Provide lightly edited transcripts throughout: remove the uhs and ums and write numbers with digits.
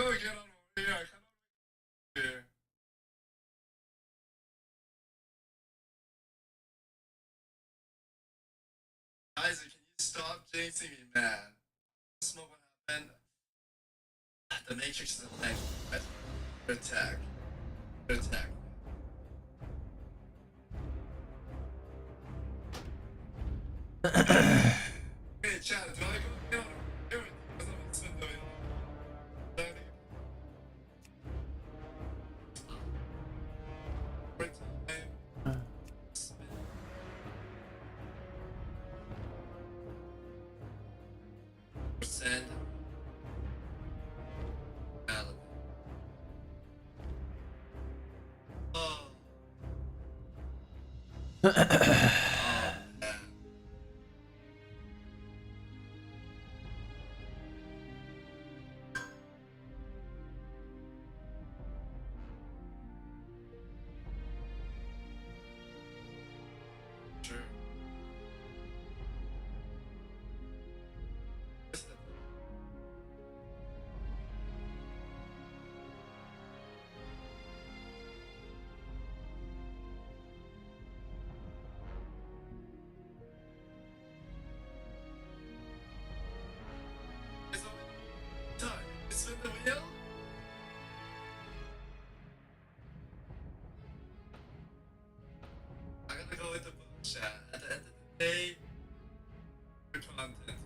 go again on here. I cannot here. Isaac, can you stop jinxing me, man? Smoke what happened. The Matrix is a thing. Good attack. Good attack. Hey, chat, do I go again on here? Because I'm gonna spend the Send. Oh. Oh, man. True. Spin the wheel? I'm gonna go with the book chat. At the end of the day, good content.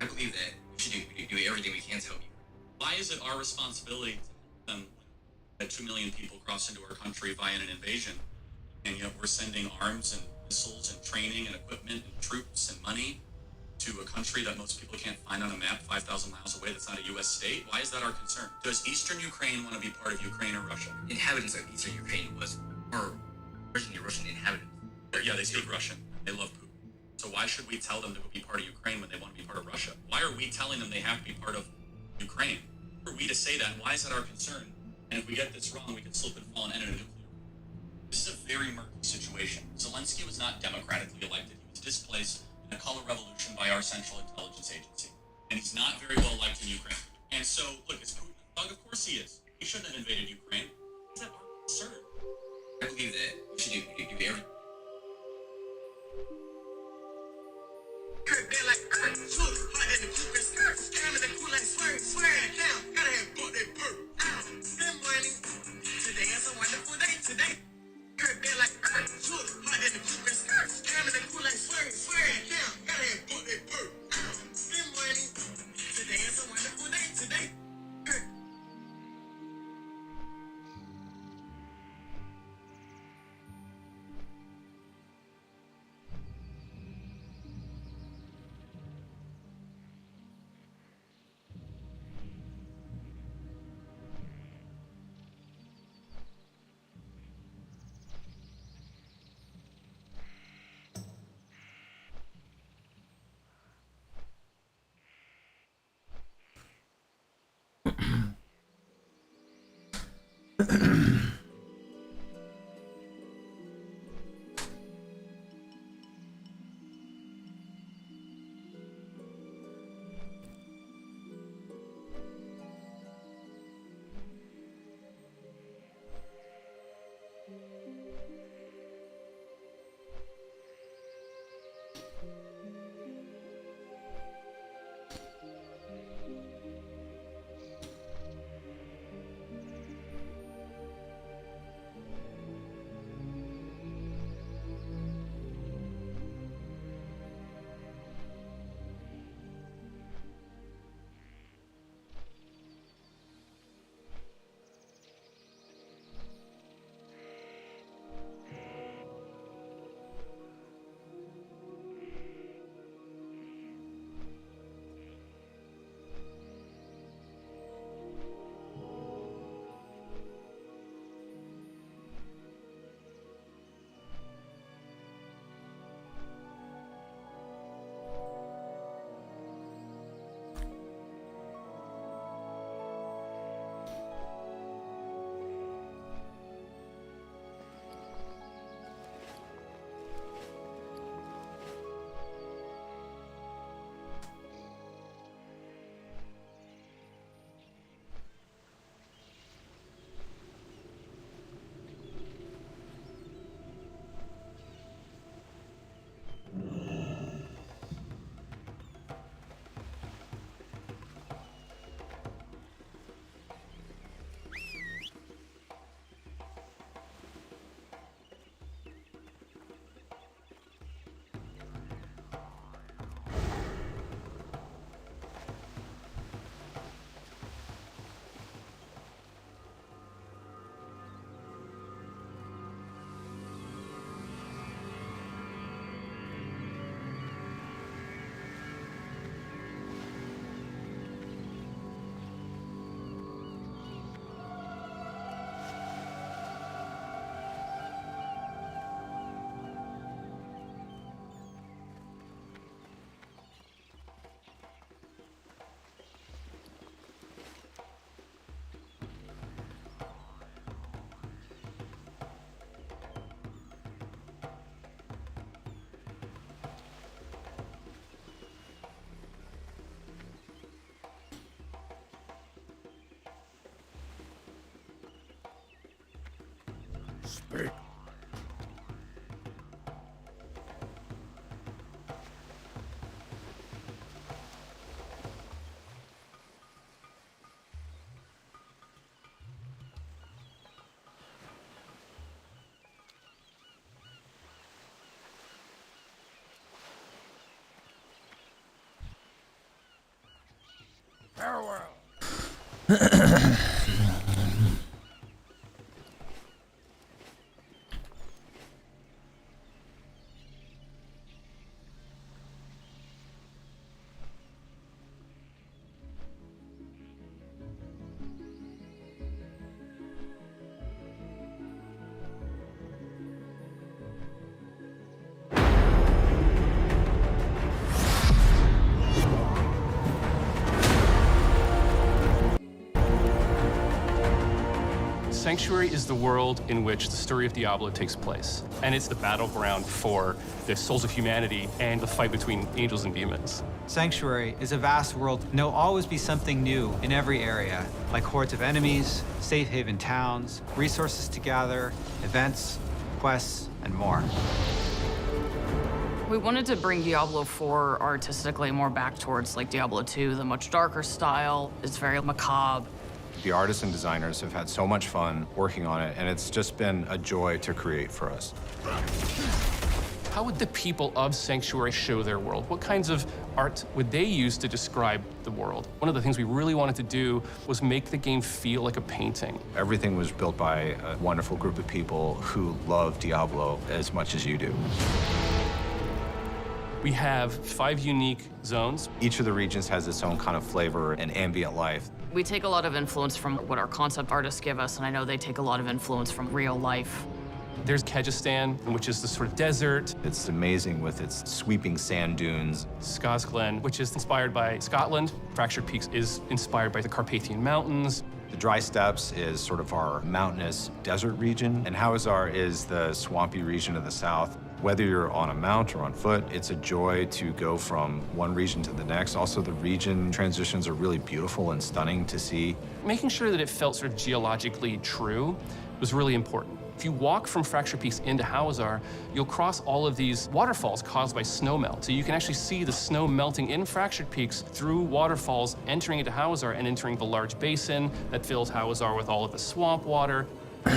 I believe that we should do everything we can to help you. Why is it our responsibility to help them when 2 million people cross into our country via an invasion, and yet we're sending arms and missiles and training and equipment and troops and money to a country that most people can't find on a map 5,000 miles away that's not a U.S. state? Why is that our concern? Does Eastern Ukraine want to be part of Ukraine or Russia? Inhabitants of Eastern Ukraine was more originally Russian inhabitants. Yeah, they speak Russian. They love Putin. So why should we tell them to be part of Ukraine when they want to be part of Russia? Why are we telling them they have to be part of Ukraine? Who are we to say that? Why is that our concern? And if we get this wrong, we can slip and fall and end in a nuclear war. This is a very murky situation. Zelensky was not democratically elected. He was displaced in a color revolution by our Central Intelligence Agency. And he's not very well liked in Ukraine. And so, look, is Putin a thug? Of course he is. He shouldn't have invaded Ukraine. Is that our concern? I believe that we should do everything. Speak. Farewell. Sanctuary is the world in which the story of Diablo takes place, and it's the battleground for the souls of humanity and the fight between angels and demons. Sanctuary is a vast world, and there'll always be something new in every area, like hordes of enemies, safe haven towns, resources to gather, events, quests, and more. We wanted to bring Diablo 4 artistically more back towards like Diablo 2, the much darker style. It's very macabre. The artists and designers have had so much fun working on it, and it's just been a joy to create for us. How would the people of Sanctuary show their world? What kinds of art would they use to describe the world? One of the things we really wanted to do was make the game feel like a painting. Everything was built by a wonderful group of people who love Diablo as much as you do. We have 5 unique zones. Each of the regions has its own kind of flavor and ambient life. We take a lot of influence from what our concept artists give us, and I know they take a lot of influence from real life. There's Kyrgyzstan, which is the sort of desert. It's amazing with its sweeping sand dunes. Skazglen, which is inspired by Scotland. Fractured Peaks is inspired by the Carpathian Mountains. The Dry Steppes is sort of our mountainous desert region, and Hawazar is the swampy region of the south. Whether you're on a mount or on foot, it's a joy to go from one region to the next. Also, the region transitions are really beautiful and stunning to see. Making sure that it felt sort of geologically true was really important. If you walk from Fractured Peaks into Hawazar, you'll cross all of these waterfalls caused by snowmelt. So you can actually see the snow melting in Fractured Peaks through waterfalls, entering into Hawazar and entering the large basin that fills Hawazar with all of the swamp water.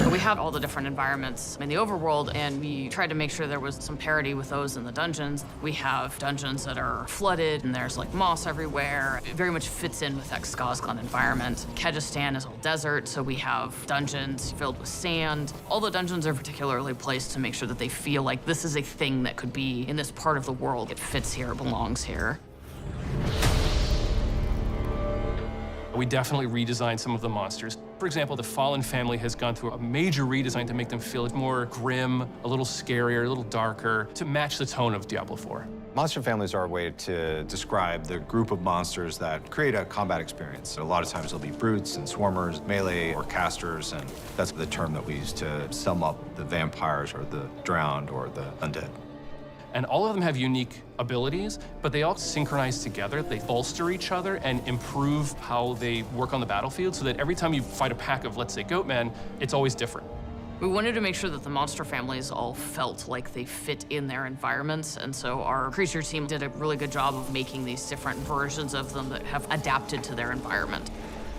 We have all the different environments in the overworld, and we tried to make sure there was some parity with those in the dungeons. We have dungeons that are flooded, and there's like moss everywhere. It very much fits in with that Skazglen environment. Kyrgyzstan is all desert, so we have dungeons filled with sand. All the dungeons are particularly placed to make sure that they feel like this is a thing that could be in this part of the world. It fits here, it belongs here. We definitely redesigned some of the monsters. For example, the Fallen family has gone through a major redesign to make them feel more grim, a little scarier, a little darker, to match the tone of Diablo 4. Monster families are a way to describe the group of monsters that create a combat experience. So a lot of times there'll be brutes and swarmers, melee or casters, and that's the term that we use to sum up the vampires or the drowned or the undead. And all of them have unique abilities, but they all synchronize together. They bolster each other and improve how they work on the battlefield so that every time you fight a pack of, let's say, goatmen, it's always different. We wanted to make sure that the monster families all felt like they fit in their environments, and so our creature team did a really good job of making these different versions of them that have adapted to their environment.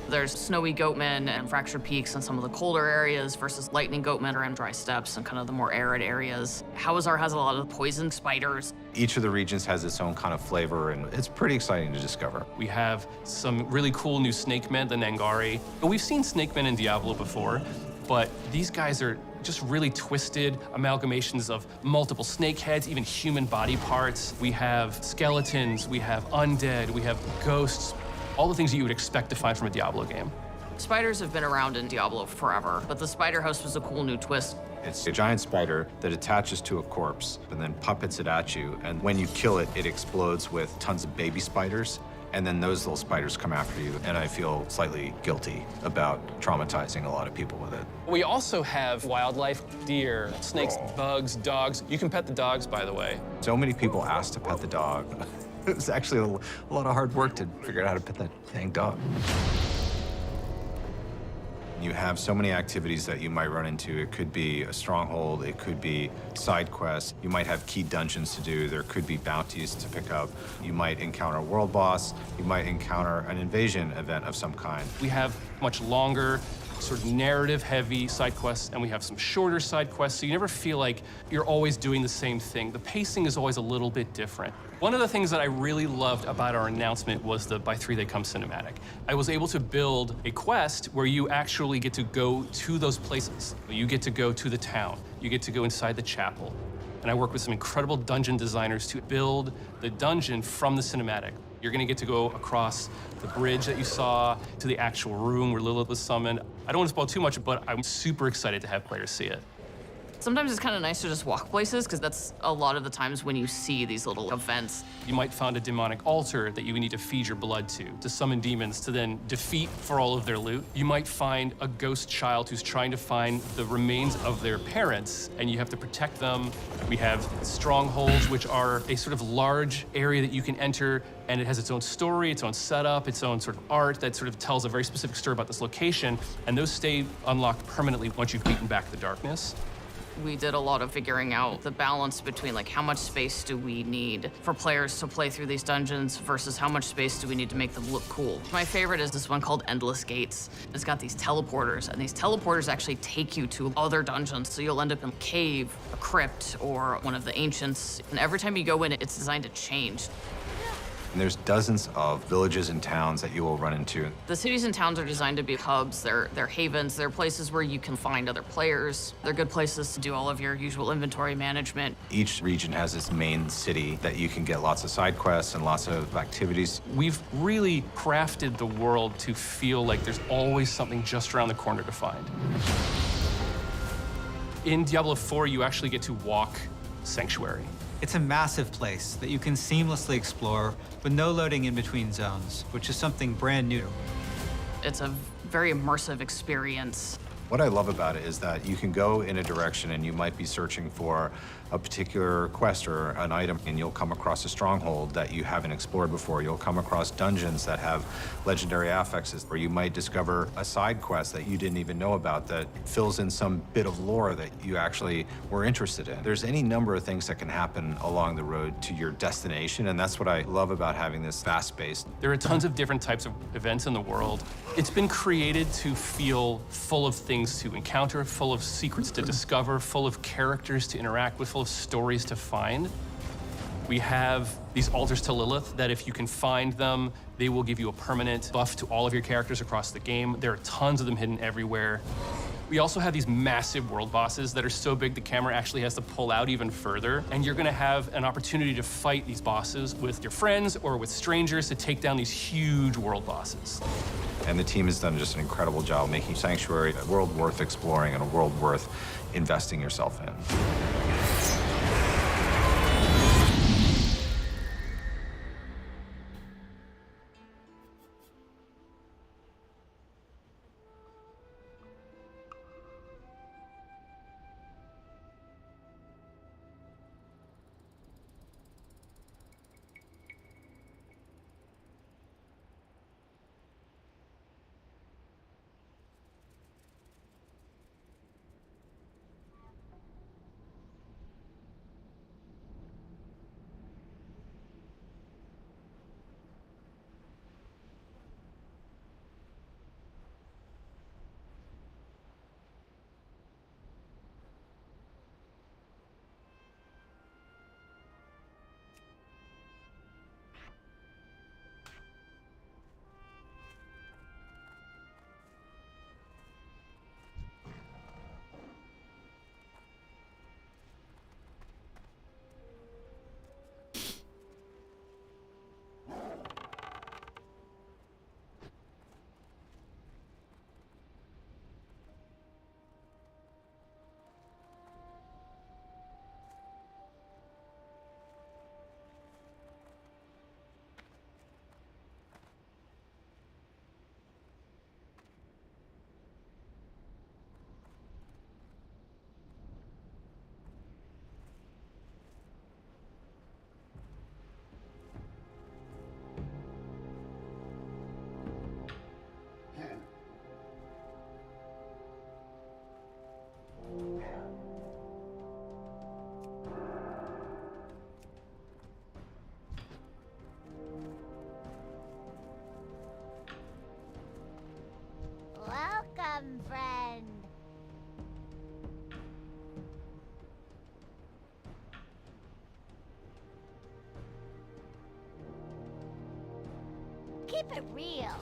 There's snowy goatmen and Fractured Peaks and some of the colder areas versus lightning goatmen around Dry Steppes and kind of the more arid areas. Hawazar has a lot of poison spiders. Each of the regions has its own kind of flavor, and it's pretty exciting to discover. We have some really cool new snake men, the Nangari. We've seen snake men in Diablo before, but these guys are just really twisted amalgamations of multiple snake heads, even human body parts. We have skeletons, we have undead, we have ghosts. All the things that you would expect to find from a Diablo game. Spiders have been around in Diablo forever, but the spider host was a cool new twist. It's a giant spider that attaches to a corpse and then puppets it at you, and when you kill it, it explodes with tons of baby spiders, and then those little spiders come after you, and I feel slightly guilty about traumatizing a lot of people with it. We also have wildlife, deer, snakes, bugs, dogs. You can pet the dogs, by the way. So many people ask to pet the dog. It was actually a lot of hard work to figure out how to pet that dang dog. You have so many activities that you might run into. It could be a stronghold, it could be side quests. You might have key dungeons to do. There could be bounties to pick up. You might encounter a world boss. You might encounter an invasion event of some kind. We have much longer, sort of narrative-heavy side quests, and we have some shorter side quests, so you never feel like you're always doing the same thing. The pacing is always a little bit different. One of the things that I really loved about our announcement was the By 3 They Come cinematic. I was able to build a quest where you actually get to go to those places. You get to go to the town. You get to go inside the chapel. And I work with some incredible dungeon designers to build the dungeon from the cinematic. You're gonna get to go across the bridge that you saw to the actual room where Lilith was summoned. I don't want to spoil too much, but I'm super excited to have players see it. Sometimes it's kind of nice to just walk places, because that's a lot of the times when you see these little events. You might find a demonic altar that you need to feed your blood to summon demons to then defeat for all of their loot. You might find a ghost child who's trying to find the remains of their parents, and you have to protect them. We have strongholds, which are a sort of large area that you can enter, and it has its own story, its own setup, its own sort of art that sort of tells a very specific story about this location, and those stay unlocked permanently once you've beaten back the darkness. We did a lot of figuring out the balance between like how much space do we need for players to play through these dungeons versus how much space do we need to make them look cool. My favorite is this one called Endless Gates. It's got these teleporters, and these teleporters actually take you to other dungeons. So you'll end up in a cave, a crypt, or one of the ancients. And every time you go in, it's designed to change. And there's dozens of villages and towns that you will run into. The cities and towns are designed to be hubs. They're havens. They're places where you can find other players. They're good places to do all of your usual inventory management. Each region has its main city that you can get lots of side quests and lots of activities. We've really crafted the world to feel like there's always something just around the corner to find. In Diablo 4, you actually get to walk Sanctuary. It's a massive place that you can seamlessly explore with no loading in between zones, which is something brand new. It's a very immersive experience. What I love about it is that you can go in a direction and you might be searching for a particular quest or an item, and you'll come across a stronghold that you haven't explored before. You'll come across dungeons that have legendary affixes, or you might discover a side quest that you didn't even know about that fills in some bit of lore that you actually were interested in. There's any number of things that can happen along the road to your destination, and that's what I love about having this vast space. There are tons of different types of events in the world. It's been created to feel full of things to encounter, full of secrets to discover, full of characters to interact with, full of stories to find. We have these altars to Lilith that if you can find them, they will give you a permanent buff to all of your characters across the game. There are tons of them hidden everywhere. We also have these massive world bosses that are so big the camera actually has to pull out even further. And you're gonna have an opportunity to fight these bosses with your friends or with strangers to take down these huge world bosses. And the team has done just an incredible job making Sanctuary a world worth exploring and a world worth investing yourself in. Welcome, friend. Keep it real.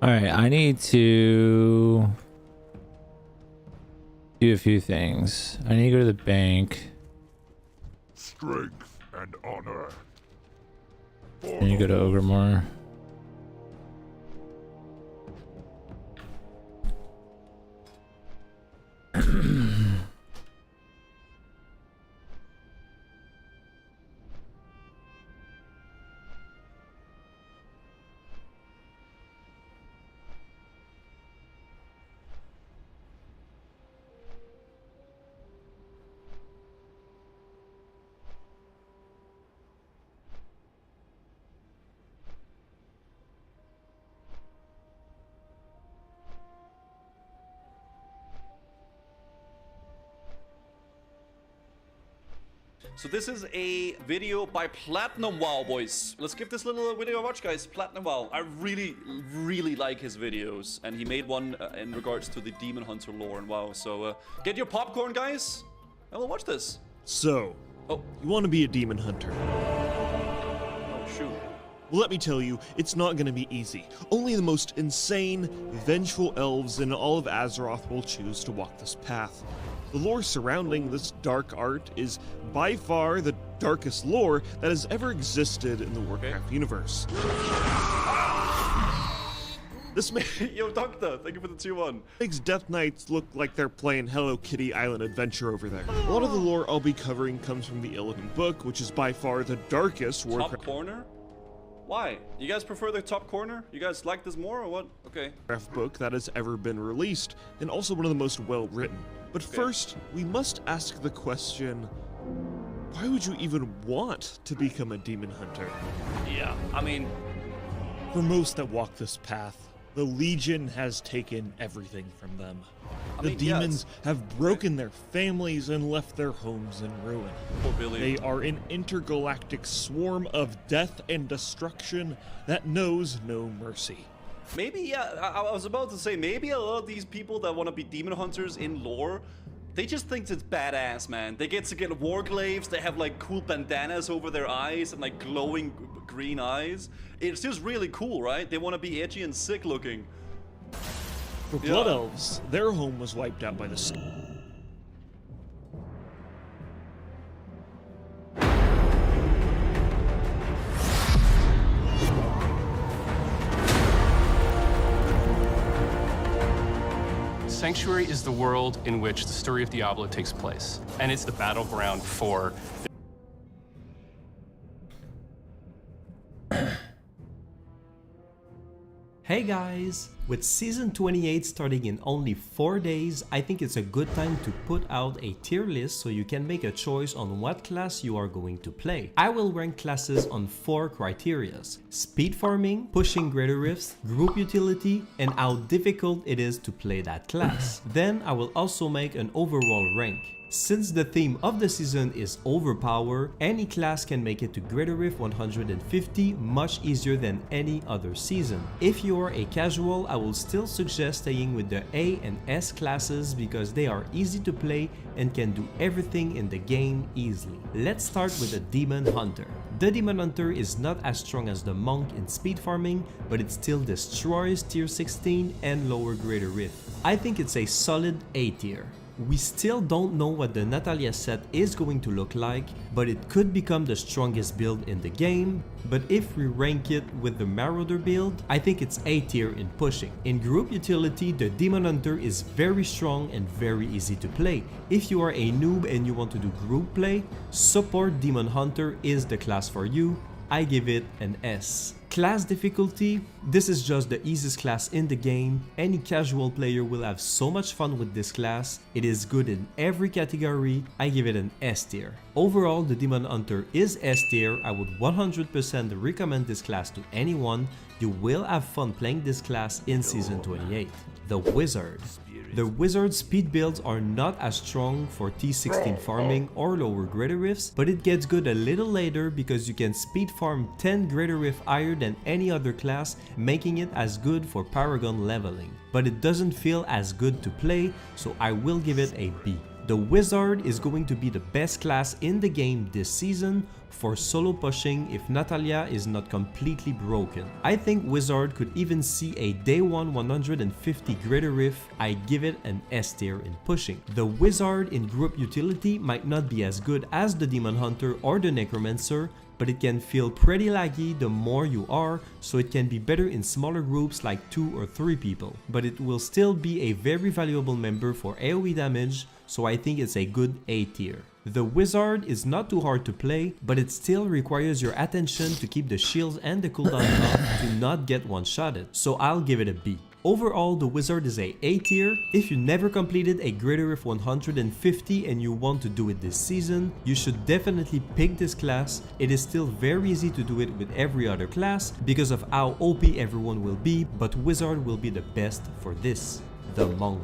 All right, I need to do a few things. I need to go to the bank. Strength and honor. I need to go to Ogremore. So this is a video by Platinum WoW, boys. Let's give this little video a watch, guys. Platinum WoW. I really like his videos. And he made one in regards to the Demon Hunter lore in WoW. So get your popcorn, guys, and we'll watch this. So, you want to be a demon hunter? Oh, shoot. Well, let me tell you, it's not going to be easy. Only the most insane, vengeful elves in all of Azeroth will choose to walk this path. The lore surrounding this dark art is by far the darkest lore that has ever existed in the Warcraft universe. This Yo, Doctor, thank you for the 2-1. Makes Death Knights look like they're playing Hello Kitty Island Adventure over there. A lot of the lore I'll be covering comes from the Illidan book, which is by far the darkest Warcraft. Top corner? Why? You guys prefer the top corner? You guys like this more or what? Okay. Book that has ever been released, and also one of the most well written. But first, we must ask the question, why would you even want to become a demon hunter? Yeah, I mean, for most that walk this path, the Legion has taken everything from them. The demons have broken their families and left their homes in ruin. They are an intergalactic swarm of death and destruction that knows no mercy. Maybe, yeah, I was about to say, maybe a lot of these people that want to be demon hunters in lore, they just think it's badass, man. They get to get warglaives, they have like cool bandanas over their eyes and like glowing green eyes. It's just really cool, right? They want to be edgy and sick looking. For Blood Elves, their home was wiped out by the Sanctuary is the world in which the story of Diablo takes place, and it's the battleground for Hey guys! With Season 28 starting in only 4 days, I think it's a good time to put out a tier list so you can make a choice on what class you are going to play. I will rank classes on 4 criterias: speed farming, pushing greater rifts, group utility, and how difficult it is to play that class. Then I will also make an overall rank. Since the theme of the season is overpower, any class can make it to Greater Rift 150 much easier than any other season. If you are a casual, I will still suggest staying with the A and S classes because they are easy to play and can do everything in the game easily. Let's start with the Demon Hunter. The Demon Hunter is not as strong as the Monk in speed farming, but it still destroys tier 16 and lower Greater Rift. I think it's a solid A tier. We still don't know what the Natalia set is going to look like, but it could become the strongest build in the game. But if we rank it with the Marauder build, I think it's A tier in pushing. In group utility, the Demon Hunter is very strong and very easy to play. If you are a noob and you want to do group play, support Demon Hunter is the class for you. I give it an S. Class difficulty, this is just the easiest class in the game. Any casual player will have so much fun with this class. It is good in every category. I give it an S tier. Overall, the Demon Hunter is S tier. I would 100% recommend this class to anyone. You will have fun playing this class in Season 28. The Wizard. The Wizard speed builds are not as strong for T16 farming or lower Greater Rifts, but it gets good a little later because you can speed farm 10 Greater Rift higher than any other class, making it as good for Paragon leveling. But it doesn't feel as good to play, so I will give it a B. The Wizard is going to be the best class in the game this season for solo pushing if Natalia is not completely broken. I think Wizard could even see a day 1 150 Greater Rift. I give it an S tier in pushing. The Wizard in group utility might not be as good as the Demon Hunter or the Necromancer, but it can feel pretty laggy the more you are, so it can be better in smaller groups like 2 or 3 people. But it will still be a very valuable member for AoE damage, so I think it's a good A tier. The Wizard is not too hard to play, but it still requires your attention to keep the shields and the cooldown up to not get one-shotted, so I'll give it a B. Overall, the Wizard is a A tier. If you never completed a Greater Rift 150 and you want to do it this season, you should definitely pick this class. It is still very easy to do it with every other class because of how OP everyone will be, but Wizard will be the best for this. The Monk.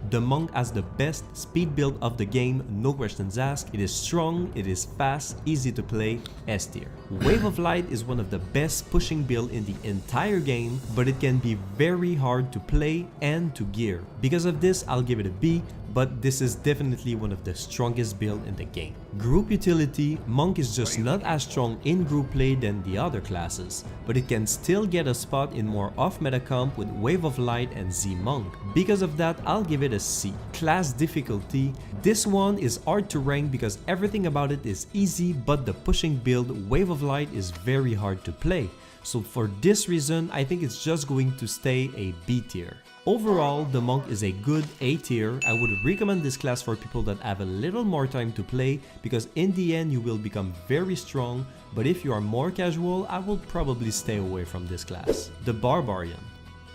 The Monk has the best speed build of the game, no questions asked. It is strong, it is fast, easy to play, S tier. Wave of Light is one of the best pushing build in the entire game, but it can be very hard to play and to gear. Because of this, I'll give it a B, but this is definitely one of the strongest build in the game. Group utility, Monk is just not as strong in group play than the other classes, but it can still get a spot in more off-meta comp with Wave of Light and Z-Monk. Because of that, I'll give it a C. Class difficulty, this one is hard to rank because everything about it is easy, but the pushing build, Wave of Light, is very hard to play. So for this reason, I think it's just going to stay a B tier. Overall, the Monk is a good A tier. I would recommend this class for people that have a little more time to play because in the end you will become very strong, but if you are more casual, I will probably stay away from this class. The Barbarian.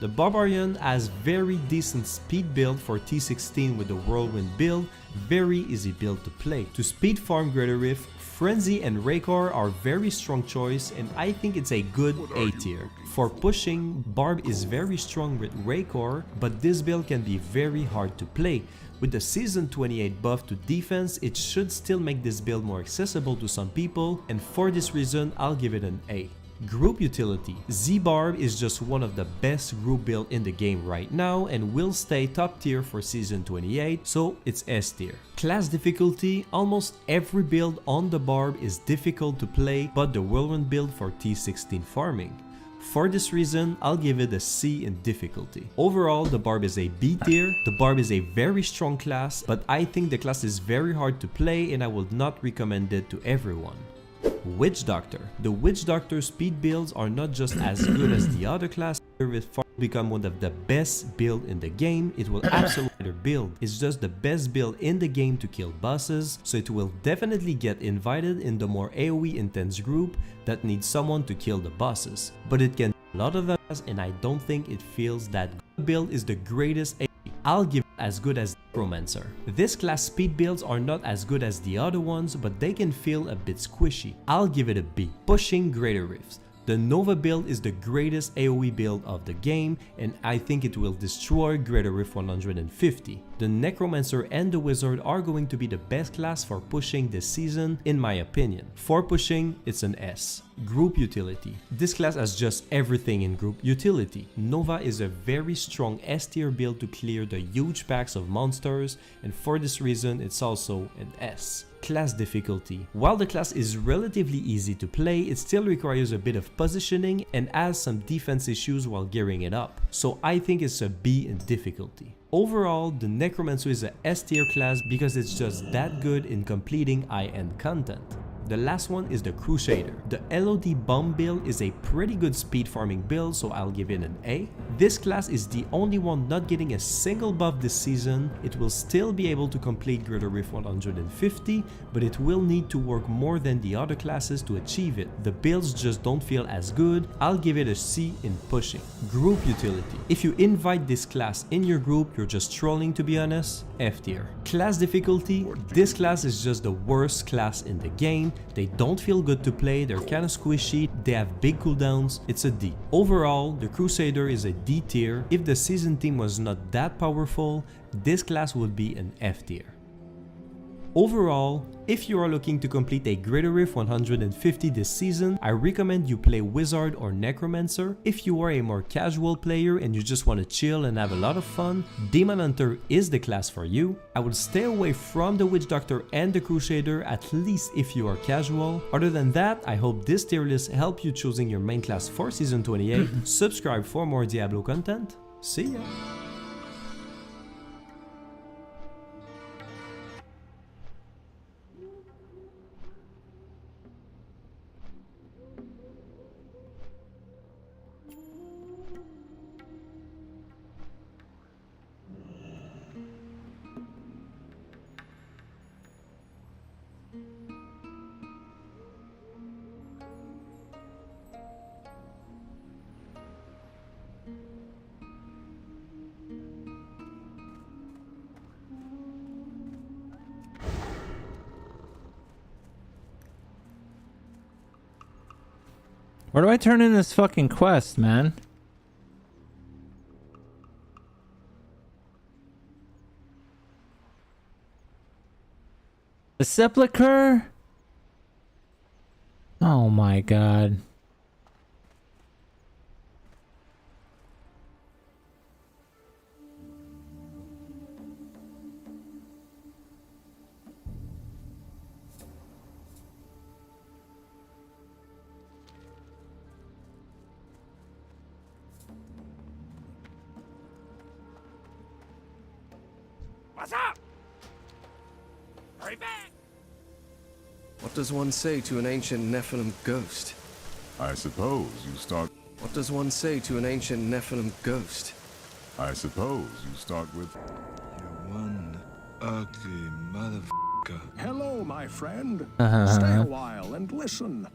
The Barbarian has very decent speed build for T16 with the Whirlwind build, very easy build to play. To speed farm Greater Rift, Frenzy and Raykor are very strong choice and I think it's a good A tier. For pushing, Barb is very strong with Raykor, but this build can be very hard to play. With the Season 28 buff to defense, it should still make this build more accessible to some people, and for this reason, I'll give it an A. Group utility. Z-Barb is just one of the best group build in the game right now and will stay top tier for Season 28, so it's S tier. Class difficulty, almost every build on the Barb is difficult to play, but the Whirlwind build for T16 farming. For this reason, I'll give it a C in difficulty. Overall, the Barb is a B tier. The Barb is a very strong class, but I think the class is very hard to play and I would not recommend it to everyone. Witch Doctor. The Witch Doctor speed builds are not just as good as the other class with farm become one of the best build in the game. It will absolutely build. It's just the best build in the game to kill bosses, so it will definitely get invited in the more AoE intense group that needs someone to kill the bosses. But it can do a lot of us, and I don't think it feels that good. Build is the greatest AoE. I'll give it as good as Necromancer. This class speed builds are not as good as the other ones, but they can feel a bit squishy. I'll give it a B. Pushing Greater Rifts. The Nova build is the greatest AoE build of the game, and I think it will destroy Greater Rift 150. The Necromancer and the Wizard are going to be the best class for pushing this season, in my opinion. For pushing, it's an S. Group Utility. This class has just everything in Group Utility. Nova is a very strong S tier build to clear the huge packs of monsters, and for this reason it's also an S. Class difficulty. While the class is relatively easy to play, it still requires a bit of positioning and has some defense issues while gearing it up, so I think it's a B in difficulty. Overall, the Necromancer is a S tier class because it's just that good in completing high-end content. The last one is the Crusader. The LOD bomb build is a pretty good speed farming build, so I'll give it an A. This class is the only one not getting a single buff this season. It will still be able to complete Greater Rift 150, but it will need to work more than the other classes to achieve it. The builds just don't feel as good. I'll give it a C in pushing. Group Utility. If you invite this class in your group, you're just trolling, to be honest. F tier. Class difficulty. This class is just the worst class in the game. They don't feel good to play, they're kinda squishy, they have big cooldowns, it's a D. Overall, the Crusader is a D tier. If the season team was not that powerful, this class would be an F tier. Overall, if you are looking to complete a Greater Rift 150 this season, I recommend you play Wizard or Necromancer. If you are a more casual player and you just want to chill and have a lot of fun, Demon Hunter is the class for you. I would stay away from the Witch Doctor and the Crusader, at least if you are casual. Other than that, I hope this tier list helped you choosing your main class for Season 28. Subscribe for more Diablo content. See ya! Where do I turn in this fucking quest, man? The sepulcher? Oh my god. What's up? Hurry back! What does one say to an ancient Nephilim ghost? I suppose you start... What does one say to an ancient Nephilim ghost? I suppose you start with... You one ugly motherfucker. Hello, my friend. Stay a while and listen.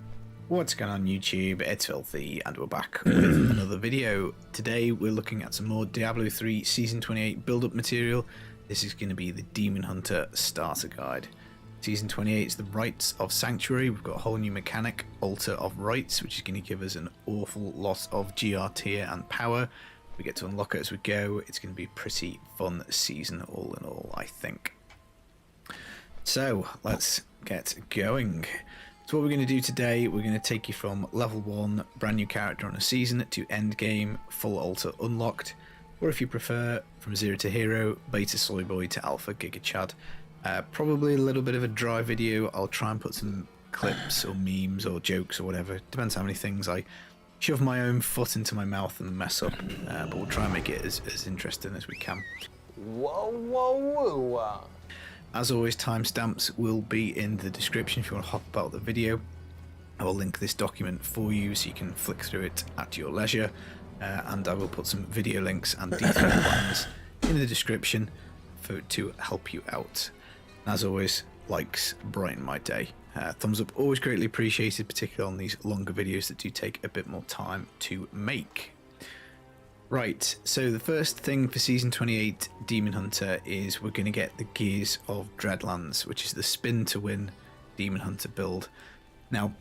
What's going on YouTube? It's Filthy and we're back with another video. Today we're looking at some more Diablo 3 Season 28 build-up material. This is going to be the Demon Hunter Starter Guide. Season 28 is the Rites of Sanctuary. We've got a whole new mechanic, Altar of Rites, which is going to give us an awful lot of GR tier and power. We get to unlock it as we go. It's going to be a pretty fun season all in all, I think. So let's get going. So what we're going to do today, we're going to take you from level 1, brand new character on a season, to end game, full altar unlocked, or if you prefer, from 0 to hero, beta soy boy to alpha giga chad. Probably a little bit of a dry video. I'll try and put some clips or memes or jokes or whatever. Depends how many things I shove my own foot into my mouth and mess up. But we'll try and make it as interesting as we can. Whoa, whoa, whoa. As always, timestamps will be in the description if you want to hop about the video. I will link this document for you so you can flick through it at your leisure. and I will put some video links and detailed plans in the description to help you out. And as always, likes brighten my day. Thumbs up always greatly appreciated, particularly on these longer videos that do take a bit more time to make. Right, so the first thing for Season 28 Demon Hunter is we're going to get the Gears of Dreadlands, which is the spin to win Demon Hunter build. Now,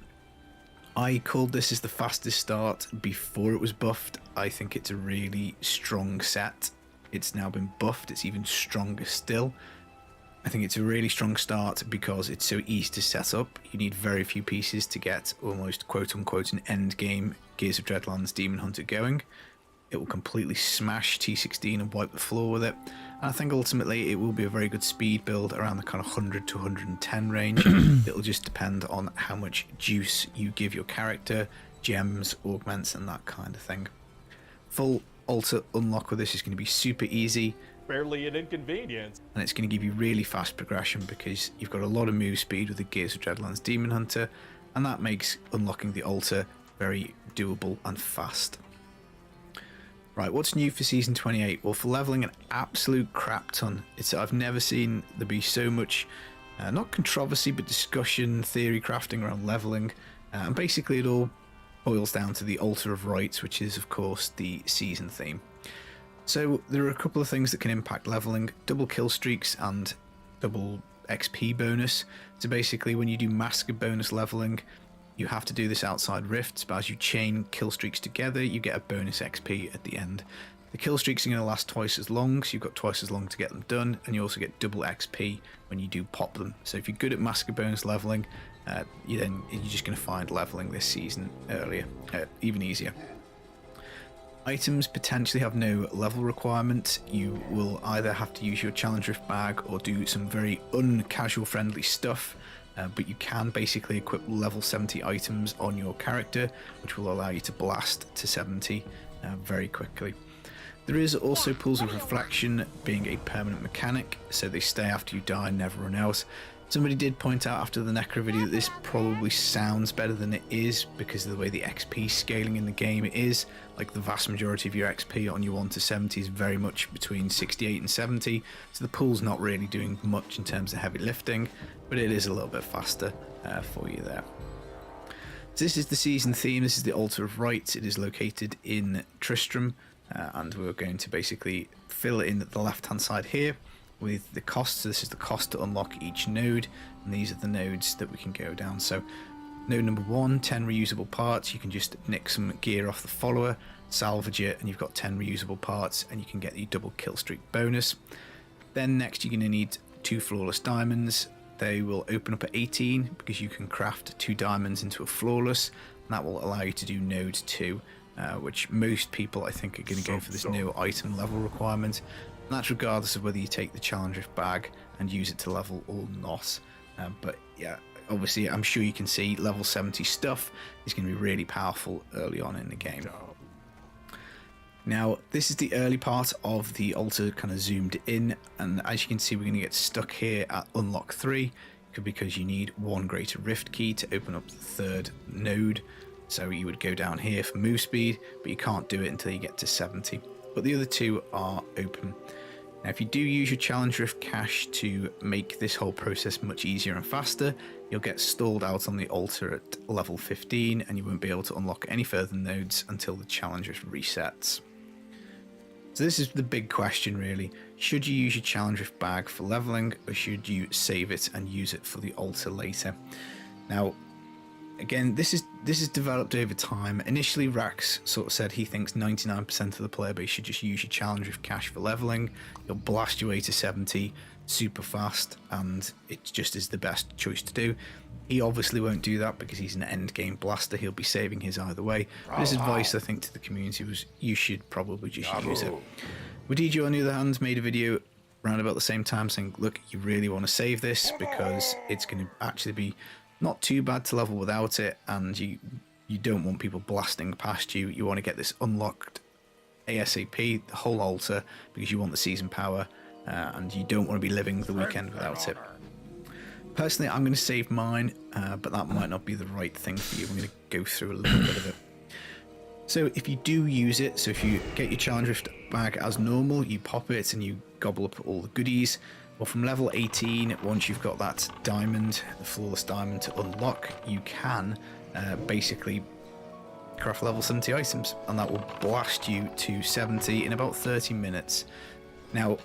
I called this as the fastest start before it was buffed. I think it's a really strong set. It's now been buffed, it's even stronger still. I think it's a really strong start because it's so easy to set up. You need very few pieces to get almost quote-unquote an end game Gears of Dreadlands Demon Hunter going. It will completely smash T16 and wipe the floor with it. And I think ultimately it will be a very good speed build around the kind of 100 to 110 range. It'll just depend on how much juice you give your character, gems, augments, and that kind of thing. Full altar unlock with this is going to be super easy. Barely an inconvenience. And it's going to give you really fast progression because you've got a lot of move speed with the Gears of Dreadlands Demon Hunter, and that makes unlocking the altar very doable and fast. Right, what's new for Season 28? Well, for leveling, an absolute crap ton. I've never seen there be so much, not controversy, but discussion, theory crafting around leveling. And basically it all boils down to the Altar of Rights, which is, of course, the season theme. So there are a couple of things that can impact leveling. Double kill streaks and double XP bonus. So basically when you do massacre bonus leveling, you have to do this outside rifts, but as you chain kill streaks together, you get a bonus XP at the end. The kill streaks are going to last twice as long, so you've got twice as long to get them done, and you also get double XP when you do pop them. So if you're good at massacre bonus leveling, you're just going to find leveling this season even easier. Items potentially have no level requirement. You will either have to use your challenge rift bag or do some very uncasual friendly stuff. But you can basically equip level 70 items on your character, which will allow you to blast to 70 very quickly. There is also pools of reflection being a permanent mechanic, so they stay after you die and never run out. Somebody did point out after the Necro video that this probably sounds better than it is because of the way the XP scaling in the game is. Like the vast majority of your XP on your 1 to 70 is very much between 68 and 70, so the pool's not really doing much in terms of heavy lifting, but it is a little bit faster for you there. So this is the season theme. This is the Altar of Rights. It is located in Tristram, and we're going to basically fill in the left hand side here with the cost. So this is the cost to unlock each node, and these are the nodes that we can go down. So node number 1, 10 reusable parts. You can just nick some gear off the follower, salvage it, and you've got 10 reusable parts, and you can get the double kill streak bonus. Then next you're going to need 2 flawless diamonds. They will open up at 18 because you can craft 2 diamonds into a flawless, and that will allow you to do node 2, which most people I think are going to go for this no item level requirement. And that's regardless of whether you take the challenge rift bag and use it to level or not. But yeah, obviously I'm sure you can see level 70 stuff is going to be really powerful early on in the game. Now this is the early part of the altar kind of zoomed in, and as you can see we're going to get stuck here at unlock 3 because you need 1 greater rift key to open up the 3rd node. So you would go down here for move speed, but you can't do it until you get to 70. But the other 2 are open. Now if you do use your challenge rift cash to make this whole process much easier and faster, you'll get stalled out on the altar at level 15 and you won't be able to unlock any further nodes until the challenge rift resets. So this is the big question really. Should you use your challenge rift bag for leveling, or should you save it and use it for the altar later? Now again, this is developed over time. Initially, Rax sort of said he thinks 99% of the player base should just use your challenge with cash for leveling. You'll blast your way to 70 super fast, and it just is the best choice to do. He obviously won't do that because he's an end game blaster. He'll be saving his either way. But his advice, I think, to the community was you should probably just use it. Wadijo, on the other hand, made a video around about the same time saying, look, you really want to save this because it's going to actually be not too bad to level without it, and you don't want people blasting past you. You want to get this unlocked ASAP, the whole altar, because you want the season power, and you don't want to be living the weekend without it. Personally, I'm going to save mine, but that might not be the right thing for you. I'm going to go through a little bit of it. So if you do use it, so if you get your challenge rift bag as normal, you pop it and you gobble up all the goodies. Well, from level 18, once you've got that diamond, the flawless diamond to unlock, you can basically craft level 70 items, and that will blast you to 70 in about 30 minutes. Now,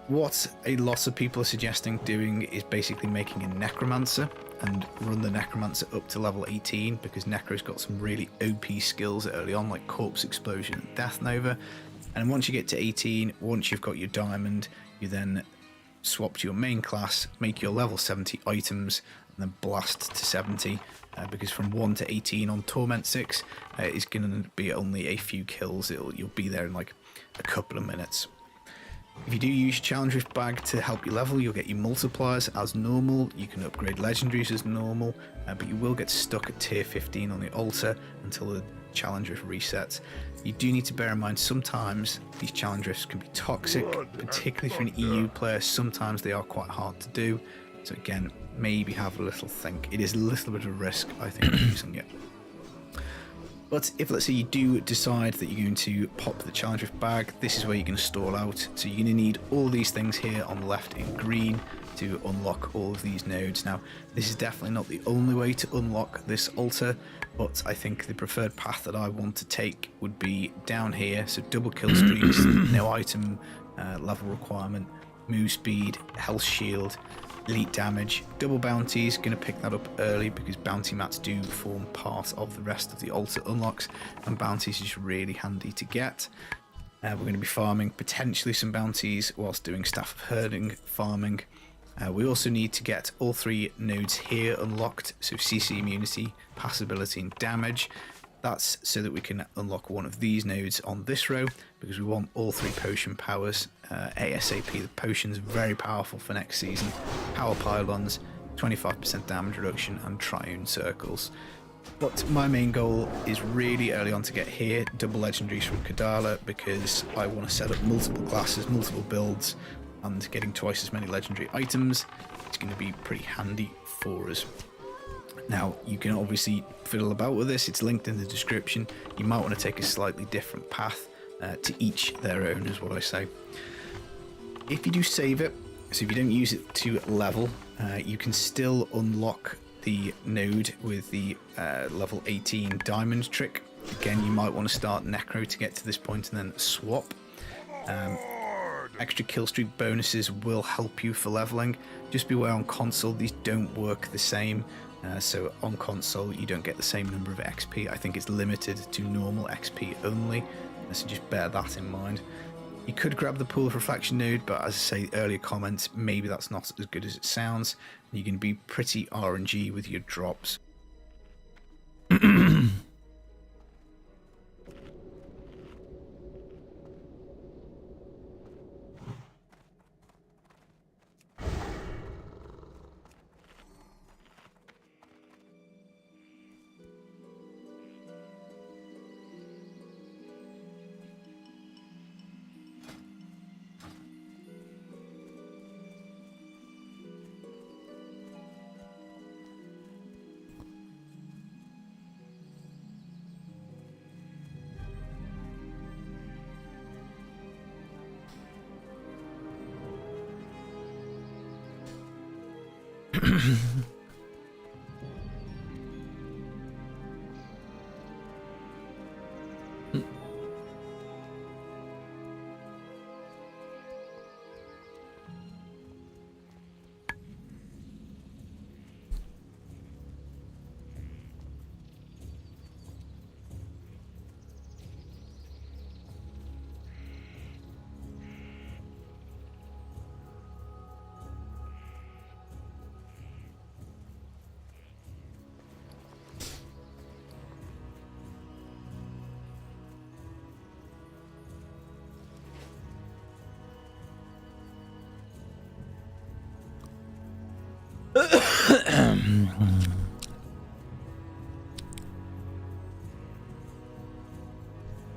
what a lot of people are suggesting doing is basically making a necromancer and run the necromancer up to level 18, because necro's got some really OP skills early on, like corpse explosion and death nova. And once you get to 18, once you've got your diamond, you then swap to your main class, make your level 70 items, and then blast to 70, because from 1 to 18 on Torment 6 is going to be only a few kills. You'll be there in like a couple of minutes. If you do use your challenge rift bag to help you level, you'll get your multipliers as normal. You can upgrade legendaries as normal, but you will get stuck at tier 15 on the altar until the challenge rift resets. You do need to bear in mind sometimes these challenge rifts can be toxic, particularly for an EU player. Sometimes they are quite hard to do. So again, maybe have a little think. It is a little bit of a risk, I think, using it. But if, let's say, you do decide that you're going to pop the challenge rift bag, this is where you're going to stall out. So you're going to need all these things here on the left in green to unlock all of these nodes. Now, this is definitely not the only way to unlock this altar, but I think the preferred path that I want to take would be down here. So double kill streaks, no item level requirement, move speed, health shield, elite damage, double bounties. Going to pick that up early because bounty mats do form part of the rest of the altar unlocks, and bounties is really handy to get. We're going to be farming potentially some bounties whilst doing staff of herding farming. We also need to get all 3 nodes here unlocked, so CC immunity, passability and damage. That's so that we can unlock one of these nodes on this row, because we want all 3 potion powers ASAP. The potion's very powerful for next season. Power pylons, 25% damage reduction and triune circles. But my main goal is really early on to get here, double legendaries from Kadala, because I want to set up multiple classes, multiple builds, and getting twice as many legendary items is going to be pretty handy for us. Now, you can obviously fiddle about with this, it's linked in the description. You might want to take a slightly different path, to each their own is what I say. If you do save it, so if you don't use it to level, you can still unlock the node with the level 18 diamond trick. Again, you might want to start necro to get to this point and then swap. Extra kill streak bonuses will help you for leveling. Just beware on console, these don't work the same. So on console, you don't get the same number of XP. I think it's limited to normal XP only, so just bear that in mind. You could grab the pool of reflection node, but as I say earlier comments, maybe that's not as good as it sounds. You can be pretty RNG with your drops.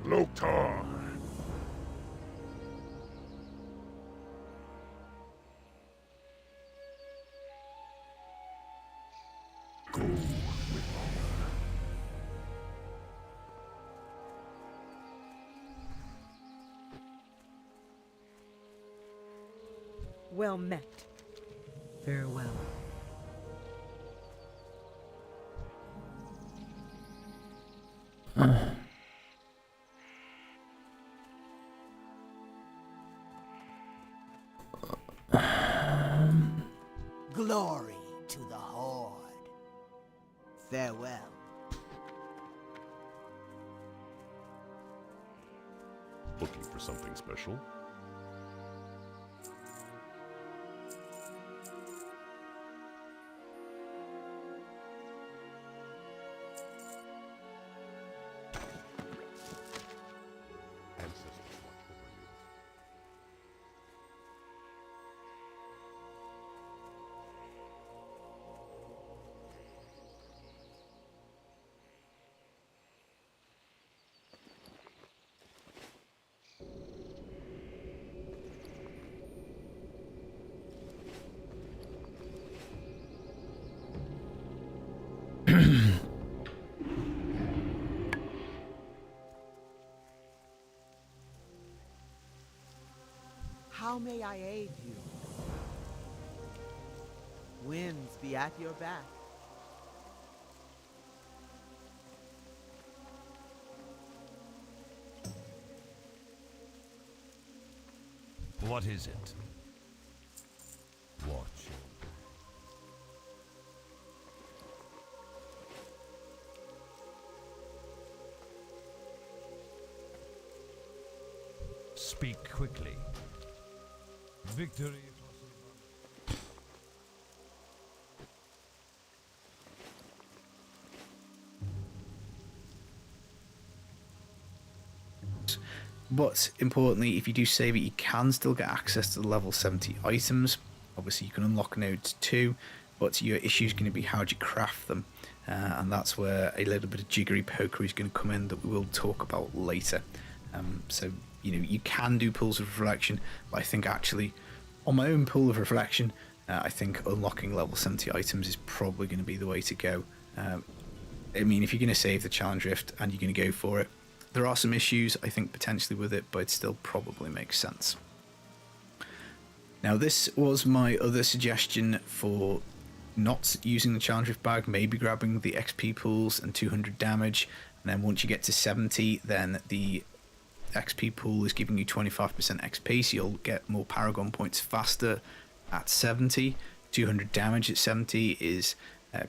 Loktar. Go with honor. Well met. Farewell. Glory to the Horde. Farewell. Looking for something special? How may I aid you? Winds be at your back. What is it? Watch. Speak quickly. Victory. But importantly, if you do save it, you can still get access to the level 70 items. Obviously, you can unlock nodes too, but your issue is going to be how do you craft them, and that's where a little bit of jiggery pokery is going to come in that we will talk about later. So you know, you can do pools of reflection, but I think actually on my own pool of reflection, I think unlocking level 70 items is probably going to be the way to go. I mean, if you're going to save the challenge rift and you're going to go for it, there are some issues I think potentially with it, but it still probably makes sense. Now this was my other suggestion for not using the challenge rift bag, maybe grabbing the XP pools and 200 damage, and then once you get to 70, then the XP pool is giving you 25% XP, so you'll get more Paragon points faster at 70. 200 damage at 70 is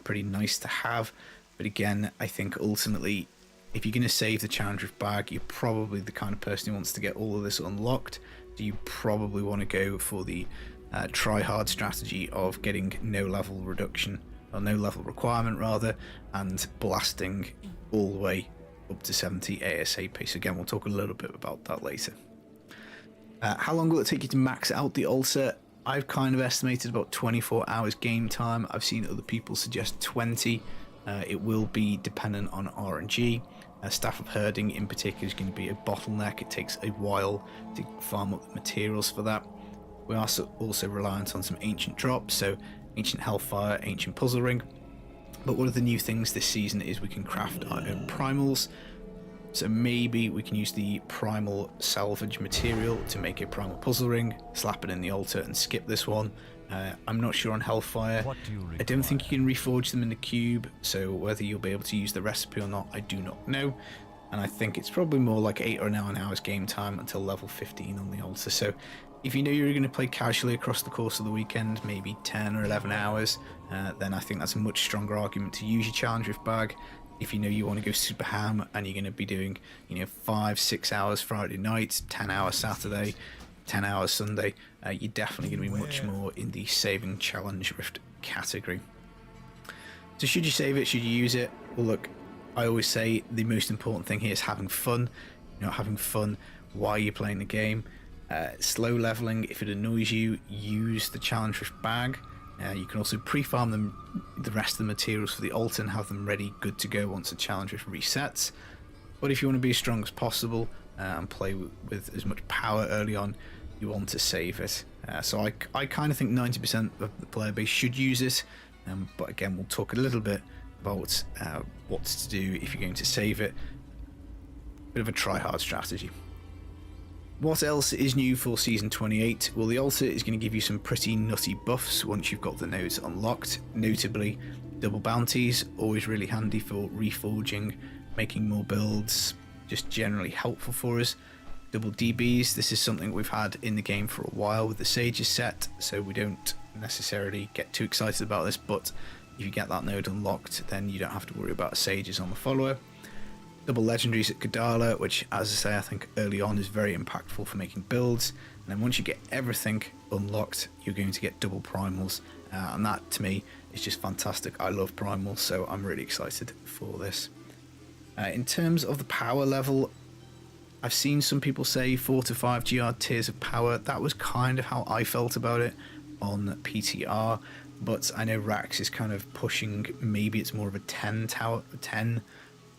pretty nice to have, but again, I think ultimately, if you're going to save the challenge rift bag, you're probably the kind of person who wants to get all of this unlocked. So you probably want to go for the try hard strategy of getting no level reduction, or no level requirement rather, and blasting all the way up to 70 ASAP. So again, we'll talk a little bit about that later. How long will it take you to max out the altar? I've kind of estimated about 24 hours game time. I've seen other people suggest 20. It will be dependent on RNG. Staff of Herding in particular is going to be a bottleneck. It takes a while to farm up the materials for that. We are also reliant on some ancient drops, so ancient hellfire, ancient puzzle ring. But one of the new things this season is we can craft our own primals. So maybe we can use the primal salvage material to make a primal puzzle ring, slap it in the altar and skip this one. I'm not sure on Hellfire. I don't think you can reforge them in the cube, so whether you'll be able to use the recipe or not, I do not know. And I think it's probably more like 8 or 9 hours game time until level 15 on the altar. So if you know you're going to play casually across the course of the weekend, maybe 10 or 11 hours, then I think that's a much stronger argument to use your challenge rift bag. If you know you want to go super ham and you're going to be doing, 5-6 hours Friday night, 10 hours Saturday, 10 hours Sunday, you're definitely going to be much more in the saving challenge rift category. So should you save it? Should you use it? Well, look, I always say the most important thing here is having fun. Having fun while you're playing the game. Slow leveling, if it annoys you, use the challenge rift bag. You can also pre-farm the rest of the materials for the altar and have them ready, good to go once the challenge rift resets. But if you want to be as strong as possible and play with as much power early on, you want to save it. So I kind of think 90% of the player base should use it, but again, we'll talk a little bit about what to do if you're going to save it. Bit of a try-hard strategy. What else is new for Season 28? Well, the altar is going to give you some pretty nutty buffs once you've got the nodes unlocked. Notably, double bounties, always really handy for reforging, making more builds, just generally helpful for us. Double DBs, this is something we've had in the game for a while with the Sages set, so we don't necessarily get too excited about this, but if you get that node unlocked, then you don't have to worry about Sages on the follower. Double legendaries at Kadala, which, as I say, I think early on is very impactful for making builds. And then once you get everything unlocked, you're going to get double primals, and that to me is just fantastic. I love primals, so I'm really excited for this. In terms of the power level, I've seen some people say 4 to 5 GR tiers of power. That was kind of how I felt about it on PTR, but I know Rax is kind of pushing, maybe it's more of a 10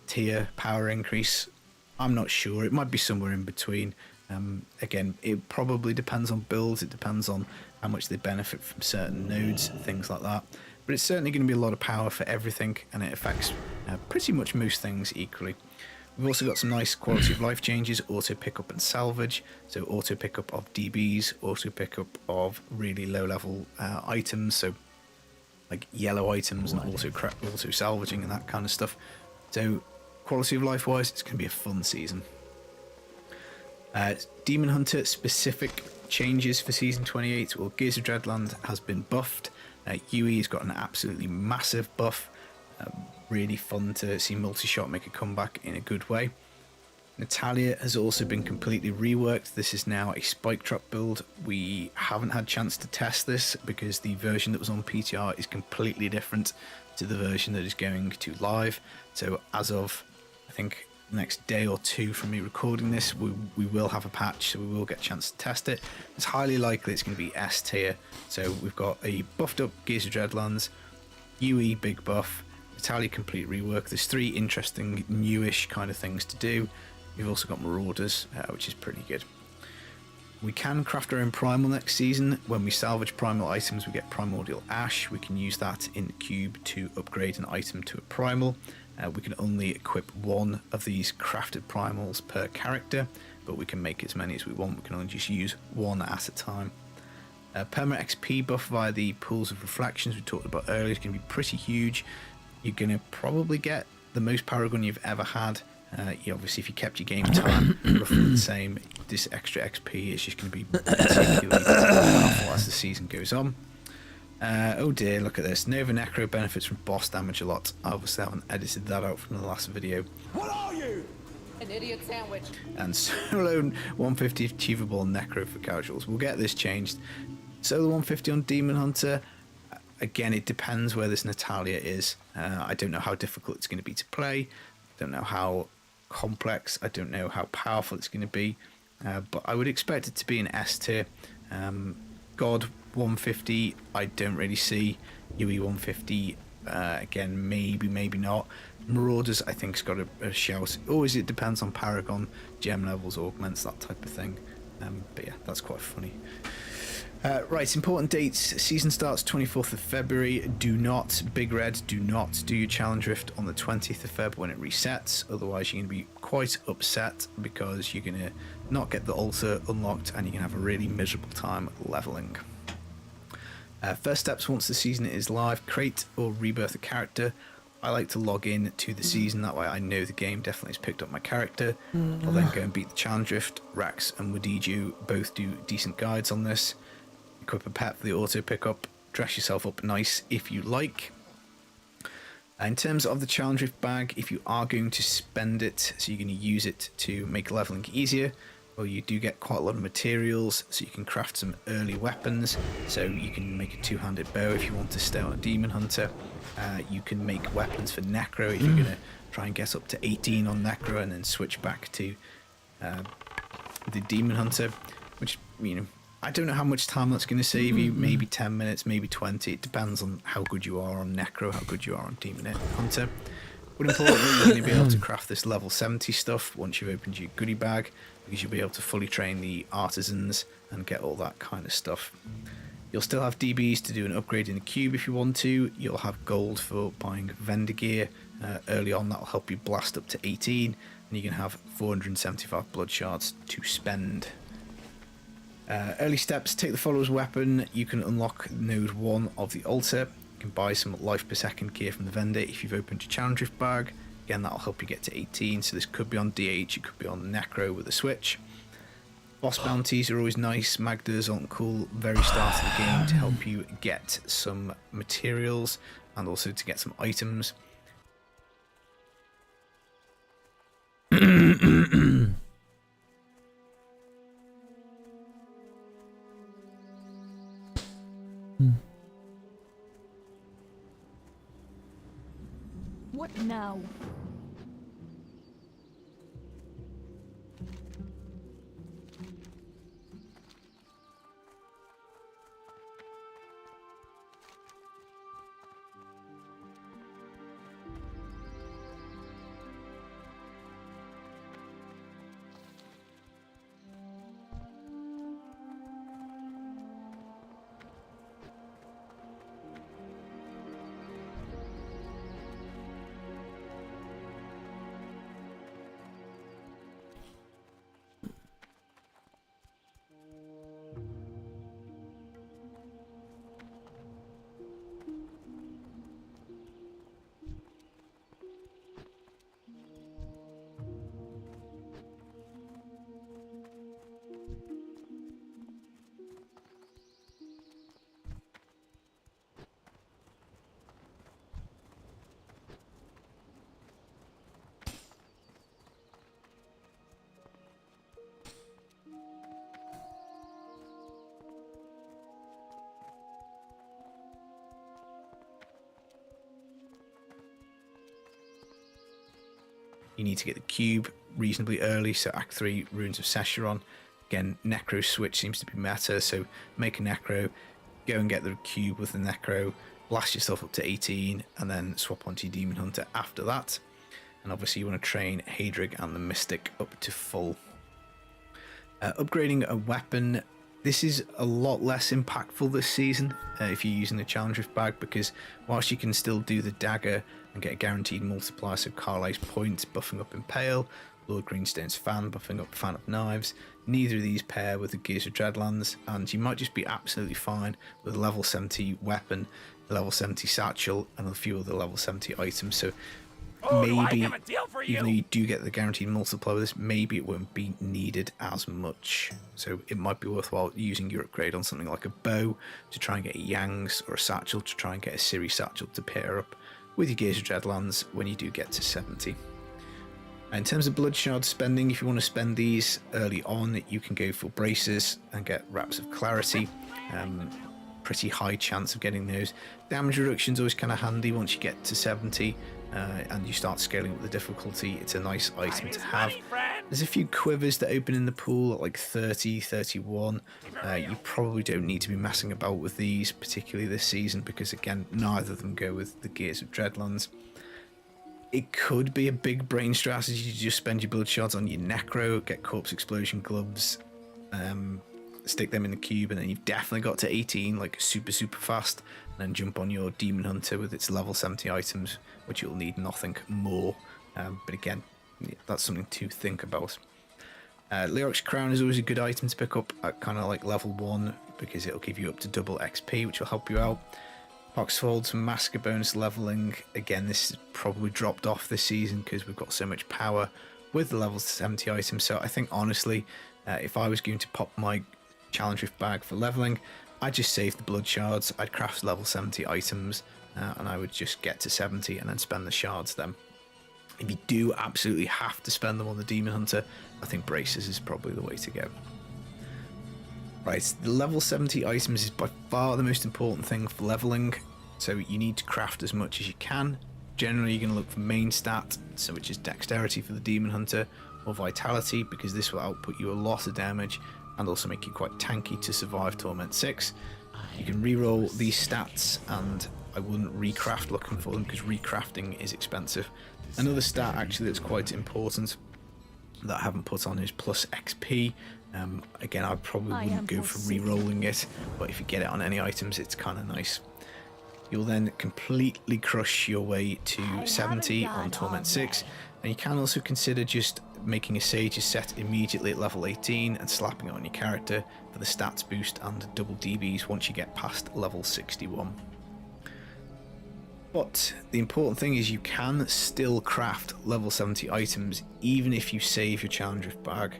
tier power increase. I'm not sure, it might be somewhere in between. Again, it probably depends on builds, it depends on how much they benefit from certain nodes, things like that, but it's certainly going to be a lot of power for everything, and it affects pretty much most things equally. We've also got some nice quality of life changes, auto pickup and salvage, so auto pickup of DBs, auto pickup of really low level items, so like yellow items, and auto salvaging and that kind of stuff. So quality of life wise, it's going to be a fun season. Demon Hunter specific changes for Season 28. Well, Gears of Dreadland has been buffed. UE has got an absolutely massive buff. Really fun to see multi-shot make a comeback in a good way. Natalia has also been completely reworked. This is now a spike trap build. We haven't had chance to test this because the version that was on PTR is completely different to the version that is going to live. So as of, I think, the next day or two from me recording this, we will have a patch, so we will get a chance to test it. It's highly likely it's going to be S tier. So we've got a buffed up Gears of Dreadlands, UE big buff, Natalia complete rework. There's 3 interesting newish kind of things to do. We've also got Marauders, which is pretty good. We can craft our own primal next season. When we salvage primal items, we get Primordial Ash. We can use that in the cube to upgrade an item to a primal. We can only equip 1 of these crafted primals per character, but we can make as many as we want. We can only just use 1 at a time. Perma XP buff via the Pools of Reflections we talked about earlier is going to be pretty huge. You're going to probably get the most Paragon you've ever had. Obviously, if you kept your game time roughly the same, this extra XP is just going to be particularly powerful as the season goes on. Oh dear, look at this. Nova Necro benefits from boss damage a lot. I obviously haven't edited that out from the last video. What are you? An idiot sandwich. And solo 150 achievable Necro for casuals. We'll get this changed. Solo 150 on Demon Hunter. Again, it depends where this Natalia is. I don't know how difficult it's going to be to play. I don't know how complex. I don't know how powerful it's going to be. But I would expect it to be an S tier. God 150, I don't really see. UE 150, again, maybe not. Marauders, I think, has got a shout. Always it depends on Paragon, gem levels, augments, that type of thing. But yeah, that's quite funny. Right, important dates. Season starts 24th of February. Do not, Big Red, do not do your challenge rift on the 20th of Feb when it resets. Otherwise, you're going to be quite upset because you're going to not get the altar unlocked and you're going to have a really miserable time leveling. First steps once the season is live: create or rebirth a character. I like to log in to the season, that way I know the game definitely has picked up my character. I'll then go and beat the challenge rift. Rax and Wadiju both do decent guides on this. Equip a pet for the auto pickup. Dress yourself up nice if you like. In terms of the challenge rift bag, if you are going to spend it, so you're going to use it to make leveling easier, well, you do get quite a lot of materials, so you can craft some early weapons. So you can make a 2-handed bow if you want to stay on a Demon Hunter. You can make weapons for Necro if you're going to try and get up to 18 on Necro and then switch back to the Demon Hunter, which, you know, I don't know how much time that's going to save you. Maybe 10 minutes, maybe 20. It depends on how good you are on Necro, how good you are on Demon Hunter. But importantly, you're going to be able to craft this level 70 stuff once you've opened your goodie bag, because you'll be able to fully train the artisans and get all that kind of stuff. You'll still have DBs to do an upgrade in the cube if you want to. You'll have gold for buying vendor gear early on. That'll help you blast up to 18, and you can have 475 blood shards to spend. Early steps, take the follower's weapon. You can unlock node 1 of the altar. You can buy some life per second gear from the vendor if you've opened your challenge drift bag. Again, that'll help you get to 18, so this could be on DH, it could be on Necro with a switch. Boss bounties are always nice. Magda's on cool very start of the game to help you get some materials and also to get some items. What now? You need to get the cube reasonably early, so Act 3, Runes of Sescheron. Again, Necro switch seems to be meta, so make a Necro, go and get the cube with the Necro, blast yourself up to 18, and then swap onto your Demon Hunter after that. And obviously you want to train Hadrig and the Mystic up to full. Upgrading a weapon, this is a lot less impactful this season if you're using the Challenge Rift bag, because whilst you can still do the dagger and get a guaranteed multiplier, so Carly's points buffing up Impale, Lord Greenstone's fan buffing up Fan of Knives, neither of these pair with the Gears of Dreadlands, and you might just be absolutely fine with a level 70 weapon, a level 70 satchel, and a few other level 70 items. So maybe, even though you do get the guaranteed multiplier with this, maybe it won't be needed as much. So it might be worthwhile using your upgrade on something like a bow to try and get a Yang's, or a satchel to try and get a Siri satchel to pair up with your Gears of Dreadlands when you do get to 70. In terms of blood shard spending, if you want to spend these early on, you can go for braces and get Wraps of Clarity. Pretty high chance of getting those. Damage reduction is always kind of handy once you get to 70 and you start scaling up the difficulty. It's a nice item to have. There's a few quivers that open in the pool at like 30, 31. You probably don't need to be messing about with these, particularly this season, because again, neither of them go with the Gears of Dreadlands. It could be a big brain strategy to just spend your blood shards on your Necro, get Corpse Explosion gloves, stick them in the cube, and then you've definitely got to 18 like super fast, and then jump on your Demon Hunter with its level 70 items, which you'll need nothing more. But again, that's something to think about. Leoric's Crown is always a good item to pick up at kind of like level 1, because it'll give you up to double XP, which will help you out. Poxfold, some Massacre bonus leveling. Again, this has probably dropped off this season because we've got so much power with the level 70 items. So I think honestly, if I was going to pop my Challenge Rift bag for leveling, I'd just save the blood shards, I'd craft level 70 items, and I would just get to 70 and then spend the shards then. If you do absolutely have to spend them on the Demon Hunter, I think braces is probably the way to go. Right, the level 70 items is by far the most important thing for leveling, so you need to craft as much as you can. Generally, you're going to look for main stat, so which is Dexterity for the Demon Hunter, or Vitality, because this will output you a lot of damage and also make you quite tanky to survive Torment 6. You can reroll these stats, and I wouldn't recraft looking for them because recrafting is expensive. Another stat actually that's quite important that I haven't put on is plus XP. Again, I probably wouldn't go for re-rolling it, but if you get it on any items, it's kind of nice. You'll then completely crush your way to 70 on Torment 6, and you can also consider just making a Sage set immediately at level 18 and slapping it on your character for the stats boost and double DBs once you get past level 61. But the important thing is you can still craft level 70 items even if you save your Challenge Rift bag.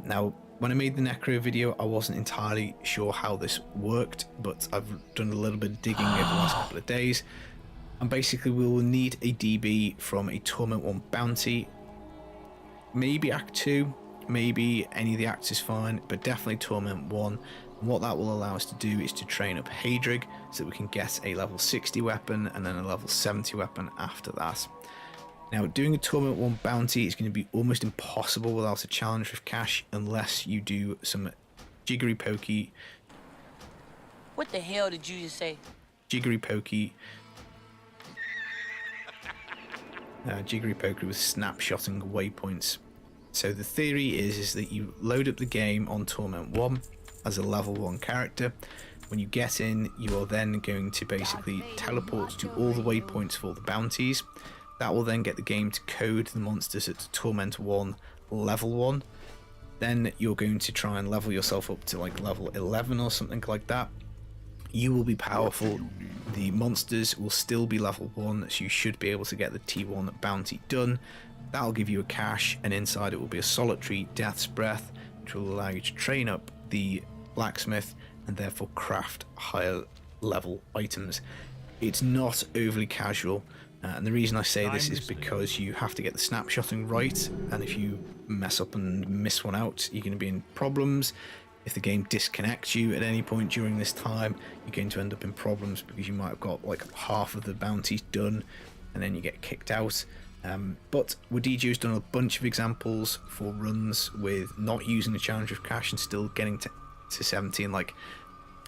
Now, when I made the Necro video, I wasn't entirely sure how this worked, but I've done a little bit of digging over the last couple of days. And basically we will need a DB from a Torment 1 bounty, maybe Act 2, maybe any of the acts is fine, but definitely Torment 1. And what that will allow us to do is to train up Hadrig so that we can get a level 60 weapon and then a level 70 weapon after that. Now, doing a Torment 1 bounty is going to be almost impossible without a Challenge Rift cache unless you do some jiggery pokey. What the hell did you just say? Jiggery pokey with snapshotting waypoints. So the theory is that you load up the game on Torment 1 as a level 1 character. When you get in, you are then going to basically teleport to all the waypoints for the bounties. That will then get the game to code the monsters at Torment 1 level 1. Then you're going to try and level yourself up to like level 11 or something like that. You will be powerful. The monsters will still be level 1, so you should be able to get the T1 bounty done. That'll give you a cache, and inside it will be a solitary Death's Breath, which will allow you to train up the blacksmith and therefore craft higher level items. It's not overly casual, and the reason I say this is because you have to get the snapshotting right, and if you mess up and miss one out, you're going to be in problems. If the game disconnects you at any point during this time, you're going to end up in problems because you might have got like half of the bounties done and then you get kicked out. But Wadiju's done a bunch of examples for runs with not using the Challenge of Cash and still getting to 70 in like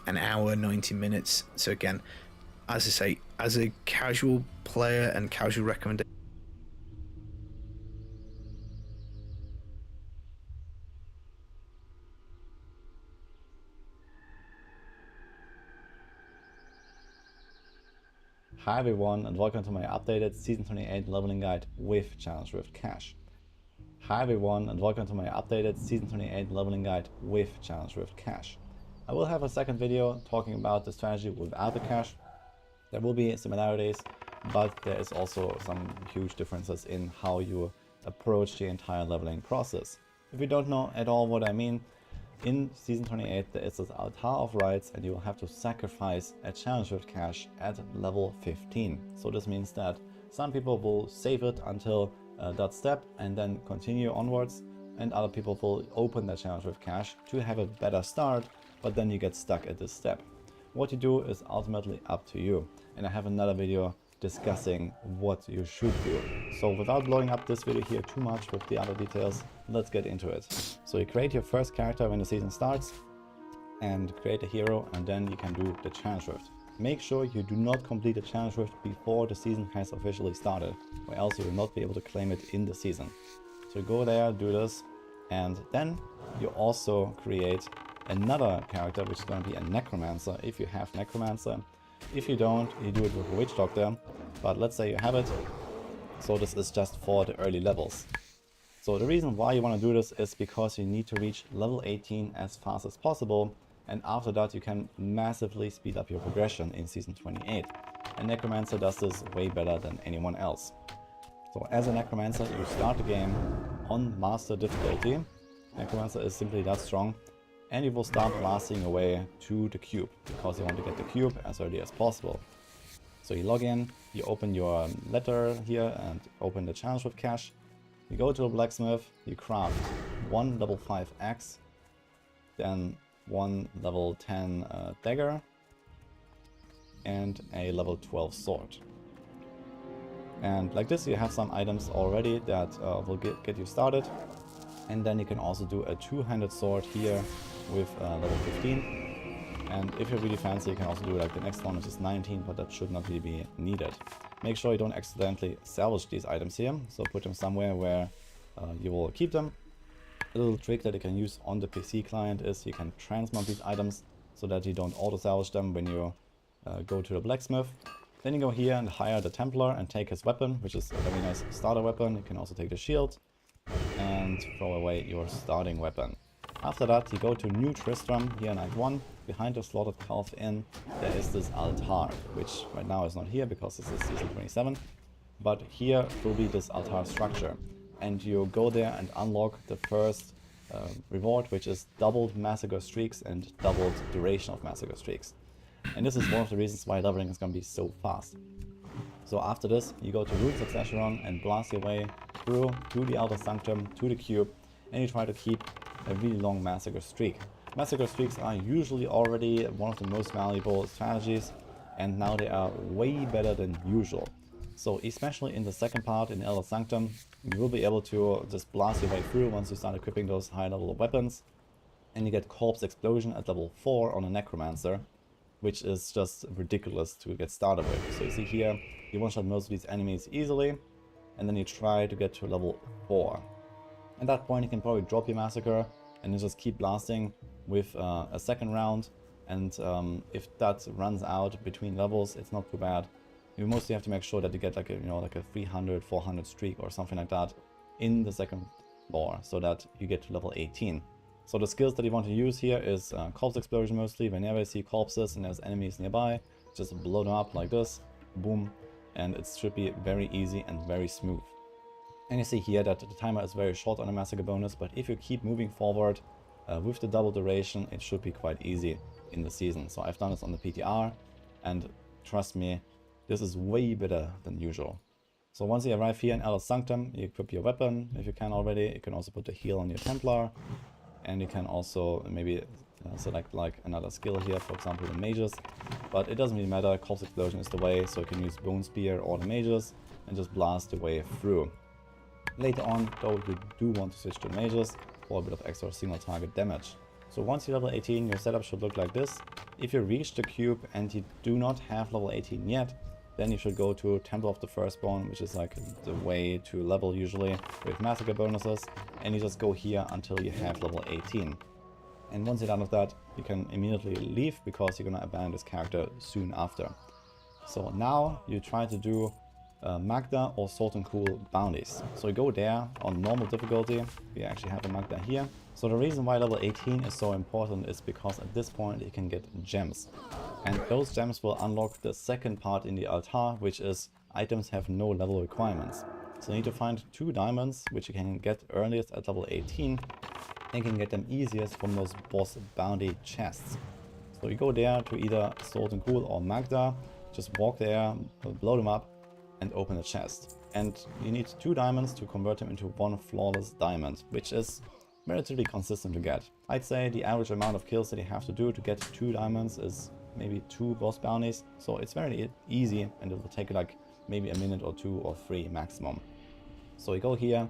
an hour, 90 minutes. So again, as I say, as a casual player and casual recommendation, Hi everyone, and welcome to my updated Season 28 leveling guide with Challenge Rift Cache. Hi everyone, and welcome to my updated Season 28 leveling guide with Challenge Rift Cache. I will have a second video talking about the strategy without the cache. There will be similarities, but there is also some huge differences in how you approach the entire leveling process. If you don't know at all what I mean, in Season 28 there is this altar of rights and you will have to sacrifice a Challenge Rift cache at level 15. So this means that some people will save it until that step and then continue onwards, and other people will open the Challenge Rift cache to have a better start, but then you get stuck at this step. What you do is ultimately up to you, and I have another video discussing what you should do. So without blowing up this video here too much with the other details, let's get into it. So you create your first character when the season starts and create a hero, and then you can do the Challenge Rift. Make sure you do not complete the Challenge Rift before the season has officially started, or else you will not be able to claim it in the season. So go there, do this, and then you also create another character, which is going to be a Necromancer if you have Necromancer. If you don't, you do it with a Witch Doctor, but let's say you have it. So this is just for the early levels. So the reason why you want to do this is because you need to reach level 18 as fast as possible, and after that you can massively speed up your progression in Season 28. And Necromancer does this way better than anyone else. So as a Necromancer, you start the game on Master difficulty. Necromancer is simply that strong, and you will start blasting away to the cube, because you want to get the cube as early as possible. So you log in, you open your letter here and open the Challenge Rift cache. You go to the blacksmith, you craft one level 5 axe, then one level 10 dagger, and a level 12 sword. And like this, you have some items already that will get you started. And then you can also do a two-handed sword here with level 15. And if you're really fancy, you can also do like the next one, which is 19, but that should not really be needed. Make sure you don't accidentally salvage these items here, so put them somewhere where you will keep them. A little trick that you can use on the PC client is you can transmount these items so that you don't auto-salvage them when you go to the blacksmith. Then you go here and hire the Templar and take his weapon, which is a very nice starter weapon. You can also take the shield. and throw away your starting weapon. After that, you go to New Tristram here in Act 1. Behind the slotted Calf Inn, there is this altar, which right now is not here because this is Season 27. But here will be this altar structure. And you go there and unlock the first reward, which is doubled massacre streaks and doubled duration of massacre streaks. And this is one of the reasons why leveling is going to be so fast. So after this, you go to Roots of Sescheron and blast your way through to the Outer Sanctum, to the Cube, and you try to keep a really long massacre streak. Massacre streaks are usually already one of the most valuable strategies, and now they are way better than usual. So especially in the second part, in Elder Sanctum, you will be able to just blast your way through once you start equipping those high level weapons. And you get Corpse Explosion at level 4 on a Necromancer, which is just ridiculous to get started with. So you see here, you one-shot most of these enemies easily, and then you try to get to level 4. At that point you can probably drop your Massacre, and you just keep blasting with a second round, and if that runs out between levels, it's not too bad. You mostly have to make sure that you get like a, like a 300, 400 streak or something like that in the second floor, so that you get to level 18. So the skills that you want to use here is Corpse Explosion mostly. Whenever you see corpses and there's enemies nearby, just blow them up like this, boom, and it should be very easy and very smooth. And you see here that the timer is very short on a Massacre bonus, but if you keep moving forward with the double duration, it should be quite easy in the season. So I've done this on the PTR, and trust me, this is way better than usual. So once you arrive here in Elder Sanctum, you equip your weapon if you can already. You can also put the heal on your Templar, and you can also maybe select like another skill here, for example the mages, but it doesn't really matter. Corpse Explosion is the way, so you can use Bone Spear or the mages and just blast your way through. Later on though, you do want to switch to mages for a bit of extra single target damage. So once you're level 18, your setup should look like this. If you reach the cube and you do not have level 18 yet, then you should go to Temple of the Firstborn, which is like the way to level usually with Massacre bonuses, and you just go here until you have level 18. And once you're done with that, you can immediately leave because you're gonna abandon this character soon after. So now you try to do Magda or Salt and Cool bounties. So you go there on normal difficulty. We actually have a Magda here. So the reason why level 18 is so important is because at this point you can get gems. And those gems will unlock the second part in the altar, which is items have no level requirements. So you need to find 2 diamonds, which you can get earliest at level 18, and you can get them easiest from those boss bounty chests. So you go there to either Salt and Cool or Magda, just walk there, blow them up, and open a chest. And you need 2 diamonds to convert them into 1 flawless diamond, which is relatively consistent to get. I'd say the average amount of kills that you have to do to get 2 diamonds is maybe 2 boss bounties, so it's very easy and it will take like maybe a minute or 2 or 3 maximum. So you go here,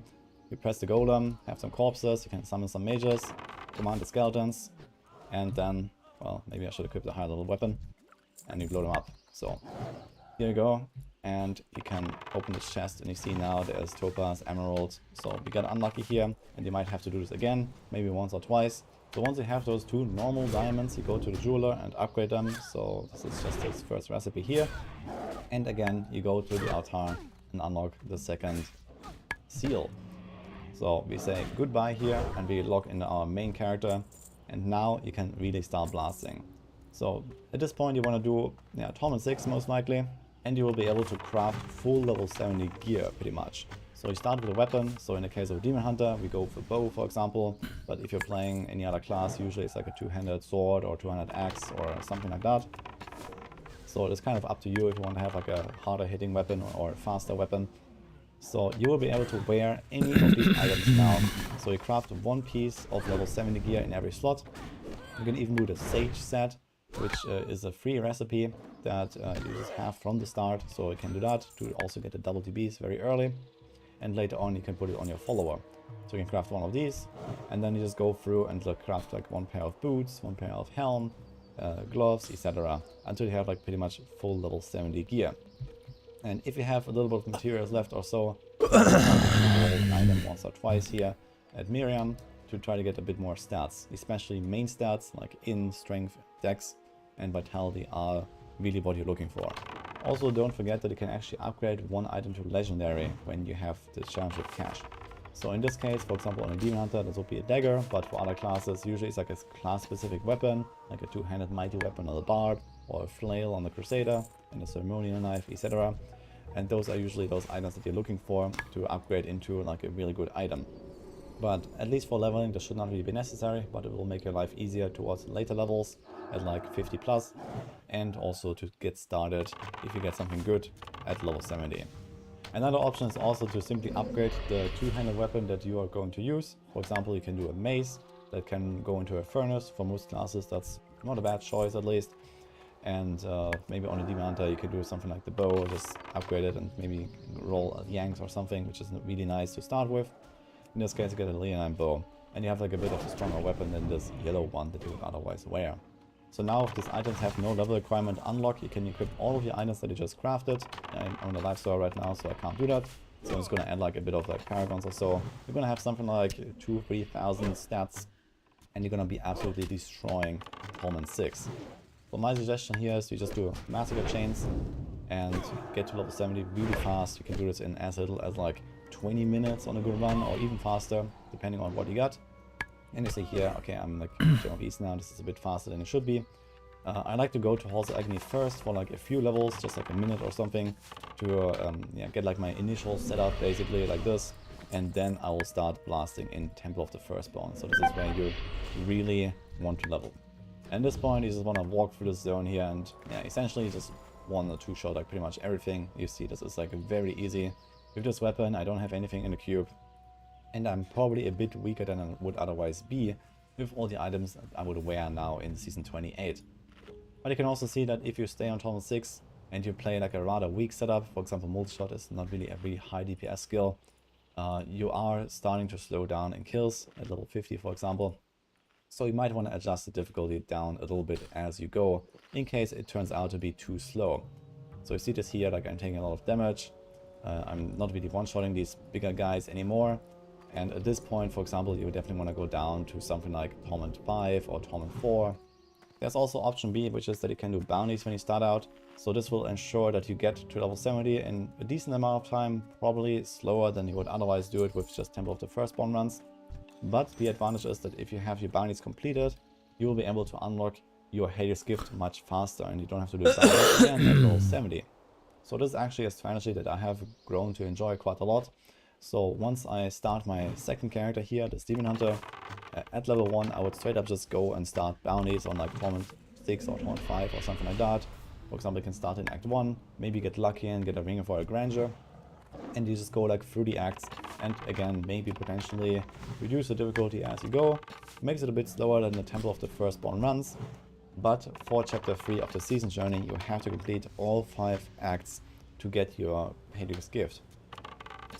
you press the golem, have some corpses, you can summon some mages, command the skeletons, and then, well, maybe I should equip the high level weapon, and you blow them up. So here you go, and you can open this chest and you see now there's topaz, emerald, so we got unlucky here and you might have to do this again, maybe once or twice. So once you have those 2 normal diamonds, you go to the jeweler and upgrade them. So this is just this first recipe here. And again, you go to the altar and unlock the second seal. So we say goodbye here and we log in our main character. And now you can really start blasting. So at this point you want to do Torment 6 most likely. And you will be able to craft full level 70 gear pretty much. So you start with a weapon, so in the case of Demon Hunter, we go for bow for example, but if you're playing any other class, usually it's like a 2-handed sword or 2-handed axe or something like that. So it's kind of up to you if you want to have like a harder hitting weapon or a faster weapon. So you will be able to wear any of these items now. So you craft 1 piece of level 70 gear in every slot. You can even do the Sage set, which is a free recipe that you just have from the start, so you can do that to also get the double TBs very early. And later on you can put it on your follower. So you can craft 1 of these, and then you just go through and craft like 1 pair of boots, 1 pair of helm, gloves, etc. until you have like pretty much full level 70 gear. And if you have a little bit of materials left or so, you can item once or twice here at Miriam to try to get a bit more stats, especially main stats like in, strength, dex, and vitality are really what you're looking for. Also, don't forget that you can actually upgrade 1 item to legendary when you have the challenge with cash. So in this case, for example, on a Demon Hunter, this would be a dagger, but for other classes, usually it's like a class-specific weapon, like a two-handed mighty weapon on the barb, or a flail on the Crusader, and a ceremonial knife, etc. And those are usually those items that you're looking for to upgrade into like a really good item. But at least for leveling, this should not really be necessary, but it will make your life easier towards later levels at like 50 plus, and also to get started if you get something good at level 70. Another option is also to simply upgrade the two-handed weapon that you are going to use. For example, you can do a mace that can go into a furnace. For most classes, that's not a bad choice at least. And maybe on a Demon Hunter you can do something like the bow, just upgrade it and maybe roll yanks or something, which is really nice to start with. In this case you get a leonine bow, and you have like a bit of a stronger weapon than this yellow one that you would otherwise wear. So now if these items have no level requirement unlock, you can equip all of your items that you just crafted. I'm on the live server right now, so I can't do that. So I'm just gonna add like a bit of like paragons or so. You're gonna have something like 2,000-3,000 stats, and you're gonna be absolutely destroying Torment 6. So my suggestion here is you just do Massacre Chains and get to level 70 really fast. You can do this in as little as like 20 minutes on a good run, or even faster, depending on what you got. And you see here, okay, I'm like Gem of East now, this is a bit faster than it should be. I like to go to Halls of Agony first for like a few levels, just like a minute or something, to get like my initial setup basically like this. And then I will start blasting in Temple of the Firstborn. So this is where you really want to level. At this point, you just want to walk through this zone here and essentially just one or two shot like pretty much everything. You see this is like very easy. With this weapon, I don't have anything in the cube. And I'm probably a bit weaker than I would otherwise be with all the items that I would wear now in Season 28. But you can also see that if you stay on Torment 6 and you play like a rather weak setup, for example multi-shot is not really a really high DPS skill, you are starting to slow down in kills at level 50 for example. So you might want to adjust the difficulty down a little bit as you go, in case it turns out to be too slow. So you see this here, like I'm taking a lot of damage. I'm not really one-shotting these bigger guys anymore. And at this point, for example, you would definitely want to go down to something like Torment 5 or Torment 4. There's also option B, which is that you can do bounties when you start out. So this will ensure that you get to level 70 in a decent amount of time, probably slower than you would otherwise do it with just Temple of the Firstborn runs. But the advantage is that if you have your bounties completed, you will be able to unlock your Hades gift much faster, and you don't have to do it again at level 70. So this is actually a strategy that I have grown to enjoy quite a lot. So once I start my second character here, the Demon Hunter, at level 1 I would straight up just go and start bounties on like Torment 6 or Torment 5 or something like that. For example, you can start in Act 1, maybe get lucky and get a Ring of Royal Grandeur. And you just go like through the acts, and again maybe potentially reduce the difficulty as you go. Makes it a bit slower than the Temple of the Firstborn runs. But for Chapter 3 of the Season Journey you have to complete all 5 acts to get your Hades gift.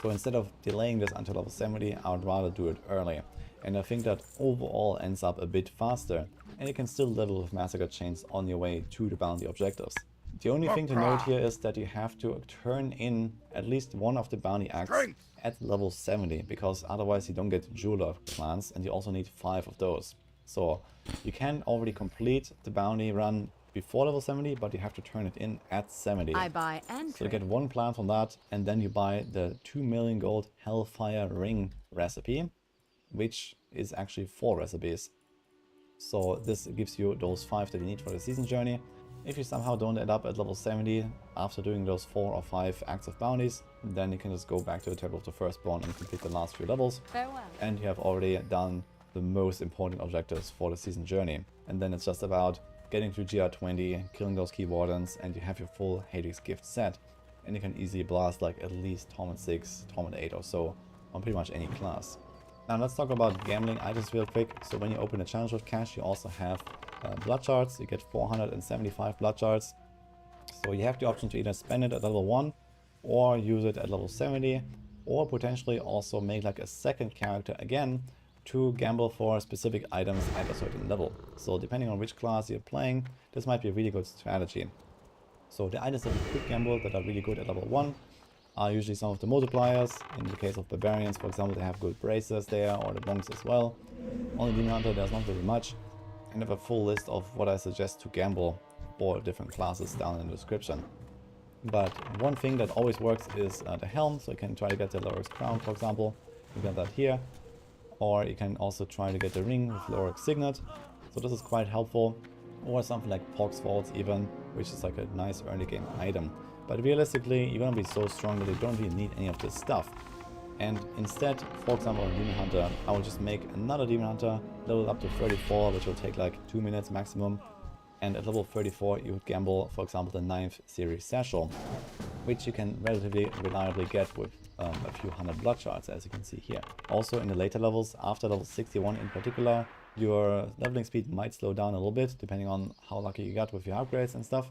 So instead of delaying this until level 70, I would rather do it early. And I think that overall ends up a bit faster, and you can still level with Massacre Chains on your way to the bounty objectives. The only thing to note here is that you have to turn in at least one of the bounty acts at level 70, because otherwise you don't get Jeweler clans, and you also need 5 of those. So you can already complete the bounty run before level 70, but you have to turn it in at 70. I buy and so you get one plant from that, and then you buy the 2 million gold Hellfire Ring recipe, which is actually 4 recipes. So this gives you those 5 that you need for the season journey. If you somehow don't end up at level 70 after doing those 4 or 5 acts of bounties, then you can just go back to the Temple of the Firstborn and complete the last few levels. Farewell. And you have already done the most important objectives for the season journey. And then it's just about getting to GR20, killing those key wardens, and you have your full Hades gift set. And you can easily blast like at least Torment 6, Torment 8 or so on pretty much any class. Now let's talk about gambling items real quick. So when you open a challenge with cash, you also have blood shards. You get 475 blood shards. So you have the option to either spend it at level 1 or use it at level 70, or potentially also make like a second character again to gamble for specific items at a certain level. So depending on which class you're playing, this might be a really good strategy. So the items that you could gamble that are really good at level 1 are usually some of the multipliers. In the case of barbarians, for example, they have good braces there, or the monks as well. On the Demon Hunter there's not very much. I have a full list of what I suggest to gamble for different classes down in the description. But one thing that always works is the helm, so you can try to get the Lurk's Crown, for example. You got that here. Or you can also try to get the ring with Loric's Signet. So this is quite helpful. Or something like Pox Vaults even, which is like a nice early game item. But realistically, you're gonna be so strong that you don't really need any of this stuff. And instead, for example, on Demon Hunter, I will just make another Demon Hunter, level up to 34, which will take like 2 minutes maximum. And at level 34, you would gamble, for example, the 9th series Satchel, which you can relatively reliably get with a few hundred blood shards, as you can see here. Also, in the later levels, after level 61 in particular, your leveling speed might slow down a little bit, depending on how lucky you got with your upgrades and stuff.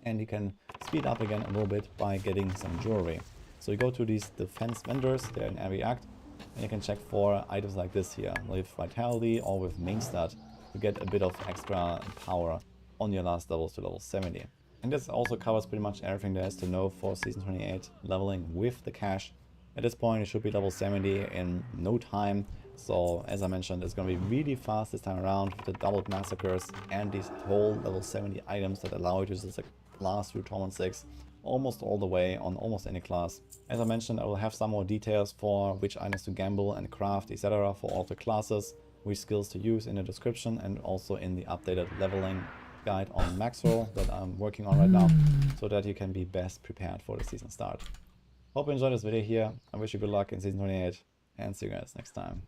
And you can speed up again a little bit by getting some jewelry. So you go to these defense vendors, they're in every act, and you can check for items like this here, with Vitality or with Main Stat, to get a bit of extra power on your last levels to level 70. And this also covers pretty much everything there is to know for Season 28 leveling with the cash. At this point, it should be level 70 in no time. So as I mentioned, it's going to be really fast this time around with the doubled massacres and these whole level 70 items that allow you to just like blast through Torment 6 almost all the way on almost any class. As I mentioned, I will have some more details for which items to gamble and craft, etc. for all of the classes, which skills to use in the description, and also in the updated leveling guide on Maxwell that I'm working on right now, so that you can be best prepared for the season start. Hope you enjoyed this video here. I wish you good luck in Season 28 and see you guys next time.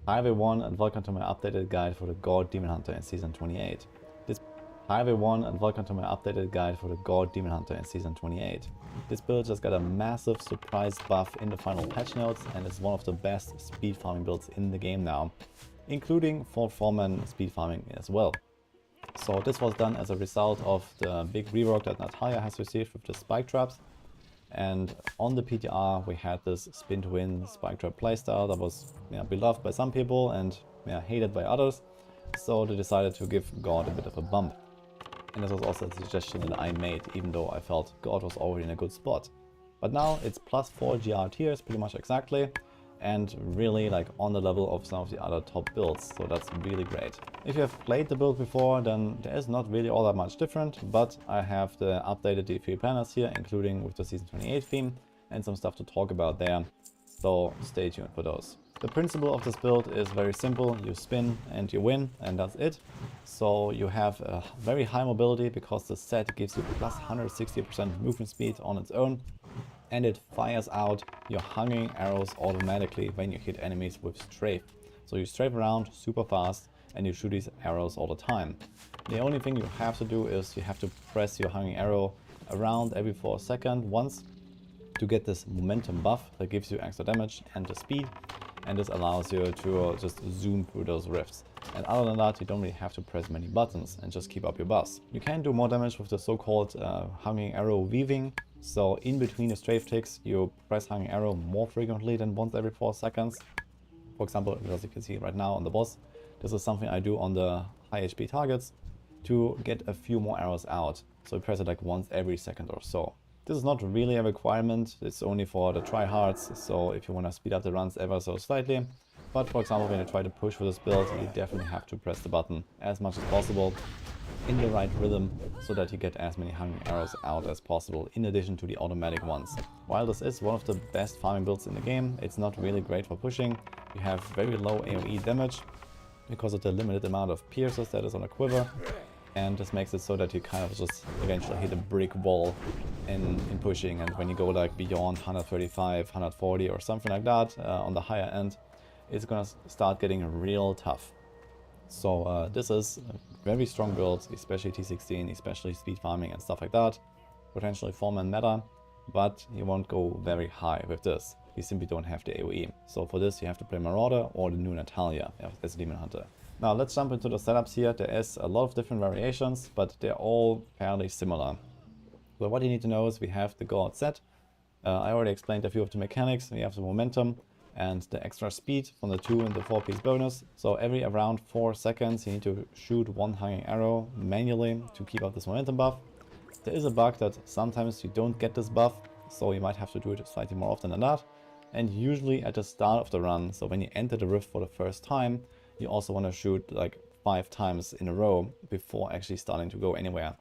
Hi everyone and welcome to my updated guide for the God Demon Hunter in Season 28. Hi everyone and welcome to my updated guide for the God Demon Hunter in Season 28. This build just got a massive surprise buff in the final patch notes and is one of the best speed farming builds in the game now, including for foreman speed farming as well. So this was done as a result of the big rework that Natalia has received with the spike traps. And on the PTR we had this spin to win spike trap playstyle that was beloved by some people and hated by others. So they decided to give God a bit of a bump. And this was also a suggestion that I made, even though I felt God was already in a good spot. But now it's +4 GR tiers pretty much exactly, and really like on the level of some of the other top builds, so that's really great. If you have played the build before, then there is not really all that much different, but I have the updated D3 planners here, including with the Season 28 theme, and some stuff to talk about there, so stay tuned for those. The principle of this build is very simple. You spin and you win, and that's it. So you have a very high mobility because the set gives you plus 160% movement speed on its own, and it fires out your hanging arrows automatically when you hit enemies with strafe. So you strafe around super fast and you shoot these arrows all the time. The only thing you have to do is you have to press your hanging arrow around every 4 seconds once to get this momentum buff that gives you extra damage and the speed. And this allows you to just zoom through those rifts. And other than that, you don't really have to press many buttons and just keep up your buffs. You can do more damage with the so-called hanging arrow weaving. So in between the strafe ticks, you press hanging arrow more frequently than once every 4 seconds. For example, as you can see right now on the boss, this is something I do on the high HP targets to get a few more arrows out. So you press it like once every second or so. This is not really a requirement, it's only for the tryhards, so if you want to speed up the runs ever so slightly. But for example, when you try to push for this build, you definitely have to press the button as much as possible in the right rhythm, so that you get as many hanging arrows out as possible, in addition to the automatic ones. While this is one of the best farming builds in the game, it's not really great for pushing. You have very low AoE damage because of the limited amount of pierces that is on a quiver. And this makes it so that you kind of just eventually hit a brick wall in pushing, and when you go like beyond 135, 140 or something like that on the higher end, it's gonna start getting real tough. So this is a very strong build, especially T16, especially speed farming and stuff like that. Potentially foreman meta, but you won't go very high with this. You simply don't have the AoE. So for this you have to play Marauder or the new Natalia as a Demon Hunter. Now let's jump into the setups here. There is a lot of different variations, but they're all fairly similar. So what you need to know is we have the God set. I already explained a few of the mechanics. We have the momentum and the extra speed from the 2 and the 4-piece bonus. So every around 4 seconds you need to shoot one hanging arrow manually to keep up this momentum buff. There is a bug that sometimes you don't get this buff, so you might have to do it slightly more often than that. And usually at the start of the run, so when you enter the rift for the first time, you also want to shoot like 5 times in a row before actually starting to go anywhere,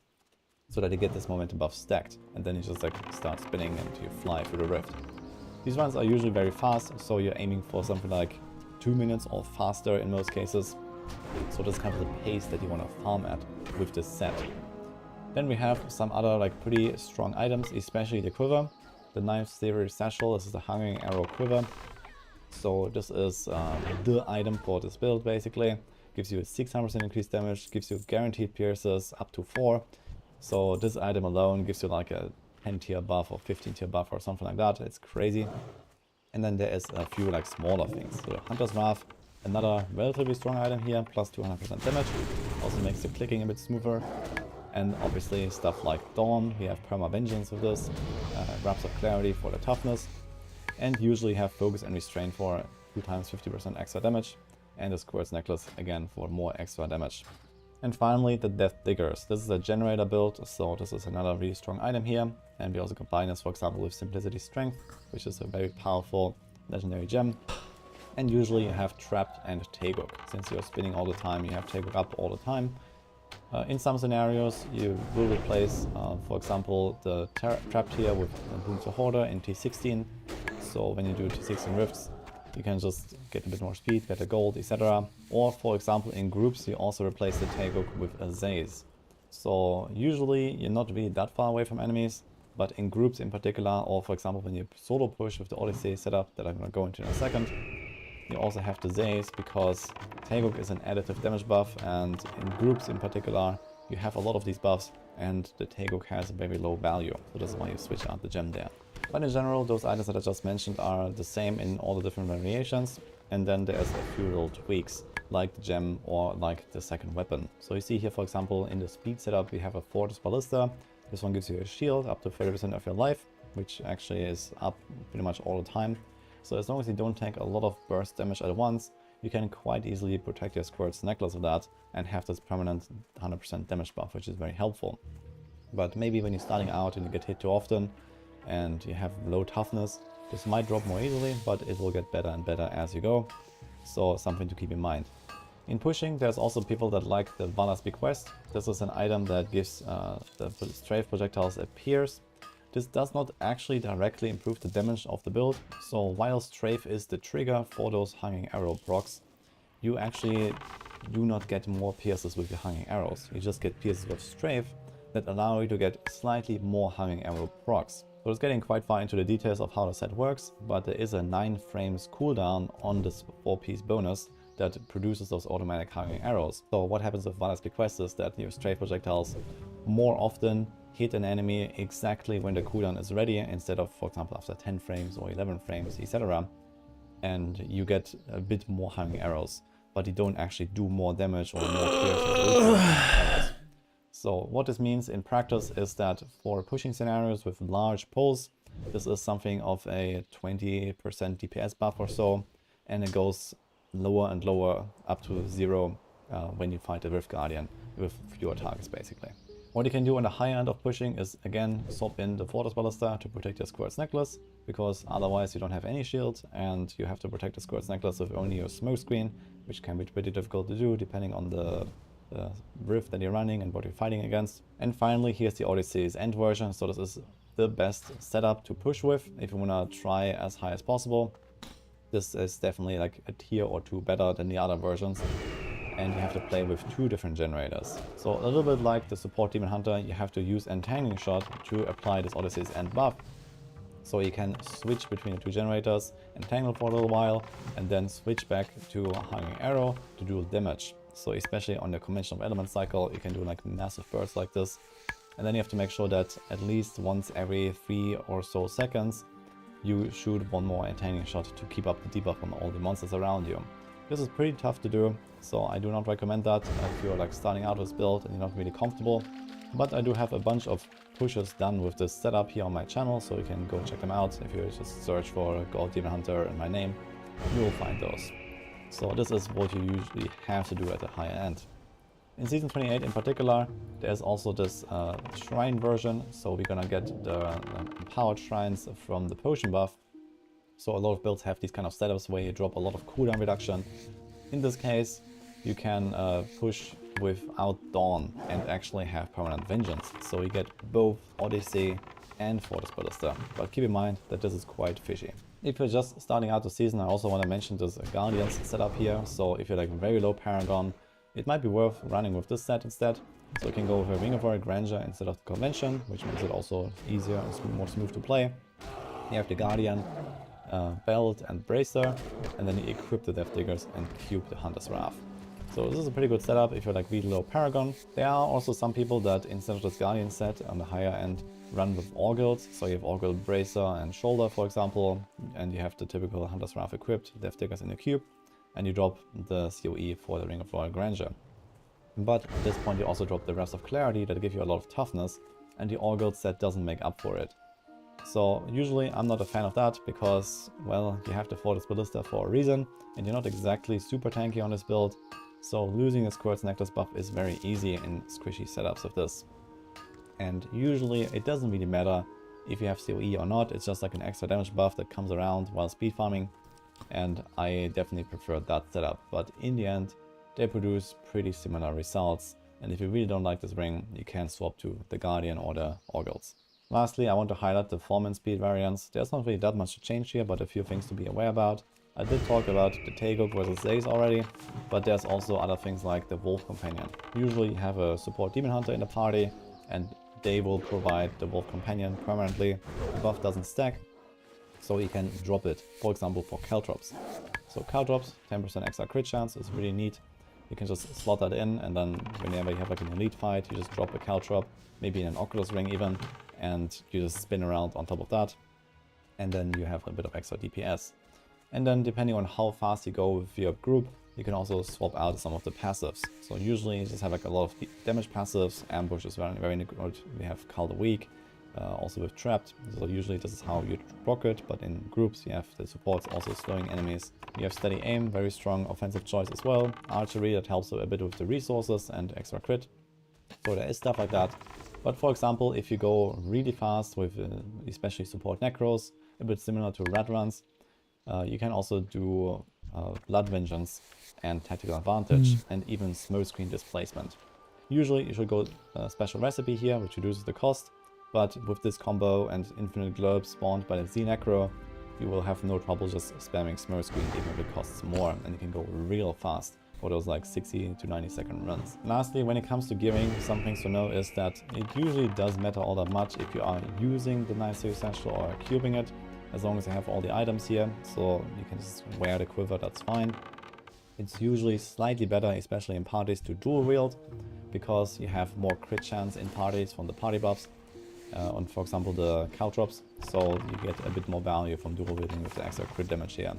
so that you get this momentum buff stacked, and then you just like start spinning and you fly through the rift. These runs are usually very fast, so you're aiming for something like 2 minutes or faster in most cases. So that's kind of the pace that you want to farm at with this set. Then we have some other like pretty strong items, especially the quiver. The Knife Slavery Satchel, this is a hanging arrow quiver. So this is the item for this build basically. Gives you a 600% increased damage, gives you guaranteed pierces up to 4. So this item alone gives you like a 10 tier buff or 15 tier buff or something like that. It's crazy. And then there is a few like smaller things. So Hunter's Wrath, another relatively strong item here, plus 200% damage. Also makes the clicking a bit smoother. And obviously stuff like Dawn, we have Perma Vengeance with this, Wraps of Clarity for the toughness. And usually have Focus and Restrain for 2 times 50% extra damage, and the Squirt's Necklace again for more extra damage. And finally the Death Diggers. This is a generator build, so this is another really strong item here, and we also combine this for example with Simplicity Strength, which is a very powerful legendary gem. And usually you have Trapped and Taeguk. Since you're spinning all the time, you have Taeguk up all the time. In some scenarios you will replace, for example, the Trapped here with Boom to Hoarder in T16. So when you do T16 rifts, you can just get a bit more speed, better gold, etc. Or for example in groups you also replace the Taeguk with a Zaze. So usually you're not really that far away from enemies, but in groups in particular, or for example when you solo push with the Odyssey setup that I'm going to go into in a second, you also have the Zays, because Tagok is an additive damage buff, and in groups in particular you have a lot of these buffs, and the Tagok has a very low value, so that's why you switch out the gem there. But in general, those items that I just mentioned are the same in all the different variations, and then there's a few little tweaks, like the gem or like the second weapon. So you see here, for example, in the speed setup we have a Fortress Ballista. This one gives you a shield up to 30% of your life, which actually is up pretty much all the time. So as long as you don't take a lot of burst damage at once, you can quite easily protect your Squirt's Necklace with that and have this permanent 100% damage buff, which is very helpful. But maybe when you're starting out and you get hit too often and you have low toughness, this might drop more easily, but it will get better and better as you go. So something to keep in mind. In pushing, there's also people that like the Vala's Bequest. This is an item that gives the strafe projectiles a pierce. This does not actually directly improve the damage of the build, so while strafe is the trigger for those hanging arrow procs, you actually do not get more pierces with your hanging arrows. You just get pierces with strafe that allow you to get slightly more hanging arrow procs. So it's getting quite far into the details of how the set works, but there is a 9 frames cooldown on this 4-piece bonus that produces those automatic hanging arrows. So what happens with Vala's Bequest is that your strafe projectiles more often hit an enemy exactly when the cooldown is ready, instead of, for example, after 10 frames or 11 frames, etc. And you get a bit more hanging arrows, but you don't actually do more damage or more pierces. So what this means in practice is that for pushing scenarios with large pulls, this is something of a 20% DPS buff or so, and it goes lower and lower up to 0 when you fight the Rift Guardian with fewer targets basically. What you can do on the higher end of pushing is again swap in the Fortress Ballista to protect your Squirt's Necklace, because otherwise you don't have any shield and you have to protect the Squirt's Necklace with only your smoke screen, which can be pretty difficult to do depending on the rift that you're running and what you're fighting against. And finally, here's the Odyssey's end version. So this is the best setup to push with if you want to try as high as possible. This is definitely like a tier or 2 better than the other versions, and you have to play with 2 different generators. So a little bit like the support Demon Hunter, you have to use Entangling Shot to apply this Odyssey's end buff. So you can switch between the 2 generators, entangle for a little while, and then switch back to Hanging Arrow to do damage. So especially on the conventional element cycle, you can do like massive bursts like this. And then you have to make sure that at least once every 3 or so seconds, you shoot 1 more Entangling Shot to keep up the debuff on all the monsters around you. This is pretty tough to do, so I do not recommend that if you're like starting out with this build and you're not really comfortable. But I do have a bunch of pushes done with this setup here on my channel, so you can go check them out. If you just search for Gold Demon Hunter and my name, you will find those. So this is what you usually have to do at the higher end. In Season 28 in particular, there's also this shrine version, so we're gonna get the empowered shrines from the potion buff. So a lot of builds have these kind of setups where you drop a lot of cooldown reduction. In this case, you can push without Dawn and actually have permanent vengeance. So you get both Odyssey and Fortress Ballista, but keep in mind that this is quite fishy. If you're just starting out the season, I also want to mention this Guardians setup here. So if you're like very low Paragon, it might be worth running with this set instead. So you can go with a Ring of Royal Grandeur instead of the Convention, which makes it also easier and more smooth to play. You have the Guardian, Belt and Bracer, and then you equip the Death Diggers and cube the Hunter's Wrath. So this is a pretty good setup if you're like really low Paragon. There are also some people that instead of this Guardian set on the higher end run with Orgulls. So you have Orgull, Bracer and Shoulder, for example, and you have the typical Hunter's Wrath equipped, Death Diggers in the cube, and you drop the COE for the Ring of Royal Grandeur. But at this point you also drop the Rest of Clarity that give you a lot of toughness, and the Orgull set doesn't make up for it. So usually I'm not a fan of that because, well, you have the Fortress Ballista for a reason, and you're not exactly super tanky on this build. So losing a Squirt's Necklace buff is very easy in squishy setups of this. And usually it doesn't really matter if you have COE or not, it's just like an extra damage buff that comes around while speed farming. And I definitely prefer that setup, but in the end they produce pretty similar results, and if you really don't like this ring, you can swap to the Guardian or the Orgulls. Lastly, I want to highlight the form and speed variants. There's not really that much to change here, but a few things to be aware about. I did talk about the Tagok versus Zays already, but there's also other things like the Wolf Companion. Usually you have a support Demon Hunter in the party, and they will provide the Wolf Companion permanently. The buff doesn't stack, so you can drop it, for example for Caltrops. So caltrops, 10% extra crit chance is really neat. You can just slot that in, and then whenever you have like an elite fight, you just drop a caltrop, maybe in an Oculus ring even, and you just spin around on top of that. And then you have a bit of extra DPS. And then depending on how fast you go with your group, you can also swap out some of the passives. So usually you just have like a lot of damage passives. Ambush is very, very good. We have Call the Weak, also with Trapped. So usually this is how you block it, but in groups you have the supports also slowing enemies. You have Steady Aim, very strong offensive choice as well. Archery, that helps a bit with the resources and extra crit. So there is stuff like that. But for example, if you go really fast with especially support Necros, a bit similar to Red Runs, you can also do Blood Vengeance and Tactical Advantage and even Smoke Screen Displacement. Usually you should go Special Recipe here, which reduces the cost, but with this combo and Infinite Globes spawned by the Z Necro, you will have no trouble just spamming Smoke Screen even if it costs more, and you can go real fast for those like 60 to 90 second runs. Lastly, when it comes to gearing, some things to know is that it usually does matter all that much if you are using the 9 Series Satchel or cubing it, as long as you have all the items here, so you can just wear the quiver, that's fine. It's usually slightly better, especially in parties, to dual wield, because you have more crit chance in parties from the party buffs, and for example the caltrops, so you get a bit more value from dual wielding with the extra crit damage here.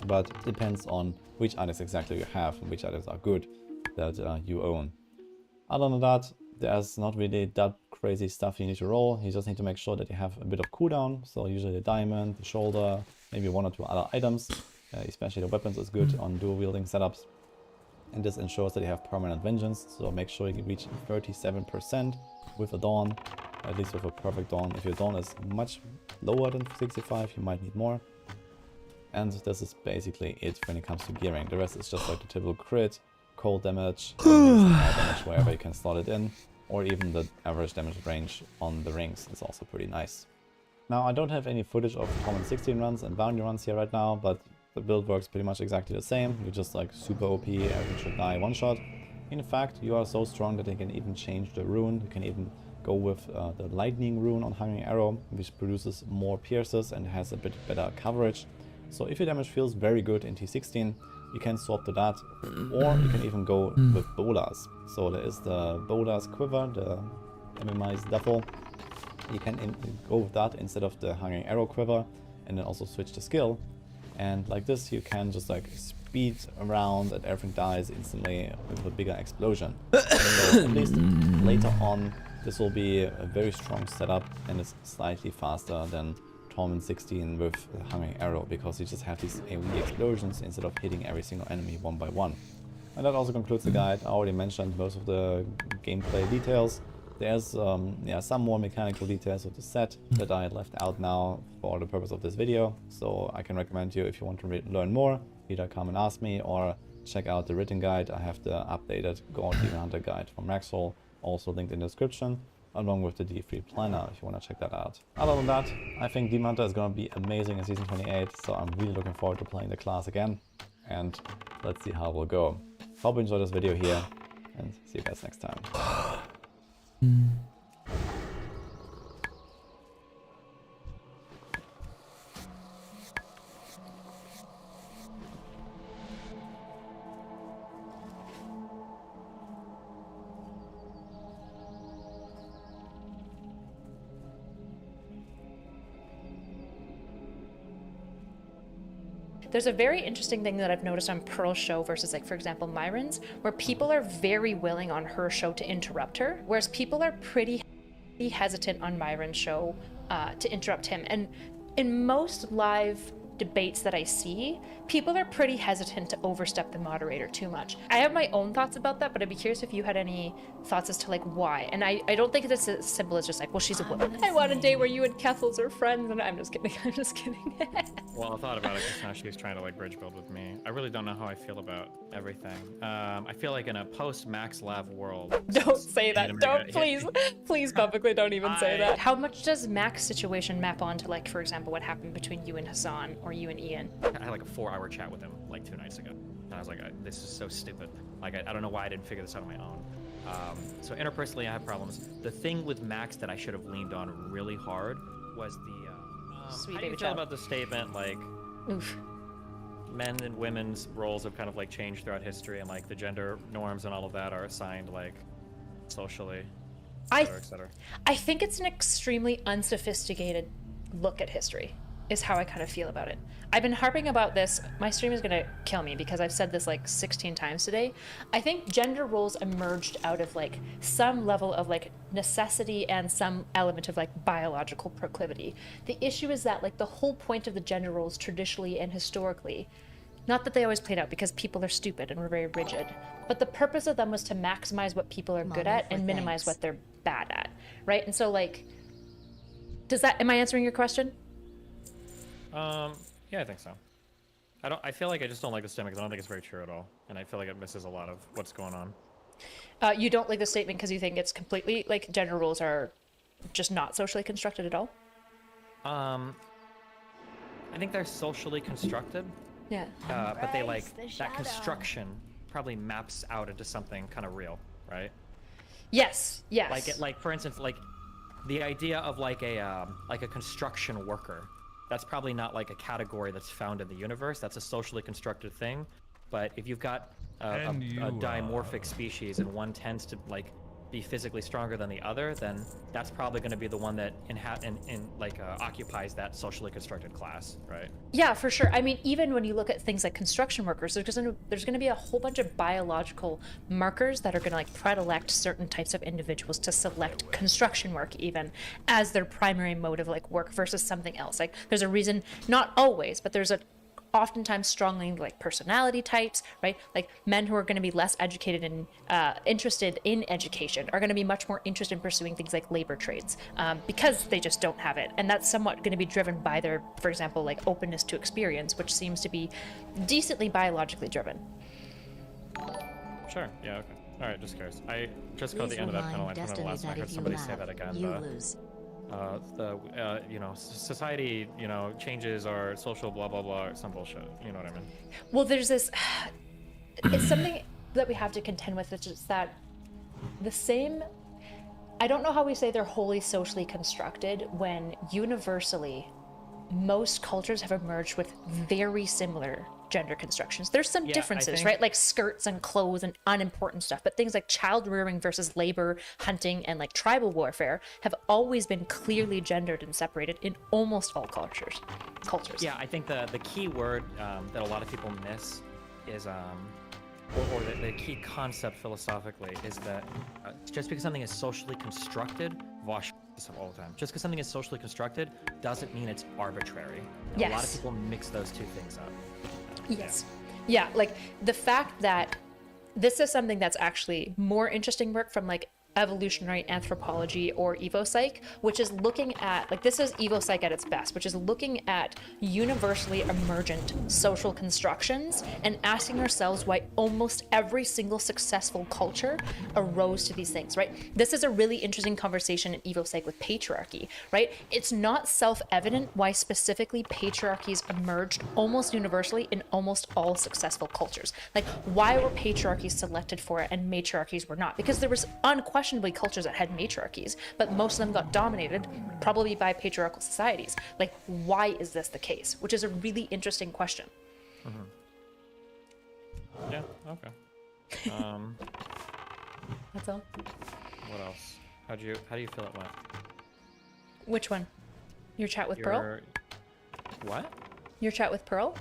But it depends on which items exactly you have and which items are good that you own. Other than that, there's not really that crazy stuff you need to roll. You just need to make sure that you have a bit of cooldown, so usually the diamond, the shoulder, maybe one or two other items. Especially the weapons is good on dual wielding setups. And this ensures that you have permanent vengeance, so make sure you reach 37% with a dawn, at least with a perfect dawn. If your dawn is much lower than 65, you might need more. And this is basically it when it comes to gearing. The rest is just like the typical crit, cold damage, damage wherever you can slot it in, or even the average damage range on the rings is also pretty nice. Now I don't have any footage of Tauren 16 runs and bounty runs here right now, but the build works pretty much exactly the same. You're just like super OP, everything should die one shot. In fact, you are so strong that you can even change the rune. You can even go with the lightning rune on Hungry Arrow, which produces more pierces and has a bit better coverage. So if your damage feels very good in T16, you can swap to that, or you can even go with Bolas. So there is the Bolas Quiver, the MMI's Duffel. You can go with that instead of the Hungry Arrow Quiver, and then also switch the skill. And like this, you can just like speed around and everything dies instantly with a bigger explosion. So at least later on, this will be a very strong setup, and it's slightly faster than Tauren 16 with Hungry Arrow, because you just have these AoE explosions instead of hitting every single enemy one by one. And that also concludes the guide. I already mentioned most of the gameplay details. There's some more mechanical details of the set that I left out now for the purpose of this video, so I can recommend you, if you want to learn more, either come and ask me or check out the written guide. I have the updated Go Demon Hunter guide from Maxwell, also linked in the description, along with the D3 planner if you want to check that out. Other than that, I think Demon Hunter is going to be amazing in Season 28, so I'm really looking forward to playing the class again, and let's see how it will go. Hope you enjoyed this video here, and see you guys next time. There's a very interesting thing that I've noticed on Pearl's show versus, like, for example, Myron's, where people are very willing on her show to interrupt her, whereas people are pretty hesitant on Myron's show to interrupt him. And in most live debates that I see, people are pretty hesitant to overstep the moderator too much. I have my own thoughts about that, but I'd be curious if you had any thoughts as to like why. And I don't think it's as simple as just like, well, she's a woman. I want a day where you and Kethels are friends, and I'm just kidding. I'm just kidding. Well, I thought about it because now she's trying to like bridge build with me. I really don't know how I feel about everything. I feel like in a post-Max Lav world. Don't say that. Don't, please publicly don't even say that. How much does Mac's situation map onto, like, for example, what happened between you and Hassan or you and Ian? I had like a 4-hour chat with him like 2 nights ago. And I was like, this is so stupid. Like, I don't know why I didn't figure this out on my own. So interpersonally, I have problems. The thing with Max that I should have leaned on really hard was the... Sweet how do you feel about the statement, like... Oof. men and women's roles have kind of like changed throughout history, and like the gender norms and all of that are assigned like socially, et cetera. I think it's an extremely unsophisticated look at history, is how I kind of feel about it. I've been harping about this. My stream is gonna kill me because I've said this like 16 times today. I think gender roles emerged out of like some level of like necessity and some element of like biological proclivity. The issue is that like the whole point of the gender roles traditionally and historically, not that they always played out because people are stupid and we're very rigid, but the purpose of them was to maximize what people are good at and minimize what they're bad at, right? And so like, am I answering your question? Yeah, I think so. I feel like I just don't like the statement because I don't think it's very true at all, and I feel like it misses a lot of what's going on. You don't like the statement because you think it's completely like gender roles are just not socially constructed at all? I think they're socially constructed. Yeah. But they like that construction probably maps out into something kind of real, right? Yes. Yes. Like for instance, like the idea of like a construction worker. That's probably not like a category that's found in the universe. That's a socially constructed thing. But if you've got a dimorphic species and one tends to like be physically stronger than the other, then that's probably going to be the one that occupies that socially constructed class, right? Yeah, for sure. I mean, even when you look at things like construction workers, there's going to be a whole bunch of biological markers that are going to like predilect certain types of individuals to select construction work even as their primary mode of like work versus something else. Like there's a reason, not always, but there's a oftentimes strongly like personality types, right? Like men who are going to be less educated and interested in education are going to be much more interested in pursuing things like labor trades because they just don't have it. And that's somewhat going to be driven by their, for example, like openness to experience, which seems to be decently biologically driven. Sure. Yeah. Okay. All right. Just curious. I just got the end of that panel. I don't know last time I heard somebody say that again. Society, changes our social blah blah blah, or some bullshit. You know what I mean? Well, there's this. It's something that we have to contend with, which is that the same. I don't know how we say they're wholly socially constructed when universally, most cultures have emerged with very similar gender constructions. There's some differences, right? Like skirts and clothes and unimportant stuff, but things like child rearing versus labor, hunting, and like tribal warfare have always been clearly gendered and separated in almost all cultures. Yeah, I think the key word that a lot of people miss is, or the key concept philosophically is that just because something is socially constructed, Vosh this up all the time. Just because something is socially constructed doesn't mean it's arbitrary. And a lot of people mix those two things up. Yes. Yeah, like the fact that this is something that's actually more interesting work from like evolutionary anthropology or evopsych, which is looking at, like this is evopsych at its best, which is looking at universally emergent social constructions and asking ourselves why almost every single successful culture arose to these things, right? This is a really interesting conversation in evopsych with patriarchy, right? It's not self-evident why specifically patriarchies emerged almost universally in almost all successful cultures. Like why were patriarchies selected for it and matriarchies were not? Because there was unquestionably cultures that had matriarchies, but most of them got dominated probably by patriarchal societies. Like, why is this the case? Which is a really interesting question. Mm-hmm. Yeah, okay. That's all. What else? How do you feel it went? Which one? Your chat with Pearl? What? Your chat with Pearl?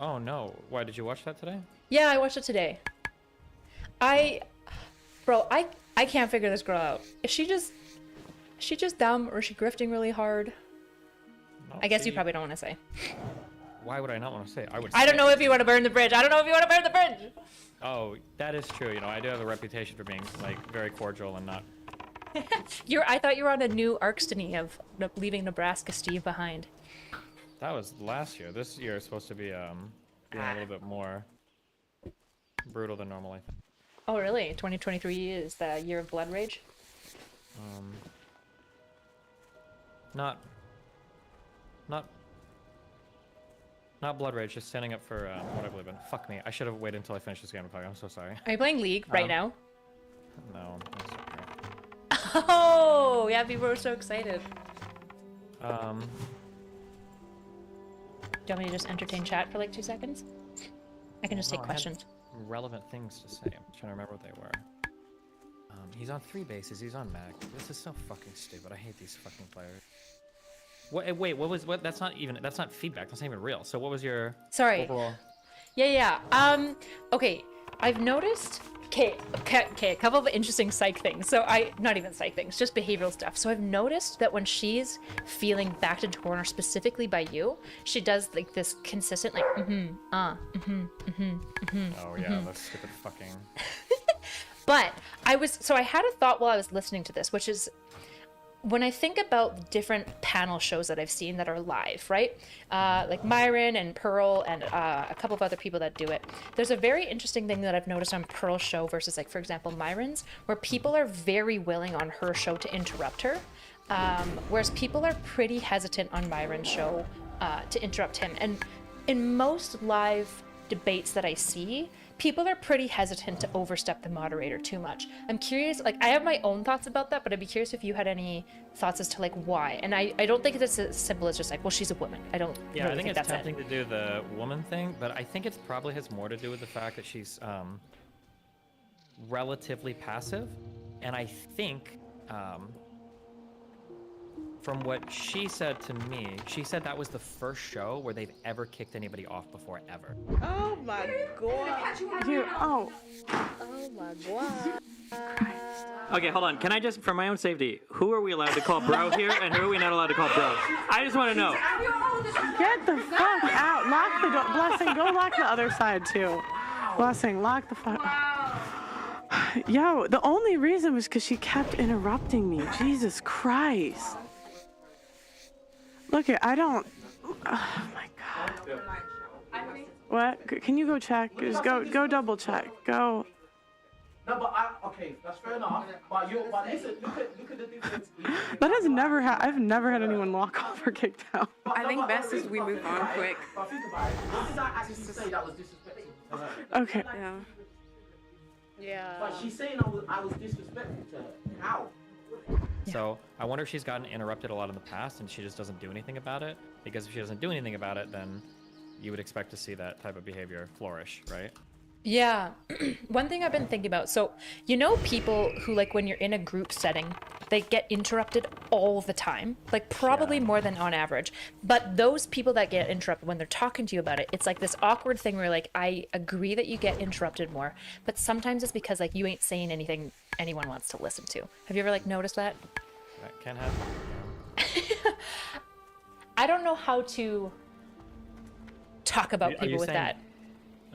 Oh no. Why, did you watch that today? Yeah, I watched it today. Bro, I can't figure this girl out. Is she just dumb or is she grifting really hard? No, I guess you probably don't want to say. Why would I not want to say? I don't know if you want to burn the bridge. I don't know if you want to burn the bridge. Oh, that is true. I do have a reputation for being like very cordial and not. I thought you were on a new arcstony of leaving Nebraska Steve behind. That was last year. This year is supposed to be being a little bit more brutal than normal, I think. Oh, really? 2023 is the year of blood rage? Not blood rage, just standing up for what I believe in. Fuck me. I should have waited until I finished this game. I'm so sorry. Are you playing League right now? No. I'm sorry. Oh, yeah, people were so excited. you want me to just entertain chat for like 2 seconds? I can just take questions. Relevant things to say. I'm trying to remember what they were. He's on 3 bases. He's on Mac. This is so fucking stupid. I hate these fucking players. Wait, what? That's not feedback. That's not even real. So what was your overall? Yeah. Okay, I've noticed. Okay, a couple of interesting psych things. So not even psych things, just behavioral stuff. So I've noticed that when she's feeling backed into a corner, specifically by you, she does like this consistent like Oh yeah, that's stupid fucking. But I had a thought while I was listening to this, which is when I think about different panel shows that I've seen that are live, right? Like Myron and Pearl and a couple of other people that do it. There's a very interesting thing that I've noticed on Pearl's show versus like, for example, Myron's, where people are very willing on her show to interrupt her. Whereas people are pretty hesitant on Myron's show to interrupt him. And in most live debates that I see, people are pretty hesitant to overstep the moderator too much. I'm curious, like I have my own thoughts about that, but I'd be curious if you had any thoughts as to like why. And I don't think it's as simple as just like, well, she's a woman. I don't really I think it's that's tempting to do the woman thing, but I think it probably has more to do with the fact that she's relatively passive. And I think from what she said to me, she said that was the first show where they've ever kicked anybody off before, ever. Oh my god. Oh my god. Okay, hold on. Can I just, for my own safety, who are we allowed to call bro here and who are we not allowed to call bro? I just want to know. Get the fuck out. Lock the door. Blessing, go lock the other side too. Blessing, lock the fuck. Yo, the only reason was because she kept interrupting me. Jesus Christ. Look, I don't. Oh my god. What? Can you go check? Just go double check. Go. No, but okay, that's fair enough. But listen, look at the difference. That has never I've never had anyone lock off or kicked out. I think best is we move on quick. But think about it. What did I actually say that was disrespectful to her? Okay. Yeah. But she's saying I was disrespectful to her. How? So I wonder if she's gotten interrupted a lot in the past and she just doesn't do anything about it. Because if she doesn't do anything about it, then you would expect to see that type of behavior flourish, right? Yeah. One thing I've been thinking about, so you know people who like when you're in a group setting, they get interrupted all the time, like probably more than on average. But those people that get interrupted when they're talking to you about it, it's like this awkward thing where like, I agree that you get interrupted more, but sometimes it's because like you ain't saying anything anyone wants to listen to. Have you ever like noticed that? That can happen. I don't know how to talk about people with that.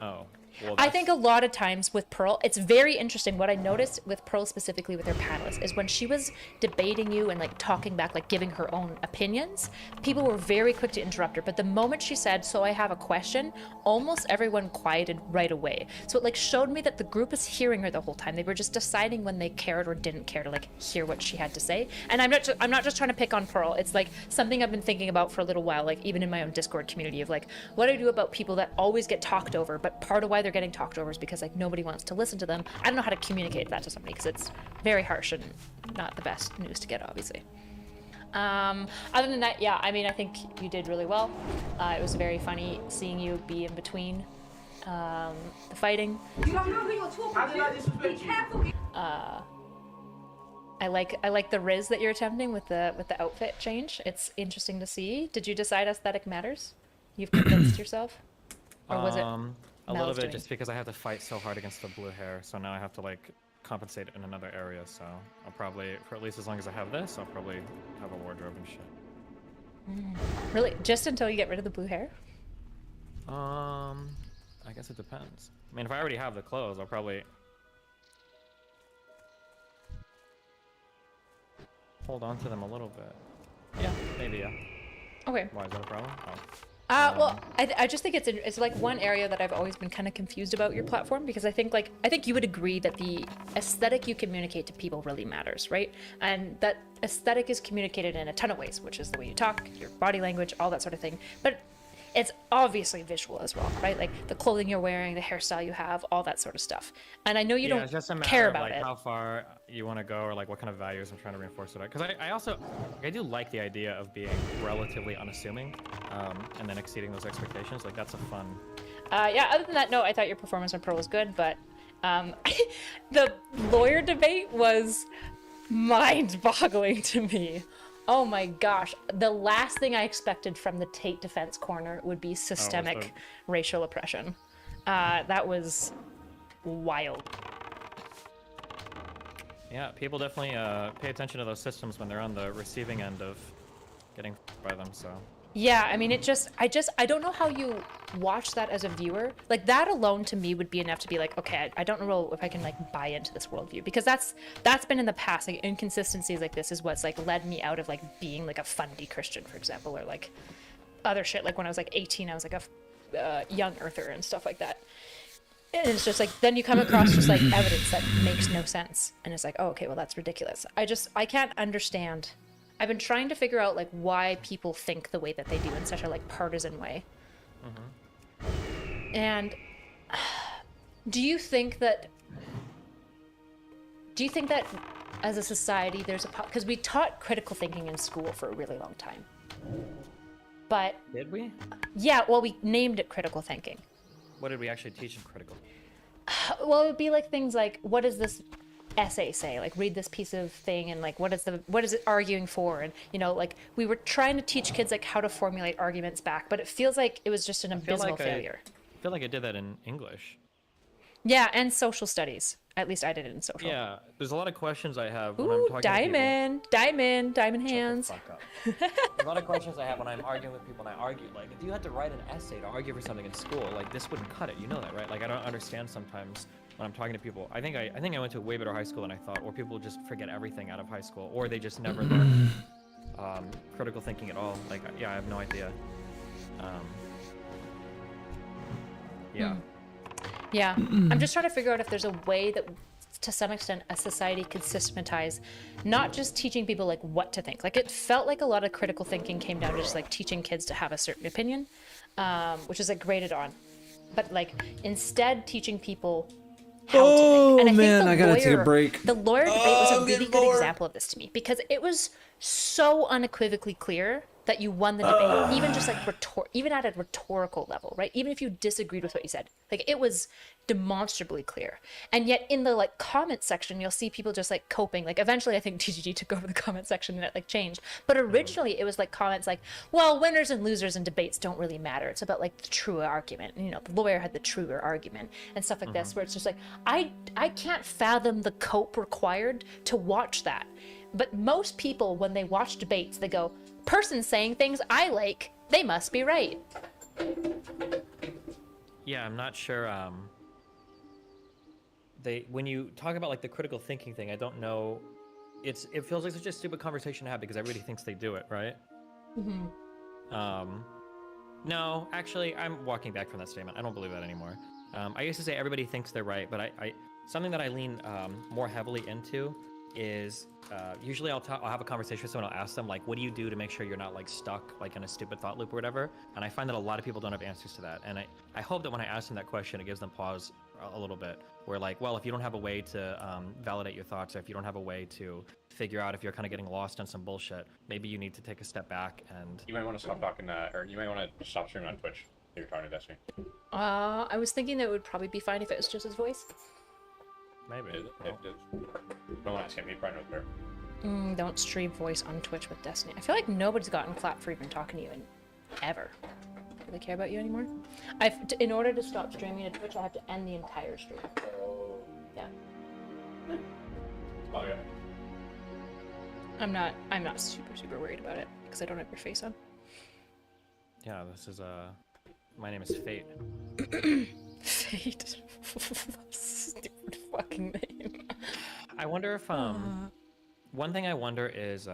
Oh. Well, I think a lot of times with Pearl, it's very interesting. What I noticed with Pearl specifically with her panelists is when she was debating you and like talking back, like giving her own opinions, people were very quick to interrupt her. But the moment she said, "So I have a question," almost everyone quieted right away. So it like showed me that the group is hearing her the whole time. They were just deciding when they cared or didn't care to like hear what she had to say. And I'm not just trying to pick on Pearl. It's like something I've been thinking about for a little while, like even in my own Discord community of like, what do I do about people that always get talked over, but part of why they're getting talked over is because like nobody wants to listen to them. I don't know how to communicate that to somebody because it's very harsh and not the best news to get, obviously. Other than that, yeah, I mean, I think you did really well. It was very funny seeing you be in between the fighting. You don't know who you're talking to. Be careful. I like the riz that you're attempting with the outfit change. It's interesting to see. Did you decide aesthetic matters? You've convinced yourself, or was it? A little bit, just because I have to fight so hard against the blue hair, so now I have to like compensate in another area. So I'll probably, for at least as long as I have this, I'll probably have a wardrobe and shit. Really, just until you get rid of the blue hair? I guess it depends. I mean, if I already have the clothes, I'll probably hold on to them a little bit. Yeah, maybe, yeah. Okay. Why, is that a problem? Oh. Well, I just think it's like one area that I've always been kind of confused about your platform, because I think you would agree that the aesthetic you communicate to people really matters, right? And that aesthetic is communicated in a ton of ways, which is the way you talk, your body language, all that sort of thing. But it's obviously visual as well, right? Like the clothing you're wearing, the hairstyle you have, all that sort of stuff. And I know you don't it's just a matter care of, about like, it. how far you want to go, or like what kind of values I'm trying to reinforce it. Because I do like the idea of being relatively unassuming, and then exceeding those expectations. Like that's a fun. Yeah, other than that, no, I thought your performance on Pearl was good, but the lawyer debate was mind-boggling to me. Oh my gosh. The last thing I expected from the Tate defense corner would be systemic racial oppression. That was wild. Yeah, people definitely pay attention to those systems when they're on the receiving end of getting by them, so. Yeah, I mean, I don't know how you watch that as a viewer. Like, that alone to me would be enough to be like, okay, I don't know if I can, like, buy into this worldview. Because that's been in the past. Like, inconsistencies like this is what's, like, led me out of, like, being, like, a fundy Christian, for example. Or, like, other shit. Like, when I was, like, 18, I was, like, a young earther and stuff like that. And it's just, like, then you come across just, like, evidence that makes no sense. And it's like, oh, okay, well, that's ridiculous. I can't understand. I've been trying to figure out, like, why people think the way that they do in such a, like, partisan way. And do you think that as a society there's because we taught critical thinking in school for a really long time. But did we? Yeah, well, we named it critical thinking. What did we actually teach in critical? Well, it would be like things like, what does this essay say? Like, read this piece of thing, and like, what is it arguing for? And, you know, like, we were trying to teach kids like how to formulate arguments back, but it feels like it was just an abysmal failure. I feel like I did that in English. Yeah, and social studies. At least I did it in social. Yeah, there's a lot of questions I have when Ooh, I'm talking diamond, to people. diamond hands. Shut the fuck up. There's a lot of questions I have when I'm arguing with people, and I argue, like, if you had to write an essay to argue for something in school, like, this wouldn't cut it. You know that, right? Like, I don't understand sometimes when I'm talking to people. I think I went to a way better high school than I thought, or people just forget everything out of high school, or they just never learn critical thinking at all. Like, yeah, I have no idea. Yeah. Yeah, I'm just trying to figure out if there's a way that, to some extent, a society could systematize not just teaching people like what to think. Like, it felt like a lot of critical thinking came down to just like teaching kids to have a certain opinion, which is like graded on, but like instead teaching people how to think. And I think I gotta take a break. The lawyer debate was a really good example of this to me, because it was so unequivocally clear that you won the debate, even just like even at a rhetorical level, right? Even if you disagreed with what you said, like, it was demonstrably clear. And yet in the like comment section, you'll see people just like coping. Like, eventually I think TGG took over the comment section and it like changed. But originally it was like comments like, well, winners and losers in debates don't really matter. It's about like the truer argument. And, you know, the lawyer had the truer argument and stuff like this, where it's just like, I can't fathom the cope required to watch that. But most people, when they watch debates, they go, person saying things I like, they must be right. Yeah, I'm not sure. When you talk about like the critical thinking thing, I don't know. It feels like such a stupid conversation to have because everybody thinks they do it, right? No, actually, I'm walking back from that statement. I don't believe that anymore. I used to say everybody thinks they're right, but I something that I lean more heavily into is usually I'll have a conversation with someone. I'll ask them like, what do you do to make sure you're not like stuck like in a stupid thought loop or whatever? And I find that a lot of people don't have answers to that. And I hope that when I ask them that question, it gives them pause a little bit, where like, well, if you don't have a way to validate your thoughts, or if you don't have a way to figure out if you're kind of getting lost in some bullshit, maybe you need to take a step back and you might want to stop talking or you might want to stop streaming on Twitch if you're talking to Destiny. I was thinking that it would probably be fine if it was just his voice. Maybe. Don't want to skip me, probably knows better. Don't stream voice on Twitch with Destiny. I feel like nobody's gotten clapped for even talking to you ever. Do they care about you anymore? In order to stop streaming to Twitch, I have to end the entire stream. Yeah. Oh yeah. I'm not super worried about it because I don't have your face on. Yeah, this is my name is Fate. Fate. Stupid fucking name. I wonder if one thing I wonder is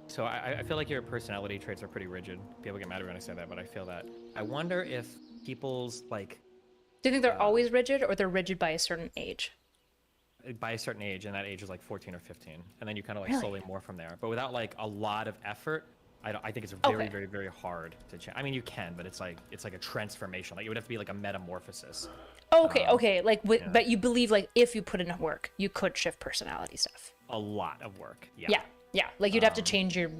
so I feel like your personality traits are pretty rigid. People get mad when I say that, but I feel that. I wonder if people's like. Do you think they're always rigid, or they're rigid by a certain age? By a certain age, and that age is like 14 or 15, and then you kind of like Really? slowly morph from there, but without like a lot of effort. I think it's very, very, very hard to change. I mean, you can, but it's like a transformation. Like it would have to be like a metamorphosis. Okay. Like, but you believe like if you put in work, you could shift personality stuff. A lot of work. Yeah. Yeah. Like you'd have to change your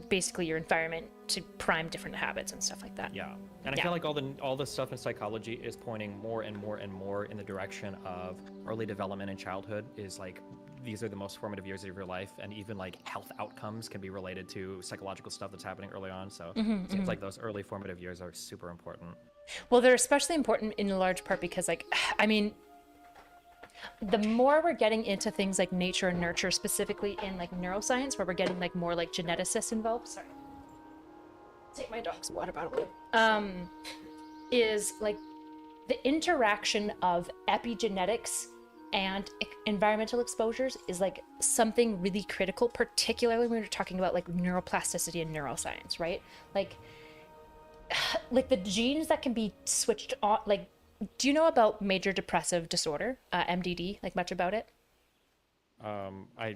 environment to prime different habits and stuff like that. Yeah. And I feel like all the stuff in psychology is pointing more and more and more in the direction of early development in childhood. Is like these are the most formative years of your life, and even like health outcomes can be related to psychological stuff that's happening early on. So it seems like those early formative years are super important. Well, they're especially important in large part because, like, I mean, the more we're getting into things like nature and nurture, specifically in like neuroscience, where we're getting like more like geneticists involved. Sorry, take my dog's water bottle. Is like the interaction of epigenetics and environmental exposures is like something really critical, particularly when we're talking about like neuroplasticity and neuroscience, right? Like the genes that can be switched on, like, do you know about major depressive disorder, MDD, like much about it? I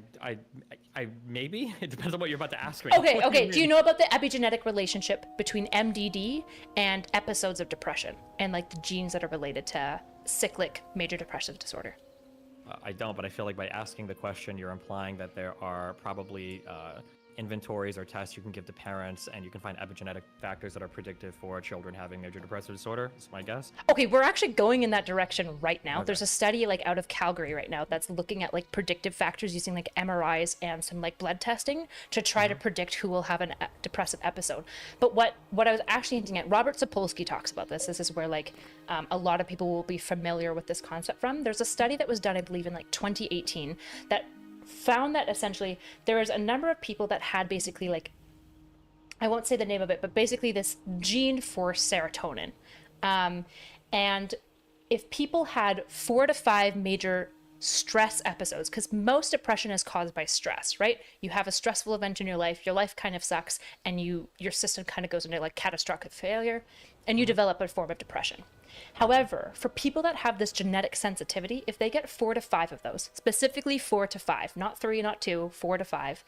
maybe it depends on what you're about to ask me. Okay. Do you know about the epigenetic relationship between MDD and episodes of depression and like the genes that are related to cyclic major depressive disorder? I don't, but I feel like by asking the question, you're implying that there are probably inventories or tests you can give to parents, and you can find epigenetic factors that are predictive for children having major depressive disorder. That's my guess. Okay, we're actually going in that direction right now. Okay. There's a study like out of Calgary right now that's looking at like predictive factors using like MRIs and some like blood testing to try to predict who will have a depressive episode. But what I was actually hinting at, Robert Sapolsky talks about this. This is where like a lot of people will be familiar with this concept from. There's a study that was done, I believe, in like 2018 that found that essentially there was a number of people that had basically like, I won't say the name of it, but basically this gene for serotonin. And if people had 4 to 5 major stress episodes, because most depression is caused by stress, right? You have a stressful event in your life kind of sucks, and your system kind of goes into like catastrophic failure, and you develop a form of depression. However, for people that have this genetic sensitivity, if they get 4 to 5 of those, specifically 4 to 5, not 3, not 2, 4 to 5,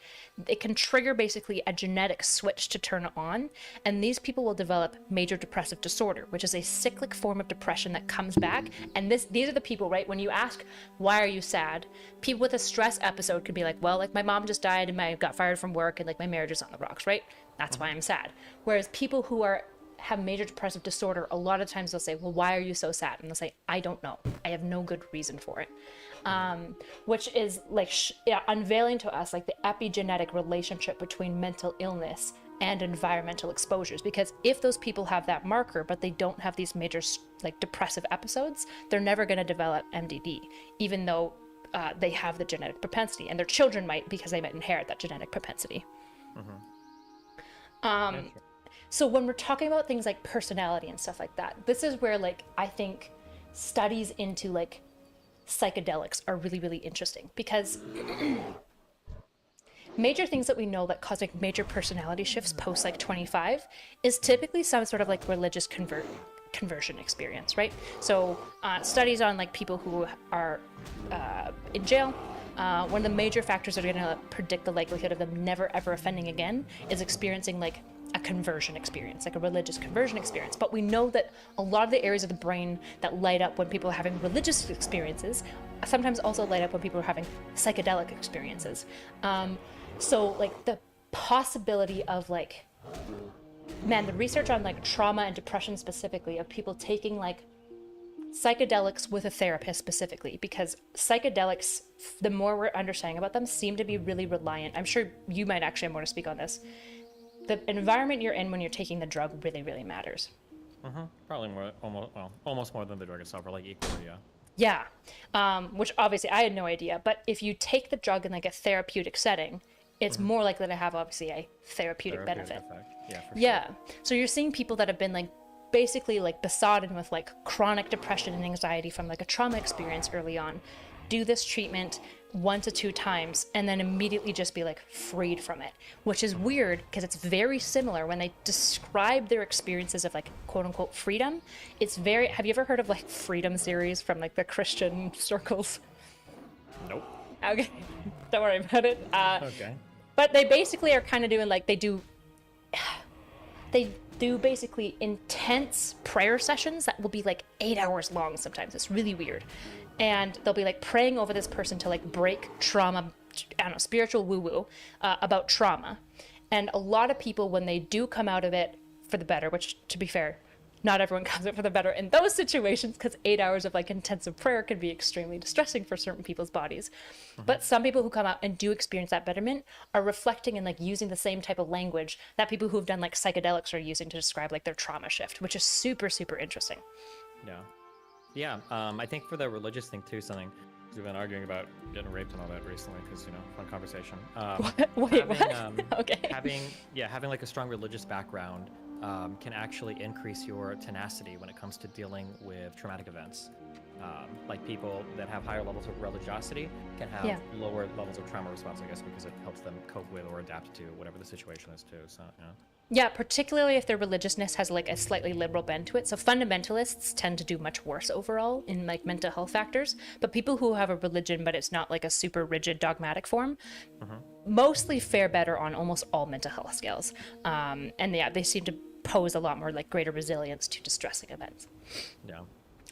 it can trigger basically a genetic switch to turn it on, and these people will develop major depressive disorder, which is a cyclic form of depression that comes back. And these are the people, right? When you ask, why are you sad? People with a stress episode could be like, well, like my mom just died and I got fired from work and like my marriage is on the rocks, right? That's why I'm sad. Whereas people who have major depressive disorder, a lot of times they'll say, well, why are you so sad? And they'll say, I don't know. I have no good reason for it. Which is like unveiling to us like the epigenetic relationship between mental illness and environmental exposures. Because if those people have that marker, but they don't have these major like depressive episodes, they're never going to develop MDD, even though they have the genetic propensity, and their children might, because they might inherit that genetic propensity. So when we're talking about things like personality and stuff like that, this is where like I think studies into like psychedelics are really, really interesting, because major things that we know that cause like major personality shifts post like 25 is typically some sort of like religious conversion experience, right? So studies on like people who are in jail, one of the major factors that are going to predict the likelihood of them never ever offending again is experiencing like a conversion experience, like a religious conversion experience. But we know that a lot of the areas of the brain that light up when people are having religious experiences sometimes also light up when people are having psychedelic experiences. So like the possibility of like, man, the research on like trauma and depression specifically, of people taking like psychedelics with a therapist specifically, because psychedelics, the more we're understanding about them, seem to be really reliant. I'm sure you might actually have more to speak on this. The environment you're in when you're taking the drug really, really matters. Probably more, almost more than the drug itself, or like equally, yeah. Yeah, which obviously I had no idea, but if you take the drug in like a therapeutic setting, it's more likely to have obviously a therapeutic benefit. Effect. Yeah, for sure. So you're seeing people that have been like basically like besotted with like chronic depression and anxiety from like a trauma experience early on, do this treatment 1 to 2 times, and then immediately just be like freed from it, which is weird because it's very similar when they describe their experiences of like quote unquote freedom. It's very, have you ever heard of like freedom series from like the Christian circles? Nope. Okay, don't worry about it. Okay. But they basically are kind of doing like, they do they do basically intense prayer sessions that will be like 8 hours long sometimes. It's really weird. And they'll be like praying over this person to like break trauma, I don't know, spiritual woo-woo about trauma. And a lot of people, when they do come out of it for the better, which to be fair, not everyone comes out for the better in those situations, because 8 hours of like intensive prayer can be extremely distressing for certain people's bodies. But some people who come out and do experience that betterment are reflecting and like using the same type of language that people who've done like psychedelics are using to describe like their trauma shift, which is super, super interesting. Yeah. I think for the religious thing too, something we've been arguing about getting raped and all that recently, because fun conversation. Wait, what? Okay. Having like a strong religious background can actually increase your tenacity when it comes to dealing with traumatic events. Like people that have higher levels of religiosity can have lower levels of trauma response, I guess, because it helps them cope with or adapt to whatever the situation is too. So Yeah, particularly if their religiousness has like a slightly liberal bent to it. So fundamentalists tend to do much worse overall in like mental health factors. But people who have a religion, but it's not like a super rigid dogmatic form, mostly fare better on almost all mental health scales. And yeah, they seem to pose a lot more like greater resilience to distressing events. Yeah.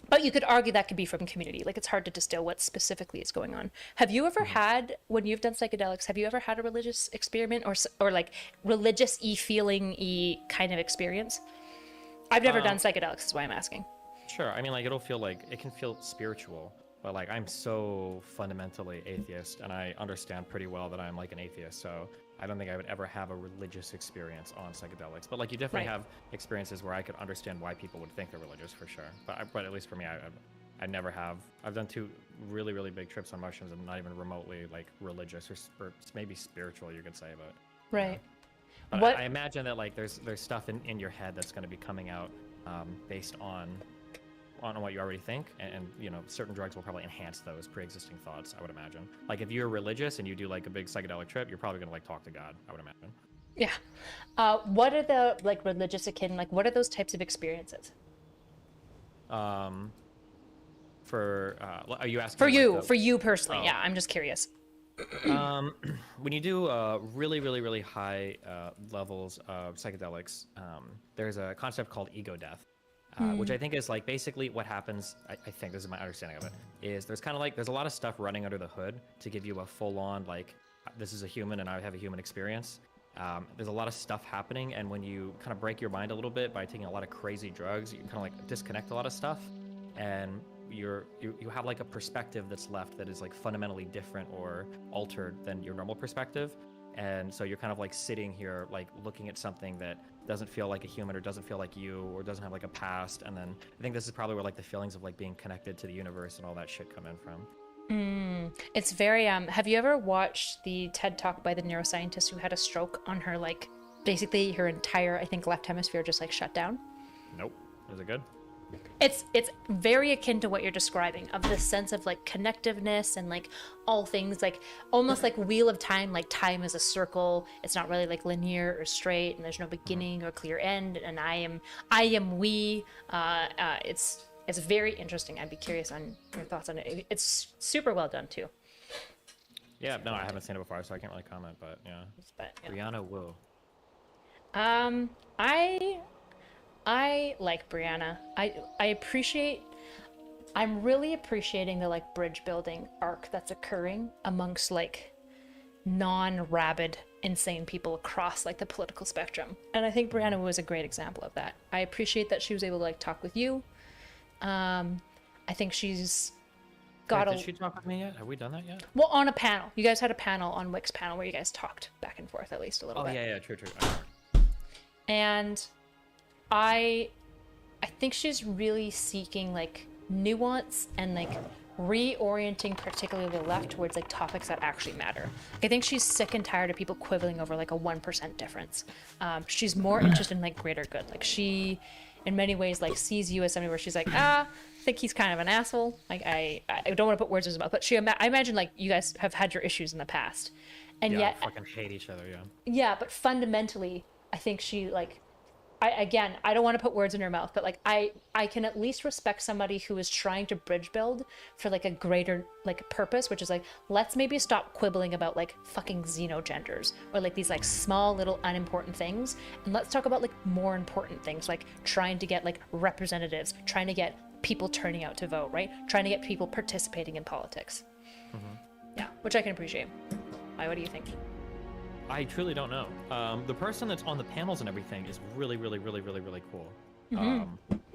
But you could argue that could be from community. Like it's hard to distill what specifically is going on. Have you ever had, when you've done psychedelics, have you ever had a religious experiment or like religious-y feeling-y kind of experience? I've never done psychedelics, is why I'm asking. Sure. I mean, like it can feel spiritual, but like I'm so fundamentally atheist, and I understand pretty well that I'm like an atheist. So I don't think I would ever have a religious experience on psychedelics. But like you definitely have experiences where I could understand why people would think they're religious for sure. But at least for me, I never have. I've done 2 really, really big trips on mushrooms and not even remotely like religious or maybe spiritual, you could say, but right. But I imagine that like there's stuff in your head that's going to be coming out based on what you already think, and certain drugs will probably enhance those pre-existing thoughts, I would imagine. Like if you're religious and you do like a big psychedelic trip, you're probably gonna like talk to God, I would imagine. Yeah. What are the like religious akin, like what are those types of experiences? Are you asking for you personally? Yeah, I'm just curious. When you do really, really, really high levels of psychedelics, there's a concept called ego death. Which I think is like basically what happens, I think this is my understanding of it, is there's a lot of stuff running under the hood to give you a full-on like, this is a human and I have a human experience. There's a lot of stuff happening, and when you kind of break your mind a little bit by taking a lot of crazy drugs, you kind of like disconnect a lot of stuff, and you have like a perspective that's left that is like fundamentally different or altered than your normal perspective. And so you're kind of like sitting here like looking at something that doesn't feel like a human or doesn't feel like you or doesn't have like a past. And then I think this is probably where like the feelings of like being connected to the universe and all that shit come in from. It's very have you ever watched the TED Talk by the neuroscientist who had a stroke on her, like basically her entire, I think, left hemisphere just like shut down? Nope. Is it good? It's very akin to what you're describing, of this sense of like connectiveness and like all things like almost like Wheel of Time, like time is a circle. It's not really like linear or straight, and there's no beginning or clear end. And I am we. It's very interesting. I'd be curious on your thoughts on it. It's super well done too. Yeah, no, I haven't seen it before, so I can't really comment. But yeah, Brianna Wu. I like Brianna. I'm really appreciating the like bridge building arc that's occurring amongst like non-rabid insane people across like the political spectrum. And I think Brianna was a great example of that. I appreciate that she was able to like talk with you. I think she's got Did she talk with me yet? Have we done that yet? Well, on a panel. You guys had a panel on Wick's panel where you guys talked back and forth at least a little bit. Oh yeah, true. And I think she's really seeking like nuance and like reorienting particularly the left towards like topics that actually matter. I think she's sick and tired of people quibbling over like a 1% difference. She's more interested in like greater good. Like she in many ways like sees you as somebody where she's like, I think he's kind of an asshole. Like I don't want to put words in his mouth, but I imagine like you guys have had your issues in the past, and yet fucking hate each other. Yeah, but fundamentally I think she like I don't want to put words in her mouth, but like I can at least respect somebody who is trying to bridge build for like a greater like purpose, which is like, let's maybe stop quibbling about like fucking xenogenders or like these like small little unimportant things, and let's talk about like more important things, like trying to get like representatives, trying to get people turning out to vote, right? Trying to get people participating in politics. Yeah, which I can appreciate. Why? What do you think? I truly don't know. The person that's on the panels and everything is really, really, really, really, really cool.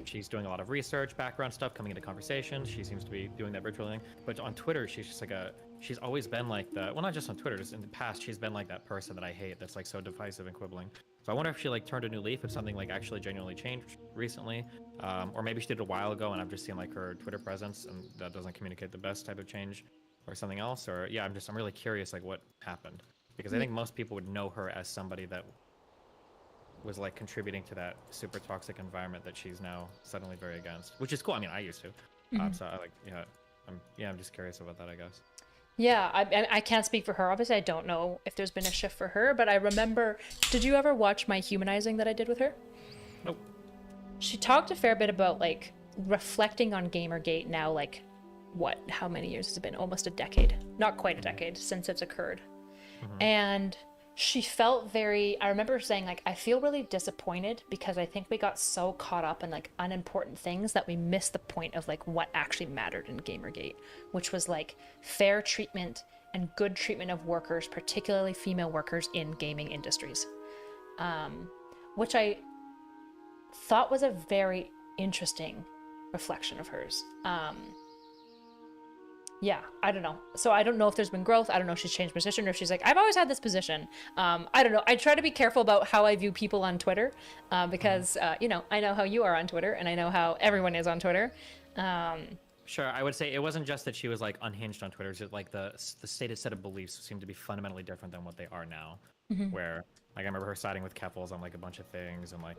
She's doing a lot of research, background stuff, coming into conversations. She seems to be doing that virtual thing. But on Twitter, she's just like she's always been like the, well, not just on Twitter, just in the past, she's been like that person that I hate that's like so divisive and quibbling. So I wonder if she like turned a new leaf, if something like actually genuinely changed recently. Or maybe she did it a while ago and I've just seen like her Twitter presence and that doesn't communicate the best type of change or something else. Or yeah, I'm really curious like what happened. Because I think most people would know her as somebody that was like contributing to that super toxic environment that she's now suddenly very against, which is cool. I mean, I used to. So I like, I'm just curious about that, I guess. Yeah, I can't speak for her. Obviously, I don't know if there's been a shift for her, but I remember, did you ever watch my humanizing that I did with her? Nope. She talked a fair bit about like reflecting on Gamergate now, like how many years has it been? Almost a decade. Not quite a decade since it's occurred. And she felt I remember saying like, I feel really disappointed because I think we got so caught up in like unimportant things that we missed the point of like what actually mattered in Gamergate, which was like fair treatment and good treatment of workers, particularly female workers in gaming industries. Which I thought was a very interesting reflection of hers. Yeah, I don't know. So I don't know if there's been growth. I don't know if she's changed position or if she's like, I've always had this position. I don't know. I try to be careful about how I view people on Twitter because, I know how you are on Twitter and I know how everyone is on Twitter. Sure, I would say it wasn't just that she was like unhinged on Twitter. It's just like the stated set of beliefs seemed to be fundamentally different than what they are now. Where like I remember her siding with Keffels on like a bunch of things and like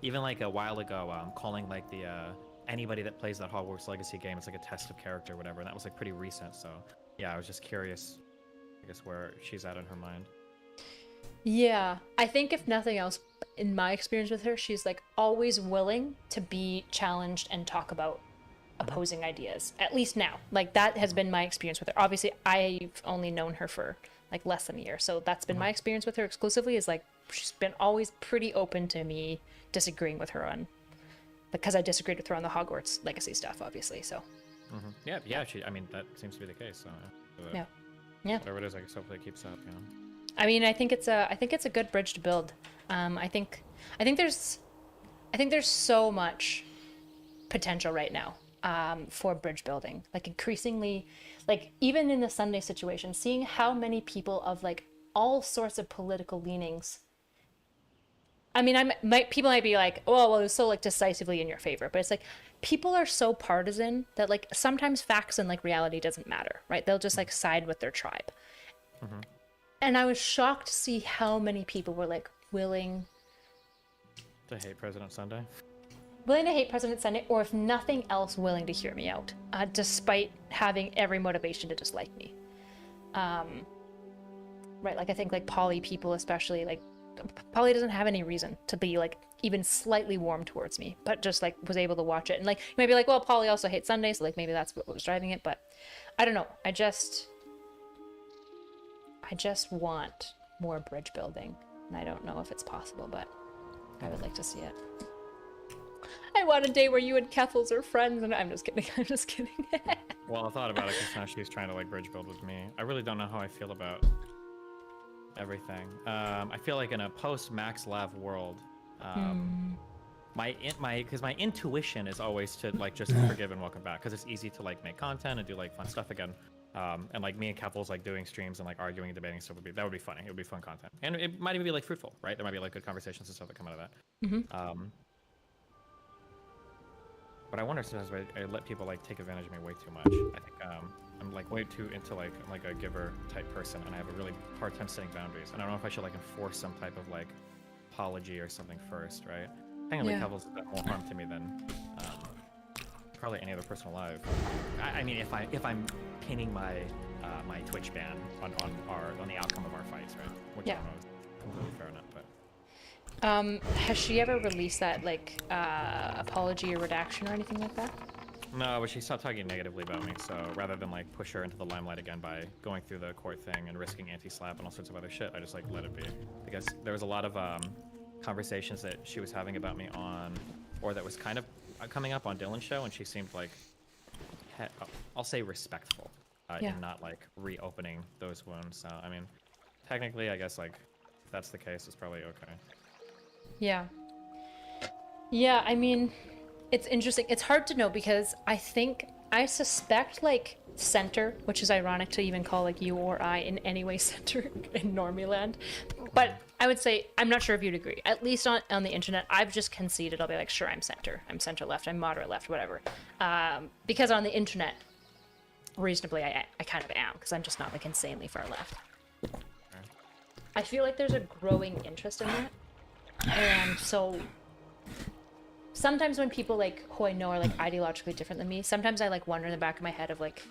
even like a while ago calling like the anybody that plays that Hogwarts Legacy game, it's like a test of character or whatever, and that was like pretty recent. So yeah, I was just curious, I guess, where she's at in her mind. Yeah, I think if nothing else, in my experience with her, she's like always willing to be challenged and talk about opposing ideas, at least now. Like that has been my experience with her. Obviously, I've only known her for like less than a year, so that's been my experience with her exclusively, is like she's been always pretty open to me disagreeing with her on, because I disagreed with her on the Hogwarts Legacy stuff, obviously. So yeah, I mean that seems to be the case. So yeah, whatever it is, I guess hopefully it keeps up. I mean, I think it's a good bridge to build. I think there's so much potential right now for bridge building. Like increasingly, like even in the Sunday situation, seeing how many people of like all sorts of political leanings. I mean, people might be like, oh, well, it's so like decisively in your favor, but it's like people are so partisan that like sometimes facts and like reality doesn't matter, right? They'll just like side with their tribe. And I was shocked to see how many people were like willing to hate President Sunday. Willing to hate President Sunday, or if nothing else, willing to hear me out, despite having every motivation to dislike me. Right, like I think like poly people especially, like Polly doesn't have any reason to be like even slightly warm towards me, but just like was able to watch it. And like you might be like, well, Polly also hates Sunday, so like maybe that's what was driving it, but I don't know. I just want more bridge building, and I don't know if it's possible, but I would like to see it. I want a day where you and Keffels are friends, and I'm just kidding. Well, I thought about it because now she's trying to like bridge build with me. I really don't know how I feel about everything. I feel like in a post Max Lav world, my intuition is always to like just forgive and welcome back, because it's easy to like make content and do like fun stuff again. And like me and Keffels like doing streams and like arguing and debating stuff would be funny. It would be fun content, and it might even be like fruitful, right? There might be like good conversations and stuff that come out of that. But I wonder sometimes I let people like take advantage of me way too much. I think I'm like way too into like I'm like a giver type person, and I have a really hard time setting boundaries. And I don't know if I should like enforce some type of like apology or something first, right? I think like Keffels has done more harm to me than probably any other person alive. I mean, if I'm pinning my my Twitch ban on the outcome of our fights, right? Which I don't know is completely fair enough, but Has she ever released that like apology or redaction or anything like that? No, but she stopped talking negatively about me, so rather than like push her into the limelight again by going through the court thing and risking anti-slap and all sorts of other shit, I just like let it be. Because there was a lot of conversations that she was having about me on, or that was kind of coming up on Dylan's show, and she seemed like, I'll say respectful, in not like reopening those wounds. So, I mean, technically, I guess like, if that's the case, it's probably okay. Yeah. Yeah, I mean, it's interesting. It's hard to know because I suspect like center, which is ironic to even call like you or I in any way center in Normie land. But I would say, I'm not sure if you'd agree. At least on the internet, I've just conceded. I'll be like, sure, I'm center left, I'm moderate left, whatever. Because on the internet, reasonably, I kind of am, because I'm just not like insanely far left. I feel like there's a growing interest in that. And so sometimes when people like who I know are like ideologically different than me, sometimes I like wonder in the back of my head of like,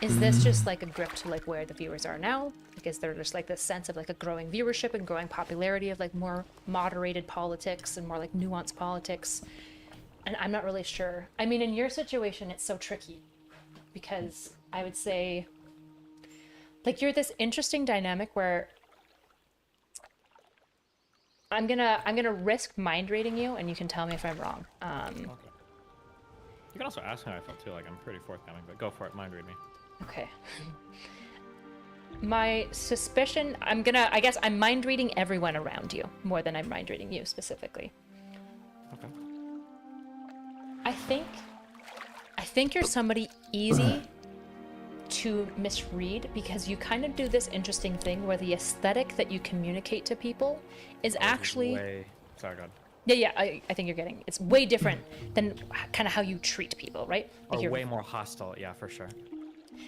is this just like a grip to like where the viewers are now? Like, is there just like this sense of like a growing viewership and growing popularity of like more moderated politics and more like nuanced politics? And I'm not really sure. I mean, in your situation, it's so tricky because I would say like you're this interesting dynamic where I'm gonna risk mind reading you, and you can tell me if I'm wrong. Okay. You can also ask how I felt too. Like I'm pretty forthcoming, but go for it. Mind read me. Okay. My suspicion, I guess I'm mind reading everyone around you more than I'm mind reading you specifically. Okay. I think you're somebody easy to misread because you kind of do this interesting thing where the aesthetic that you communicate to people is actually Sorry, God. Yeah, I think you're getting it's way different than kind of how you treat people, right? Like Or you're way more hostile, yeah, for sure.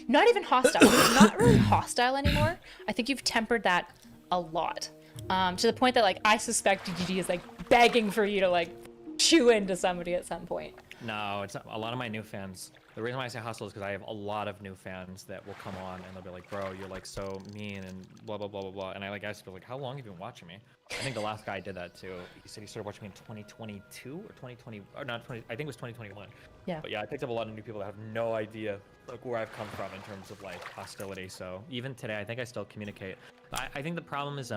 not even hostile. You're not really hostile anymore. I think you've tempered that a lot, to the point that like I suspect DGD is like begging for you to like chew into somebody at some point. No, it's not, a lot of my new fans. The reason why I say hostile is because I have a lot of new fans that will come on and they'll be like, bro, you're like so mean and blah, blah, blah, blah, blah. And I like asked people like, how long have you been watching me? I think the last guy did that too. He said he started watching me in 2022 or 2020, or not 20, I think it was 2021. Yeah. But yeah, I picked up a lot of new people that have no idea like where I've come from in terms of like hostility. So even today, I think I still communicate. I think the problem is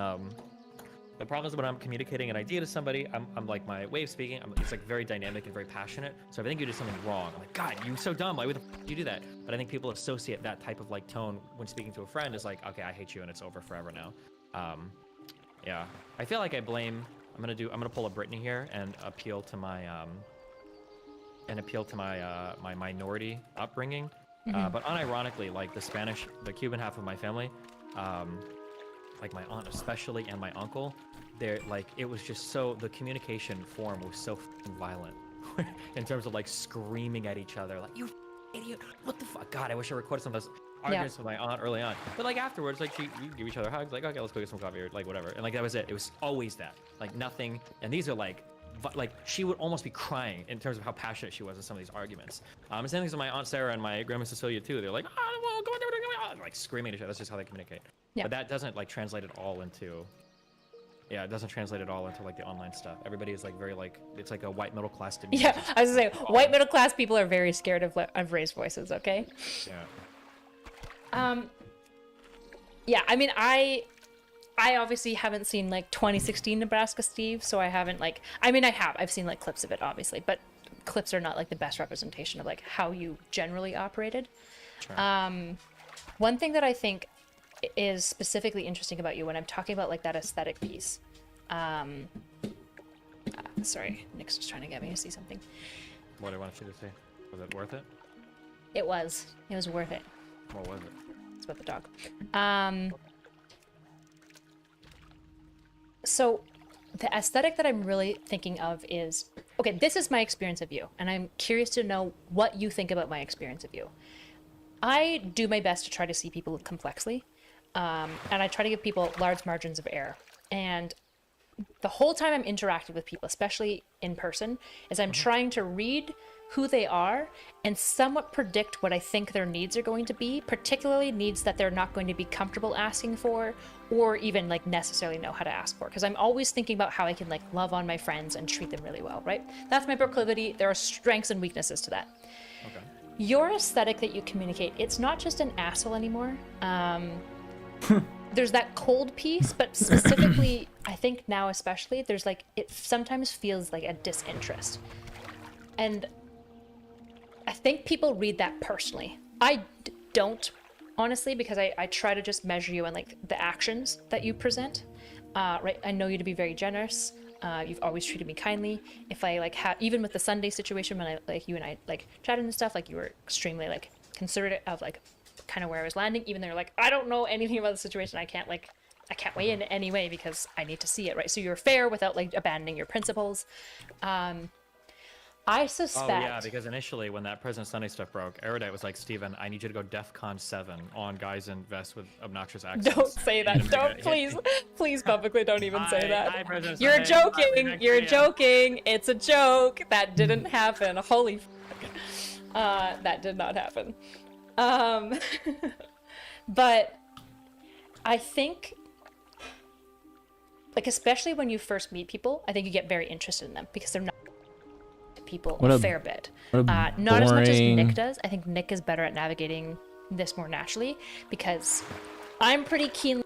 when I'm communicating an idea to somebody, I'm like my way of speaking, it's like very dynamic and very passionate. So if I think you did something wrong, I'm like, God, you're so dumb. Like, why the f do you do that? But I think people associate that type of like tone when speaking to a friend is like, okay, I hate you and it's over forever now. Yeah, I feel like I'm gonna pull a Brittany here and appeal to my my minority upbringing. But unironically, like the Cuban half of my family, like my aunt especially and my uncle, they're like, it was just so, the communication form was so f***ing violent in terms of like screaming at each other, like, you idiot, what the fuck? God, I wish I recorded some of those arguments with my aunt early on. But like afterwards, like we give each other hugs, like, okay, let's go get some coffee or like whatever. And like that was it. It was always that, like nothing. And these are like she would almost be crying in terms of how passionate she was in some of these arguments. Same things with my aunt Sarah and my grandma Cecilia too. They're like, oh, well, go on, like screaming at each other. That's just how they communicate. Yeah. But that doesn't like translate it all into. Yeah, it doesn't translate at all into like the online stuff. Everybody is like very like, it's like a white middle class demeanor. Yeah, I was gonna say white middle class people are very scared of raised voices. Okay. Yeah. Yeah, I mean, I obviously haven't seen like 2016 Nebraska Steve, so I haven't like. I mean, I've seen like clips of it, obviously, but clips are not like the best representation of like how you generally operated. Sure. One thing that I think is specifically interesting about you when I'm talking about like that aesthetic piece. Sorry, Nick's just trying to get me to see something. What do I want you to say? Was it worth it? It was worth it. What was it? It's about the dog. So the aesthetic that I'm really thinking of is, okay, this is my experience of you, and I'm curious to know what you think about my experience of you. I do my best to try to see people complexly, and I try to give people large margins of error. And the whole time I'm interacting with people, especially in person, is I'm trying to read who they are and somewhat predict what I think their needs are going to be, particularly needs that they're not going to be comfortable asking for or even like necessarily know how to ask for. Because I'm always thinking about how I can like love on my friends and treat them really well, right? That's my proclivity. There are strengths and weaknesses to that. Okay. Your aesthetic that you communicate, it's not just an asshole anymore. There's that cold piece, but specifically, I think now especially, there's like, it sometimes feels like a disinterest. And I think people read that personally. I don't, honestly, because I try to just measure you on like the actions that you present. Right, I know you to be very generous. You've always treated me kindly. If I like even with the Sunday situation when I like you and I like chatted and stuff, like you were extremely like considerate of like kind of where I was landing, even though you're like, I don't know anything about the situation. I can't weigh in any way because I need to see it, right? So you're fair without like abandoning your principles. I suspect. Oh yeah, because initially when that President Sunday stuff broke, Erudite was like, Steven, I need you to go DEFCON 7 on guys in vests with obnoxious accents. Don't say that. Don't, please publicly don't even say that. You're joking. You're joking. It's a joke. That didn't happen. Holy fuck. That did not happen. But I think, like, especially when you first meet people, I think you get very interested in them because they're not people a fair bit. Not as much as Nick does. I think Nick is better at navigating this more naturally because I'm pretty keen.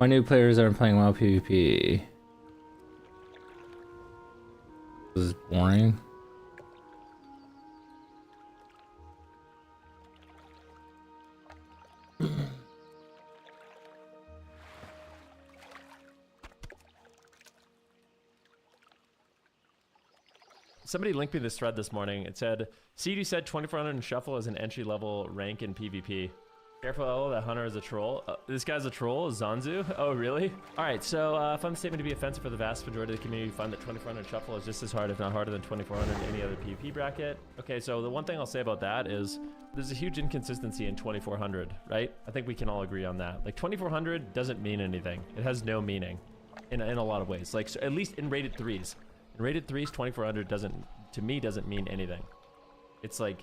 My new players aren't playing WoW PvP. This is boring. Somebody linked me this thread this morning. It said, CD said 2400 and Shuffle is an entry-level rank in PvP. Careful, that Hunter is a troll. This guy's a troll? Zanzu? Oh, really? Alright, so I find the statement to be offensive for the vast majority of the community who find that 2400 Shuffle is just as hard, if not harder, than 2400 in any other PvP bracket. Okay, so the one thing I'll say about that is there's a huge inconsistency in 2400, right? I think we can all agree on that. Like, 2400 doesn't mean anything. It has no meaning in a lot of ways. Like, so at least in rated 3s. In rated 3s, 2400 doesn't mean anything. It's like,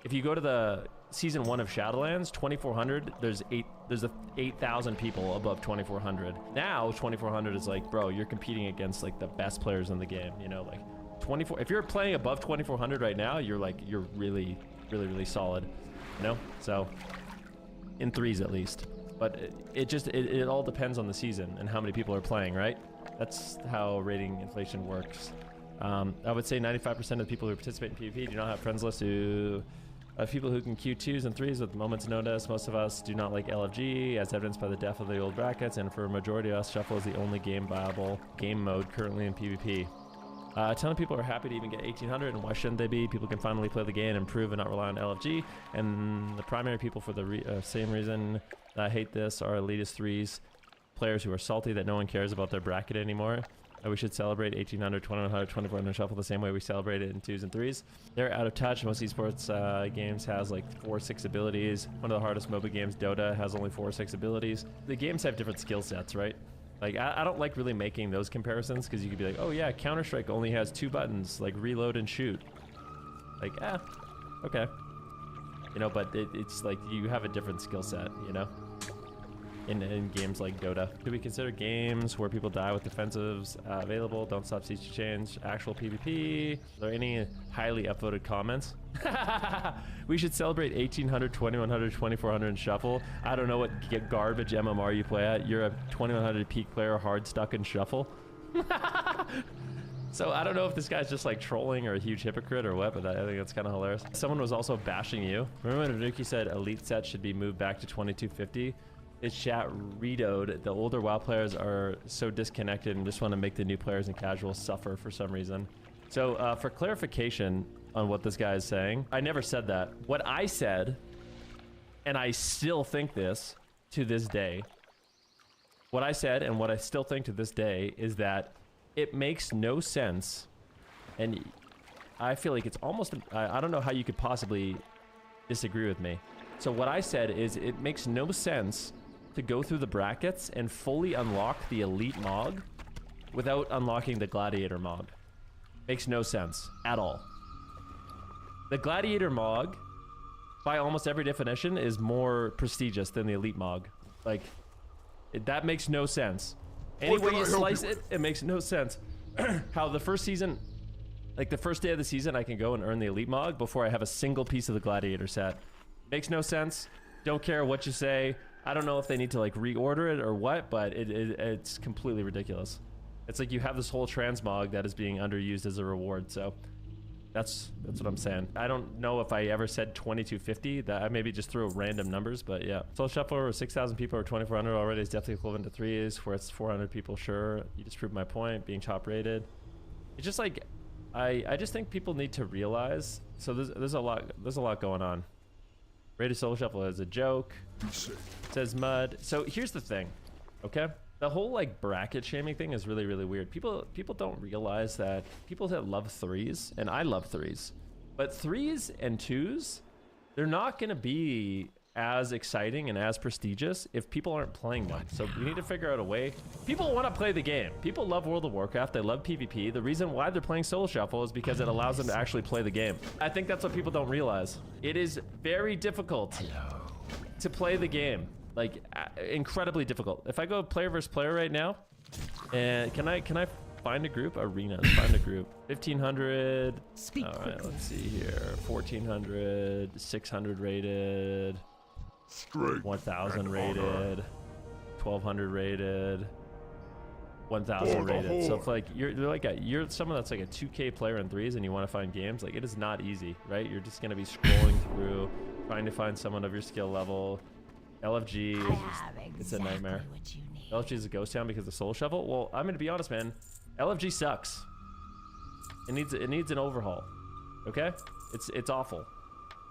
if you go to the season 1 of Shadowlands, 2400, there's 8,000 people above 2400. Now 2400 is like, bro, you're competing against like the best players in the game, you know, like 24. If you're playing above 2400 right now, you're really solid, you know. So in 3s at least, but it all depends on the season and how many people are playing, right? That's how rating inflation works. I would say 95% of the people who participate in PvP do not have friends lists who people who can queue 2s and 3s with moment's notice. Most of us do not like LFG, as evidenced by the death of the old brackets, and for a majority of us, Shuffle is the only viable game mode currently in PvP. A ton of people are happy to even get 1800, and why shouldn't they be? People can finally play the game and improve and not rely on LFG, and the primary people for the same reason that hate this are elitist 3s, players who are salty that no one cares about their bracket anymore. We should celebrate 1800, 2100, 2400 Shuffle the same way we celebrate it in 2s and 3s. They're out of touch. Most esports games has like 4 or 6 abilities. One of the hardest MOBA games, Dota, has only 4 or 6 abilities. The games have different skill sets, right? Like, I don't like really making those comparisons because you could be like, oh yeah, Counter-Strike only has 2 buttons, like reload and shoot. Like, okay. You know, but it's like you have a different skill set, you know? In games like Dota. Do we consider games where people die with defensives available? Don't stop Siege to Change. Actual PvP? Are there any highly upvoted comments? We should celebrate 1800, 2100, 2400 and Shuffle. I don't know what garbage MMR you play at. You're a 2100 peak player, hard stuck in Shuffle. So I don't know if this guy's just like trolling or a huge hypocrite or what, but I think that's kind of hilarious. Someone was also bashing you. Remember when Nuki said Elite Set should be moved back to 2250? His chat redoed. The older WoW players are so disconnected and just want to make the new players and casuals suffer for some reason. So for clarification on what this guy is saying, I never said that. What I said, and I still think this to this day, what I said and what I still think to this day is that it makes no sense, and I feel like it's almost, I don't know how you could possibly disagree with me. So what I said is it makes no sense to go through the brackets and fully unlock the elite Mog without unlocking the Gladiator Mog. Makes no sense at all. The Gladiator Mog, by almost every definition, is more prestigious than the Elite Mog. Like, that makes no sense. Any way you slice it, it makes no sense. How the first season, like the first day of the season, I can go and earn the Elite Mog before I have a single piece of the Gladiator set. Makes no sense. Don't care what you say. I don't know if they need to like reorder it or what, but it's completely ridiculous. It's like you have this whole transmog that is being underused as a reward. So that's what I'm saying. I don't know if I ever said 2250. That I maybe just threw random numbers, but yeah. Soul Shuffle or 6,000 people or 2,400 already is definitely equivalent to 3s. Where it's 400 people, sure. You just proved my point. Being top rated. It's just like I just think people need to realize. So there's a lot going on. Rated Soul Shuffle is a joke. Says Mud. So here's the thing, okay? The whole like bracket shaming thing is really, really weird. People don't realize that people that love 3s, and I love 3s, but 3s and 2s, they're not gonna be as exciting and as prestigious if people aren't playing them. So we need to figure out a way. People want to play the game. People love World of Warcraft. They love PvP. The reason why they're playing Soul Shuffle is because it allows them to actually play the game. I think that's what people don't realize. It is very difficult to play the game. Like incredibly difficult. If I go player versus player right now, and can I find a group? Arenas, find a group. 1,500. All right, let's see here. 1,400, 600 rated, 1,000 rated, 1,200 rated, 1,000 rated. So if like you're someone that's like a 2K player in 3s and you want to find games, like it is not easy, right? You're just gonna be scrolling through, trying to find someone of your skill level. LFG, it's a nightmare. LFG is a ghost town because of Soul Shuffle. Well, I'm gonna be honest, man. LFG sucks. It needs an overhaul. Okay, it's awful.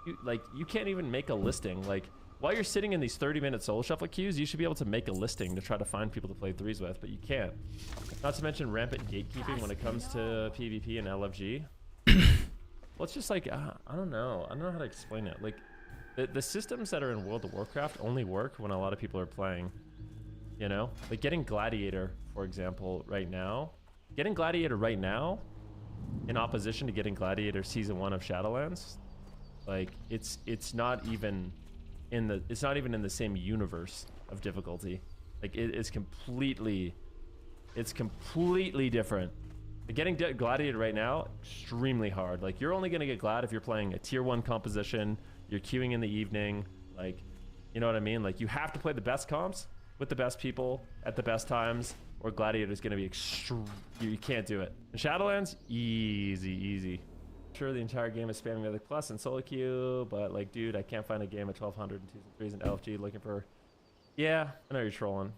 You can't even make a listing. Like while you're sitting in these 30-minute Soul Shuffle queues, you should be able to make a listing to try to find people to play 3s with, but you can't. Not to mention rampant gatekeeping when it comes to PvP and LFG. Well, it's just like I don't know how to explain it. Like. The systems that are in World of Warcraft only work when a lot of people are playing, you know? Like getting Gladiator, for example, right now. Getting Gladiator right now, in opposition to getting Gladiator Season 1 of Shadowlands, like it's not even in the same universe of difficulty. Like it's completely different. Like getting Gladiator right now, extremely hard. Like you're only gonna get Glad if you're playing a tier 1 composition. You're queuing in the evening, like, you know what I mean? Like, you have to play the best comps with the best people at the best times, or Gladiator's gonna be extreme. You can't do it. In Shadowlands, easy. Sure, the entire game is spamming Mythic Plus and solo queue, but like, dude, I can't find a game at 1,200 and 2s and 3s and LFG looking for. Yeah, I know you're trolling,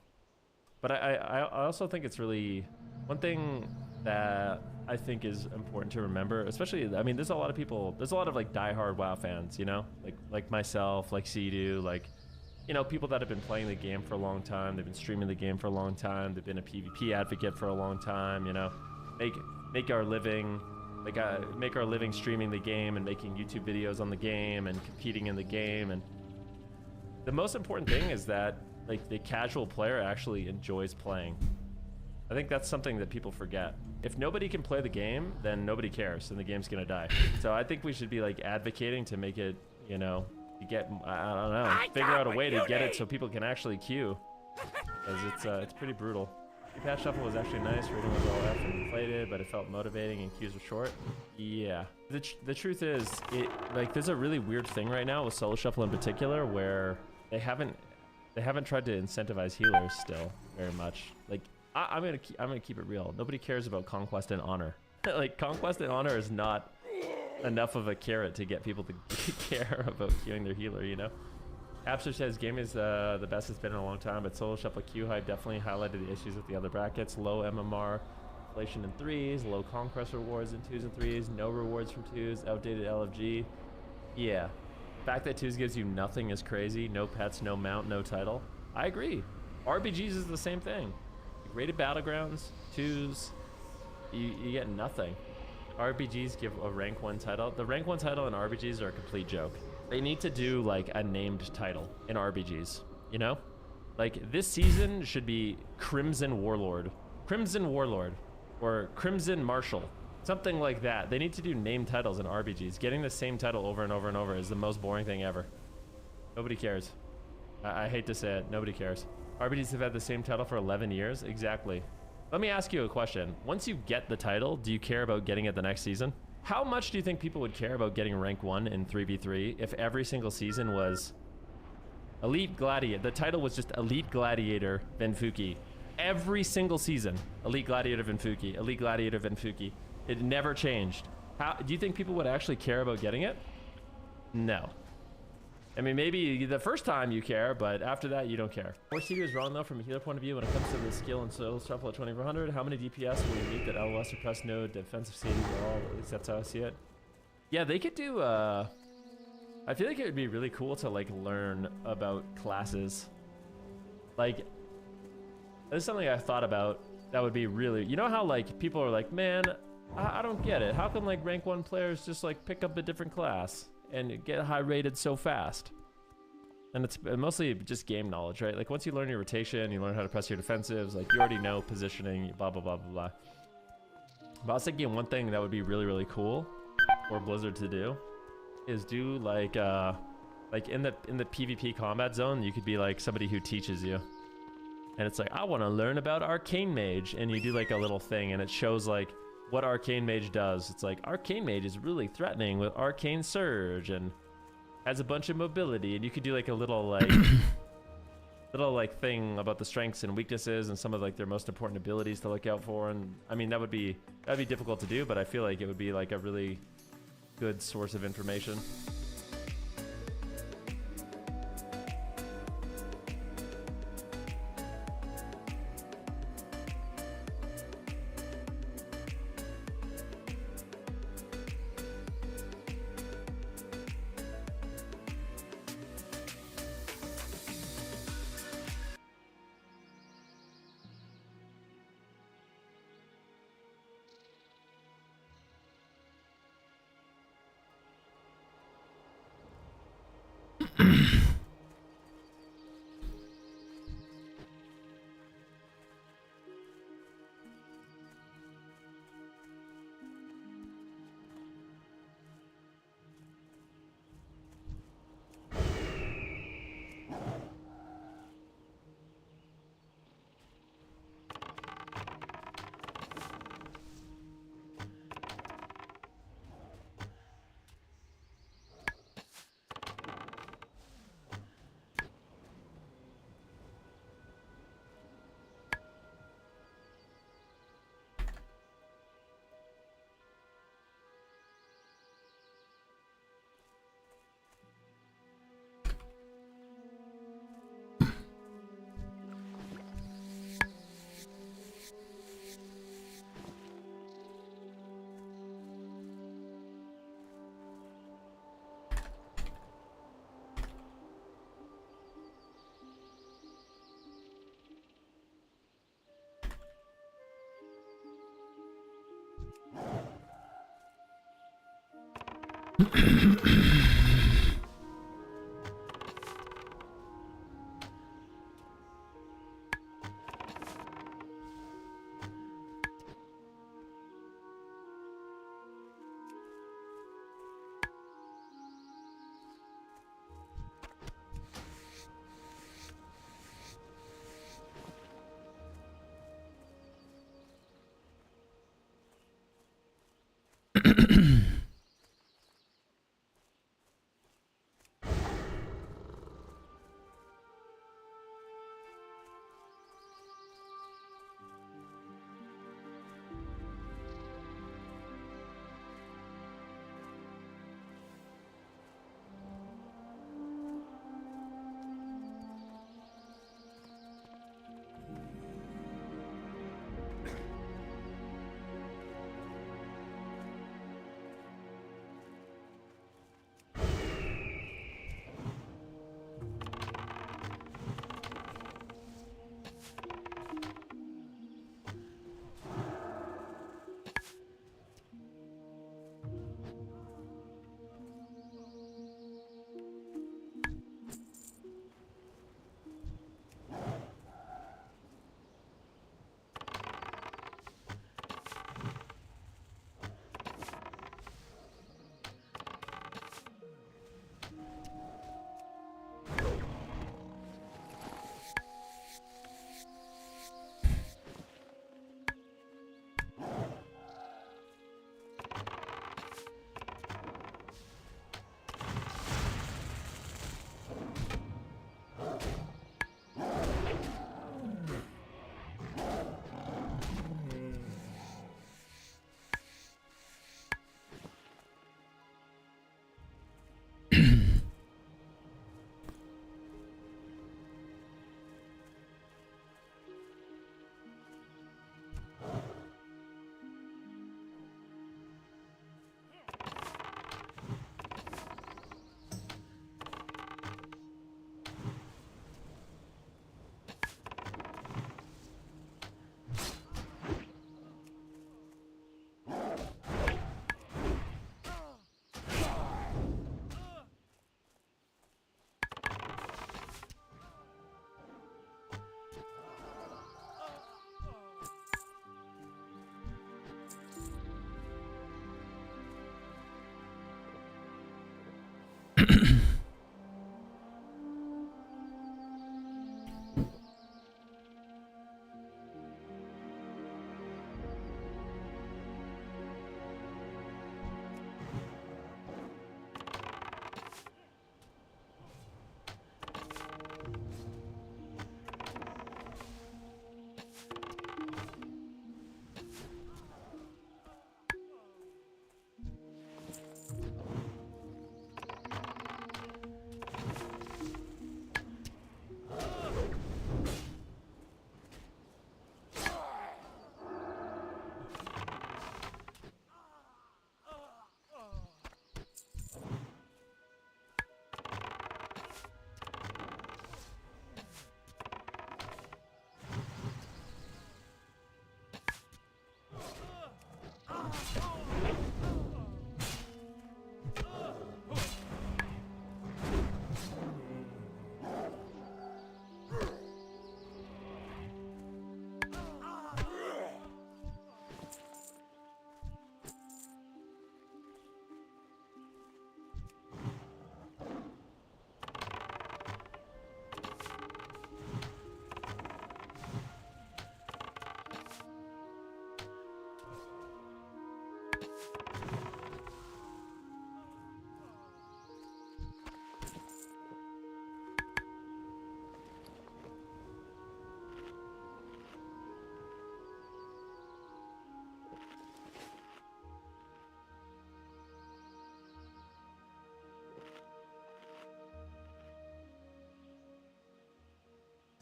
but I also think it's really one thing that I think is important to remember, especially, I mean, there's a lot of like diehard WoW fans, you know, like myself, like Sea-Doo, like, you know, people that have been playing the game for a long time, they've been streaming the game for a long time, they've been a PvP advocate for a long time, you know, make our living streaming the game and making YouTube videos on the game and competing in the game. And the most important thing is that like the casual player actually enjoys playing. I think that's something that people forget. If nobody can play the game, then nobody cares and the game's gonna die. So I think we should be like advocating to make it, you know, I don't know, figure out a way to get it so people can actually queue. Because it's pretty brutal. Patch Shuffle was actually nice, reading was all F and inflated, but it felt motivating and queues were short. Yeah. The truth is, there's a really weird thing right now with Soul Shuffle in particular where they haven't tried to incentivize healers still very much. Like, I'm gonna keep it real. Nobody cares about Conquest and Honor. Like, Conquest and Honor is not enough of a carrot to get people to care about queuing their healer, you know? Abster says game is the best it's been in a long time, but Soul Shuffle queue hype definitely highlighted the issues with the other brackets. Low MMR, inflation in 3s, low Conquest rewards in 2s and 3s, no rewards from 2s, outdated LFG. Yeah. The fact that 2s gives you nothing is crazy. No pets, no mount, no title. I agree. RBGs is the same thing. Rated Battlegrounds, 2s, you get nothing. RBGs give a rank 1 title. The rank 1 title in RBGs are a complete joke. They need to do like a named title in RBGs, you know? Like this season should be Crimson Warlord, Crimson Warlord or Crimson Marshal, something like that. They need to do name titles in RPGs. Getting the same title over and over and over is the most boring thing ever. Nobody cares. I hate to say it, nobody cares. RPGs have had the same title for 11 years. Exactly. Let me ask you a question. Once you get the title, do you care about getting it the next season? How much do you think people would care about getting rank 1 in 3v3 if every single season was Elite Gladiator? The title was just Elite Gladiator Venfuki. Every single season, Elite Gladiator Venfuki, Elite Gladiator Venfuki. It never changed. How do you think people would actually care about getting it? No. I mean, maybe the first time you care, but after that, you don't care. More CD is wrong, though, from a healer point of view when it comes to the skill and soul shuffle at 2400. How many DPS will you need that LOS suppressed node defensive CDs are all? At least that's how I see it. Yeah, they could do, I feel like it would be really cool to, like, learn about classes. Like, this is something I've thought about that would be really... You know how, like, people are like, man, I don't get it. How come, like, rank 1 players just, like, pick up a different class and get high rated so fast? And it's mostly just game knowledge, right? Like, once you learn your rotation, you learn how to press your defensives, like, you already know positioning, blah, blah, blah, blah, blah. But I was thinking one thing that would be really, really cool for Blizzard to do is do, like in the PvP combat zone, you could be, like, somebody who teaches you. And it's like, I want to learn about Arcane Mage. And you do, like, a little thing, and it shows, like, what Arcane Mage does. It's like, Arcane Mage is really threatening with Arcane Surge and has a bunch of mobility, and you could do like a little like thing about the strengths and weaknesses and some of like their most important abilities to look out for. And I mean, that'd be difficult to do, but I feel like it would be like a really good source of information.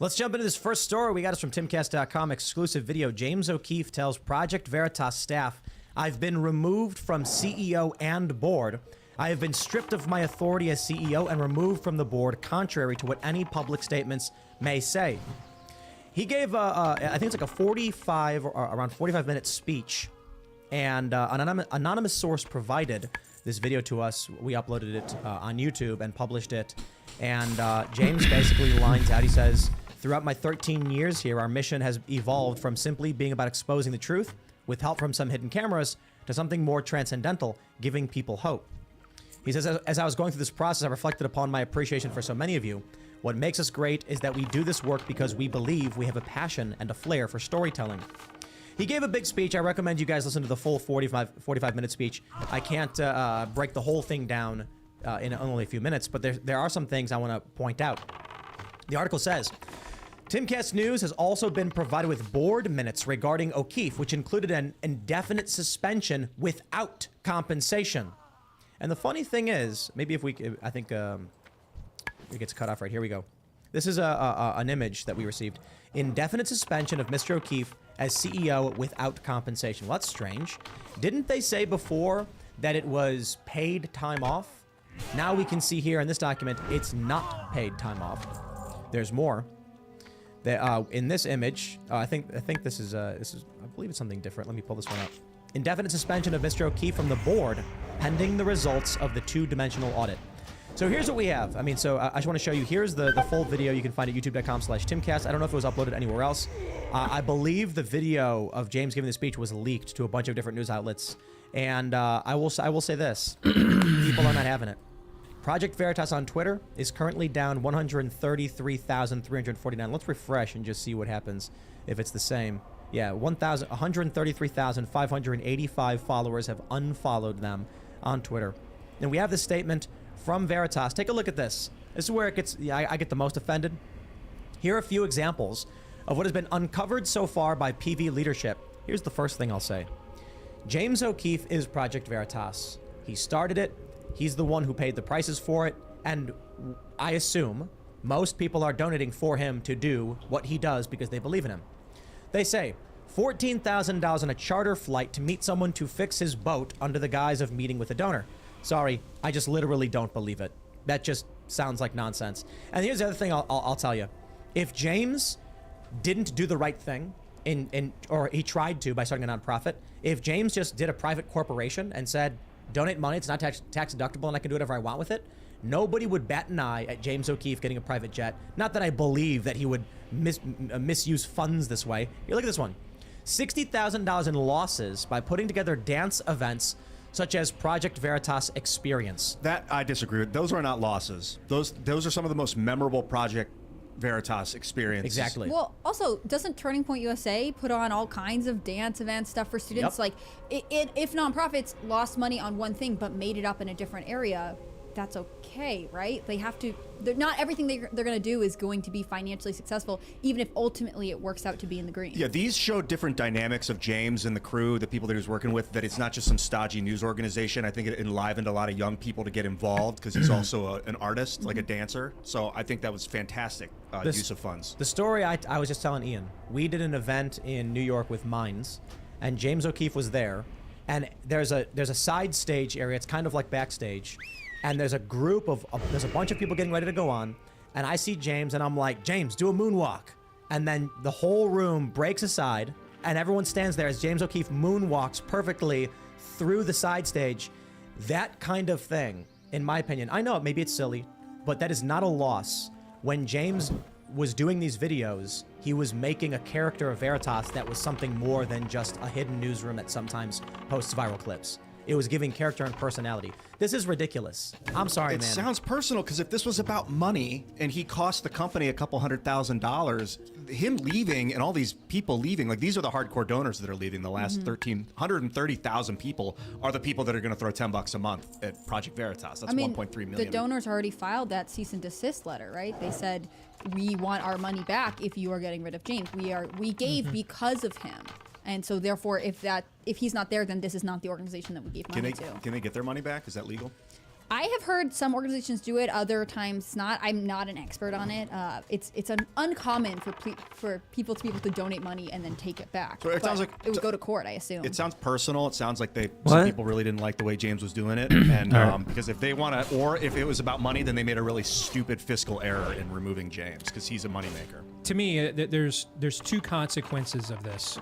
Let's jump into this first story. We got us from timcast.com, exclusive video. James O'Keefe tells Project Veritas staff, I've been removed from CEO and board. I have been stripped of my authority as CEO and removed from the board, contrary to what any public statements may say. He gave, I think it's like a 45 or around 45-minute speech, and an anonymous source provided this video to us. We uploaded it on YouTube and published it. And James basically lines out, he says, throughout my 13 years here, our mission has evolved from simply being about exposing the truth, with help from some hidden cameras, to something more transcendental, giving people hope. He says, as I was going through this process, I reflected upon my appreciation for so many of you. What makes us great is that we do this work because we believe we have a passion and a flair for storytelling. He gave a big speech. I recommend you guys listen to the full 45-minute speech. I can't break the whole thing down in only a few minutes, but there are some things I want to point out. The article says, Timcast News has also been provided with board minutes regarding O'Keefe, which included an indefinite suspension without compensation. And the funny thing is, maybe if we, I think it gets cut off right here. We go. This is an image that we received. Indefinite suspension of Mr. O'Keefe as CEO without compensation. Well, that's strange. Didn't they say before that it was paid time off? Now we can see here in this document, it's not paid time off. There's more. In this image, I think this is I believe it's something different. Let me pull this one up. Indefinite suspension of Mr. O'Keefe from the board, pending the results of the two-dimensional audit. So here's what we have. I mean, so I just want to show you. Here's the full video. You can find it at youtube.com/timcast. I don't know if it was uploaded anywhere else. I believe the video of James giving the speech was leaked to a bunch of different news outlets. And I will say this. People are not having it. Project Veritas on Twitter is currently down 133,349. Let's refresh and just see what happens if it's the same. Yeah, 133,585 followers have unfollowed them on Twitter. And we have this statement from Veritas. Take a look at this. This is where it gets, I get the most offended. Here are a few examples of what has been uncovered so far by PV leadership. Here's the first thing I'll say. James O'Keefe is Project Veritas. He started it. He's the one who paid the prices for it. And I assume most people are donating for him to do what he does because they believe in him. They say $14,000 on a charter flight to meet someone to fix his boat under the guise of meeting with a donor. Sorry, I just literally don't believe it. That just sounds like nonsense. And here's the other thing I'll tell you. If James didn't do the right thing, or he tried to by starting a nonprofit, if James just did a private corporation and said, donate money, it's not tax deductible and I can do whatever I want with it, nobody would bat an eye at James O'Keefe getting a private jet. Not that I believe that he would misuse funds this way. Here, look at this one. $60,000 in losses by putting together dance events such as Project Veritas Experience. That I disagree with. Those are not losses. Those are some of the most memorable Project Veritas experiences. Exactly. Well, also, doesn't Turning Point USA put on all kinds of dance events, stuff for students? Yep. Like, if nonprofits lost money on one thing but made it up in a different area, that's okay, right? They have to, not everything they're going to do is going to be financially successful, even if ultimately it works out to be in the green. Yeah, these show different dynamics of James and the crew, the people that he was working with, that it's not just some stodgy news organization. I think it enlivened a lot of young people to get involved because he's also an artist, like a dancer. So I think that was fantastic use of funds. The story I was just telling Ian, we did an event in New York with Mines, and James O'Keefe was there, and there's a side stage area. It's kind of like backstage. And there's a group of, there's a bunch of people getting ready to go on. And I see James and I'm like, James, do a moonwalk. And then the whole room breaks aside and everyone stands there as James O'Keefe moonwalks perfectly through the side stage. That kind of thing, in my opinion, I know maybe it's silly, but that is not a loss. When James was doing these videos, he was making a character of Veritas that was something more than just a hidden newsroom that sometimes posts viral clips. It was giving character and personality. This is ridiculous. I'm sorry, man. It sounds personal because if this was about money and he cost the company a couple $100,000, him leaving and all these people leaving, like these are the hardcore donors that are leaving. The last 130,000 people are the people that are going to throw $10 a month at Project Veritas. That's 1.3 million. The donors already filed that cease and desist letter, right? They said, we want our money back if you are getting rid of James. We gave because of him. And so therefore, if he's not there, then this is not the organization that we gave money to. Can they get their money back? Is that legal? I have heard some organizations do it, other times not. I'm not an expert on it. It's uncommon for people to be able to donate money and then take it back. So it sounds like it would go to court, I assume. It sounds personal. It sounds like some What? people really didn't like the way James was doing it, and Alright. because if they want to, or if it was about money, then they made a really stupid fiscal error in removing James because he's a moneymaker. To me, there's two consequences of this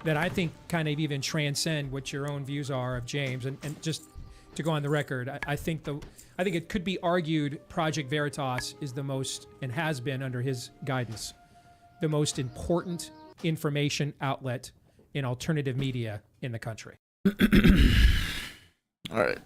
that I think kind of even transcend what your own views are of James. And just to go on the record, I think it could be argued Project Veritas is the most, and has been under his guidance, the most important information outlet in alternative media in the country. All right.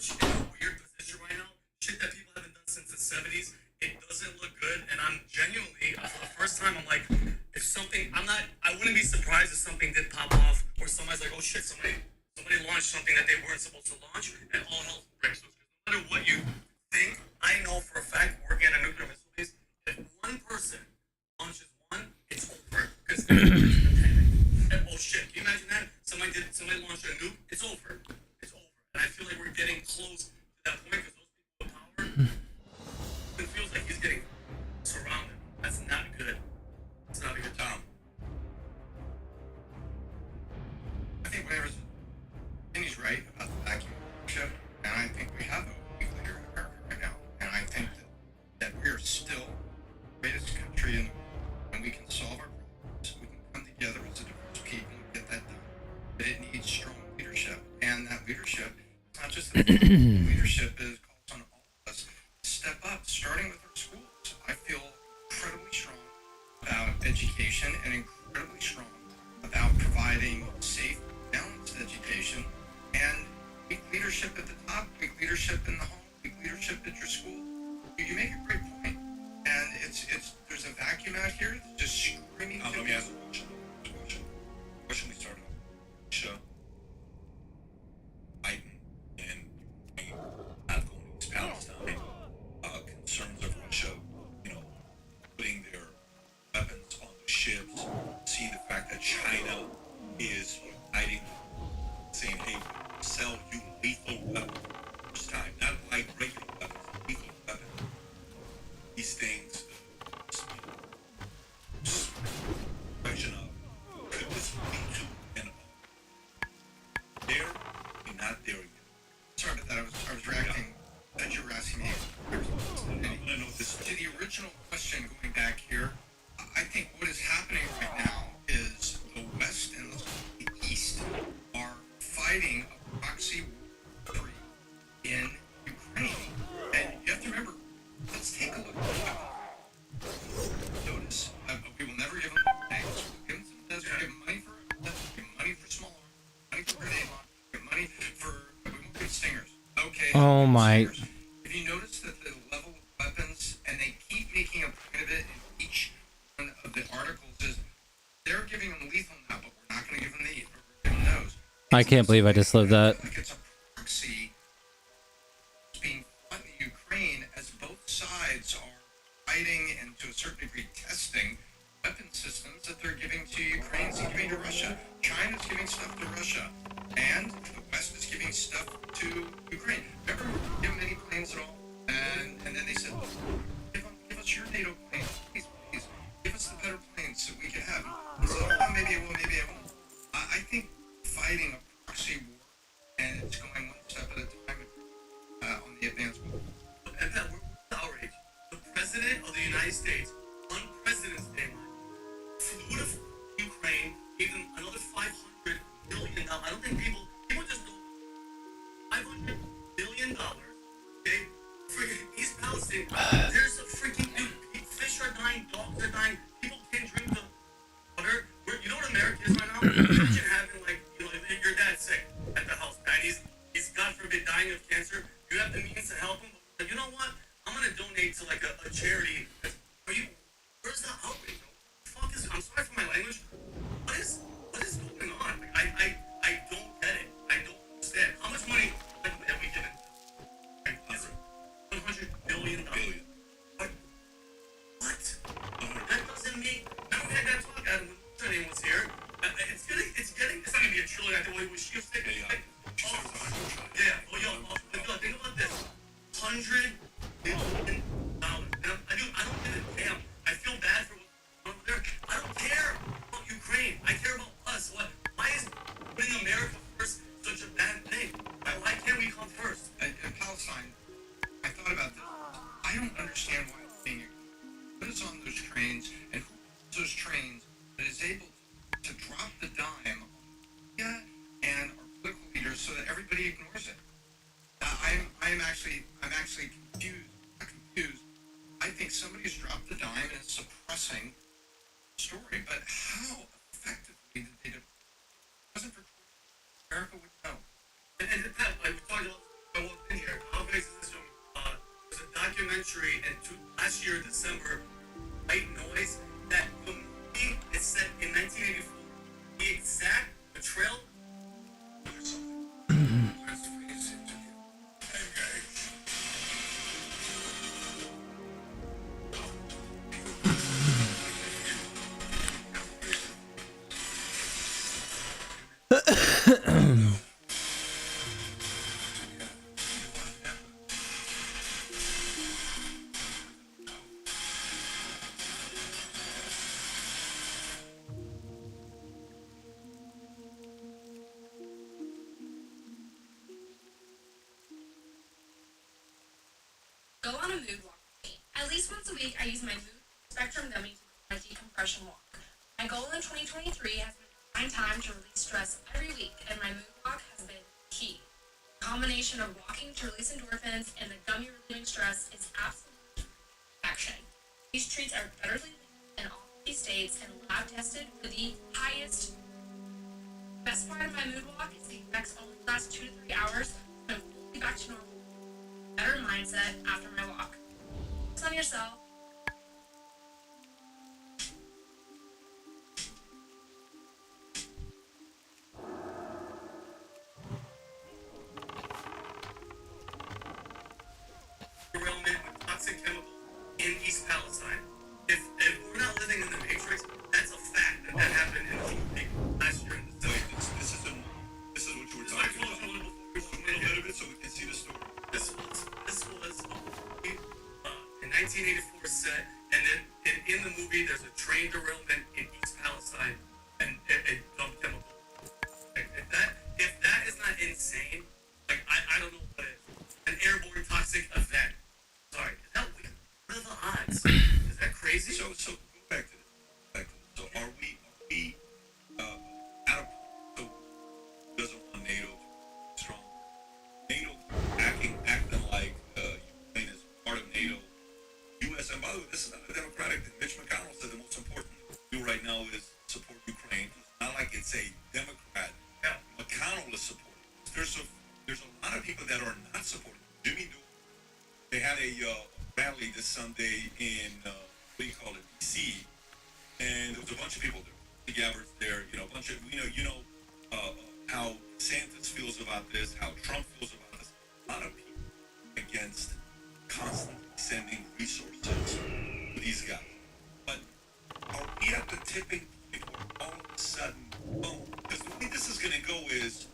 much in a weird position right now. Shit that people haven't done since the 70s. It doesn't look good, and I'm genuinely, for the first time, I'm like, if something, I wouldn't be surprised if something did pop off, or somebody's like, oh shit, somebody launched something that they weren't supposed to launch, and all hell breaks loose. No matter what you think, I know for a fact, working at a nuclear missile base, if one person launches one, it's over. Because oh shit, can you imagine that? Somebody launched a nuke, it's over. It's over. And I feel like we're getting close to that point because those people with power, it feels like he's getting surrounded. That's not good. It's not a good time. I think whatever's Kenny's right about the vacuum ship, and I think we have a weak leader in America right now. And I think that we are still the greatest country in the world, and we can solve our problems. We can come together as a diverse people and get that done. But it needs strong leadership, and that leadership, it's not just the leadership is calls on all of us to step up, starting with our schools. I feel incredibly strong about education and incredibly strong about providing safe, balanced education, and weak leadership at the top, weak leadership in the home, weak leadership at your school. You make a great point, and it's there's a vacuum out here that's just screaming. Let me ask a question. Question we started off. Show. Biden and not going to Palestine. Concerns of Russia, putting their weapons on the ships. See the fact that China is uniting, saying, hey, sell you lethal weapons. First time, not like regular weapons, lethal weapons. These things, question of, could this lead to an there and not there again? Sorry about that. I was reacting that you were asking me. I know this. To the original question, going back here, I think what is happening right now is the West and the East are fighting a proxy war in Ukraine. And you have to remember, let's take a look at that. Notice, we will never give them tanks. We'll give them some desert, give them money for small arms, money for grenade launch, give money for, we won't give stingers. Okay. Oh my. If you notice that the level of weapons, and they keep making a point of it in each one of the articles, is they're giving them lethal now, but we're not going to give them these, but we're giving those. I can't believe I just lived that. Like it's a proxy being fought in Ukraine as both sides are fighting and to a certain degree testing weapon systems that they're giving to Ukraine and giving to Russia. China's giving stuff to Russia, and the West is giving stuff to Ukraine. Remember, give them any planes at all, and then they said, give us your NATO planes, please, give us the better planes so we can have them. He said, oh, maybe I will, maybe I won't. I think fighting a proxy war, and it's going one step at a time on the advanced war. And that we're outraged. The President of the United States, on President's Day, flew to Ukraine, gave them another $500 billion. I don't think people just go $500 billion. Okay, for East Palestine, there's a freaking fish are dying, dogs are dying, people can't drink the water. You know what America is right now? Imagine having your dad's sick at the house, and he's God forbid dying of cancer. You have the means to help him, but you know what? I'm gonna donate to a charity. Where's the outrage? Fuck is, I'm sorry for my language. What is going on? I don't get it. I don't understand. How much money have we given? $100 billion. What? That doesn't make. Remember we had that talk Adam when her name was here. It's not gonna be a trillion. I think she was thinking. Yeah. Oh, yo, think about this. $100 billion. And I don't give a damn. I feel bad for what's over there. I don't care about Ukraine. I care about us. Why is putting America first such a bad thing? Why can't we come first? In Palestine, I thought about this. I don't understand why it's being what is on those trains and who owns those trains that is able to drop the dime on media and our political leaders so that everybody ignores it. I'm actually confused. Not confused. I think somebody's dropped the dime and is suppressing the story. But how effectively did they do it? If it wasn't for America would know. And Pat, we talked about documentary last year, December, White Noise, that the movie is set in 1984. The exact betrayal. Go on a mood walk with me. At least once a week, I use my mood spectrum dummy to do my decompression walk. My goal in 2023 has been to find time to release stress every week, and my mood walk has been key. The combination of walking to release endorphins and the gummy relieving stress is absolute action. These treats are federally legal in all 50 states and lab tested for the highest. Best part of my mood walk is the effects only last 2 to 3 hours, and I'm fully back to normal. Better mindset after my walk. Focus on yourself. Derailment with toxic chemicals in East Palestine. If we're not living in the Matrix, that's a fact that happened in the movie last year in the city. This is what you were talking about. A little bit so we can see the story. This was in 1984 set, and then in the movie there's a train derailment in East Palestine and a dump chemical. If that is not insane, like I don't know what is. An airborne toxic event. Sorry, is that weird? What are the odds? Is that crazy? So go back to this. So are we out of so doesn't want NATO to be strong? NATO acting like Ukraine is part of NATO. U.S. and by the way, this is not a democratic thing. Mitch McConnell said the most important thing to do right now is support Ukraine. It's not like it's a Democrat. Yeah. McConnell is supporting. There's a lot of people that are not supporting. Jimmy Dore. They had a rally this Sunday in what do you call it, D.C. And there was a bunch of people there. The Gabbards there, a bunch of how DeSantis feels about this, how Trump feels about this. A lot of people against constantly sending resources to these guys. But are we at the tipping point where all of a sudden, boom? Because the way this is going to go is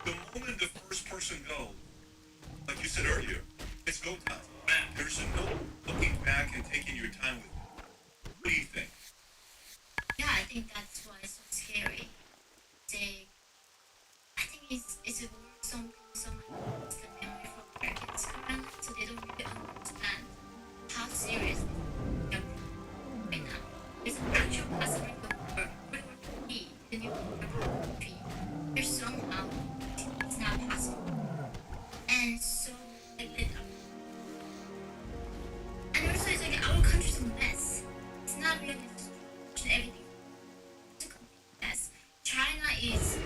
the moment the first person goes, like you said earlier, it's go time. There's no looking back and taking your time with it. What do you think? Yeah, I think that's why it's so scary. I think it's a word some it's the memory for Americans currently, so they don't really understand how serious they are right now. There's an actual possibility of World War III, the new World War III. There's somehow it's not possible. And so and also it's like our country's a mess. It's not really everything. It's a complete mess. China is,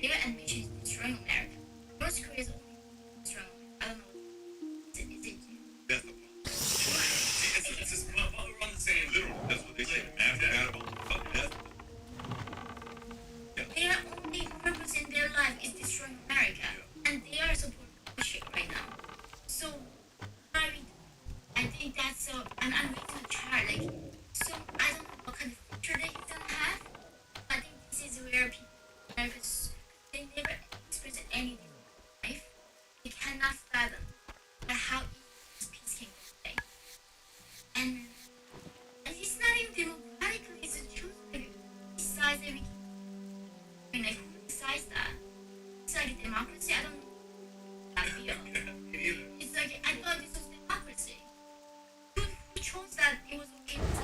their ambition is destroying America. North Korea is only destroying America. I don't know. Is it? That's the problem. It's just, we're on the same literal. That's what they say. Math about death. Yeah. Their only purpose in their life is destroying America. And they are supporting bullshit right now. So, I think that's so, and I'm raising a child, so I don't know what kind of future that he's gonna have. I think this is where people, they never experienced anything in life. They cannot fathom how easy peace can be. And it's not even democratically, it's a choice. Besides every, who decides that? It's like democracy, I don't know. It's like, I thought this was democracy. Who chose that it was okay with that?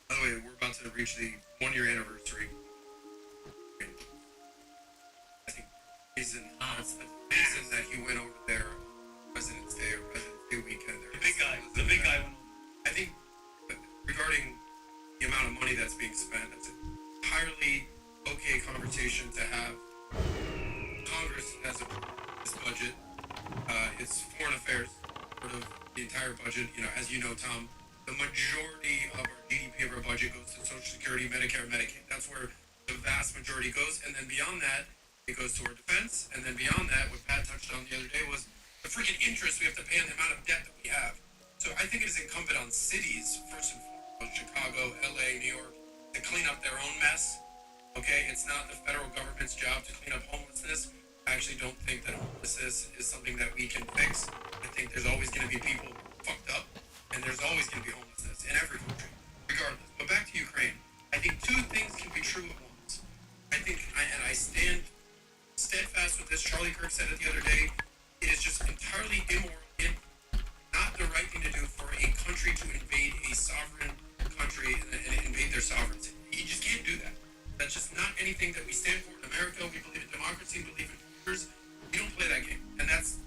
By the way, we're about to reach the 1-year anniversary. I think the reason that he went over there President's Day or President's Day weekend. The big guy went over. I think regarding the amount of money that's being spent, that's an entirely okay conversation to have. Congress has approved this budget. is foreign affairs, sort of the entire budget. You know, as you know, Tom, the majority of our GDP of our budget goes to Social Security, Medicare, Medicaid. That's where the vast majority goes. And then beyond that, it goes to our defense. And then beyond that, what Pat touched on the other day was the freaking interest we have to pay on the amount of debt that we have. So I think it is incumbent on cities, first and foremost, Chicago, LA, New York, to clean up their own mess. Okay, it's not the federal government's job to clean up homelessness. I actually don't think that homelessness is something that we can fix. I think there's always going to be people fucked up, and there's always going to be homelessness in every country, regardless. But back to Ukraine, I think two things can be true at once. I think, and I stand steadfast with this, Charlie Kirk said it the other day, it is just entirely immoral and not the right thing to do for a country to invade a sovereign country and invade their sovereignty. You just can't do that. That's just not anything that we stand for in America. We believe in democracy, we believe in borders. We don't play that game. And that's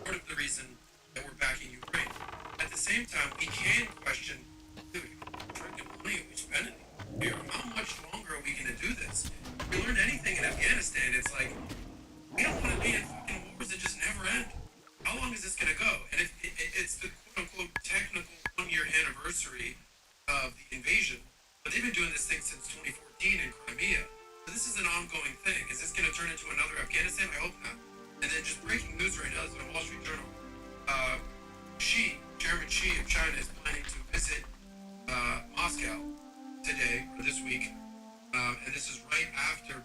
part of the reason that we're backing Ukraine. At the same time, we can question, dude, freaking money we spending here. How much longer are we going to do this? If we learned anything in Afghanistan, it's like, we don't want to be in fucking wars that just never end. How long is this going to go? And it's the quote-unquote technical one-year anniversary of the invasion, but they've been doing this thing since 2014 in Crimea. So this is an ongoing thing. Is this going to turn into another Afghanistan? I hope not. And then just breaking news right now is in the Wall Street Journal. Chairman Xi of China is planning to visit Moscow today, or this week, and this is right after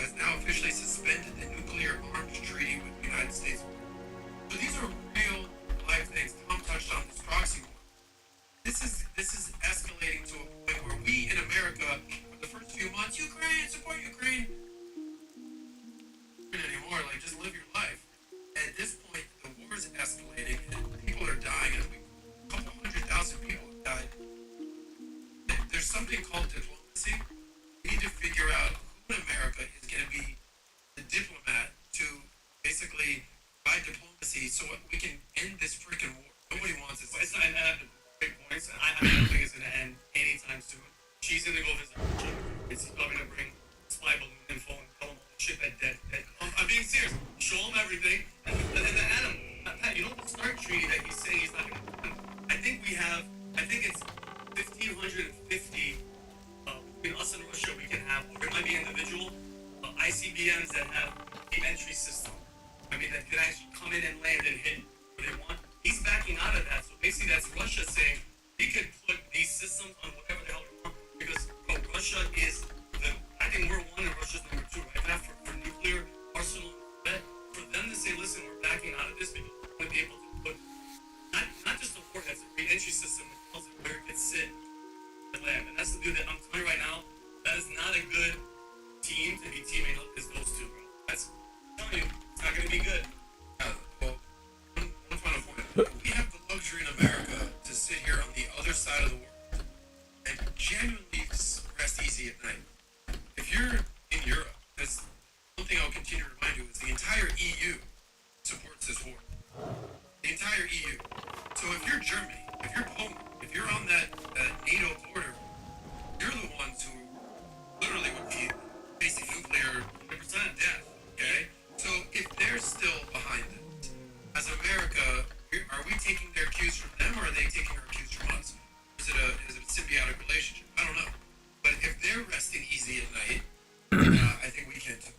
has now officially suspended the nuclear arms treaty with the United States. So these are real life things. Tom touched on this proxy war. This is escalating to a point where we in America, for the first few months, Ukraine, support Ukraine. Anymore, like just live your life. And at this point, the war is escalating, and people are dying. And a couple 100,000 people have died. There's something called diplomacy. We need to figure out who in America is going to be the diplomat to basically provide diplomacy so we can end this freaking war. Nobody wants this. It's not great points. I don't think it's going to end anytime soon. She's going to go visit Russia. It's probably going to bring spy balloon info and tell them all the shit that I'm being serious. Show them everything. And then Adam, Pat, you know the START treaty that he's saying he's not going to do? I think it's 1,550 between us and Russia we can have, or it might be individual ICBMs that have the entry system. I mean, that could actually come in and land and hit where they want. He's backing out of that. So basically that's Russia saying we could put these systems on whatever the hell we want because Russia is I think we're one and Russia's number two right now for nuclear arsenal. But for them to say, listen, we're backing out of this because we want to be able to put not just the warheads, the re-entry system that tells it where it can sit and land. And that's the dude that I'm telling you right now, that is not a good team to be teaming up as those two, bro. That's I'm telling you, it's not gonna be good. Well, one final point. We have the luxury in America to sit here on the other side of the world and genuinely rest easy at night. If you're in Europe, because one thing I'll continue to remind you is the entire EU supports this war. The entire EU. So if you're Germany, if you're Poland, if you're on that NATO border, you're the ones who literally would be facing nuclear 100% death. Okay? So if they're still behind it, as America, are we taking their cues from them, or are they taking our cues from us? Is it a symbiotic relationship? I don't know. But if they're resting easy at night, I think we can too.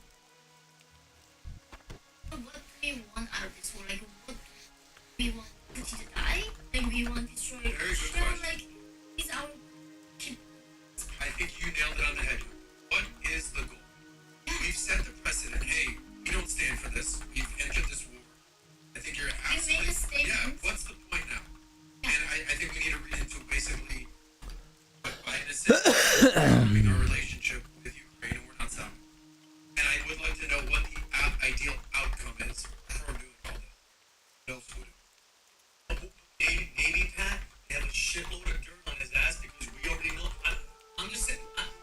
What do we want out of this war? Like, what do we want Putin to die? Like, we want to destroy Russia? Like, is our... I think you nailed it on the head. What is the goal? We've set the precedent. Hey, we don't stand for this. We've entered this war. I think you're absolutely... Yeah, what's the point now? Yeah. And I think we need to read into basically what Biden has said in our relationship with Ukraine, and we're not stopping. And I would like to know what the ideal outcome is for doing all this. No food. Maybe, Pat, they have a shitload of dirt on his ass because we already know. I'm just saying,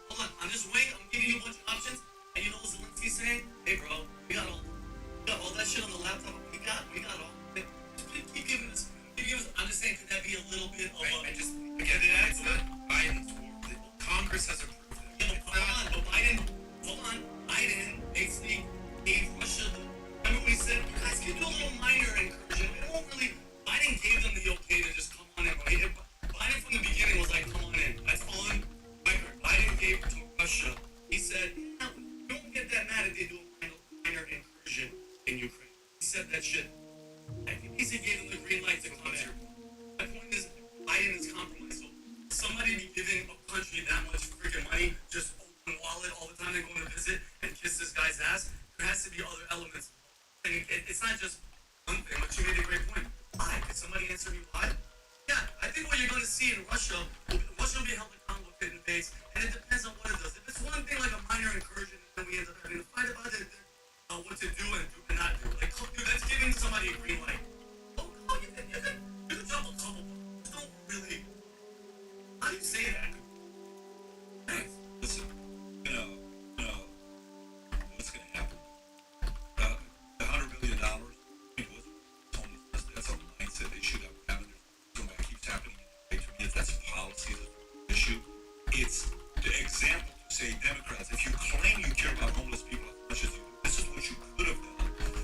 hold on, I'm just waiting. I'm giving you a bunch of options. And you know what Zelensky's saying? Hey, bro, we got all that shit on the laptop. We got all. Just keep giving us. I'm just saying, could that be a little bit of a... Again, that's not Biden's war. Congress has approved it. Yeah, but Biden basically gave Russia remember what he said? You guys can do a little minor said that shit. I think he gave them the green light to come here. My point is, Biden is compromised. So somebody be giving a country that much freaking money, just open wallet all the time they go to visit and kiss this guy's ass. There has to be other elements. And it's not just one thing, but you made a great point. Why? Can somebody answer me why? Yeah, I think what you're going to see in Russia will be held accountable for hidden base, and it depends on what it does. If it's one thing like a minor incursion, and then we end up having to fight about it, what to do and not do. Like, dude, that's giving somebody a green light. Oh, you can jump a couple. Don't really. How do you say that? Listen, what's going to happen? The $100 billion, Tony says that's a mindset they should have happened. So that keeps happening. To me, that's a policy issue. It's the example to say, Democrats, if you claim you care about homeless people as much as you do, this is what you could have done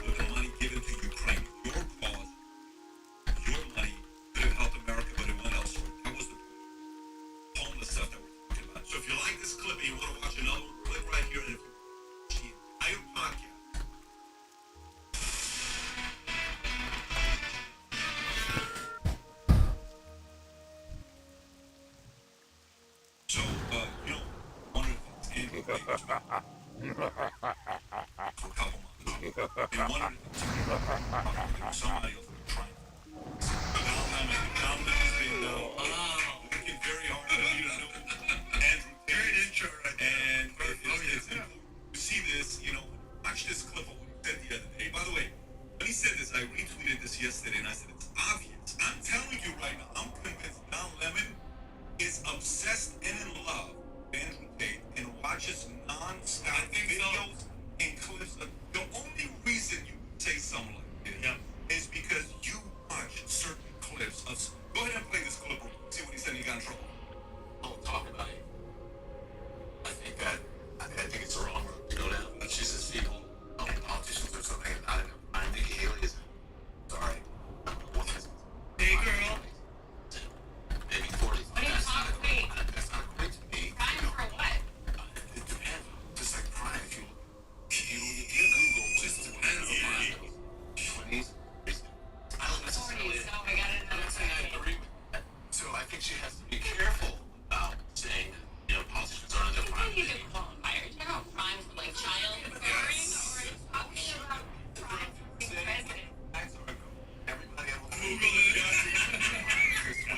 with the money given to Ukraine. Your cause, your money could have helped America, but it went elsewhere. That was the homeless stuff that we're talking about. So if you like this clip and you want to watch another one, click right here. And if you watch the entire podcast, so, one of the things Andrew made was for a couple months. And one of the things somebody else was trying to Tom Lemon's been working very hard to you to know Andrew Great intro right there. And it's important to see this, watch this clip of what he said the other day. By the way, when he said this, I retweeted this yesterday and I said, it's obvious. I'm telling you right now, I'm convinced Don Lemon is obsessed and in love with Andrew Tate and watches non-stop videos and clips. The only reason you say something like this is because you watch certain clips of. Go ahead and play this clip. See what he said. He got in trouble. Don't talk about it. I think it's the wrong road to go down. Let's just people, politicians or something, not enough. I think Haley is. Sorry. Hey, girl. Maybe 40. What are you talking about? That's not great to me. Crying for what? It depends. Just like crime, if you Google, just depends on mine. 20s. I don't necessarily. Oh my God, I agree with that. So I think she has to be careful about saying that, politicians are under What do you do? Are you talking about crime for like child murdering, or are you talking about crime for being president? Everybody else. Google it.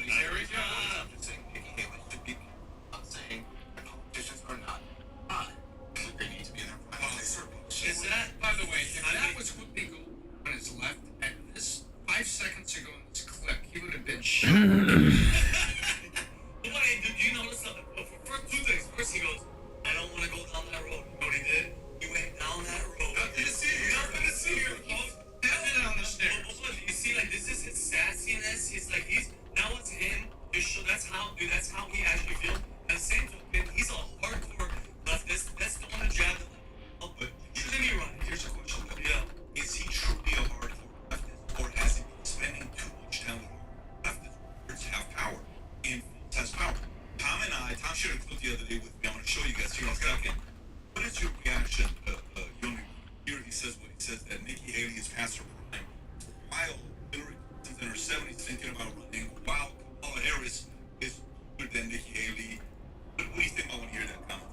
There we go. I'm just saying Nikki Haley should be saying that politicians are not crime. They need to be in their private surplus. Is that, by the way, if that was Whoopi Goldberg on his left, and this 5 seconds ago in this clip, he would have been shot. But did you notice something? First, two things. First, he goes, I don't want to go down that road. You know what he did? He went down that road. Nothing to see here. Nothing to see here, folks. Nothing on the stairs. You see, like, this is his sassiness. He's like, now it's him. That's how he actually feels. At the same token, he's a hardcore leftist. That's the one that jabbed him. But isn't he right? Here's a question. Yeah. Is he truly a hardcore leftist? Or has he been spending too much time with leftist? Words have power. And has power. Tom shared a clip the other day with me. I want to show you guys here in a second. What is your reaction, Yoni? Here he says what he says, that Nikki Haley is past her prime. While Hillary Clinton's in her 70s thinking about running, while Kamala Harris is older than Nikki Haley. What do you think about when you hear that comment?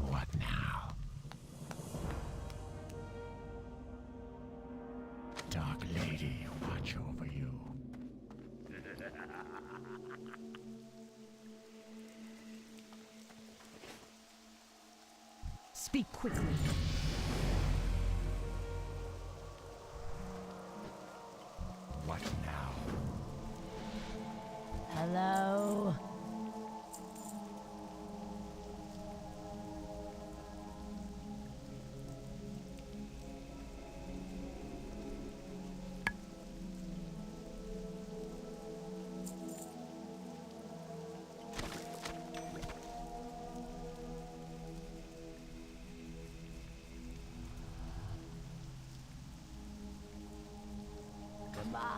What now? Dark Lady, watch over you. Speak quickly. What now? Hello? Goodbye.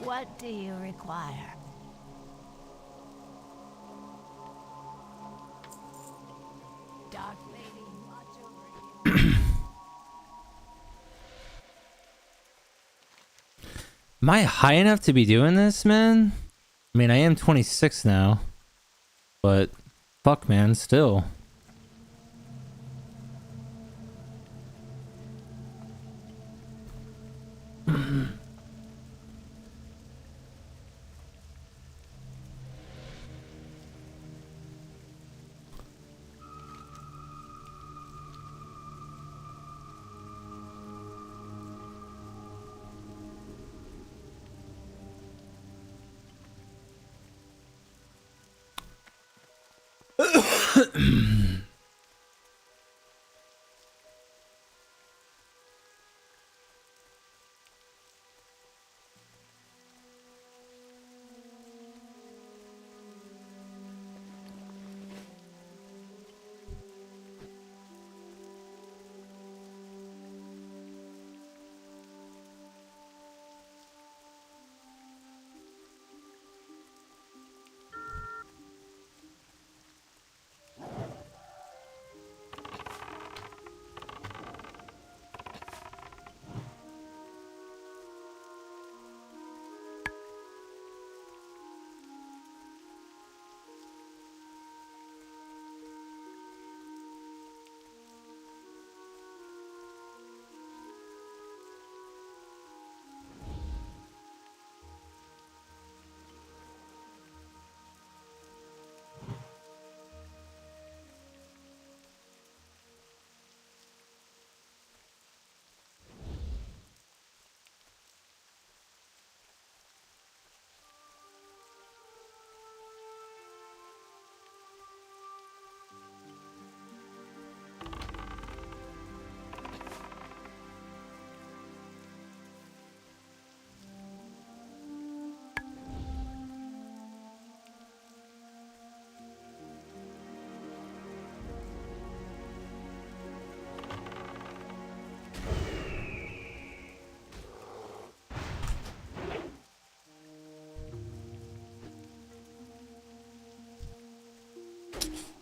What do you require? Dark Lady, watch over you. Am I high enough to be doing this, man? I mean, I am 26 now, but fuck, man, still.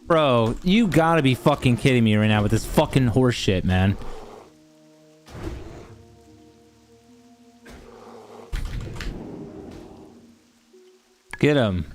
Bro, you gotta be fucking kidding me right now with this fucking horse shit, man. Get him.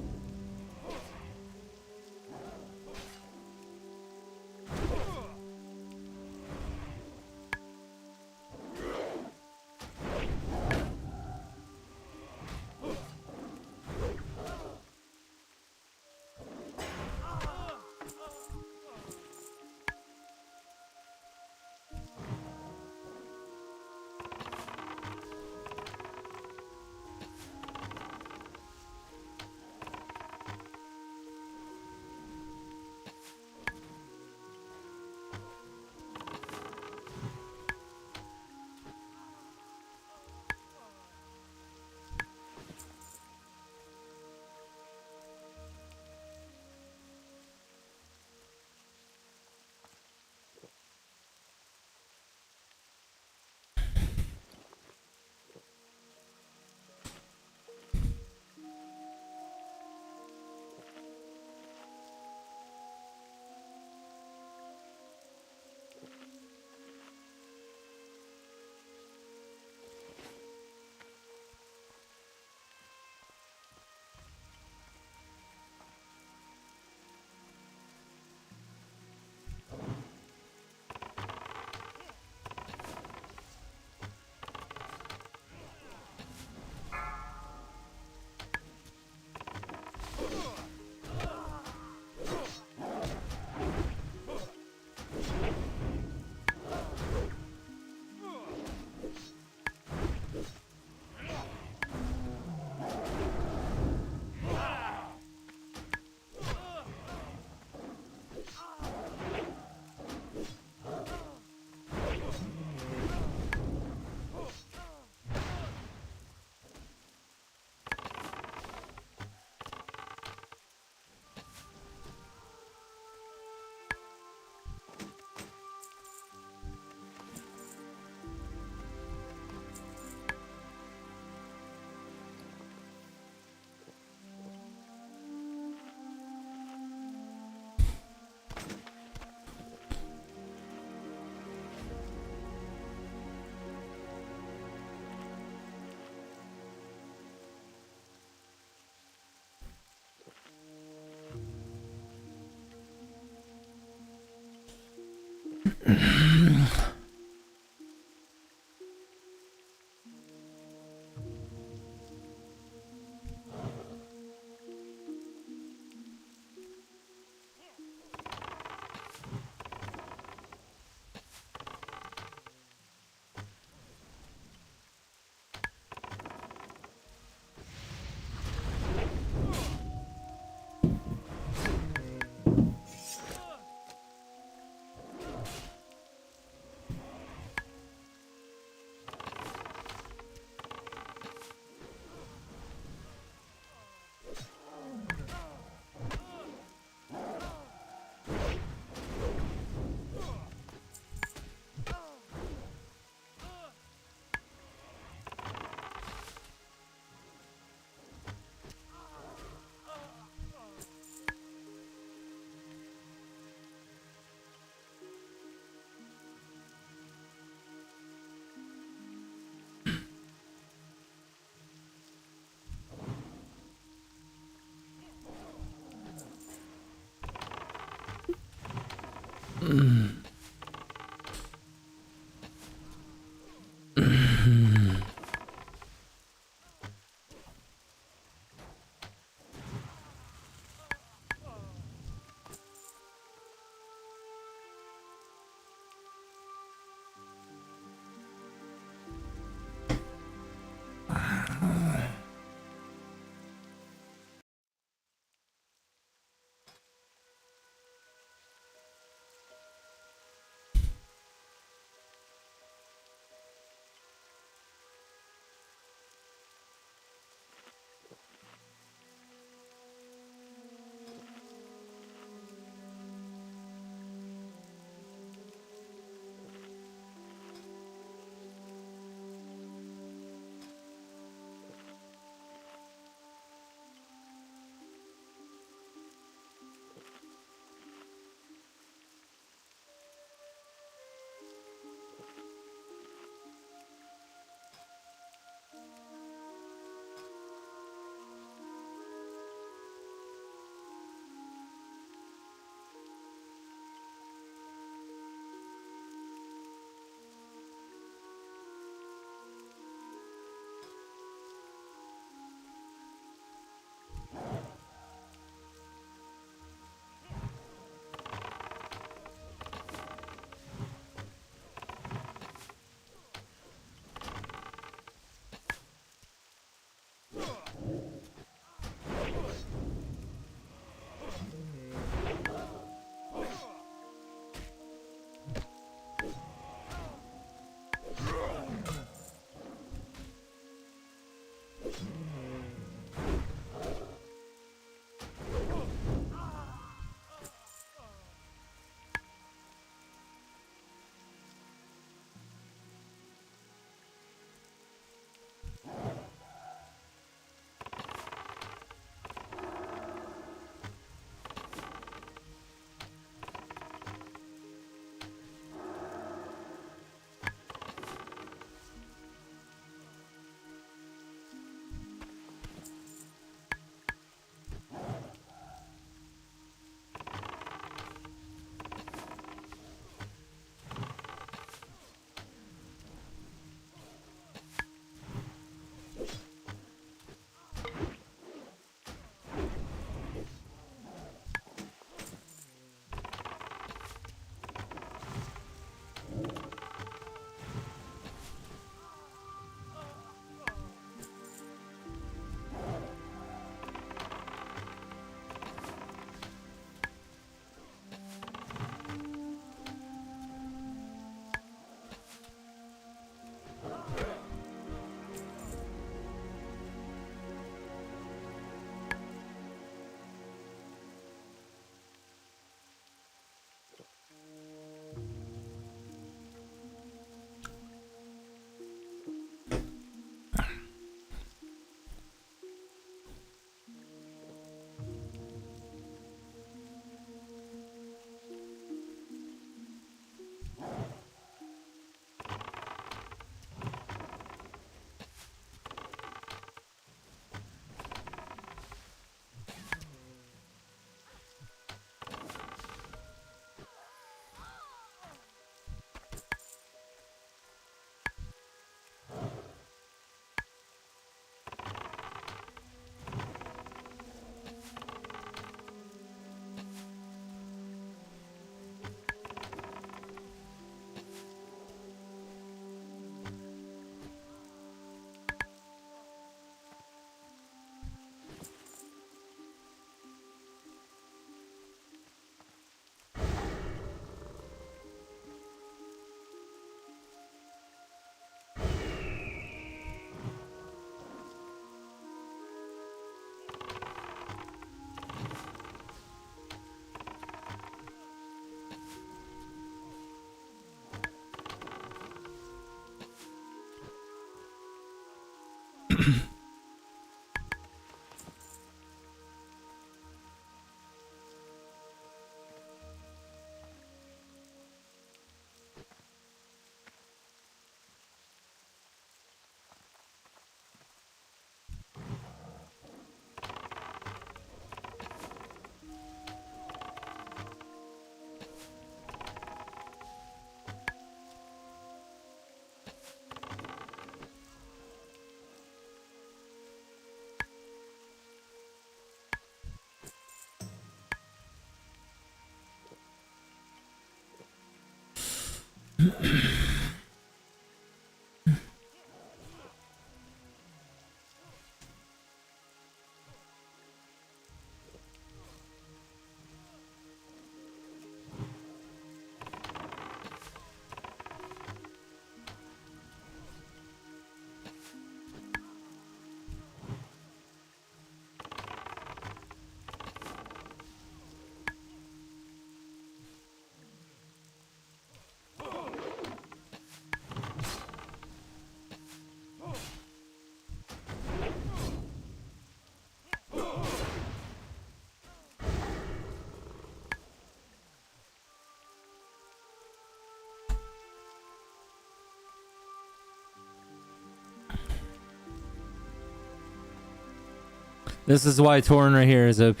This is why Tauren right here is OP.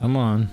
Come on.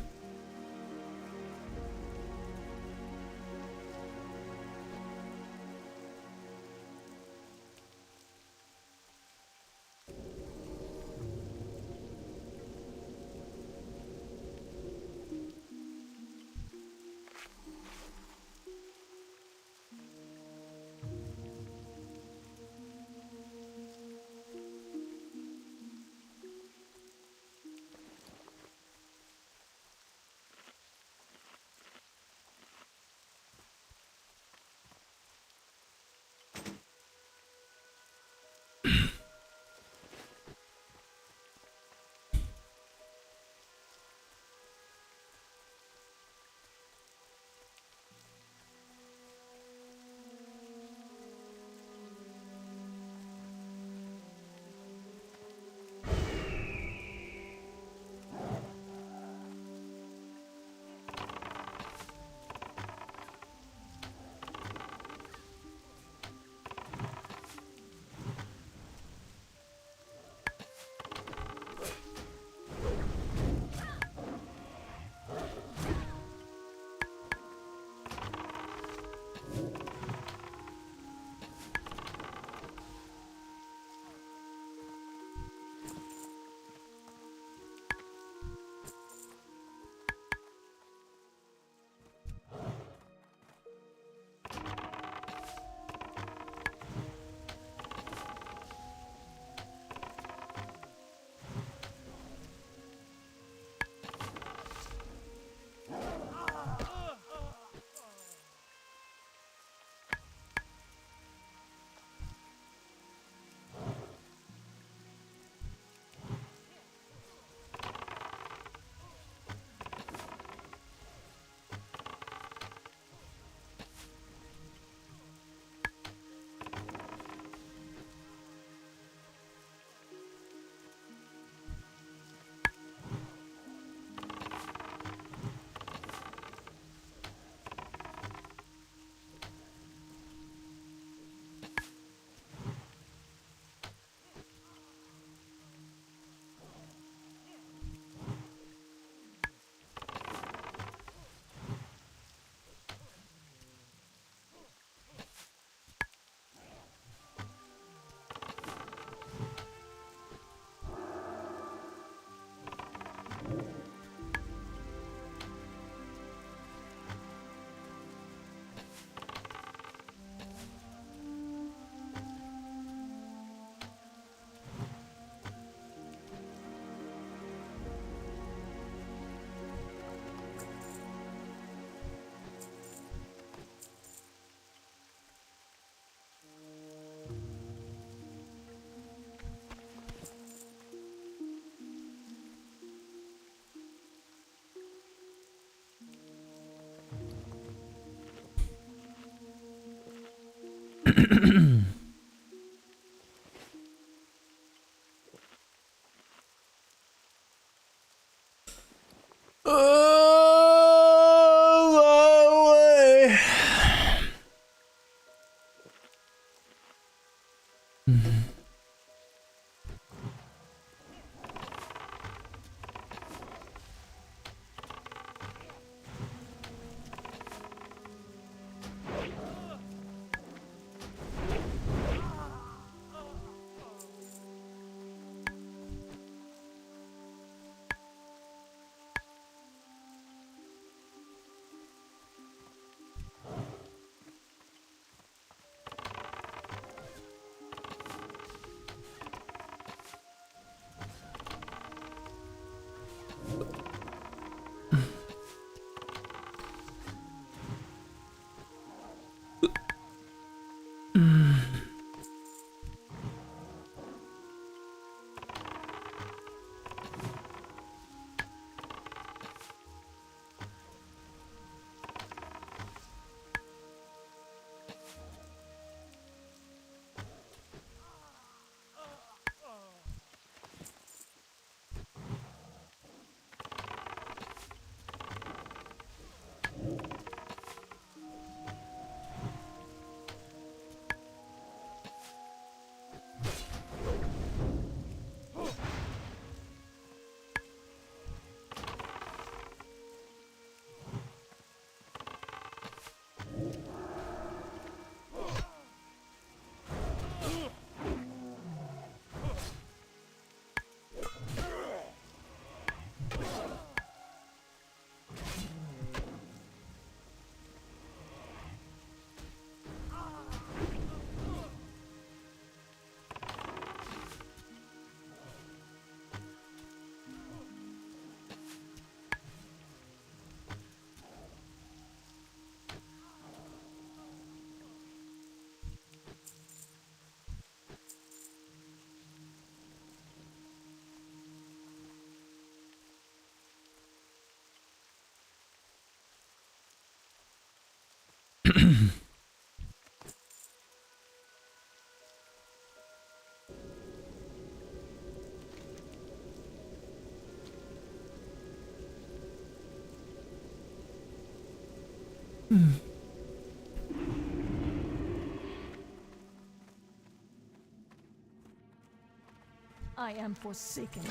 I am forsaken.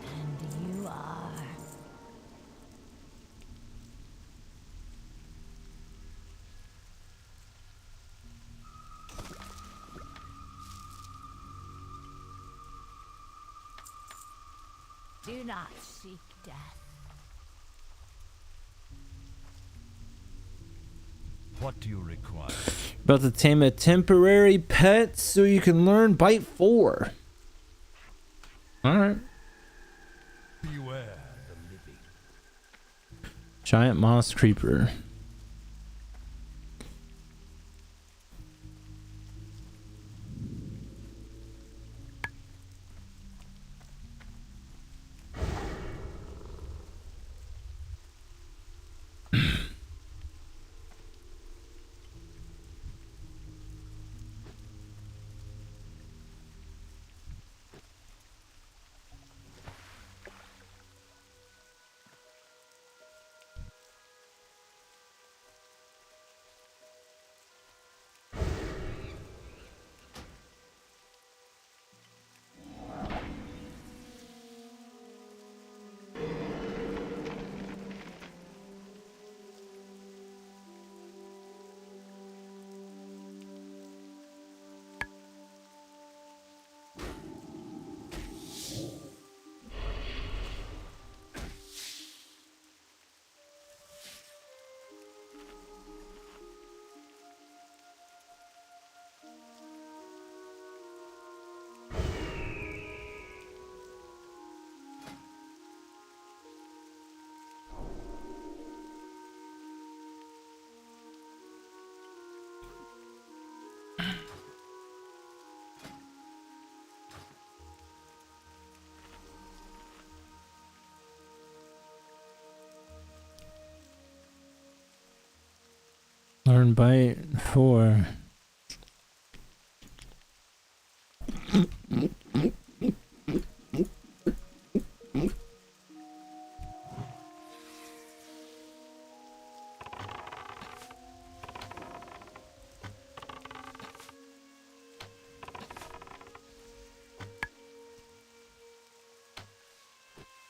And you are. Do not seek death. What do you require? About to tame a temporary pet so you can learn Bite 4. Alright. Beware the living. Giant moss creeper. Learn Bite 4.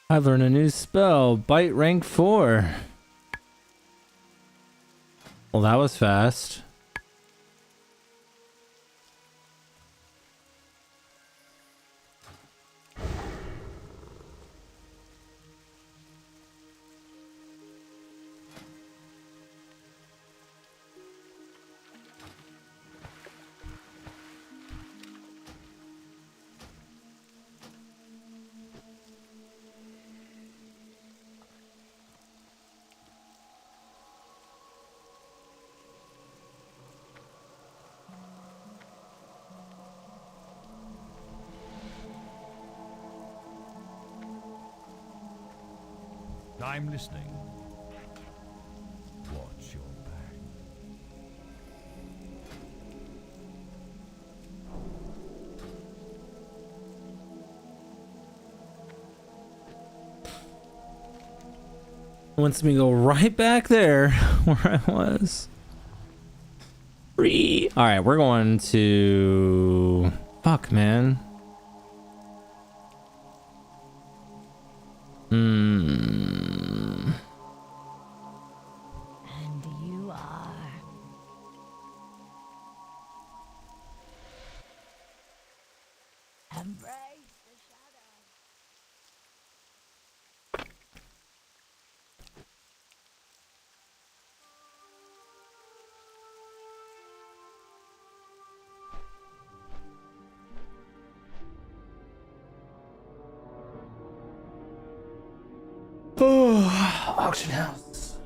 I learned a new spell, Bite rank 4. Well, that was fast. I'm listening. Watch your back. Wants me to go right back there where I was. Free. All right, we're going to. Fuck, man. And you are. Embrace the shadow. Auction house.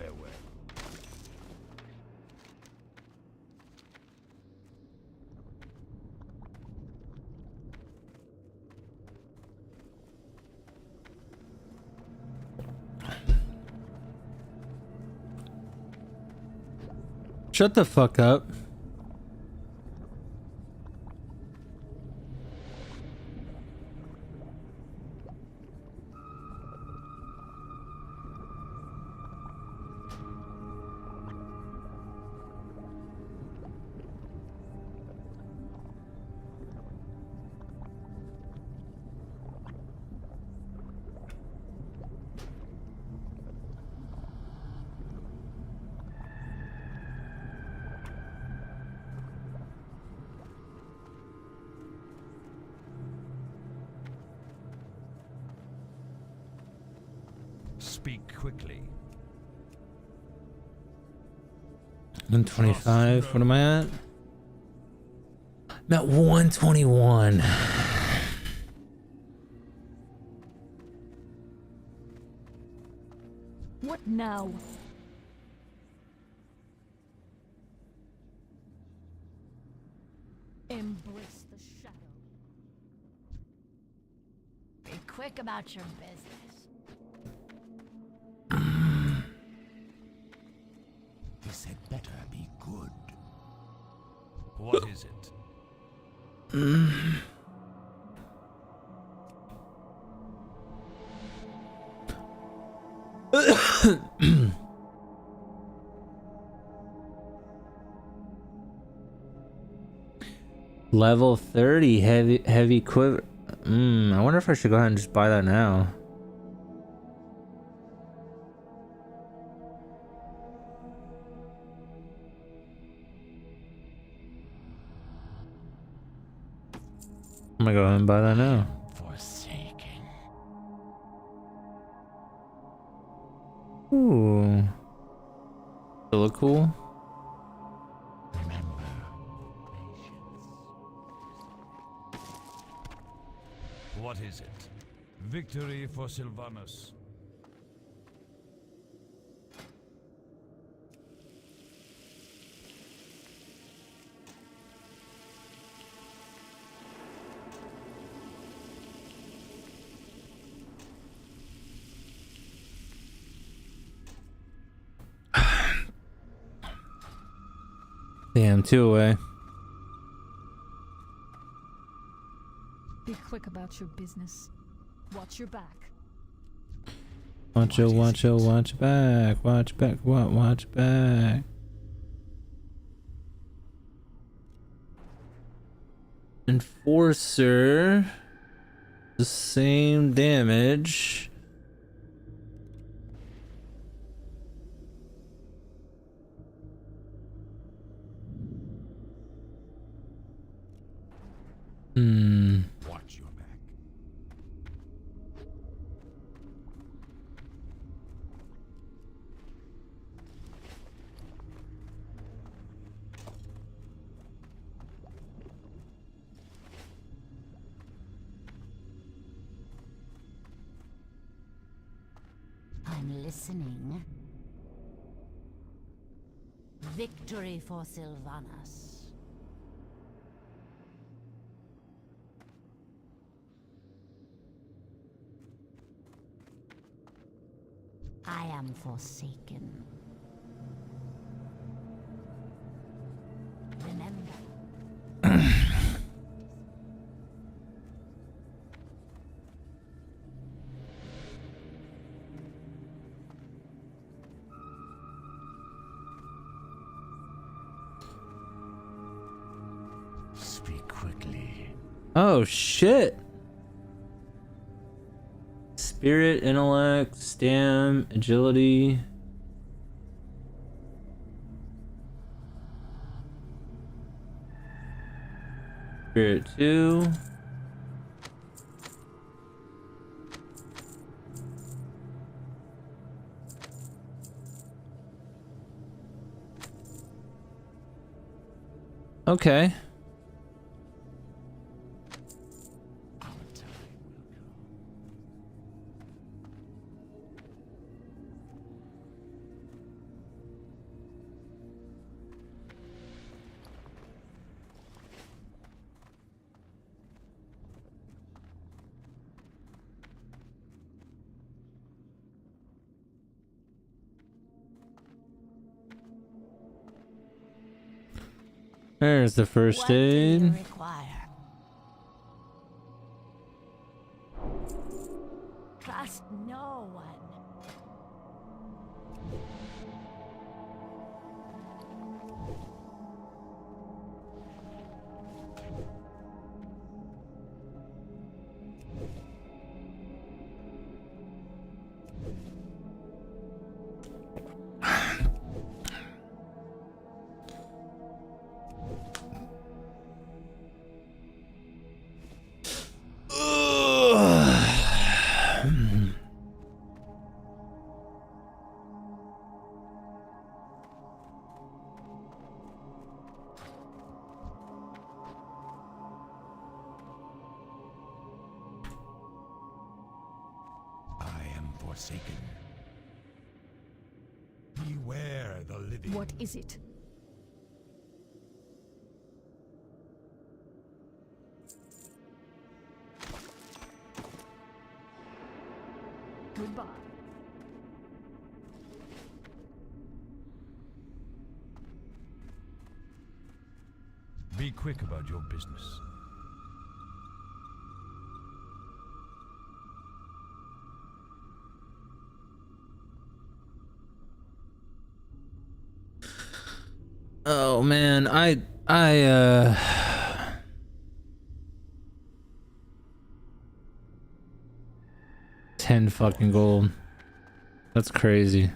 Farewell. Shut the fuck up. Speak quickly. 125. What am I at? I'm at 121. What now? Embrace the shadow. Be quick about your business. This had better be good. What is it? Level 30 heavy quiver. I wonder if I should go ahead and just buy that now. I'm gonna go ahead and buy that now. Forsaken. Ooh. Does it look cool? Remember, patience. What is it? Victory for Sylvanus. Damn, 2 away. Be quick about your business. Watch your back. Watch your back. Watch back. Watch back. Enforcer. The same damage. Watch your back. I'm listening. Victory for Sylvanus. I am forsaken. Remember. Speak quickly. Oh shit. Spirit, intellect, stam, agility. Spirit 2. Okay. There's the first aid. Trust no one. I am forsaken. Beware the living. What is it? Goodbye. Be quick about your business. Oh man, I 10 fucking gold. That's crazy.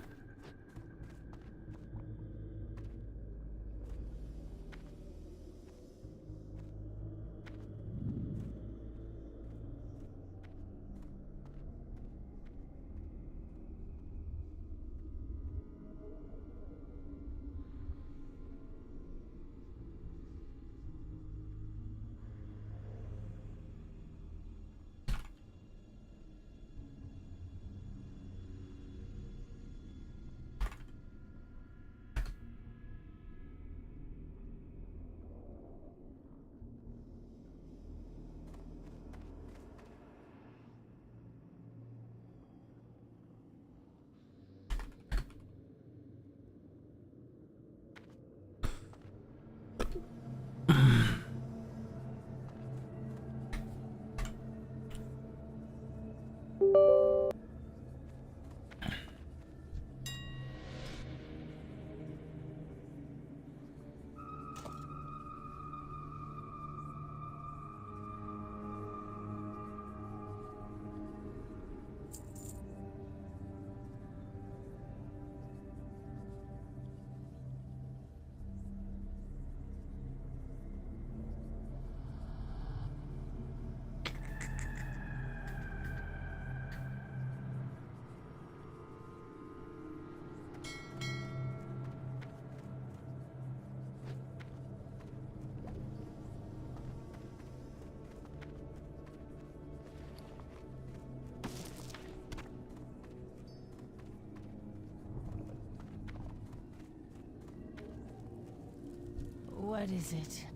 What is it?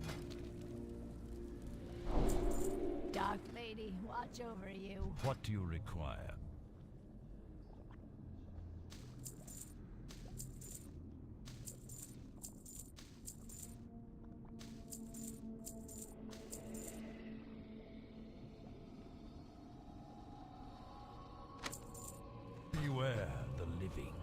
Dark Lady, watch over you. What do you require? Beware the living.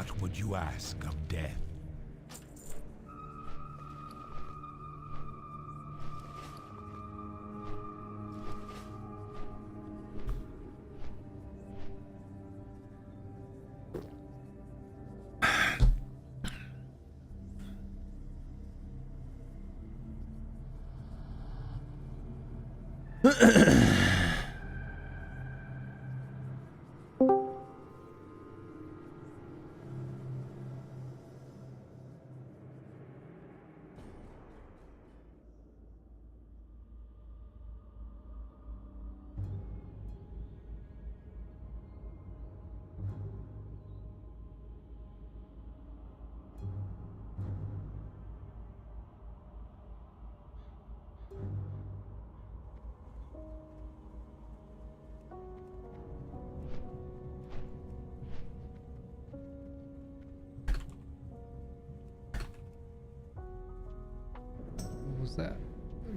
What would you ask of death? What was that?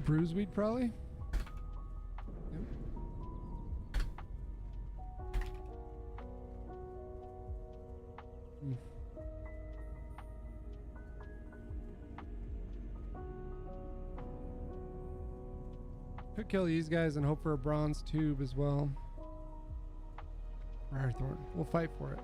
Bruiseweed, probably? Yep. Hmm. Could kill these guys and hope for a bronze tube as well. Firethorn. We'll fight for it.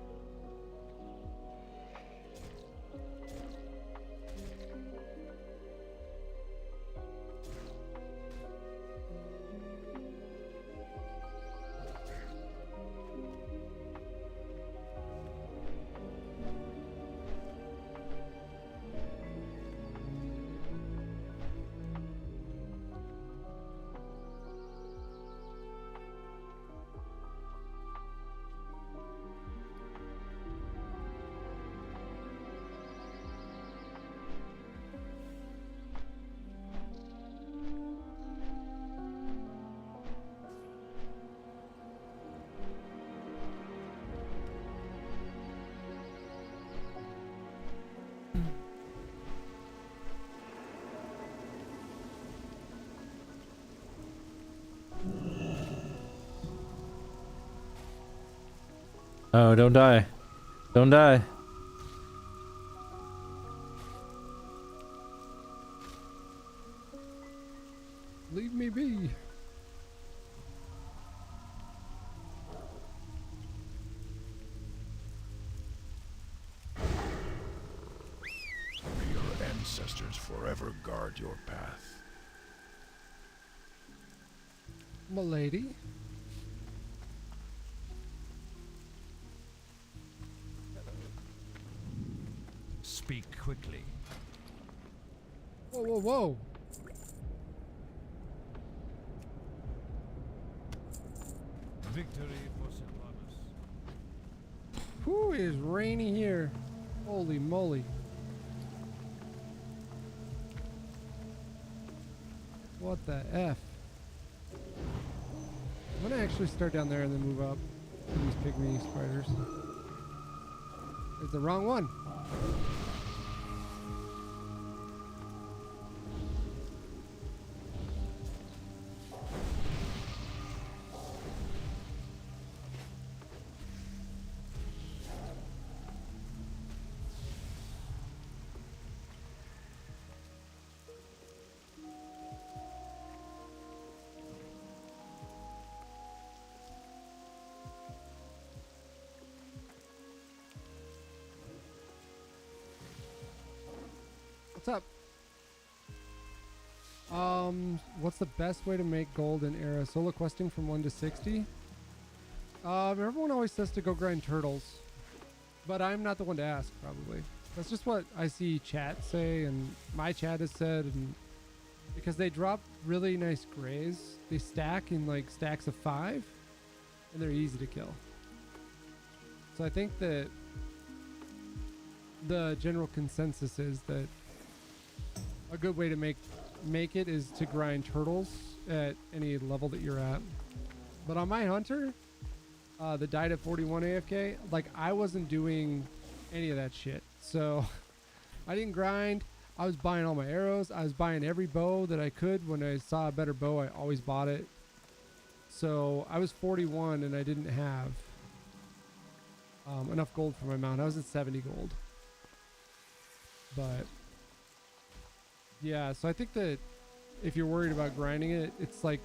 Oh, don't die. Don't die. Leave me be. May your ancestors forever guard your path. M'lady. Speak quickly. Whoa, whoa, whoa. Victory for Sylvanas. Whew, it is rainy here. Holy moly. What the F? I'm gonna actually start down there and then move up to these pygmy spiders. It's the wrong one. What's up? What's the best way to make gold in Era? Solo questing from 1 to 60? Everyone always says to go grind turtles, but I'm not the one to ask, probably. That's just what I see chat say, and my chat has said, and because they drop really nice grays, they stack in like stacks of 5, and they're easy to kill. So I think that the general consensus is that a good way to make it is to grind turtles at any level that you're at. But on my hunter, that died at 41 AFK, like I wasn't doing any of that shit. So I didn't grind. I was buying all my arrows. I was buying every bow that I could. When I saw a better bow, I always bought it. So I was 41 and I didn't have enough gold for my mount. I was at 70 gold. But yeah, so I think that if you're worried about grinding it, it's like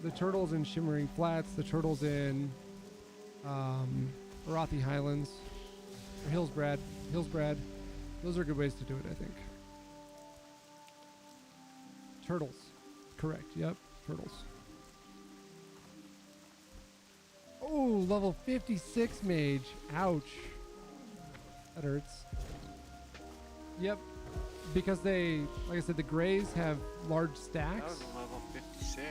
the turtles in Shimmering Flats, the turtles in Arathi Highlands, or Hillsbrad. Those are good ways to do it, I think. Turtles. Correct. Yep. Turtles. Oh, level 56 mage. Ouch. That hurts. Yep. Because they, like I said, the grays have large stacks. That was level 56.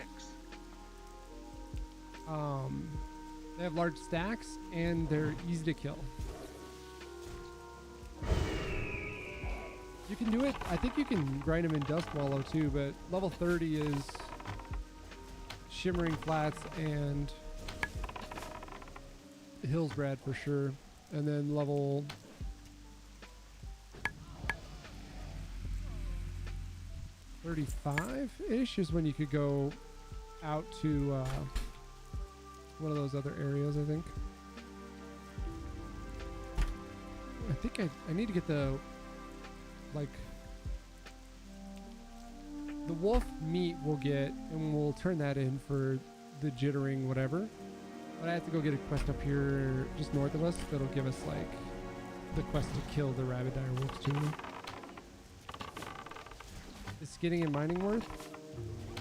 They have large stacks and they're easy to kill. You can do it. I think you can grind them in Dust Wallow too, but level 30 is Shimmering Flats and Hillsbrad for sure. And then level 35-ish is when you could go out to one of those other areas, I think. I think I need to get the, like, the wolf meat we'll get, and we'll turn that in for the jittering whatever. But I have to go get a quest up here just north of us that'll give us, like, the quest to kill the rabid dire wolves too. Is skinning and mining worth?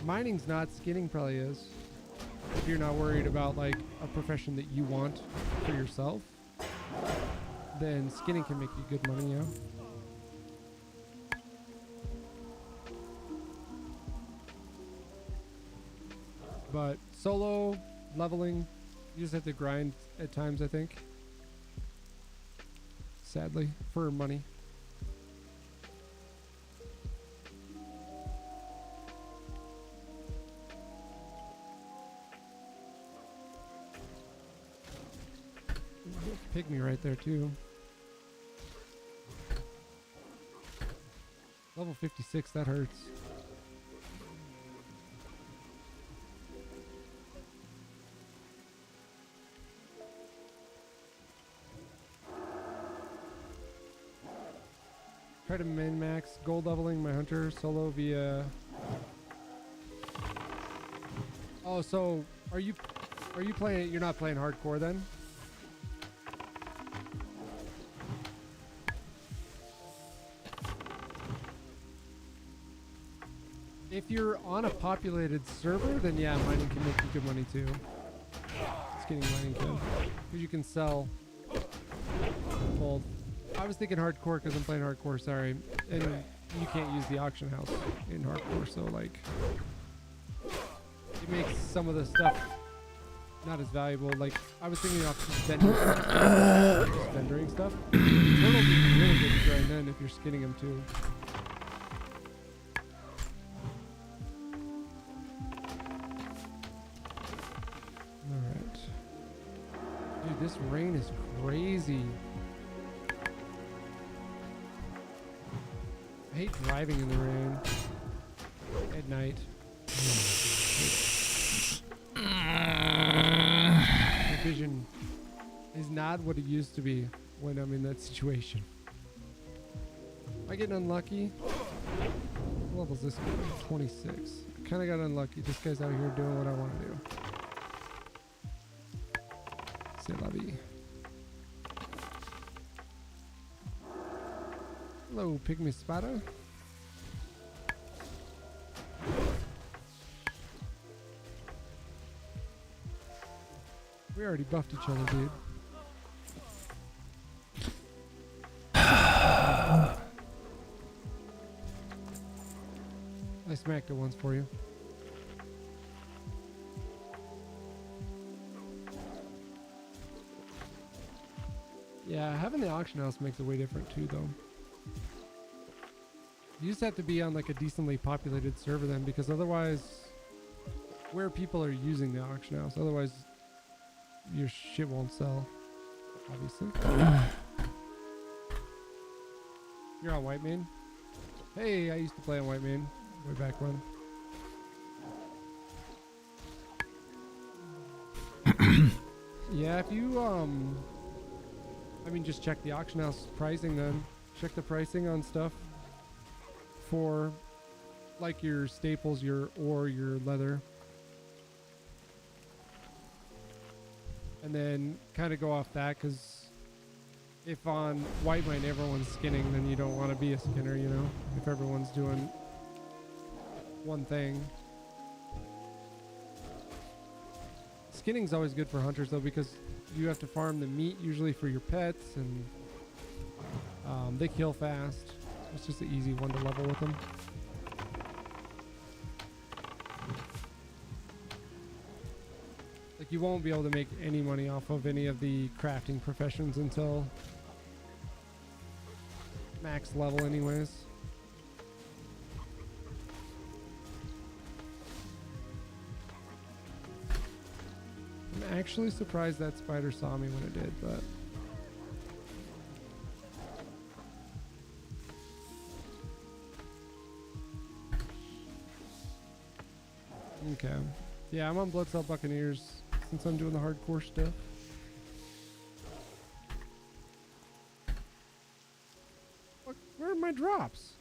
Mining's not, skinning probably is. If you're not worried about, like, a profession that you want for yourself, then skinning can make you good money, yeah. But solo leveling, you just have to grind at times, I think. Sadly, for money. Pygmy right there too. Level 56, that hurts. Try to min-max gold leveling my hunter solo via... Oh, so are you playing, you're not playing hardcore then? If you're on a populated server, then yeah, mining can make you good money too. Skinning mining can. Because you can sell both. I was thinking hardcore because I'm playing hardcore, sorry. And you can't use the auction house in hardcore, so like... It makes some of the stuff not as valuable. Like, I was thinking about vending stuff. Turtles would be really good to grind then if you're skinning them too. Alright. Dude, this rain is crazy. I hate driving in the rain at night. My vision is not what it used to be when I'm in that situation. Am I getting unlucky? What level's this guy? 26. I kind of got unlucky. This guy's out here doing what I want to do. C'est la vie. Hello, Pygmy Spada. We already buffed each other, dude. I smacked it once for you. Yeah, having the auction house makes it way different too, though. You just have to be on like a decently populated server then, because otherwise, where people are using the auction house, otherwise your shit won't sell, obviously. You're on Whitemane? Hey, I used to play on Whitemane way back when. Yeah, if you I mean, just check the auction house pricing then. Check the pricing on stuff for like your staples, your ore, your leather. And then kind of go off that, because if on Whitemane everyone's skinning, then you don't want to be a skinner, you know? If everyone's doing one thing. Skinning's always good for hunters though, because you have to farm the meat usually for your pets, and they kill fast. It's just an easy one to level with them. Like, you won't be able to make any money off of any of the crafting professions until max level anyways. I'm actually surprised that spider saw me when it did, but okay. Yeah, I'm on Bloodcell Buccaneers since I'm doing the hardcore stuff. Look, where are my drops?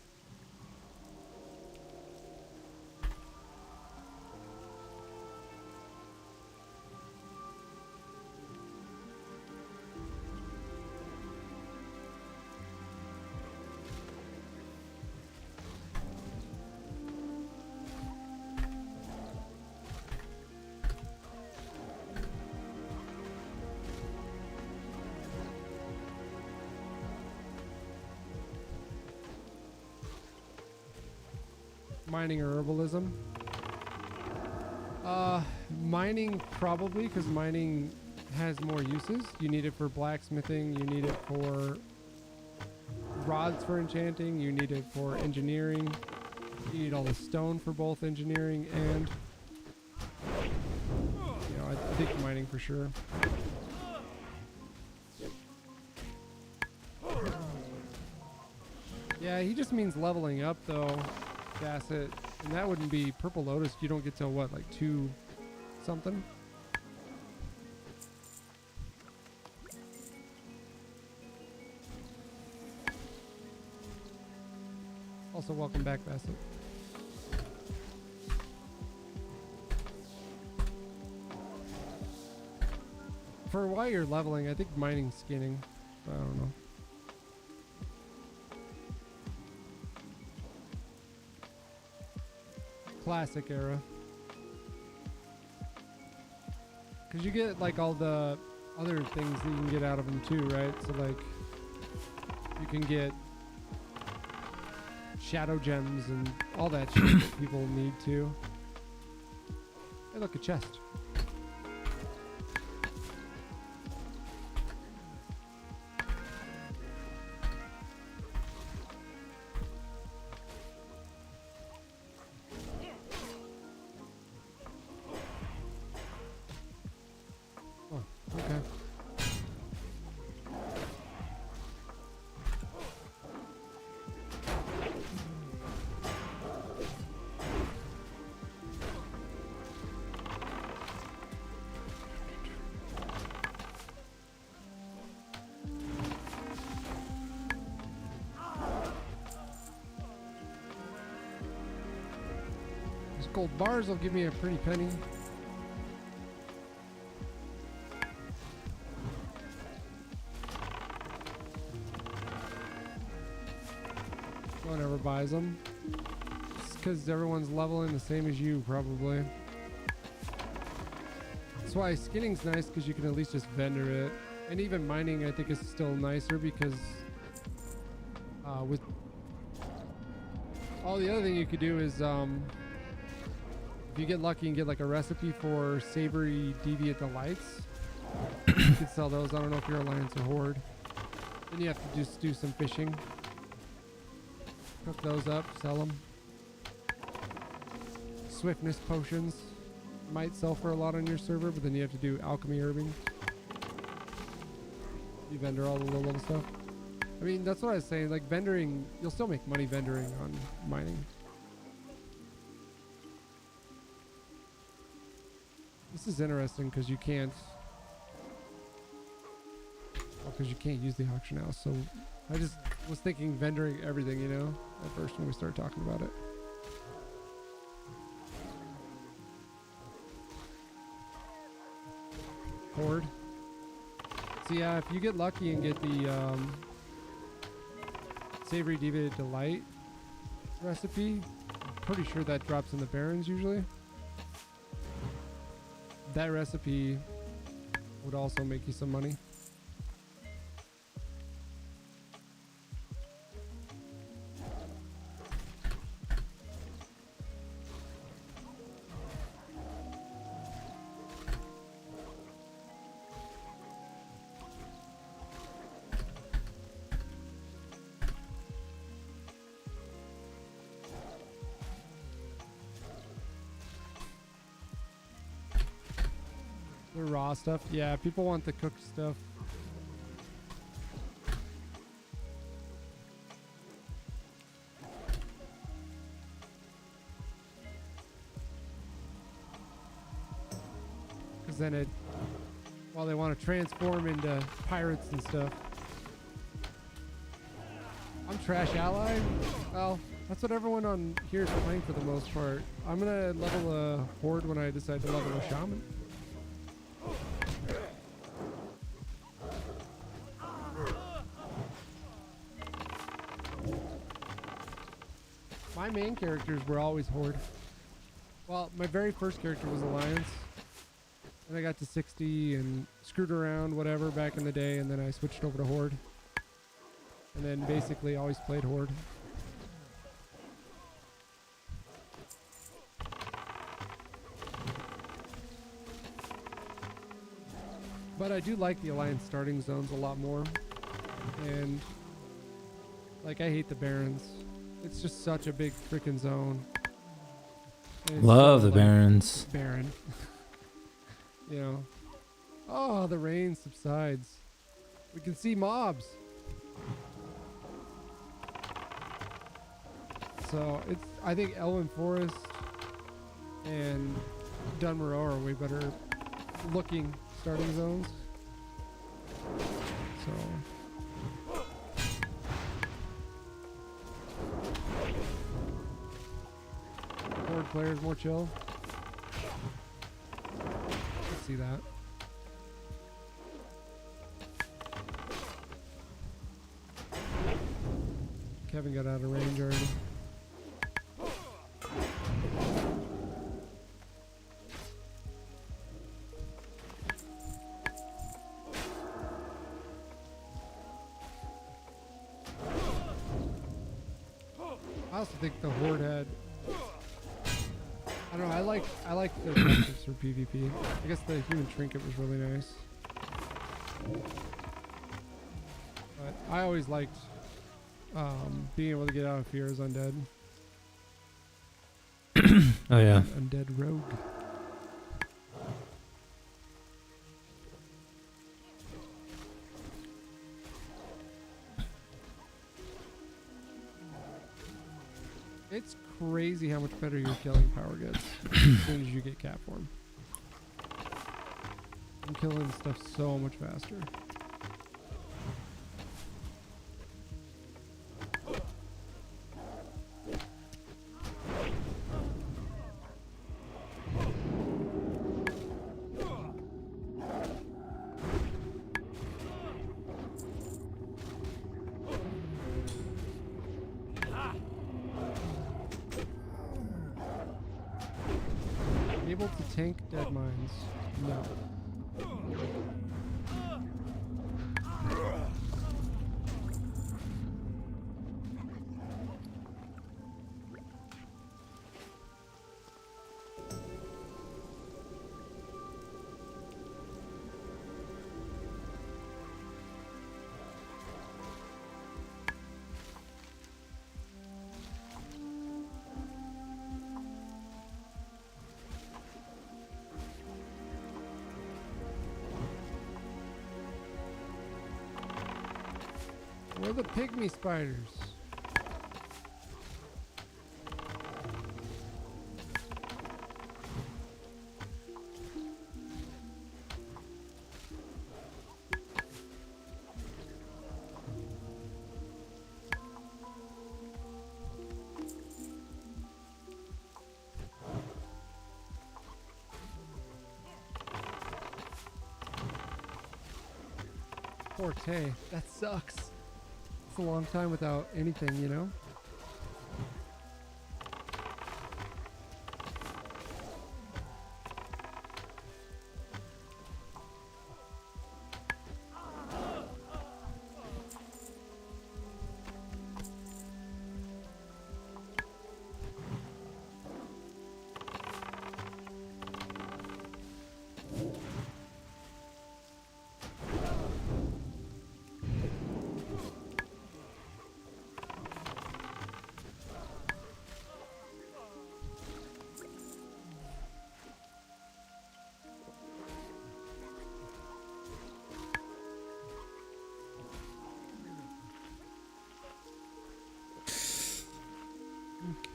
Mining or herbalism? Mining probably, because mining has more uses. You need it for blacksmithing, you need it for rods for enchanting, you need it for engineering, you need all the stone for both engineering and, you know, I think mining for sure. Yeah, he just means leveling up though. Asset, and that wouldn't be Purple Lotus. You don't get till what, like 2 something? Also, welcome back, Bassett. For while you're leveling, I think mining's skinning. I don't know. Classic era. Because you get like all the other things that you can get out of them too, right? So like you can get shadow gems and all that shit that people need to. Hey, look, a chest. Gold bars will give me a pretty penny. No one ever buys them. It's because everyone's leveling the same as you, probably. That's why skinning's nice, because you can at least just vendor it. And even mining, I think, is still nicer, because with all the other thing you could do is if you get lucky and get like a recipe for savory deviant delights, you can sell those. I don't know if you're Alliance or Horde. Then you have to just do some fishing. Cook those up, sell them. Swiftness potions might sell for a lot on your server, but then you have to do alchemy herbing. You vendor all the low level stuff. I mean, that's what I was saying. Like vendoring, you'll still make money vendoring on mining. This is interesting because you can't. because you can't use the auction house. So I just was thinking vendoring everything, you know, at first when we started talking about it. Horde. So yeah, if you get lucky and get the Savory Diva Delight recipe, I'm pretty sure that drops in the Barons usually. That recipe would also make you some money. The raw stuff, yeah, people want the cooked stuff. Because then it, well, they want to transform into pirates and stuff. I'm trash ally. Well, that's what everyone on here is playing for the most part. I'm gonna level a horde when I decide to level a shaman. My main characters were always horde. Well, my very first character was Alliance. And I got to 60 and screwed around, whatever, back in the day, and then I switched over to horde. And then basically always played horde. But I do like the Alliance starting zones a lot more. And like, I hate the Barons. It's just such a big freaking zone. Love so, the like, Barons. Baron. You know. Oh, the rain subsides. We can see mobs. So it's, I think Elwyn Forest and Dunmoreau are way better looking starting zones. So horde players more chill. Let's see that. Kevin got out of range already. I also think the horde had, I don't know, I like the objectives for PvP. I guess the human trinket was really nice. But I always liked being able to get out of fear as undead. Oh yeah. Undead rogue. It's crazy how much better your killing power gets as soon as you get cat form. I'm killing stuff so much faster. Able to tank dead mines? No. Where are the pygmy spiders? forte. That sucks. It's a long time without anything, you know?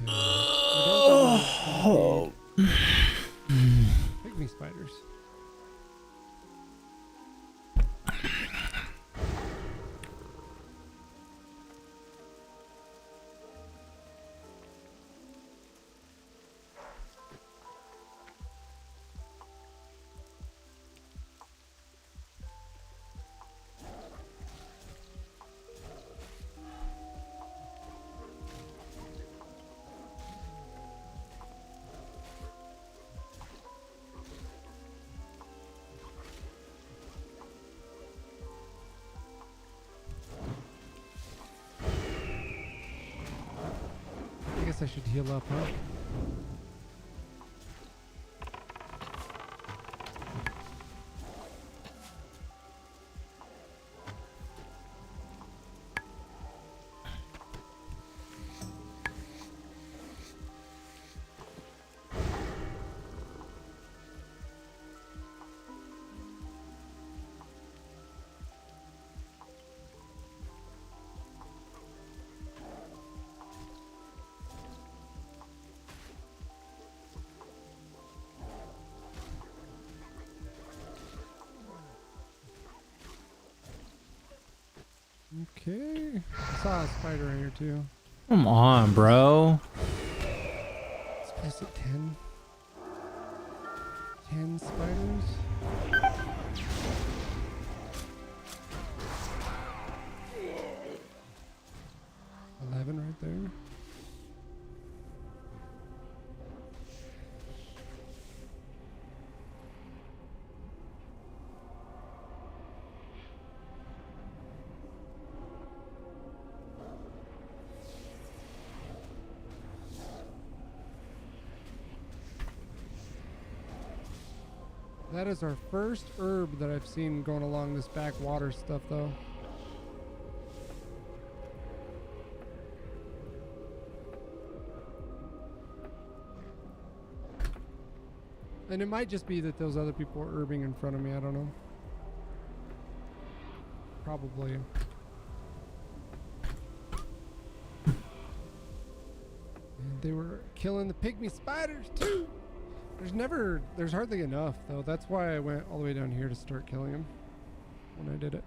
Oh. Pygmy spiders. I guess I should heal up, huh? Okay. I saw a spider right here too. Come on, bro. It's supposed to 10. 10 spiders. 11 right there. That is our first herb that I've seen going along this backwater stuff, though. And it might just be that those other people are herbing in front of me. I don't know. Probably. And they were killing the pygmy spiders, too. There's hardly enough, though. That's why I went all the way down here to start killing them when I did it.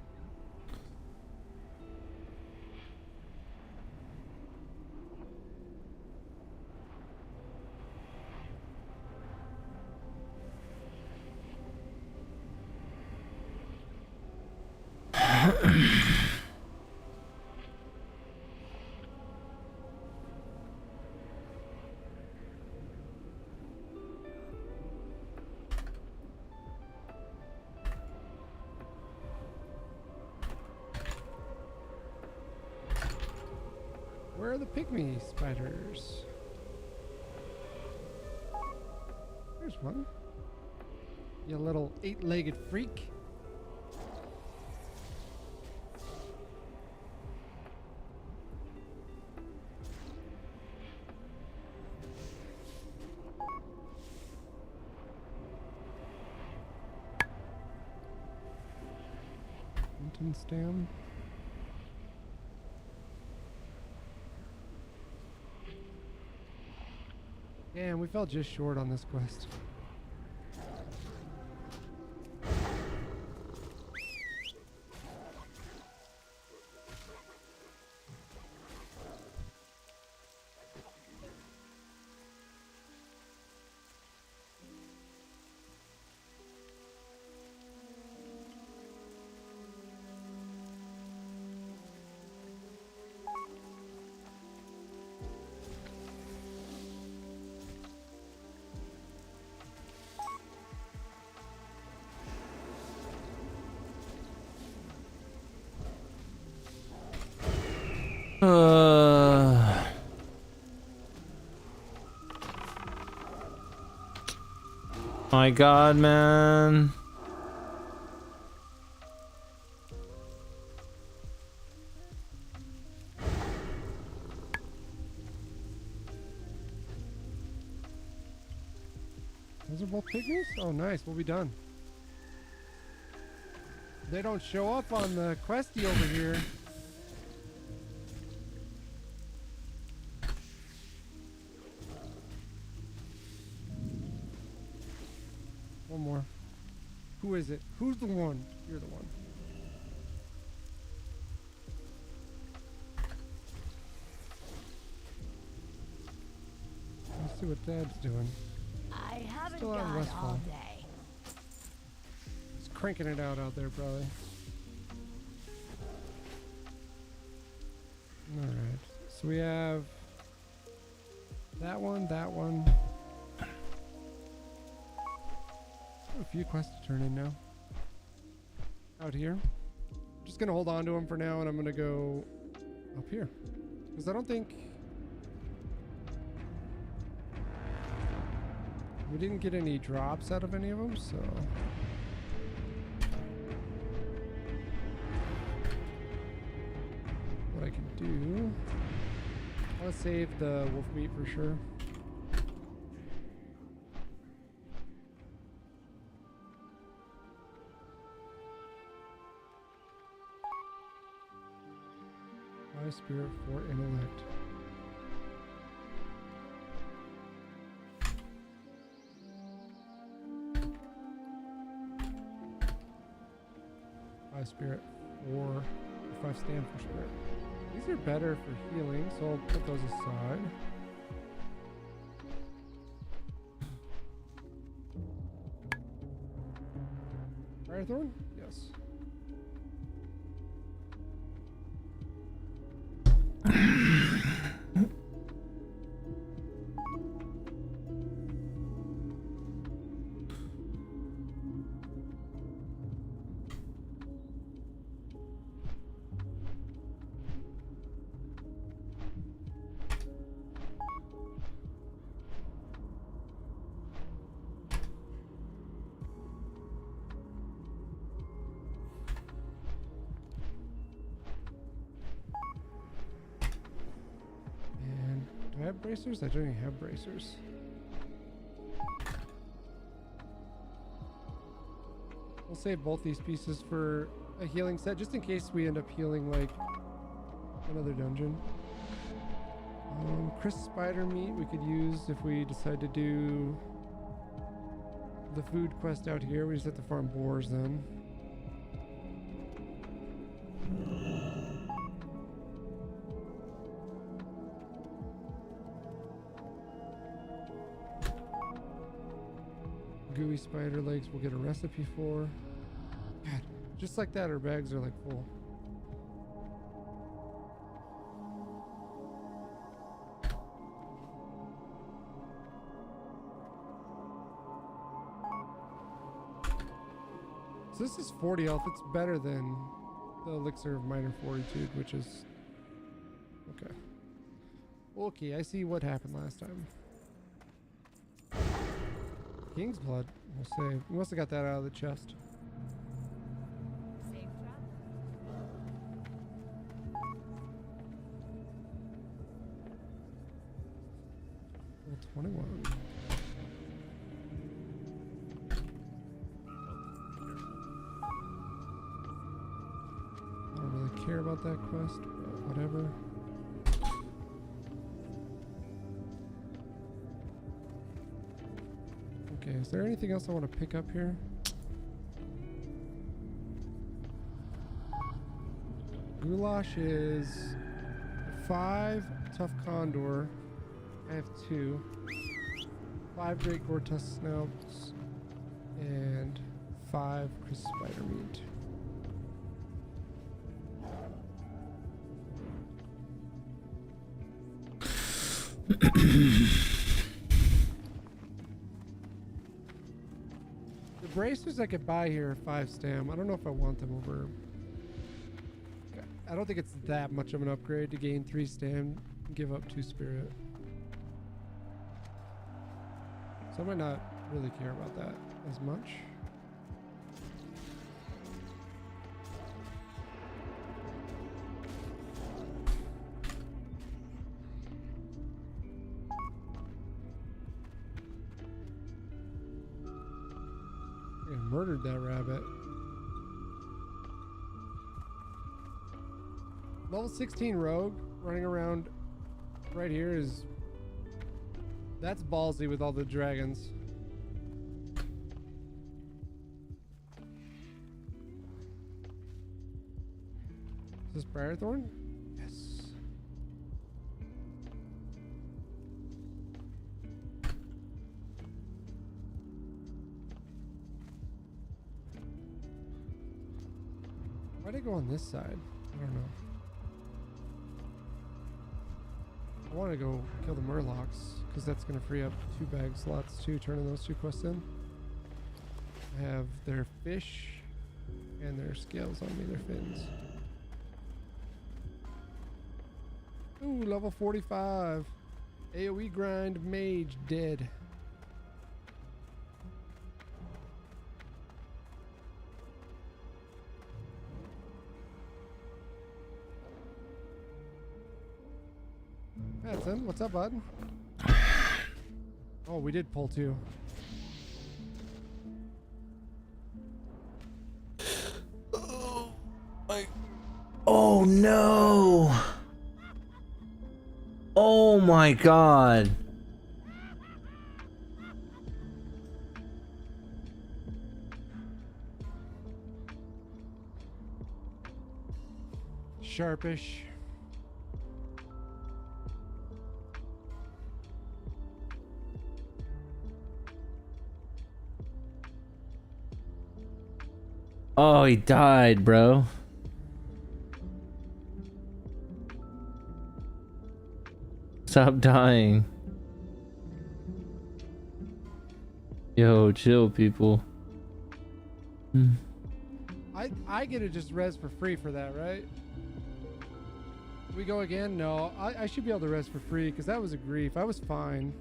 Where are the pygmy spiders? There's one. You little 8-legged freak. Mountain stem. Damn, we fell just short on this quest. My God, man. Those are both pygmies? Oh, nice. We'll be done. They don't show up on the questy over here. One more. Who is it? Who's the one? You're the one. Let's see what Dad's doing. I haven't Still out in gone Westfall. all day. He's cranking it out there, probably. Alright. So we have that one, that one. A few quests to turn in now. Out here. I'm just gonna hold on to them for now, and I'm gonna go up here. Because I don't think we didn't get any drops out of any of them, so what I can do, I'll save the wolf meat for sure. High spirit for intellect. High spirit or 5 stand for spirit. These are better for healing, so I'll put those aside. Firethorn? Yes. Do I have bracers? I don't even have bracers. We'll save both these pieces for a healing set, just in case we end up healing like another dungeon. Crisp spider meat we could use if we decide to do the food quest out here. We just have to farm boars then. Gooey spider legs we'll get a recipe for. God, just like that, our bags are like full. So this is 40 health. It's better than the elixir of minor fortitude, which is okay. Okay, I see what happened last time. King's blood, we'll save. We must have got that out of the chest. Level 21. I don't really care about that quest, but whatever. Okay, is there anything else I want to pick up here? Goulash is 5 tough condor. I have 2. 5 great gore tusk snouts. And 5 crisp spider meat. Bracers I could buy here are 5 stam. I don't know if I want them over. I don't think it's that much of an upgrade to gain 3 stam and give up 2 spirit. So I might not really care about that as much. I murdered that rabbit. Level 16 rogue running around right here is... That's ballsy with all the dragons. Is this Briarthorn? Yes. Why'd I go on this side? I don't know. I want to go kill the Murlocs, because that's going to free up 2 bag slots too, turning those 2 quests in. I have their fish and their scales on me, their fins. Ooh, level 45. AoE grind mage dead. Madsen, what's up, bud? Oh, we did pull 2. Oh no! Oh my god! Sharpish. Oh, he died, bro. Stop dying. Yo, chill, people. I get to just res for free for that, right? We go again? No, I should be able to res for free because that was a grief. I was fine.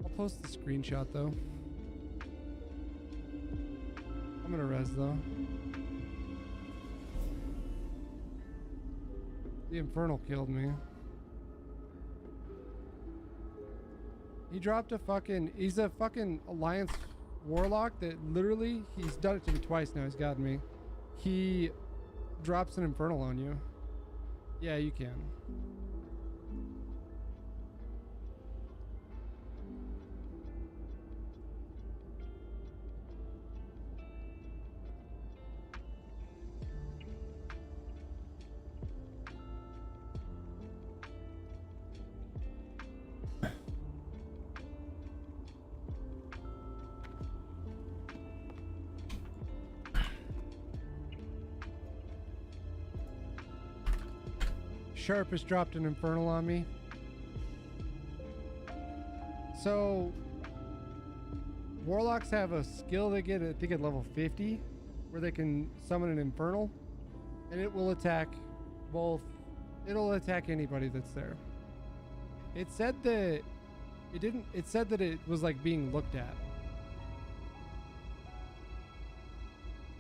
I'll post the screenshot though. I'm gonna res though. The Infernal killed me. He dropped a fucking... He's a fucking Alliance Warlock that literally... He's done it to me twice now. He's gotten me. He drops an Infernal on you. Yeah, you can. Sharpish dropped an Infernal on me. So Warlocks have a skill they get, I think, at level 50, where they can summon an Infernal, and it will attack both. It'll attack anybody that's there. It said that it didn't. It said that it was like being looked at.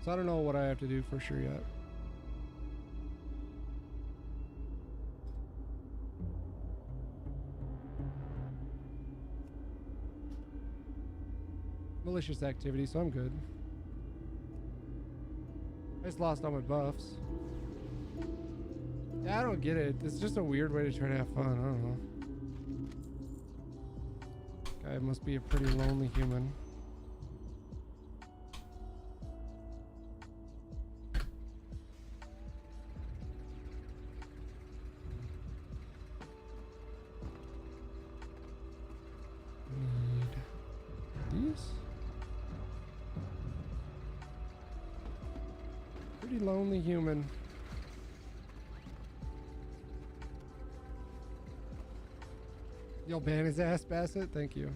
So I don't know what I have to do for sure yet. Malicious activity, so I'm good. I just lost all my buffs. Yeah, I don't get it. It's just a weird way to try to have fun. I don't know. Guy must be a pretty lonely human. Need these? Pretty lonely human. You'll ban his ass, Bassett? Thank you.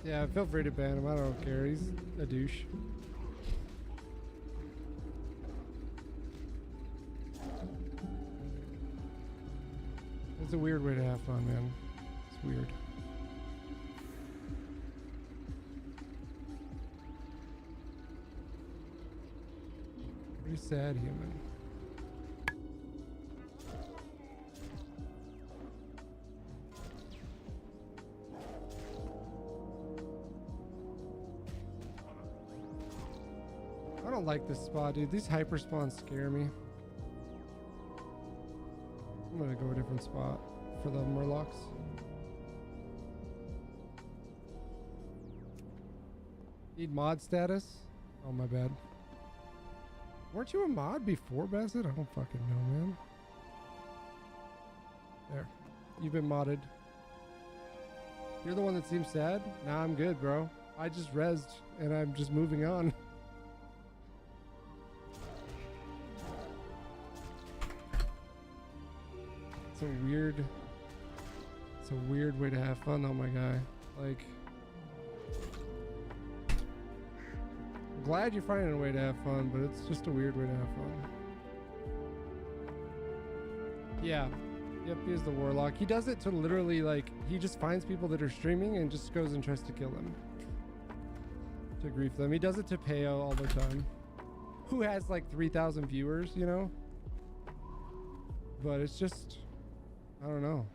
Yeah, feel free to ban him. I don't care. He's a douche. It's a weird way to have fun, man. It's weird. Pretty sad human. I don't like this spot, dude. These hyper spawns scare me. I'm gonna go a different spot for the Murlocs. Need mod status? Oh, my bad. Weren't you a mod before, Bassett? I don't fucking know, man. There. You've been modded. You're the one that seems sad? Nah, I'm good, bro. I just rezzed, and I'm just moving on. It's a weird way to have fun though, my guy. Like, I'm glad you're finding a way to have fun, but it's just a weird way to have fun. Yeah. Yep, he is the warlock. He does it to literally, like, he just finds people that are streaming and just goes and tries to kill them. To grief them. He does it to Peo all the time. Who has like 3,000 viewers, you know? But it's just, I don't know.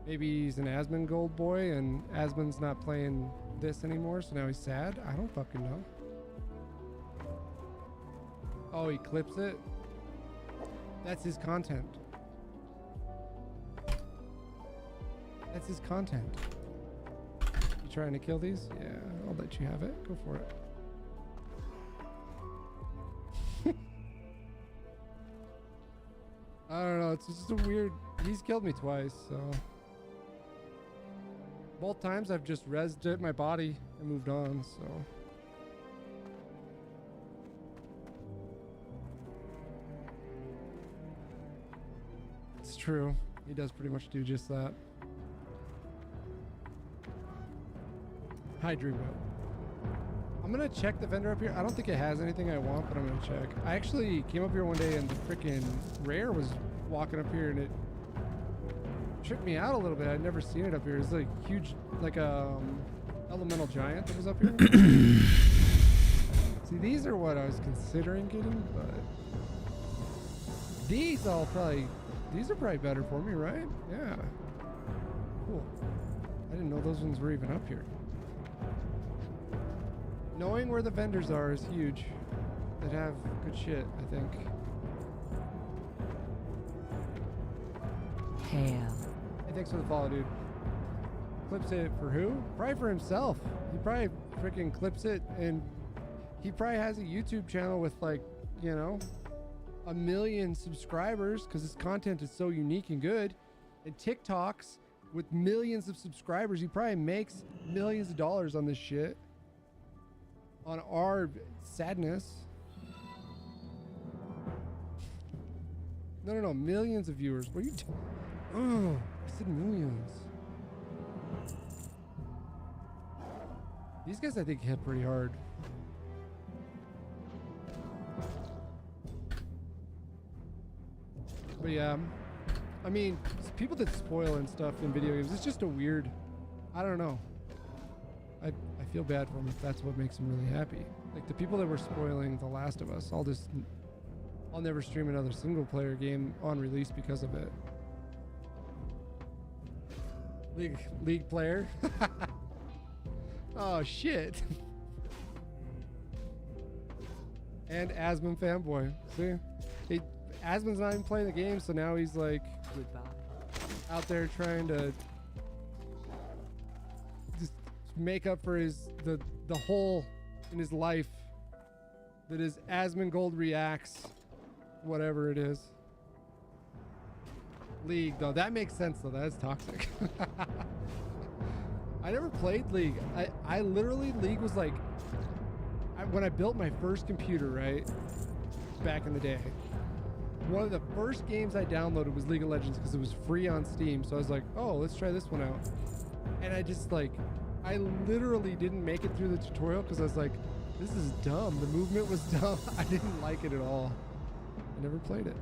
Maybe he's an Asmongold boy and Asmon's not playing this anymore, so now he's sad? I don't fucking know. Oh, he clips it? That's his content. That's his content. You trying to kill these? Yeah, I'll let you have it. Go for it. I don't know, it's just a weird... He's killed me twice, so... Both times I've just rezzed it my body and moved on, so... It's true. He does pretty much do just that. Hi, Dreamboat. I'm gonna check the vendor up here. I don't think it has anything I want, but I'm gonna check. I actually came up here one day and the freaking rare was walking up here and it tripped me out a little bit. I'd never seen it up here. It's like huge, like elemental giant that was up here. See, these are what I was considering getting, but these are probably better for me, right? Yeah. Cool. I didn't know those ones were even up here. Knowing where the vendors are is huge. That have good shit, I think. Hail. Hey, thanks for the follow, dude. Clips it for who? Probably for himself. He probably freaking clips it, and he probably has a YouTube channel with, like, you know, 1 million subscribers because his content is so unique and good. And TikToks with millions of subscribers. He probably makes millions of dollars on this shit. On our sadness. No, millions of viewers. What are you doing? Oh, I said millions. These guys, I think, hit pretty hard. But yeah, I mean, people that spoil and stuff in video games, it's just a weird, I don't know. I feel bad for them if that's what makes them really happy. Like the people that were spoiling The Last of Us, I'll never stream another single player game on release because of it. League player. Oh shit. And Asmon fanboy. See? Asmon's not even playing the game, so now he's like out there trying to just make up for the hole in his life that is Asmongold reacts, whatever it is. League, though, that makes sense though. That's toxic. I never played League. I literally, League was like, when I built my first computer, right, back in the day, one of the first games I downloaded was League of Legends because it was free on Steam. So I was like, oh, let's try this one out. And I just like, I literally didn't make it through the tutorial because I was like, this is dumb. The movement was dumb. I didn't like it at all. I never played it.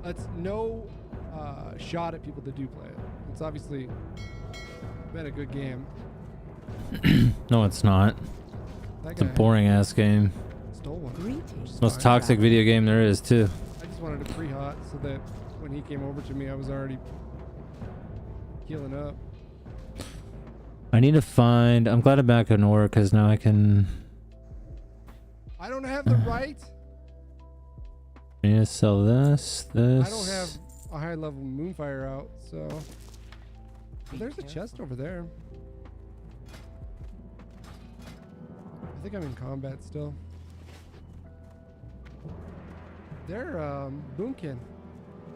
It's no shot at people that do play it. It's obviously been a good game. No, it's not. That It's a guy boring ass game. stole one. Most toxic video game there is too. I just wanted a pre-hot so that when he came over to me, I was already healing up. I need to find. I'm glad I'm back in Aura because now I can. I don't have the right. I need to sell this. I don't have a high level Moonfire out, so there's a chest over there. I think I'm in combat still. They're Boomkin.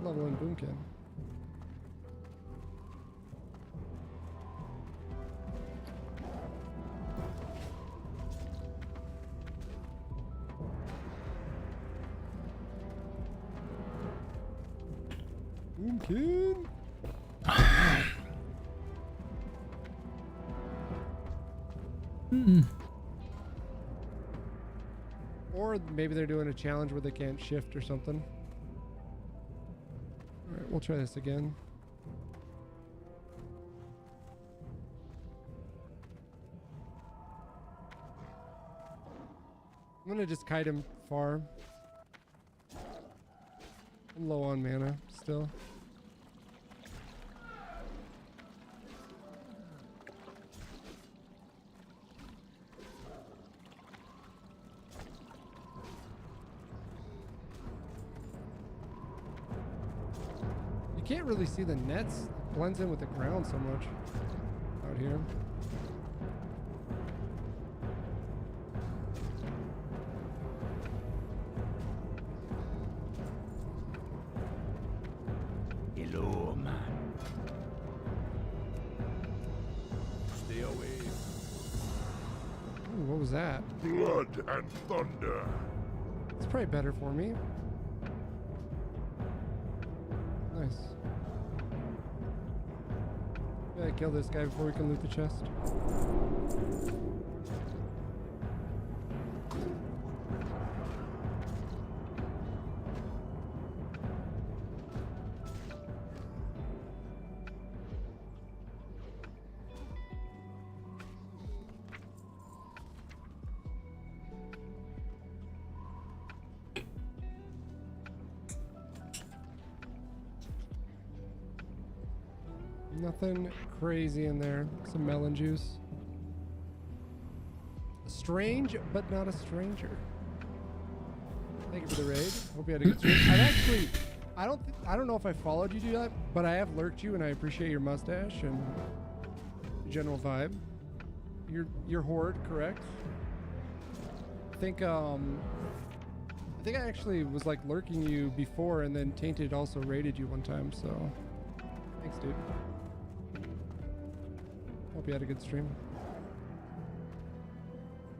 Level 1 Boomkin. Boomkin. Or maybe they're doing a challenge where they can't shift or something. Alright, we'll try this again. I'm gonna just kite him far. I'm low on mana still. You can't really see the nets. It blends in with the ground so much out here. Hello, man. Stay away. Ooh, what was that? Blood and thunder. It's probably better for me. Nice. Yeah, kill this guy before we can loot the chest. Nothing crazy in there. Some melon juice. Strange, but not a stranger. Thank you for the raid. Hope you had a good stream. I've actually, I don't know if I followed you do that, but I have lurked you, and I appreciate your mustache and general vibe. You're Horde, correct? I think I actually was like lurking you before, and then Tainted also raided you one time. So thanks, dude. Hope you had a good stream.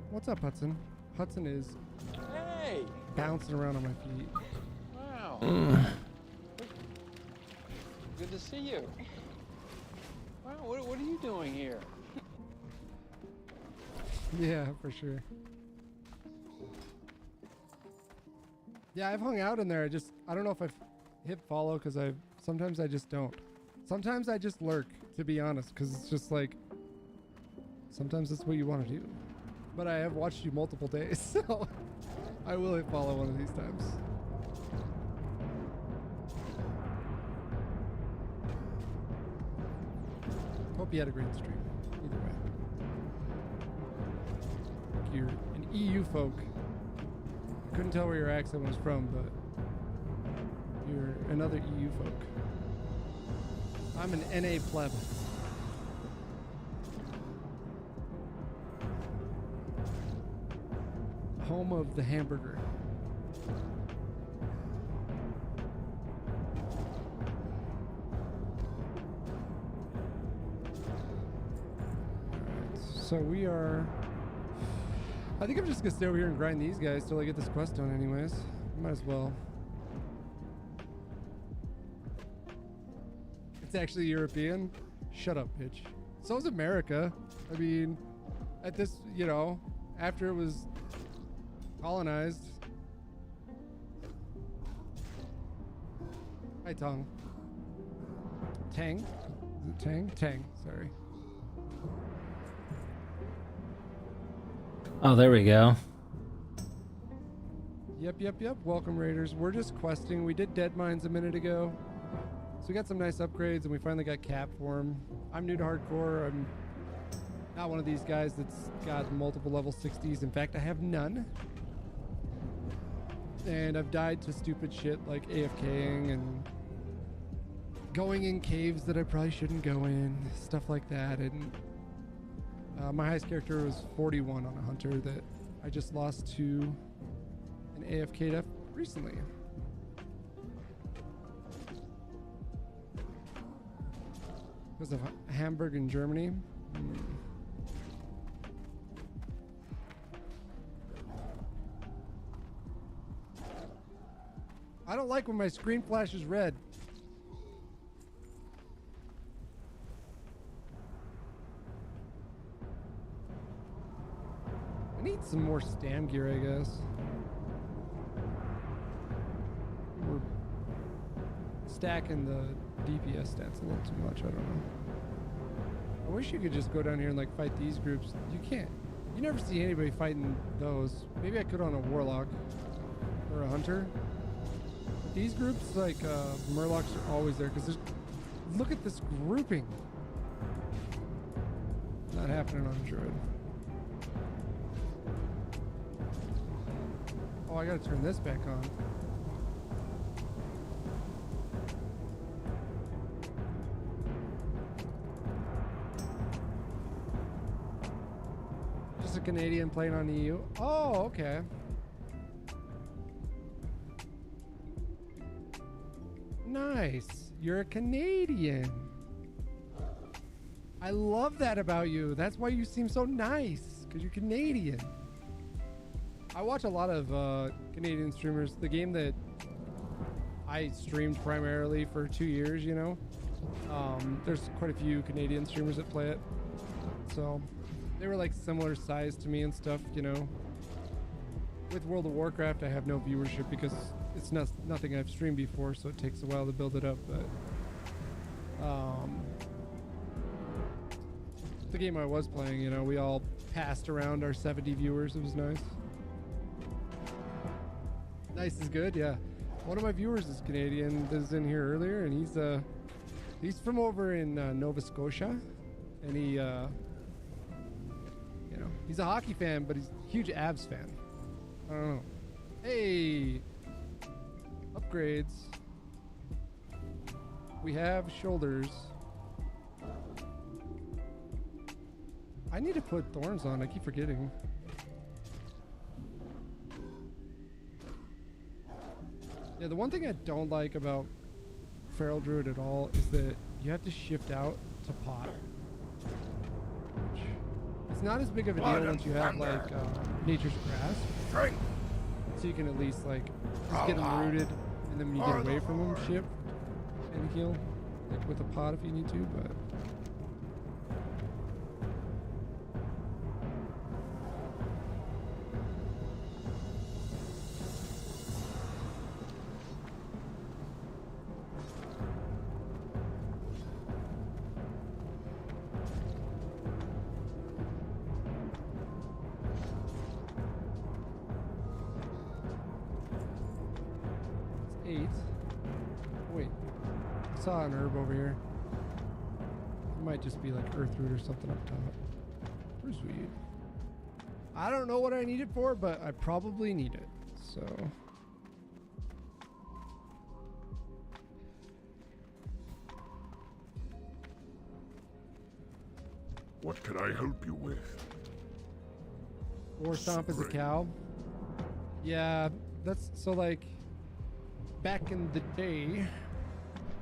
What's up, Hudson? Hudson is bouncing around on my feet. Wow. Good to see you. Wow, what are you doing here? Yeah, for sure. Yeah, I've hung out in there. I don't know if I've hit follow because sometimes I just don't. Sometimes I just lurk, to be honest, because it's just like, sometimes that's what you want to do. But I have watched you multiple days, so I will hit follow one of these times. Hope you had a great stream, either way. You're an EU folk. I couldn't tell where your accent was from, but you're another EU folk. I'm an NA pleb. Home of the hamburger. So we are... I think I'm just gonna stay over here and grind these guys till I get this quest done anyways. Might as well. It's actually European? Shut up, bitch. So is America. I mean, at this, you know, after it was colonized. Hi, Tong. Tang? Is it Tang? Tang, sorry. Oh, there we go. Yep. Welcome, Raiders. We're just questing. We did dead mines a minute ago. So we got some nice upgrades, and we finally got cap for them. I'm new to hardcore. I'm not one of these guys that's got multiple level 60s. In fact, I have none. And I've died to stupid shit like AFKing and going in caves that I probably shouldn't go in, stuff like that. And my highest character was 41 on a hunter that I just lost to an AFK death recently. Because of Hamburg in Germany. I don't like when my screen flashes red. I need some more stam gear, I guess. We're stacking the DPS stats a little too much, I don't know. I wish you could just go down here and like fight these groups. You can't. You never see anybody fighting those. Maybe I could on a warlock or a hunter. But these groups, like Murlocs, are always there because look at this grouping. Not happening on Druid. Oh, I gotta turn this back on. Just a Canadian playing on EU. Oh, okay. Nice. You're a Canadian. I love that about you. That's why you seem so nice, because you're Canadian. I watch a lot of Canadian streamers. The game that I streamed primarily for 2 years, you know, there's quite a few Canadian streamers that play it. So they were like similar size to me and stuff, you know. With World of Warcraft, I have no viewership because it's nothing I've streamed before, so it takes a while to build it up. But the game I was playing, you know, we all passed around our 70 viewers. It was nice. Nice is good, yeah. One of my viewers is Canadian. That was in here earlier, and he's from over in Nova Scotia, and he, you know, he's a hockey fan, but he's a huge Avs fan. I don't know. Hey, upgrades. We have shoulders. I need to put thorns on. I keep forgetting. Yeah, the one thing I don't like about Feral Druid at all is that you have to shift out to pot. It's not as big of a deal once you have like Nature's Grasp. So you can at least like just get them rooted, and then when you get away from them, shift and heal, like with a pot if you need to. But saw an herb over here. It might just be like earth root or something up top. Pretty sweet. I don't know what I need it for, but I probably need it. So what can I help you with? War Stomp is a cow. Yeah, that's so like back in the day.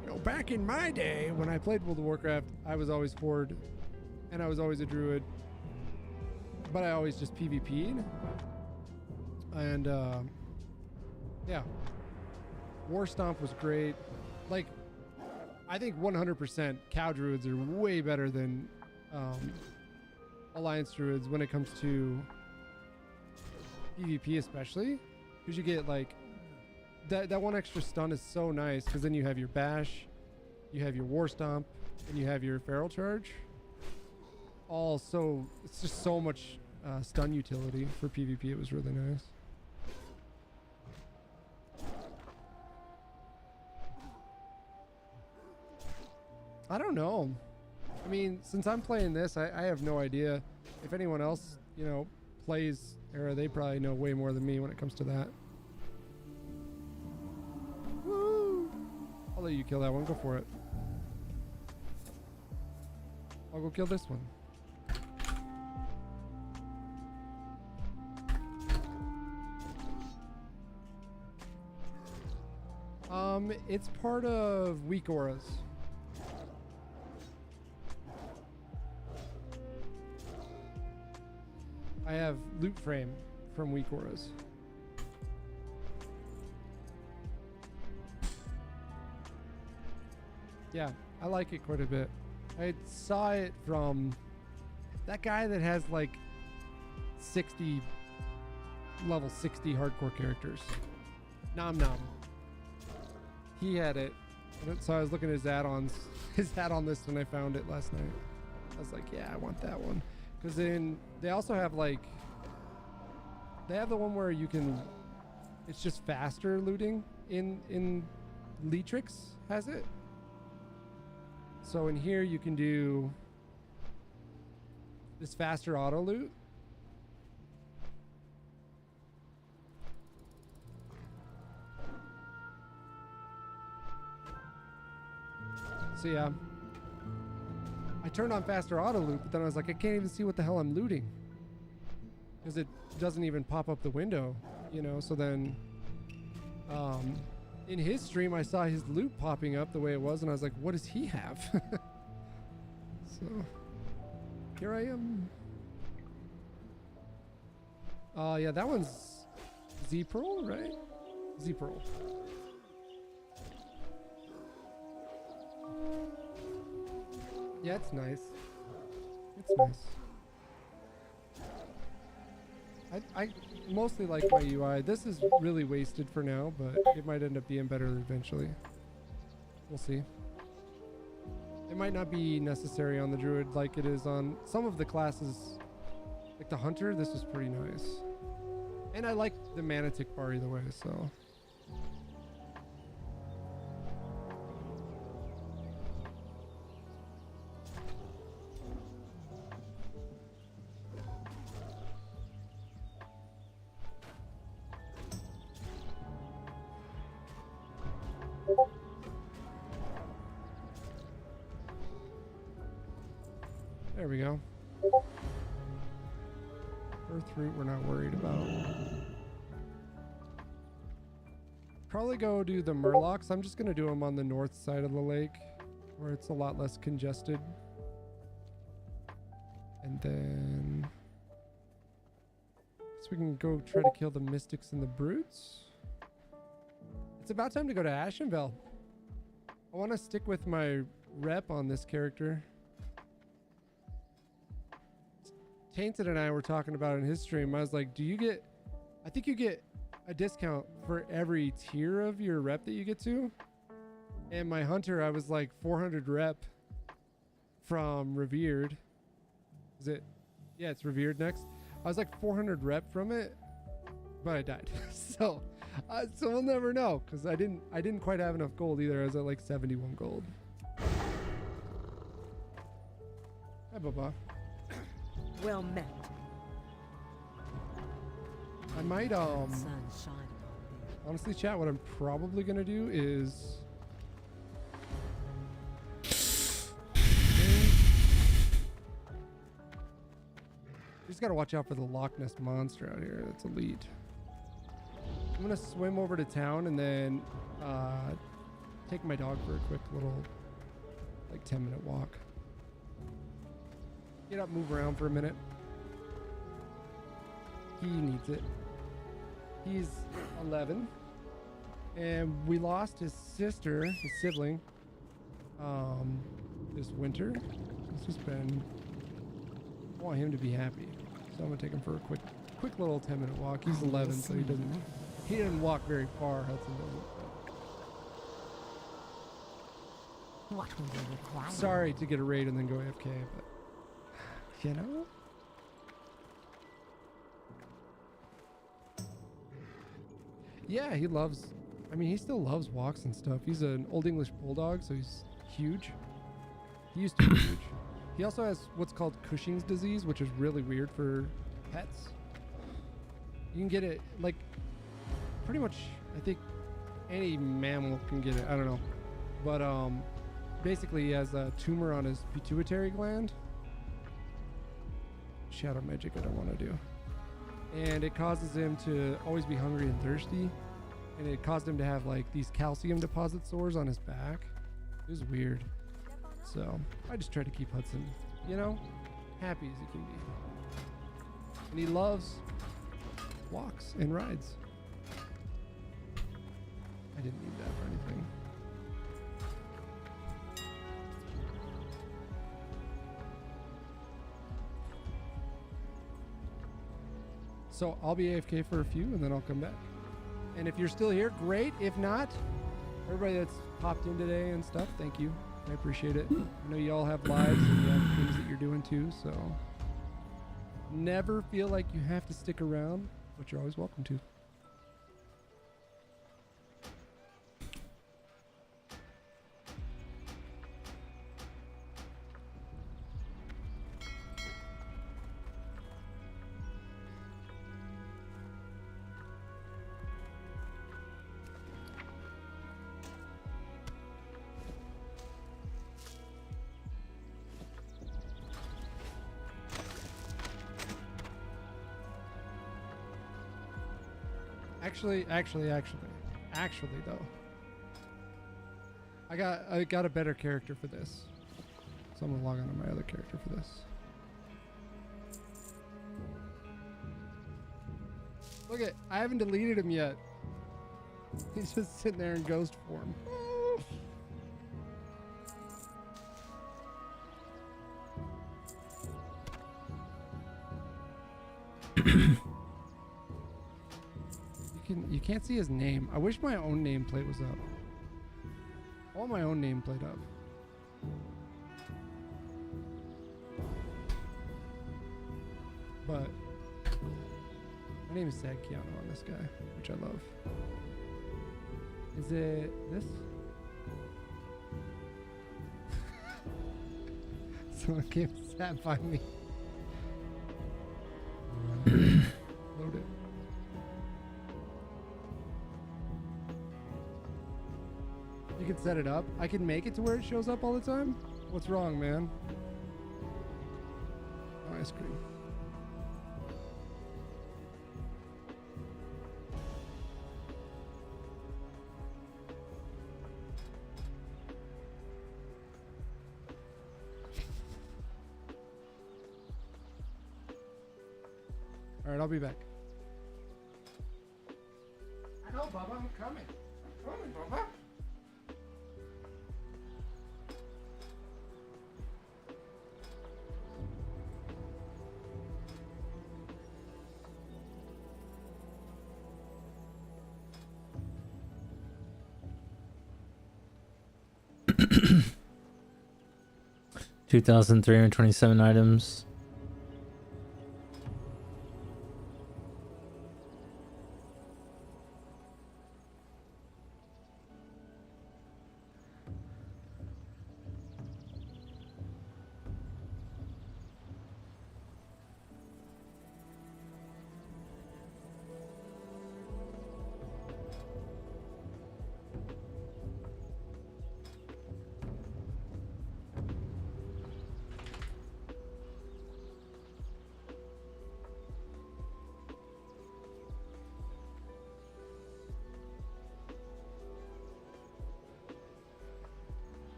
You know, back in my day when I played World of Warcraft, I was always Horde and I was always a Druid, but I always just PvP'd. And yeah, War Stomp was great. Like, I think 100% cow Druids are way better than Alliance Druids when it comes to PvP, especially because you get like that one extra stun is so nice, because then you have your bash you have your War Stomp, and you have your Feral Charge. Also, it's just so much stun utility for PvP. It was really nice. I don't know. I mean, since I'm playing this, I have no idea. If anyone else, you know, plays Era, they probably know way more than me when it comes to that. Woo! I'll let you kill that one. Go for it. I'll go kill this one. It's part of weak auras. I have loot frame from weak auras. Yeah, I like it quite a bit. I saw it from that guy that has like 60 level 60 hardcore characters. Nom Nom. He had it. So I was looking at his add-ons, his add-on list when I found it last night. I was like, yeah, I want that one. Because then they also have like, they have the one where you can, it's just faster looting in Leatrix has it. So in here you can do this faster auto loot. So yeah, I turned on faster auto loot, but then I was like, I can't even see what the hell I'm looting because it doesn't even pop up the window, you know. So then in his stream I saw his loot popping up the way it was, and I was like, what does he have? So here I am. Yeah, that one's Z-Pearl, right? Z-Pearl. Yeah, it's nice. It's nice. I mostly like my UI. This is really wasted for now, but it might end up being better eventually. We'll see. It might not be necessary on the Druid like it is on some of the classes. Like the Hunter, this is pretty nice. And I like the Manitic bar either way, so... There we go. Earthroot we're not worried about. Probably go do the Murlocs. I'm just going to do them on the north side of the lake where it's a lot less congested. And then... so we can go try to kill the Mystics and the Brutes. It's about time to go to Ashenvale. I want to stick with my rep on this character. Tainted and I were talking about it in his stream. I was like, do you get... I think you get a discount for every tier of your rep that you get to. And my Hunter, I was like 400 rep from Revered. Is it? Yeah, it's Revered next. I was like 400 rep from it, but I died. So we'll never know because I didn't quite have enough gold either. I was at like 71 gold. Hi, Baba. Well met. I might honestly, chat, what I'm probably gonna do is just gotta watch out for the Loch Ness monster out here. That's elite. I'm gonna swim over to town and then take my dog for a quick little like 10-minute walk. Get up, move around for a minute. He needs it. He's 11. And we lost his sister, his sibling, this winter. It's just been... I want him to be happy. So I'm gonna take him for a quick little 10-minute walk. He's 11, so he doesn't walk very far. Hudson doesn't. What will you require? Sorry to get a raid and then go AFK, but you know. Yeah, he loves. I mean, he still loves walks and stuff. He's an Old English Bulldog, so he's huge. He used to be huge. He also has what's called Cushing's disease, which is really weird for pets. You can get it, like, pretty much, I think any mammal can get it. I don't know. But basically he has a tumor on his pituitary gland. Shadow magic I don't want to do. And it causes him to always be hungry and thirsty. And it caused him to have like these calcium deposit sores on his back. It was weird. So I just try to keep Hudson, you know, happy as he can be. And he loves walks and rides. I didn't need that for anything. So I'll be AFK for a few and then I'll come back. And if you're still here, great. If not, everybody that's popped in today and stuff, thank you. I appreciate it. I know you all have lives and you have things that you're doing too, so never feel like you have to stick around, but you're always welcome to. Actually though, I got a better character for this. So I'm gonna log on to my other character for this. Look at, I haven't deleted him yet. He's just sitting there in ghost form. You can't see his name. I wish my own nameplate was up. I want my own nameplate up. But my name is Sad Keanu on this guy, which I love. Is it this? Someone came sat by me. Load it. You can set it up. I can make it to where it shows up all the time? What's wrong, man? Oh, ice cream. All right, I'll be back. I know, Bubba. I'm coming. I'm coming, Bubba. $2,327 items.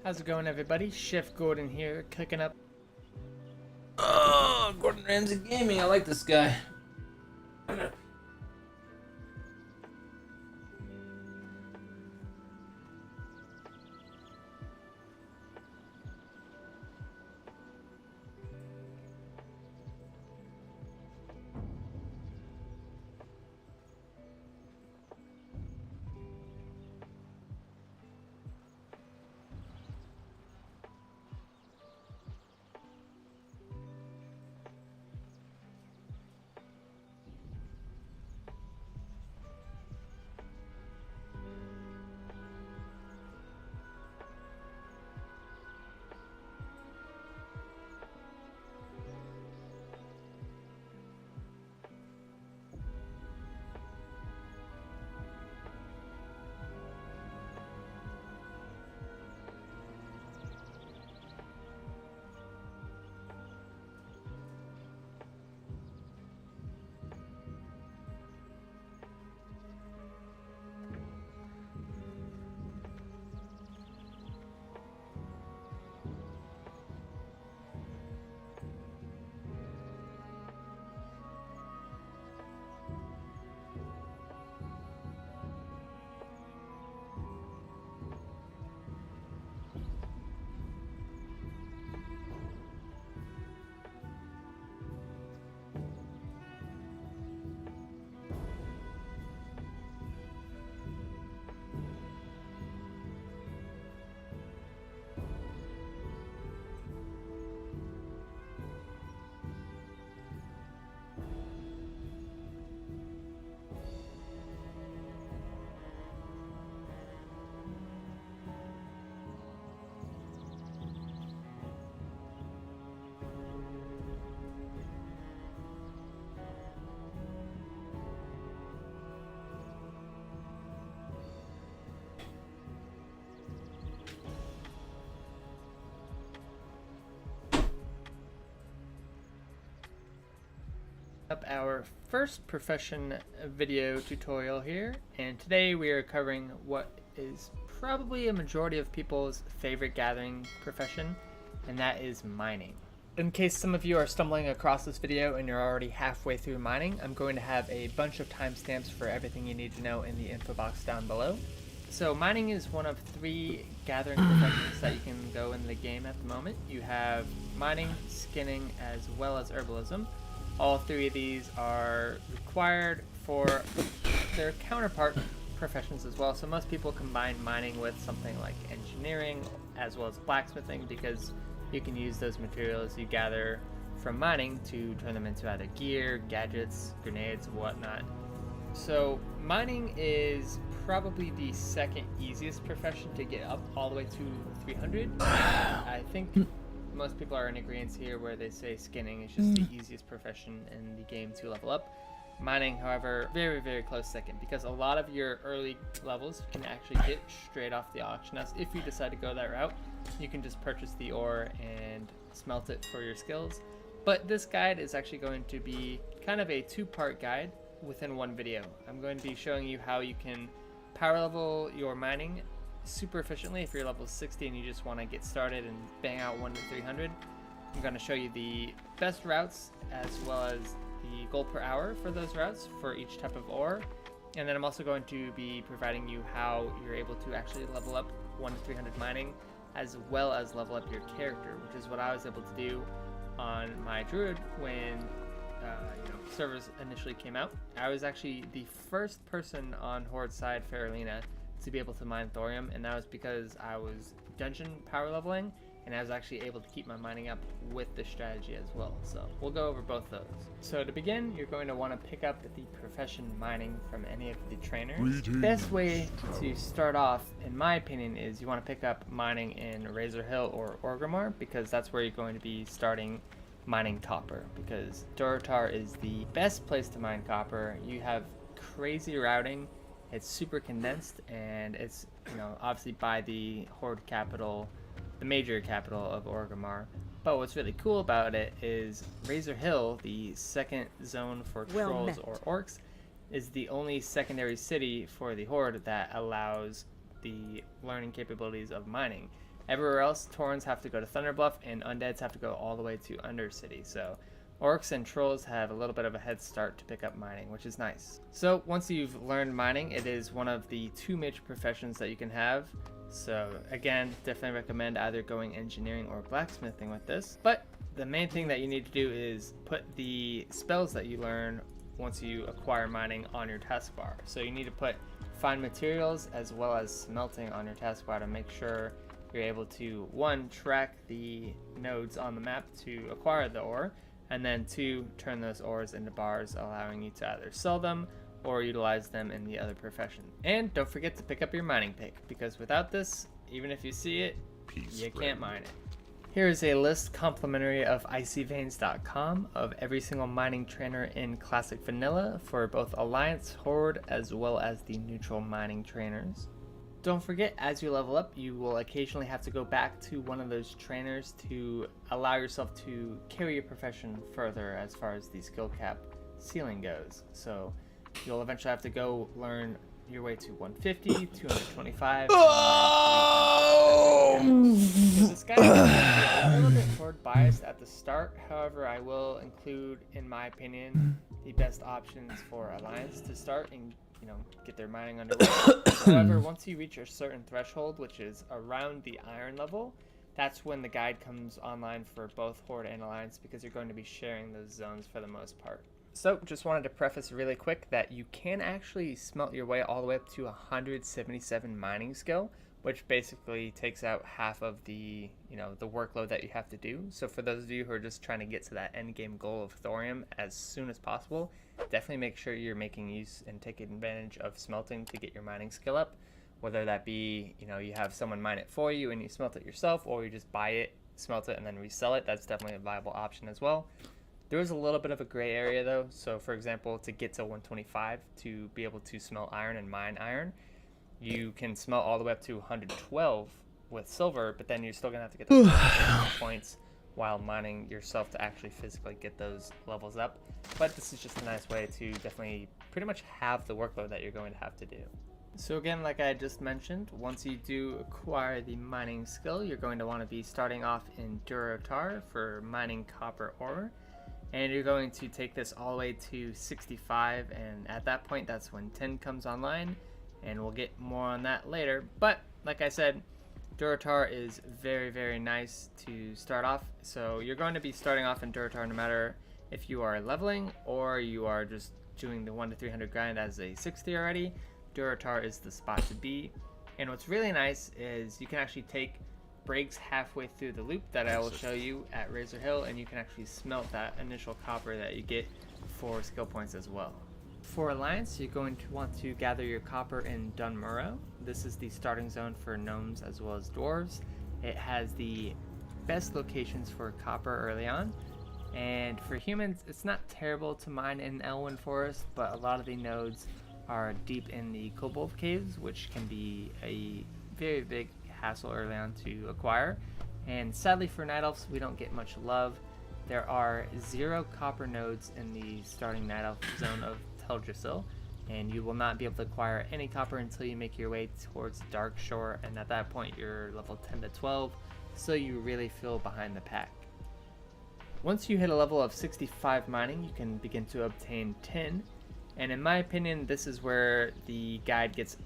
How's it going, everybody? Chef Gordon here, cooking up. Oh, Gordon Ramsay Gaming. I like this guy. Up our first profession video tutorial here, and today we are covering what is probably a majority of people's favorite gathering profession, and that is mining. In case some of you are stumbling across this video and you're already halfway through mining, I'm going to have a bunch of timestamps for everything you need to know in the info box down below. So mining is one of 3 gathering professions that you can go in the game at the moment. You have mining, skinning, as well as herbalism. All 3 of these are required for their counterpart professions as well. So most people combine mining with something like engineering as well as blacksmithing, because you can use those materials you gather from mining to turn them into either gear, gadgets, grenades, whatnot. So mining is probably the second easiest profession to get up all the way to 300. I think most people are in agreement here where they say skinning is just the easiest profession in the game to level up. Mining, however, very, very close second, because a lot of your early levels you can actually get straight off the auction house. If you decide to go that route, you can just purchase the ore and smelt it for your skills. But this guide is actually going to be kind of a 2-part guide within one video. I'm going to be showing you how you can power level your mining super efficiently if you're level 60 and you just want to get started and bang out 1 to 300. I'm going to show you the best routes as well as the gold per hour for those routes for each type of ore, and then I'm also going to be providing you how you're able to actually level up 1 to 300 mining as well as level up your character, which is what I was able to do on my druid when servers initially came out. I was actually the first person on Horde side Faralina to be able to mine thorium, and that was because I was dungeon power leveling and I was actually able to keep my mining up with this strategy as well. So we'll go over both those. So to begin, you're going to want to pick up the profession mining from any of the trainers. Best way to start off, in my opinion, is you want to pick up mining in Razor Hill or Orgrimmar, because that's where you're going to be starting mining copper, because Durotar is the best place to mine copper. You have crazy routing, it's super condensed, and it's, obviously by the Horde capital, the major capital of Orgrimmar. But what's really cool about it is Razor Hill, the second zone for trolls or orcs, is the only secondary city for the Horde that allows the learning capabilities of mining. Everywhere else, Taurens have to go to Thunderbluff, and Undeads have to go all the way to Undercity. So Orcs and Trolls have a little bit of a head start to pick up mining, which is nice. So once you've learned mining, it is one of the 2 major professions that you can have. So again, definitely recommend either going engineering or blacksmithing with this. But the main thing that you need to do is put the spells that you learn once you acquire mining on your taskbar. So you need to put find materials as well as smelting on your taskbar to make sure you're able to, 1, track the nodes on the map to acquire the ore, and then 2, turn those ores into bars, allowing you to either sell them or utilize them in the other profession. And don't forget to pick up your mining pick, because without this, even if you see it, you can't mine it. Here is a list complimentary of icyveins.com of every single mining trainer in Classic Vanilla for both Alliance, Horde, as well as the neutral mining trainers. Don't forget, as you level up, you will occasionally have to go back to one of those trainers to allow yourself to carry your profession further as far as the skill cap ceiling goes. So you'll eventually have to go learn your way to 150, 225. This guy is a little bit Horde biased at the start. However, I will include, in my opinion, the best options for Alliance to start and get their mining underway. However, once you reach a certain threshold, which is around the iron level, that's when the guide comes online for both Horde and Alliance, because you're going to be sharing those zones for the most part. So just wanted to preface really quick that you can actually smelt your way all the way up to 177 mining skill, which basically takes out half of the the workload that you have to do. So for those of you who are just trying to get to that end game goal of thorium as soon as possible, definitely make sure you're making use and taking advantage of smelting to get your mining skill up, whether that be you have someone mine it for you and you smelt it yourself, or you just buy it, smelt it, and then resell it. That's definitely a viable option as well. There is a little bit of a gray area though. So for example, to get to 125 to be able to smelt iron and mine iron, you can smelt all the way up to 112 with silver, but then you're still gonna have to get those points while mining yourself to actually physically get those levels up. But this is just a nice way to definitely pretty much have the workload that you're going to have to do. So again, like I just mentioned, once you do acquire the mining skill, you're going to want to be starting off in Durotar for mining copper ore. And you're going to take this all the way to 65, and at that point, that's when 10 comes online, and we'll get more on that later. But like I said, Durotar is very, very nice to start off. So you're going to be starting off in Durotar no matter if you are leveling or you are just doing the 1 to 300 grind as a 60 already. Durotar is the spot to be. And what's really nice is you can actually take breaks halfway through the loop that I will show you at Razor Hill, and you can actually smelt that initial copper that you get for skill points as well. For Alliance, you're going to want to gather your copper in Dunmurrow. This is the starting zone for gnomes as well as dwarves. It has the best locations for copper early on, and for humans it's not terrible to mine in Elwyn Forest, but a lot of the nodes are deep in the Kobold Caves, which can be a very big hassle early on to acquire. And sadly for Night Elves, we don't get much love. There are 0 copper nodes in the starting Night Elf zone of Teldrassil, and you will not be able to acquire any copper until you make your way towards Dark Shore, and at that point you're level 10 to 12, so you really feel behind the pack. Once you hit a level of 65 mining, you can begin to obtain tin, and in my opinion this is where the guide gets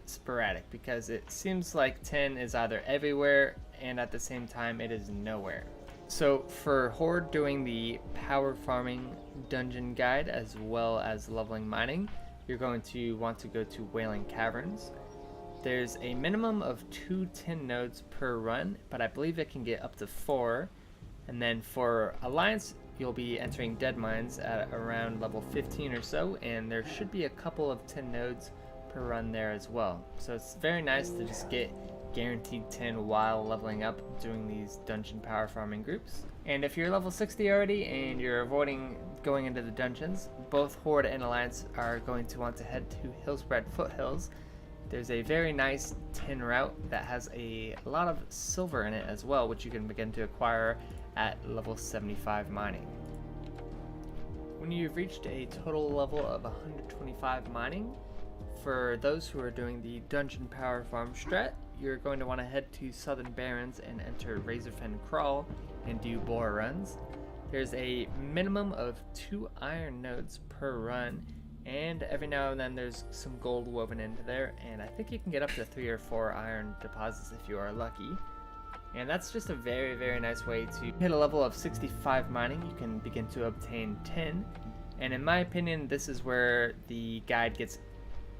sporadic, because it seems like tin is either everywhere and at the same time it is nowhere. So for Horde doing the power farming dungeon guide as well as leveling mining, you're going to want to go to Wailing Caverns. There's a minimum of 2 tin nodes per run, but I believe it can get up to 4. And then for Alliance, you'll be entering Dead Mines at around level 15 or so, and there should be a couple of tin nodes per run there as well. So it's very nice to just get guaranteed tin while leveling up doing these dungeon power farming groups. And if you're level 60 already and you're avoiding going into the dungeons, both Horde and Alliance are going to want to head to Hillspread Foothills. There's a very nice tin route that has a lot of silver in it as well, which you can begin to acquire at level 75 mining. When you've reached a total level of 125 mining, for those who are doing the dungeon power farm strat, you're going to want to head to Southern Barrens and enter Razorfen Crawl and do boar runs. There's a minimum of 2 iron nodes per run, and every now and then there's some gold woven into there, and I think you can get up to 3 or 4 iron deposits if you are lucky. And that's just a very, very nice way to hit a level of 65 mining. You can begin to obtain tin, and in my opinion, this is where the guide gets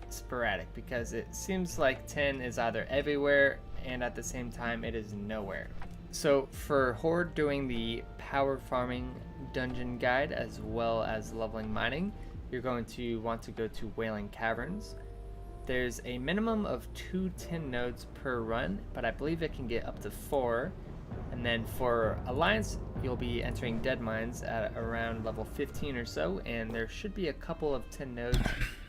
sporadic, because it seems like tin is either everywhere and at the same time it is nowhere. So for Horde doing the power farming dungeon guide as well as leveling mining, you're going to want to go to Wailing Caverns. There's a minimum of 2 tin nodes per run, but I believe it can get up to 4. And then for Alliance, you'll be entering Dead Mines at around level 15 or so, and there should be a couple of tin nodes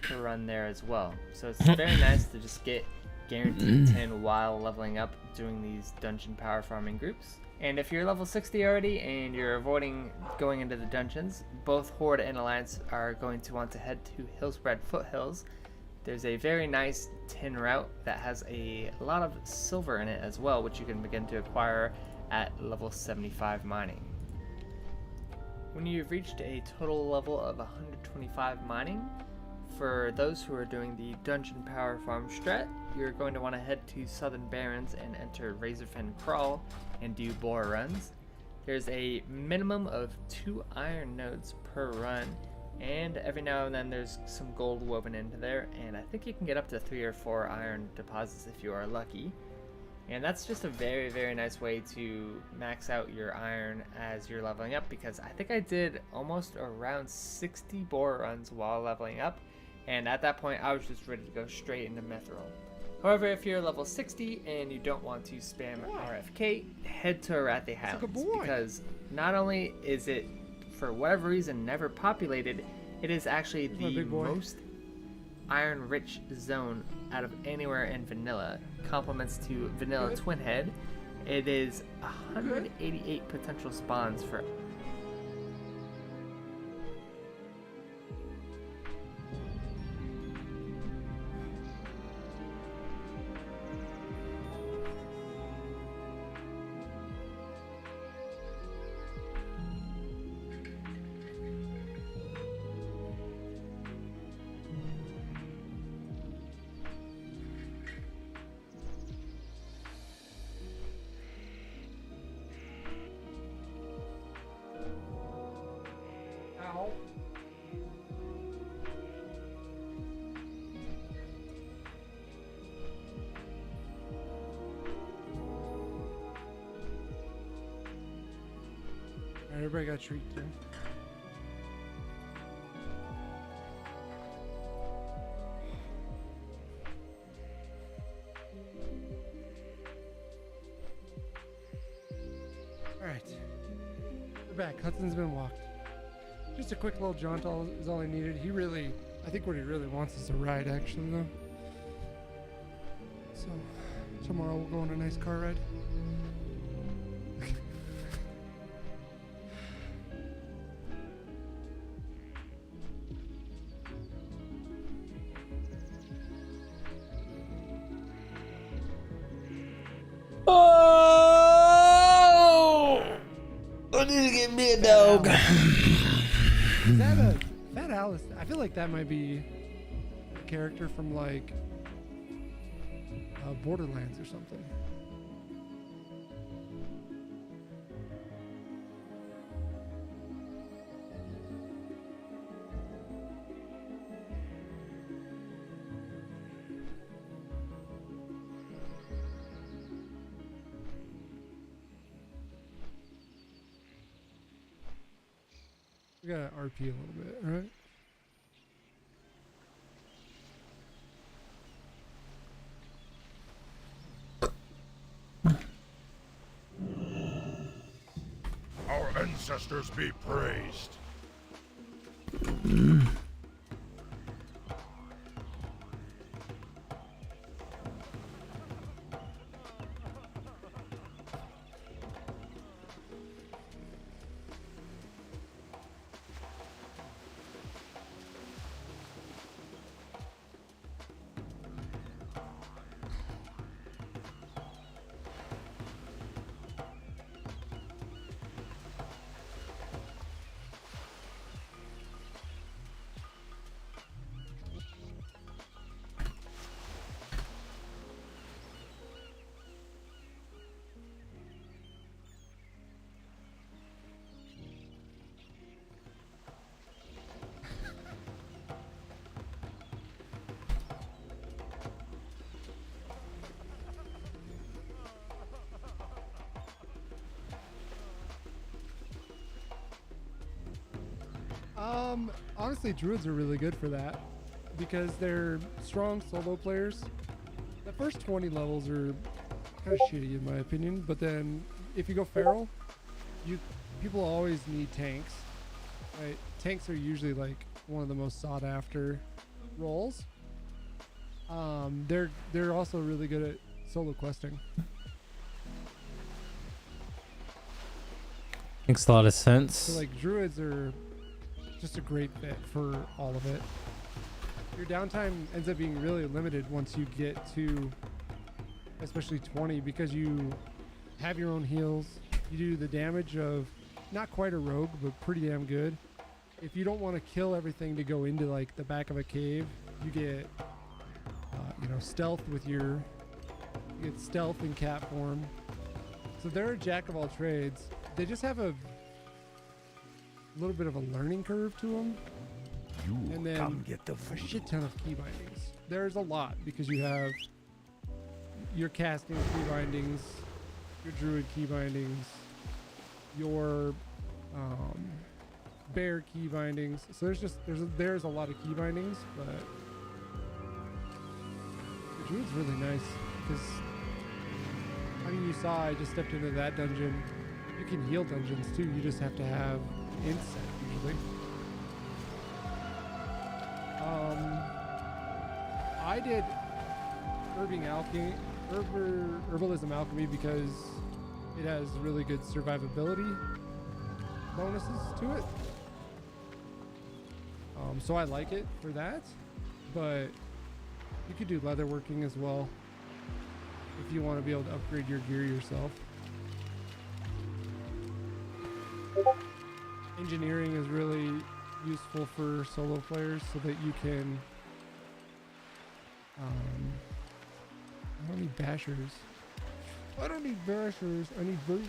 per run there as well. So it's very nice to just get guaranteed tin while leveling up doing these dungeon power farming groups. And if you're level 60 already and you're avoiding going into the dungeons, both Horde and Alliance are going to want to head to Hillspread Foothills. There's a very nice tin route that has a lot of silver in it as well, which you can begin to acquire at level 75 mining. When you've reached a total level of 125 mining, for those who are doing the dungeon power farm strat, you're going to want to head to Southern Barrens and enter Razorfen Crawl and do boar runs. There's a minimum of 2 iron nodes per run, and every now and then there's some gold woven into there, and I think you can get up to 3 or 4 iron deposits if you are lucky. And that's just a very, very nice way to max out your iron as you're leveling up, because I think I did almost around 60 boar runs while leveling up, and at that point I was just ready to go straight into Mithril. However, if you're level 60 and you don't want to spam RFK, head to Arathi Highlands, because not only is it, for whatever reason, never populated, it is actually the most iron-rich zone out of anywhere in vanilla. Compliments to Vanilla Twinhead. It is 188 potential spawns for Everybody got a treat too. Alright. We're back. Hudson's been walked. Just a quick little jaunt is all I needed. I think what he really wants is a ride, actually, though. So, tomorrow we'll go on a nice car ride. Oh! I need to get me a dog. Is that a Fat Alice? I feel like that might be a character from like Borderlands or something. We gotta RP a little bit, right? Our ancestors be praised. Honestly, druids are really good for that because they're strong solo players. The first 20 levels are kind of shitty in my opinion, but then if you go feral, people always need tanks, right? Tanks are usually like one of the most sought after roles. They're also really good at solo questing. Makes a lot of sense. So like druids are just a great fit for all of it. Your downtime ends up being really limited once you get to especially 20 because you have your own heals. You do the damage of not quite a rogue, but pretty damn good. If you don't want to kill everything to go into like the back of a cave, you get stealth with you get stealth in cat form. So they're a jack of all trades. They just have a little bit of a learning curve to them. And then come get the a shit ton of key bindings. There's a lot because you have your casting key bindings, your druid key bindings, your bear key bindings. So there's a lot of key bindings, but the druid's really nice because you saw I just stepped into that dungeon. You can heal dungeons too. You just have to have inset usually. I did herbalism alchemy because it has really good survivability bonuses to it. So I like it for that, but you could do leatherworking as well if you want to be able to upgrade your gear yourself. Engineering is really useful for solo players so that you can I don't need bashers. I need boots.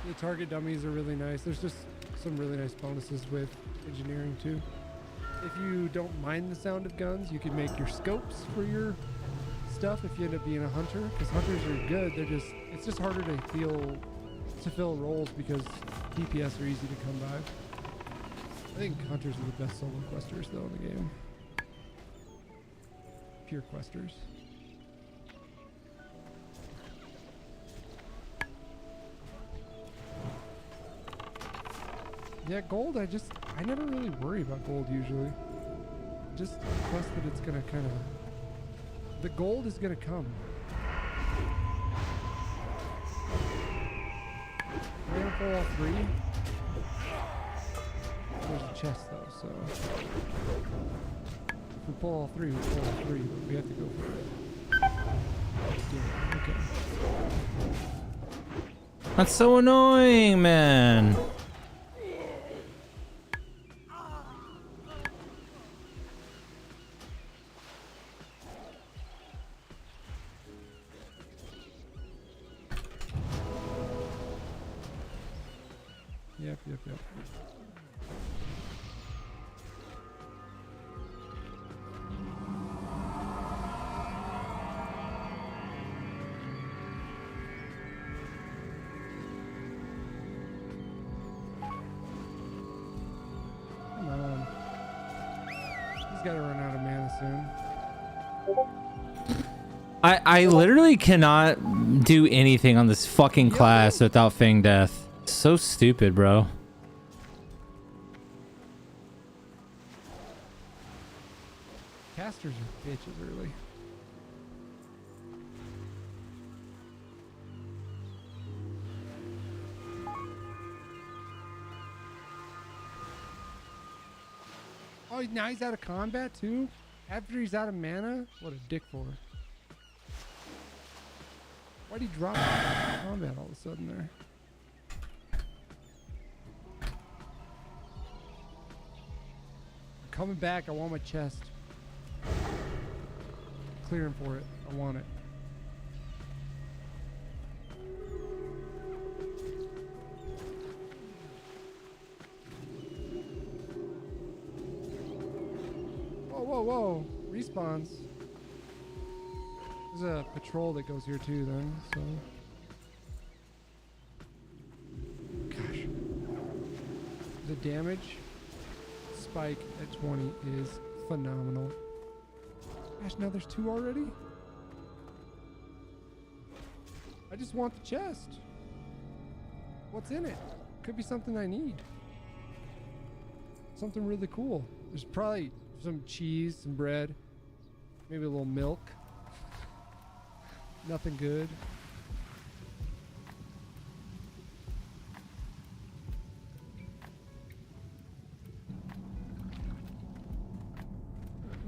The target dummies are really nice. There's just some really nice bonuses with engineering too. If you don't mind the sound of guns, you can make your scopes for your stuff if you end up being a hunter, because hunters are good. It's just harder to fill roles because DPS are easy to come by. I think hunters are the best solo questers though in the game. Pure questers. Yeah, gold, I never really worry about gold usually. Just trust that it's gonna the gold is gonna come. We're gonna pull all three. There's a chest though, so if we pull all three, we pull all three, but we have to go for it. Okay. That's so annoying, man. Yep. Come on. He's got to run out of mana soon. I literally cannot do anything on this fucking class without Fang Death. So stupid, bro. Casters are bitches early. Oh, now he's out of combat too? After he's out of mana? What a dick for. Why'd he drop out of combat all of a sudden there? Coming back, I want my chest. Clearing for it. I want it. Whoa. Respawns. There's a patrol that goes here too then, so. Gosh. The damage spike at 20 is phenomenal. Gosh, now there's 2 already? I just want the chest. What's in it? Could be something I need. Something really cool. There's probably some cheese, some bread, maybe a little milk. Nothing good.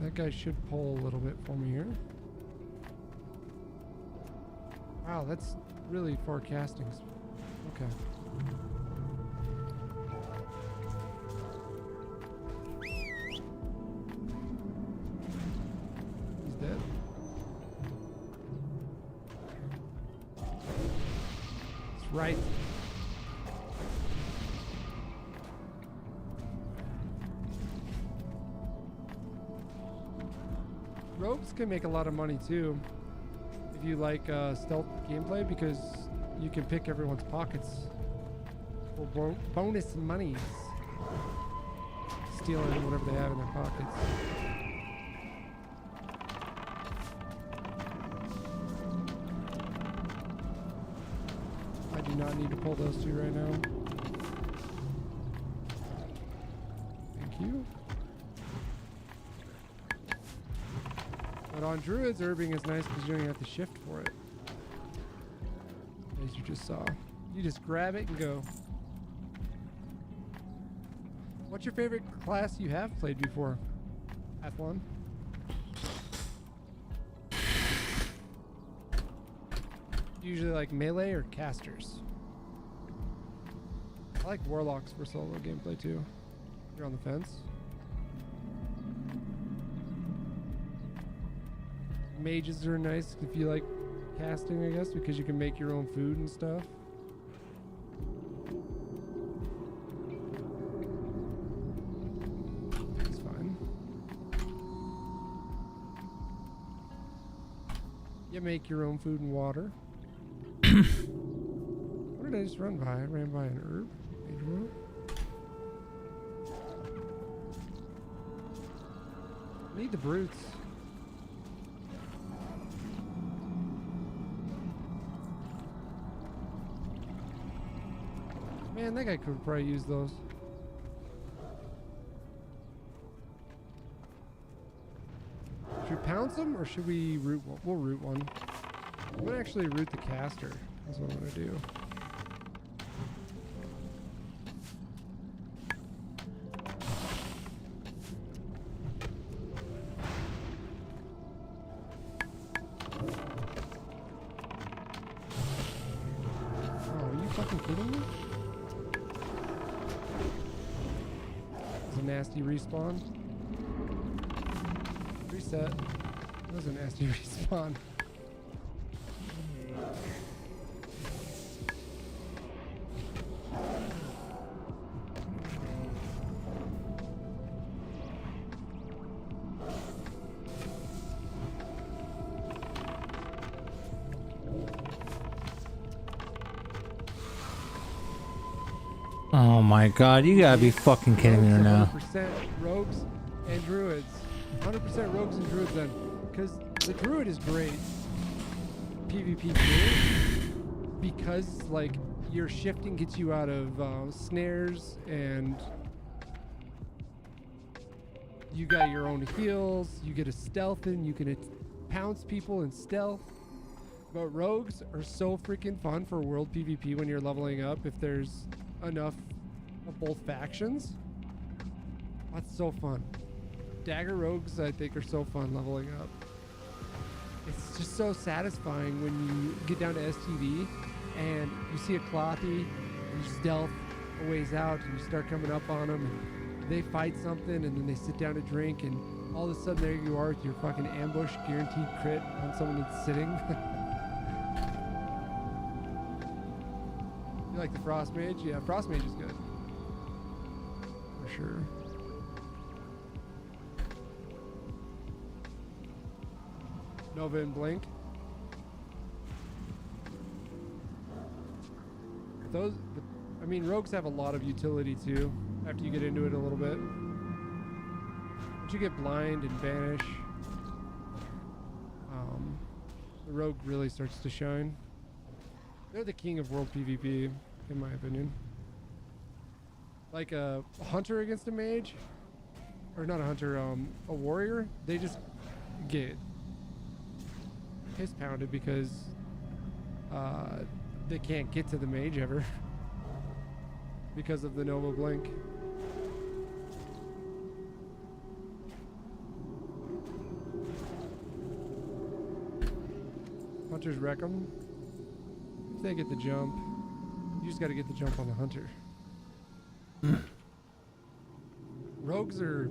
That guy should pull a little bit for me here. Wow, that's really forecasting. Okay. He's dead. That's right. Rogues can make a lot of money too if you like stealth gameplay, because you can pick everyone's pockets for bonus monies, stealing whatever they have in their pockets. I do not need to pull those 2 right now. Thank you. But on druids, herbing is nice because you don't have to shift for it. As you just saw. You just grab it and go. What's your favorite class you have played before? Athlon? Usually like melee or casters. I like warlocks for solo gameplay too. You're on the fence. Mages are nice if you like casting, I guess, because you can make your own food and stuff. It's fine. You make your own food and water. What did I just run by? I ran by an herb. Mage herb. I need the brutes. Man, that guy could probably use those. Should we pounce them or should we root one? We'll root one. I'm gonna actually root the caster. That's what I'm gonna do. Oh, are you fucking kidding me? Nasty respawn. Reset. That was a nasty respawn. Oh my god, you gotta be fucking kidding me right now. 100% rogues and druids. 100% rogues and druids then. Because the druid is great. PvP too. Because, like, your shifting gets you out of snares and you got your own heals. You get a stealth in. You can pounce people in stealth. But rogues are so freaking fun for world PvP when you're leveling up. If there's enough of both factions, that's so fun. Dagger rogues, I think, are so fun leveling up. It's just so satisfying when you get down to STV and you see a clothy and you stealth a ways out and you start coming up on them and they fight something and then they sit down to drink and all of a sudden there you are with your fucking ambush guaranteed crit on someone that's sitting. You like the Frost Mage? Yeah, Frost Mage is good. For sure. Nova and Blink. I mean, rogues have a lot of utility too. after you get into it a little bit. Once you get blind and vanish, the rogue really starts to shine. They're the king of world PvP, in my opinion. Like a hunter against a mage, or not a hunter, a warrior, they just get piss pounded because they can't get to the mage ever because of the Nova Blink. Hunters wreck them. If they get the jump, you just got to get the jump on the hunter. Rogues are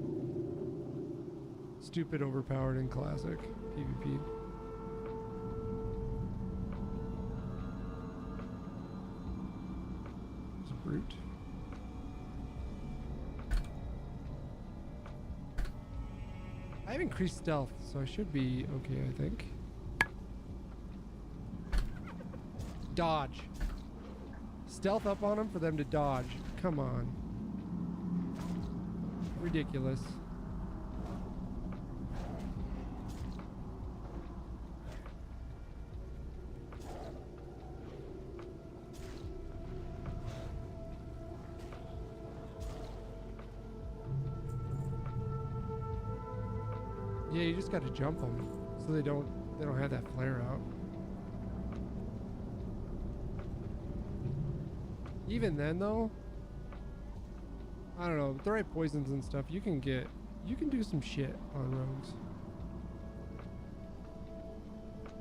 stupid overpowered in classic PvP. It's a brute. I have increased stealth, so I should be okay, I think. Dodge. Stealth up on them for them to dodge. Come on. Ridiculous. Yeah, you just got to jump them so they don't have that flare out. Even then though, I don't know, with the right poisons and stuff, you can do some shit on rogues.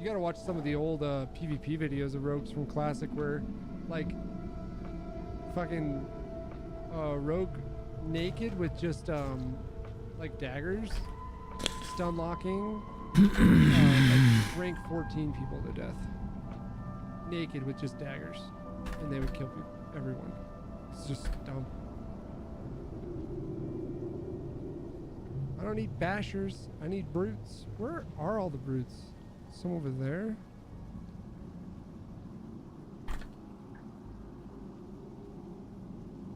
You gotta watch some of the old PvP videos of rogues from classic where like fucking rogue naked with just like daggers, stun locking, like rank 14 people to death. Naked with just daggers. And they would kill everyone. It's just dumb. I don't need bashers. I need brutes. Where are all the brutes? Some over there.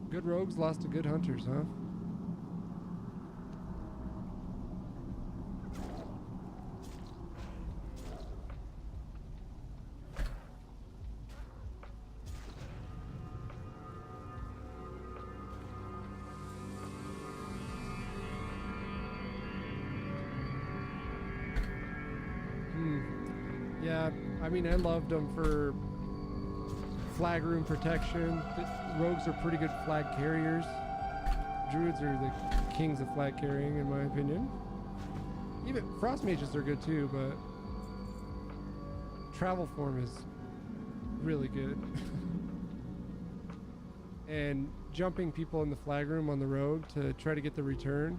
Good rogues lost to good hunters, huh? Yeah, I mean, I loved them for flag room protection. The rogues are pretty good flag carriers. Druids are the kings of flag carrying, in my opinion. Even frost mages are good too, but travel form is really good. And jumping people in the flag room on the rogue to try to get the return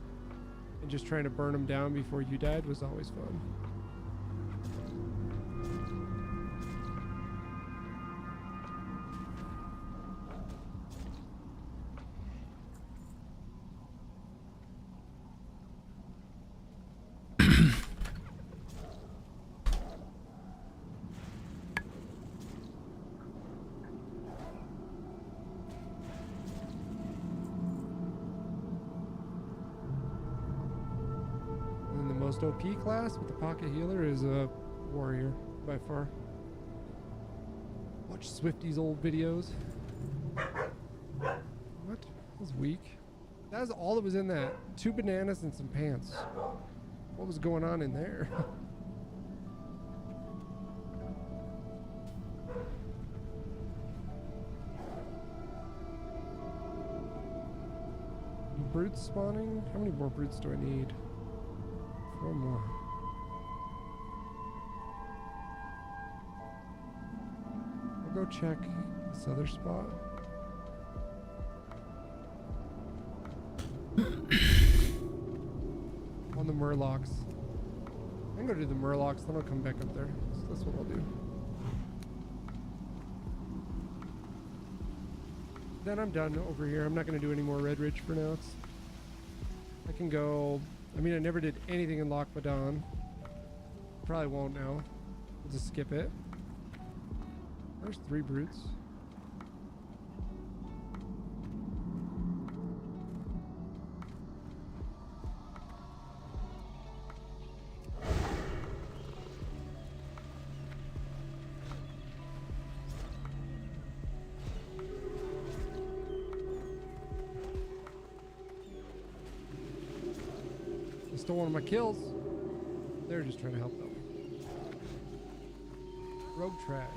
and just trying to burn them down before you died was always fun. OP class with the pocket healer is a warrior by far. Watch Swifty's old videos. What? That was weak. That was all that was in that. 2 bananas and some pants. What was going on in there? Brutes spawning? How many more brutes do I need? 4 more. I'll go check this other spot. On the Murlocs. I can go do the Murlocs, then I'll come back up there. So that's what I'll do. Then I'm done over here. I'm not going to do any more Red Ridge for now. I can go... I mean, I never did anything in Loch Madon. Probably won't now. We'll just skip it. There's 3 brutes. stole one of my kills. They're just trying to help them. Rogue trash.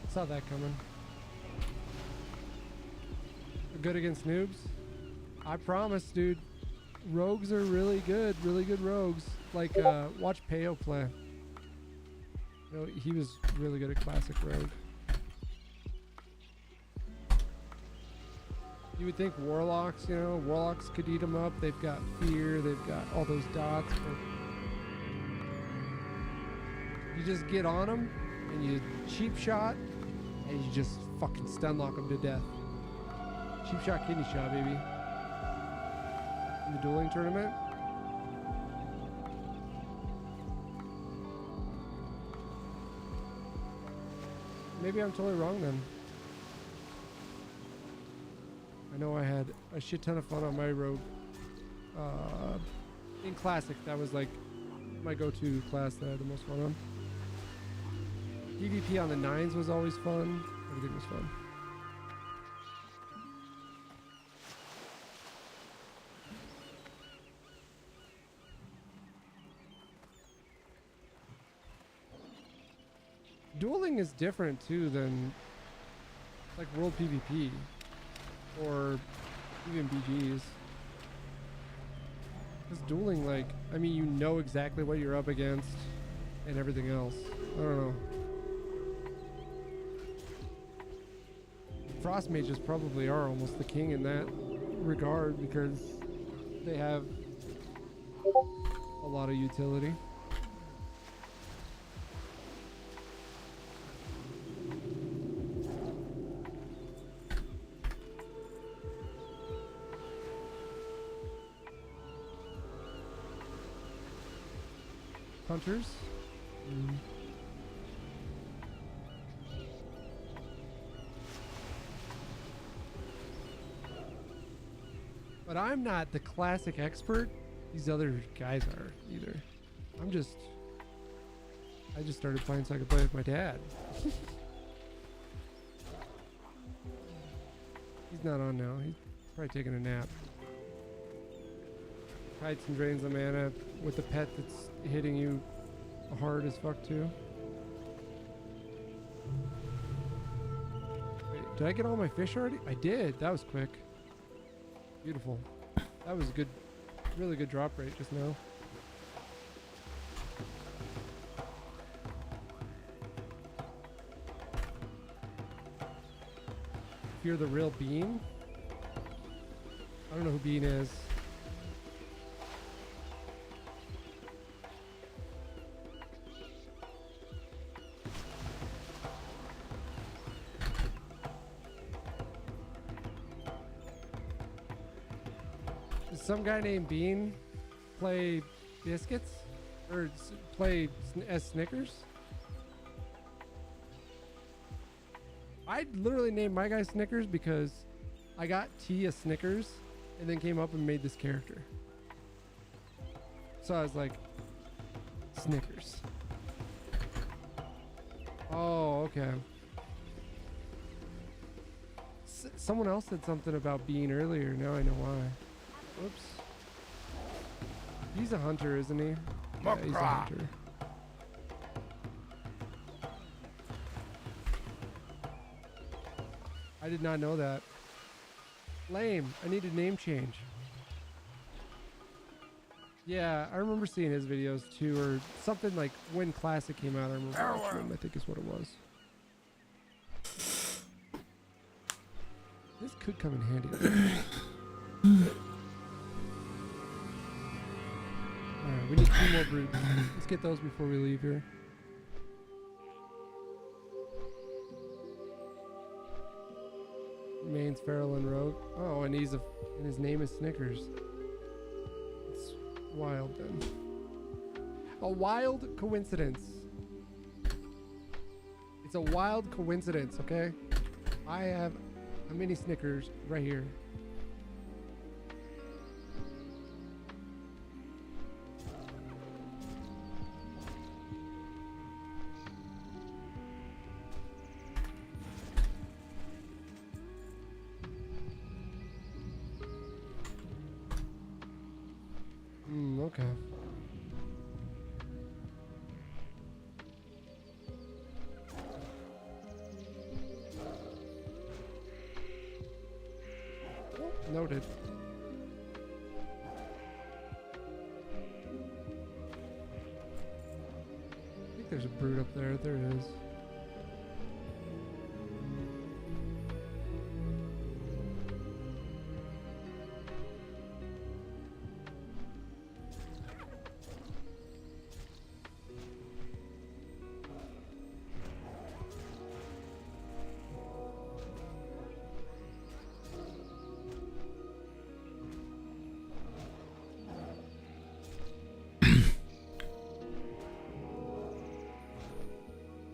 Saw that coming. Good against noobs? I promise, dude. Rogues are really good rogues. Like, watch Peo play. You know, he was really good at classic rogue. You would think warlocks, you know, warlocks could eat them up. They've got fear, they've got all those dots. But you just get on them and you cheap shot and you just fucking stun lock them to death. Cheap shot, kidney shot, baby. In the dueling tournament. Maybe I'm totally wrong then. I know I had a shit ton of fun on my rogue. In classic, that was like my go-to class that I had the most fun on. PvP on the 9s was always fun. Everything was fun. Dueling is different too than like World PvP or even BGs. Because dueling, like, I mean, you know exactly what you're up against and everything else. I don't know. Frost mages probably are almost the king in that regard because they have a lot of utility. Hunters. But I'm not the classic expert. These other guys are either. I just started playing so I could play with my dad. He's not on now. He's probably taking a nap. Kites and drains the mana with the pet that's hitting you hard as fuck too. Wait, did I get all my fish already? I did. That was quick. Beautiful. That was a good, really good drop rate just now. If you're the real Bean, I don't know who Bean is. Some guy named Bean play biscuits or play as Snickers? I literally named my guy Snickers because I got T as Snickers and then came up and made this character. So I was like, Snickers. Oh, okay. Someone else said something about Bean earlier. Now I know why. Whoops. He's a hunter, isn't he? Yeah, he's a hunter. I did not know that. Lame. I need a name change. Yeah, I remember seeing his videos too, or something like when Classic came out. I remember watching him, I think is what it was. This could come in handy. Alright, we need 2 more brutes. Let's get those before we leave here. Main's Feral and Rogue. Oh, and his name is Snickers. It's wild then. A wild coincidence. It's a wild coincidence, okay? I have A mini Snickers right here. Okay. Noted. I think there's a brood up there. There is.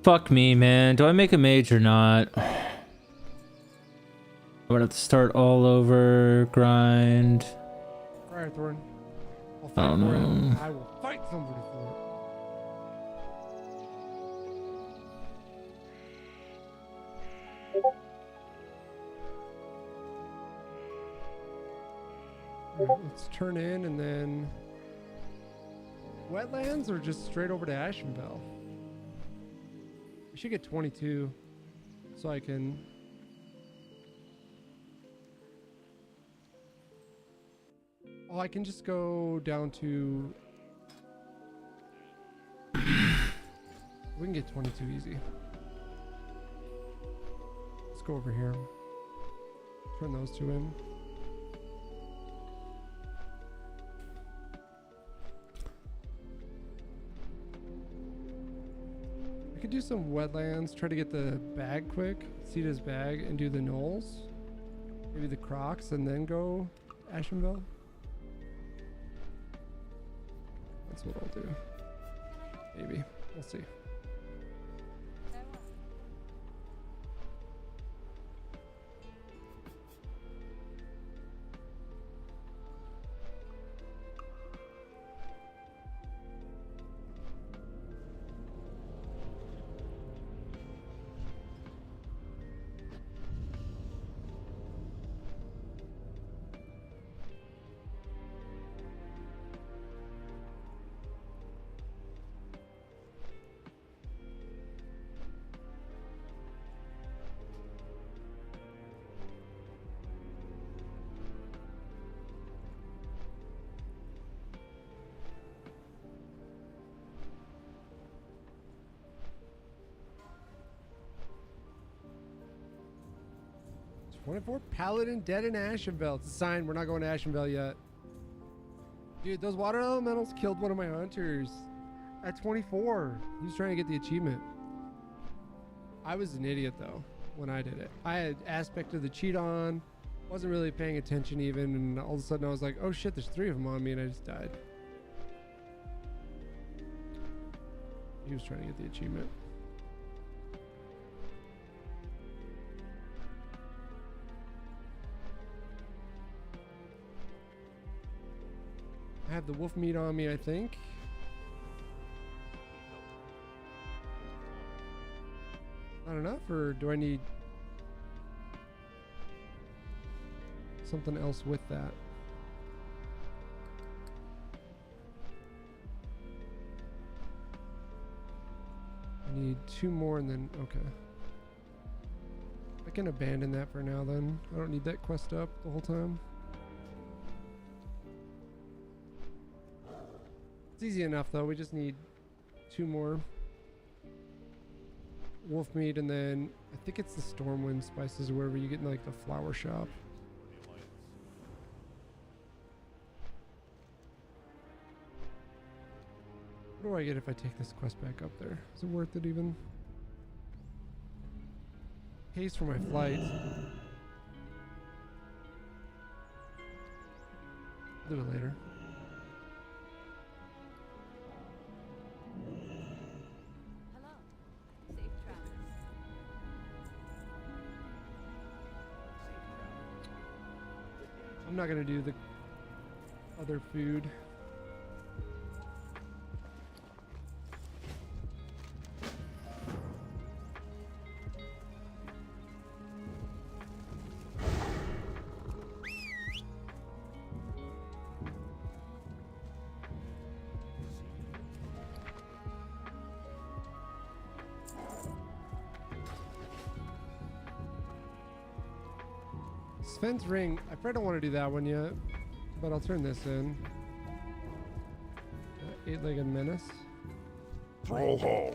Fuck me, man. Do I make a mage or not? I'm gonna have to start all over, grind. Alright, Thorn. I'll I fight don't for it. know. I will fight somebody for it. Alright, let's turn in and then wetlands or just straight over to Ashenvale? We should get 22 so I can I can just go down to we can get 22 easy. Let's go over here. Turn those two in. I could do some wetlands, try to get the bag quick, Sita's bag, and do the knolls. Maybe the crocs, and then go Ashenvale. That's what I'll do. Maybe. We'll see. "24 Paladin dead in Ashenvale." It's a sign we're not going to Ashenvale yet. Dude, those water elementals killed one of my hunters at 24. He was trying to get the achievement. I was an idiot though when I did it. I had aspect of the cheat on, wasn't really paying attention even, and all of a sudden I was like, oh shit, there's 3 of them on me, and I just died. He was trying to get the achievement. I have the wolf meat on me, I think. Not enough, or do I need something else with that? I need 2 more and then, okay. I can abandon that for now then. I don't need that quest up the whole time. It's easy enough though, we just need 2 more. Wolf meat, and then I think it's the Stormwind spices or wherever you get in like the flower shop. What do I get if I take this quest back up there? Is it worth it even? Pays for my flight. I'll do it later. I'm not gonna do the other food. Sven's ring. I probably don't want to do that one yet, but I'll turn this in. Eight-legged menace. Troll Hall.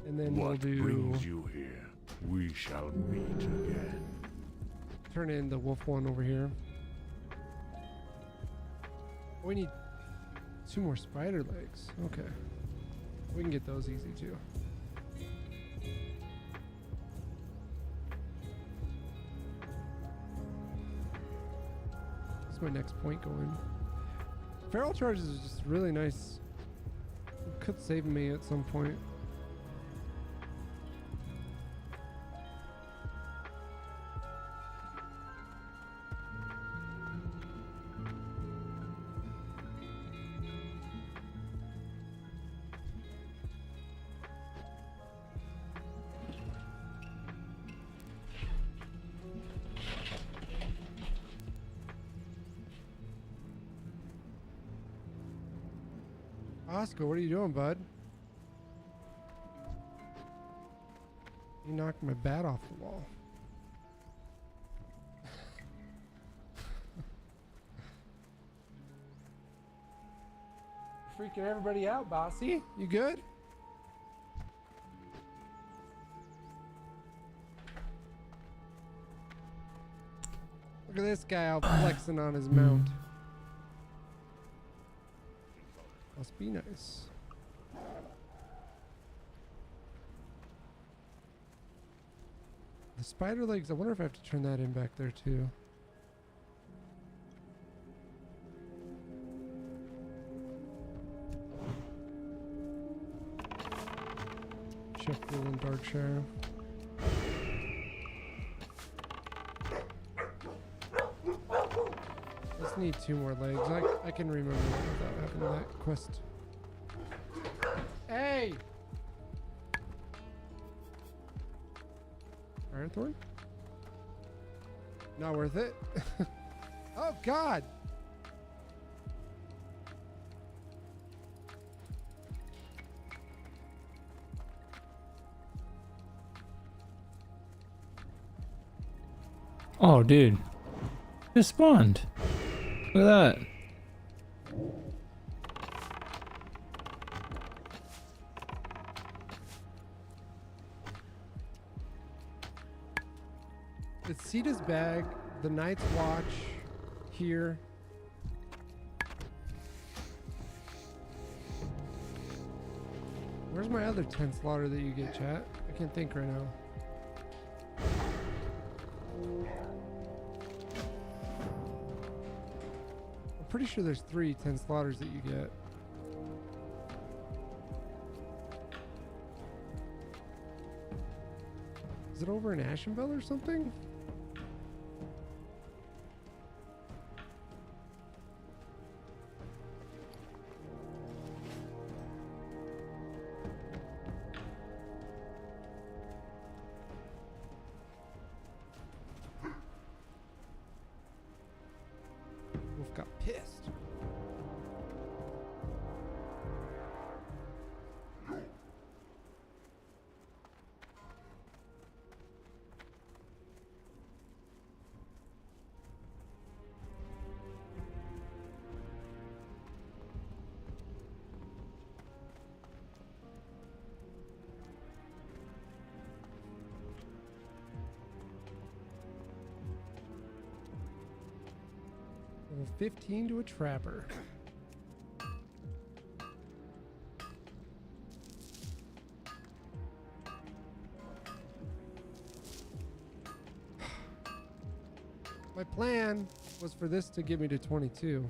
And then What we'll do. brings you here? We shall meet again. Turn in the wolf one over here. We need 2 more spider legs. Okay. We can get those easy too. That's my next point going. Feral charges is just really nice. It could save me at some point. Oscar, what are you doing, bud? You knocked my bat off the wall. Freaking everybody out, bossy. You good? Look at this guy out flexing on his mount. Must be nice. The spider legs, I wonder if I have to turn that in back there too. Sheffield and Darkshire. Just need 2 more legs. I can remember that without having that quest. Hey! Firethorn? Not worth it. Oh God! Oh, dude. Just spawned. Look at that. It's Sita's bag, the Night's Watch here. Where's my other 10 slaughter that you get, chat? I can't think right now. I'm pretty sure there's 3 10 slaughters that you get. Is it over in Ashenville or something? Wolf got pissed. Level 15 to a trapper. My plan was for this to get me to 22.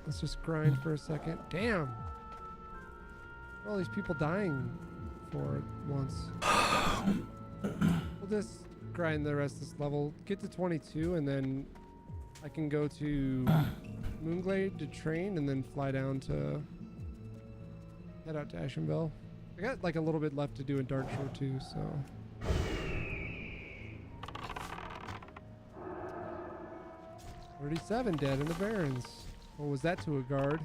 Let's just grind for a second. Damn. All these people dying for it once. We'll just grind the rest of this level. Get to 22 and then I can go to Moonglade to train and then fly down to head out to Ashenville. I got like a little bit left to do in Darkshore too, so. 37 dead in the Barrens. Or was that to a guard?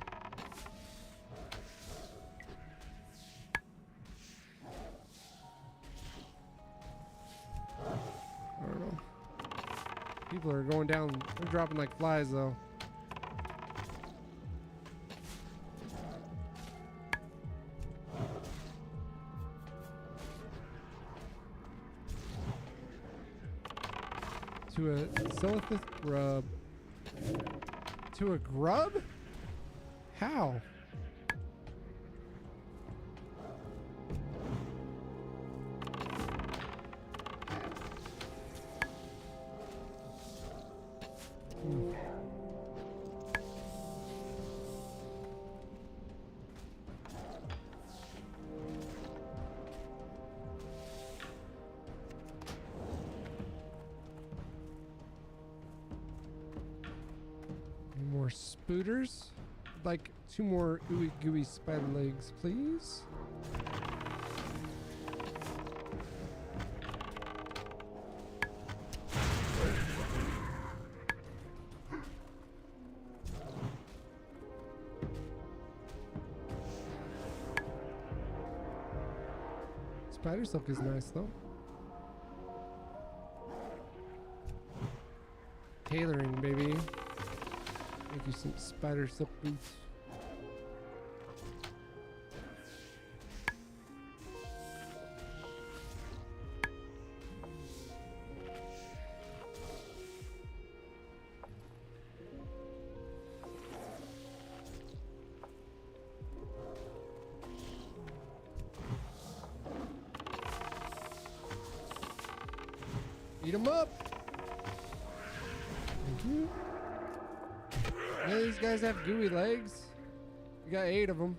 I don't know. People are going down. They're dropping like flies though. To a Silithith grub. To a grub? How? More spooters. Like 2 more ooey gooey spider legs, please. Spider silk is nice though. Tailoring, baby. Make you some spider silk boots. Eat 'em up. Thank you. Yeah, these guys have gooey legs. We got 8 of them.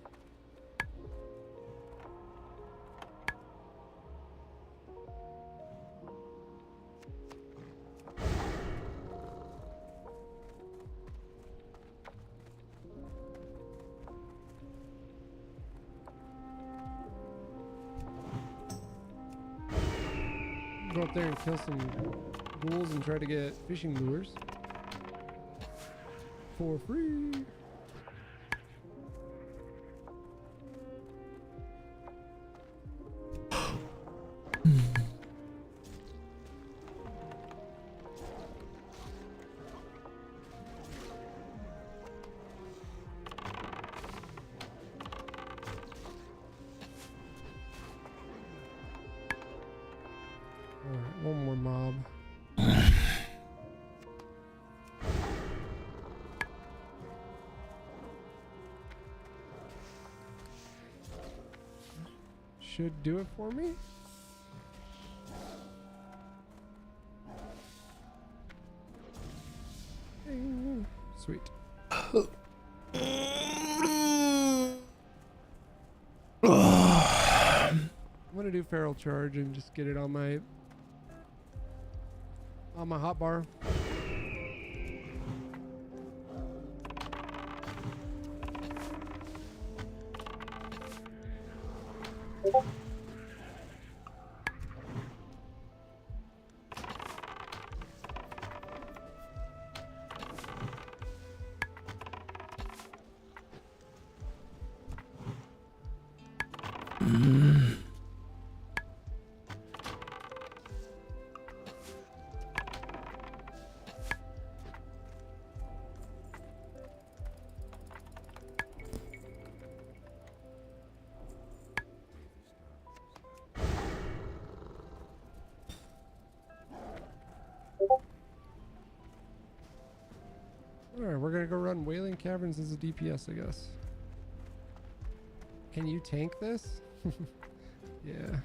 Go up there and kill some ghouls and try to get fishing lures. For free. Alright, one more mob. Should do it for me. Sweet. I'm gonna do feral charge and just get it on my hotbar. Alright, we're gonna go run Wailing Caverns as a DPS, I guess. Can you tank this? Yeah.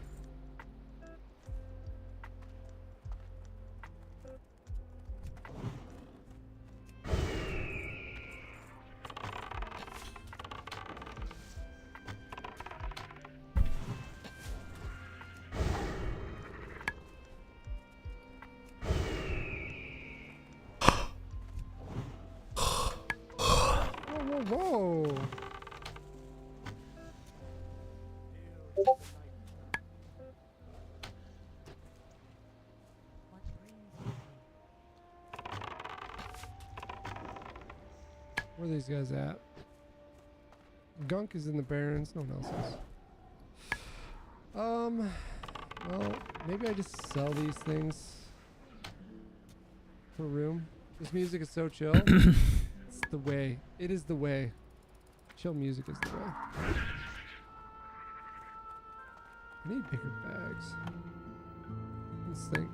Where are these guys at? Gunk is in the Barrens. No one else is. Well, maybe I just sell these things for room. This music is so chill. It's the way. It is the way. Chill music is the way. I need bigger bags. Let's think.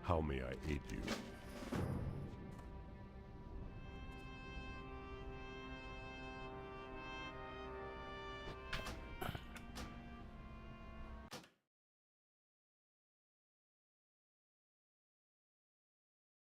How may I aid you?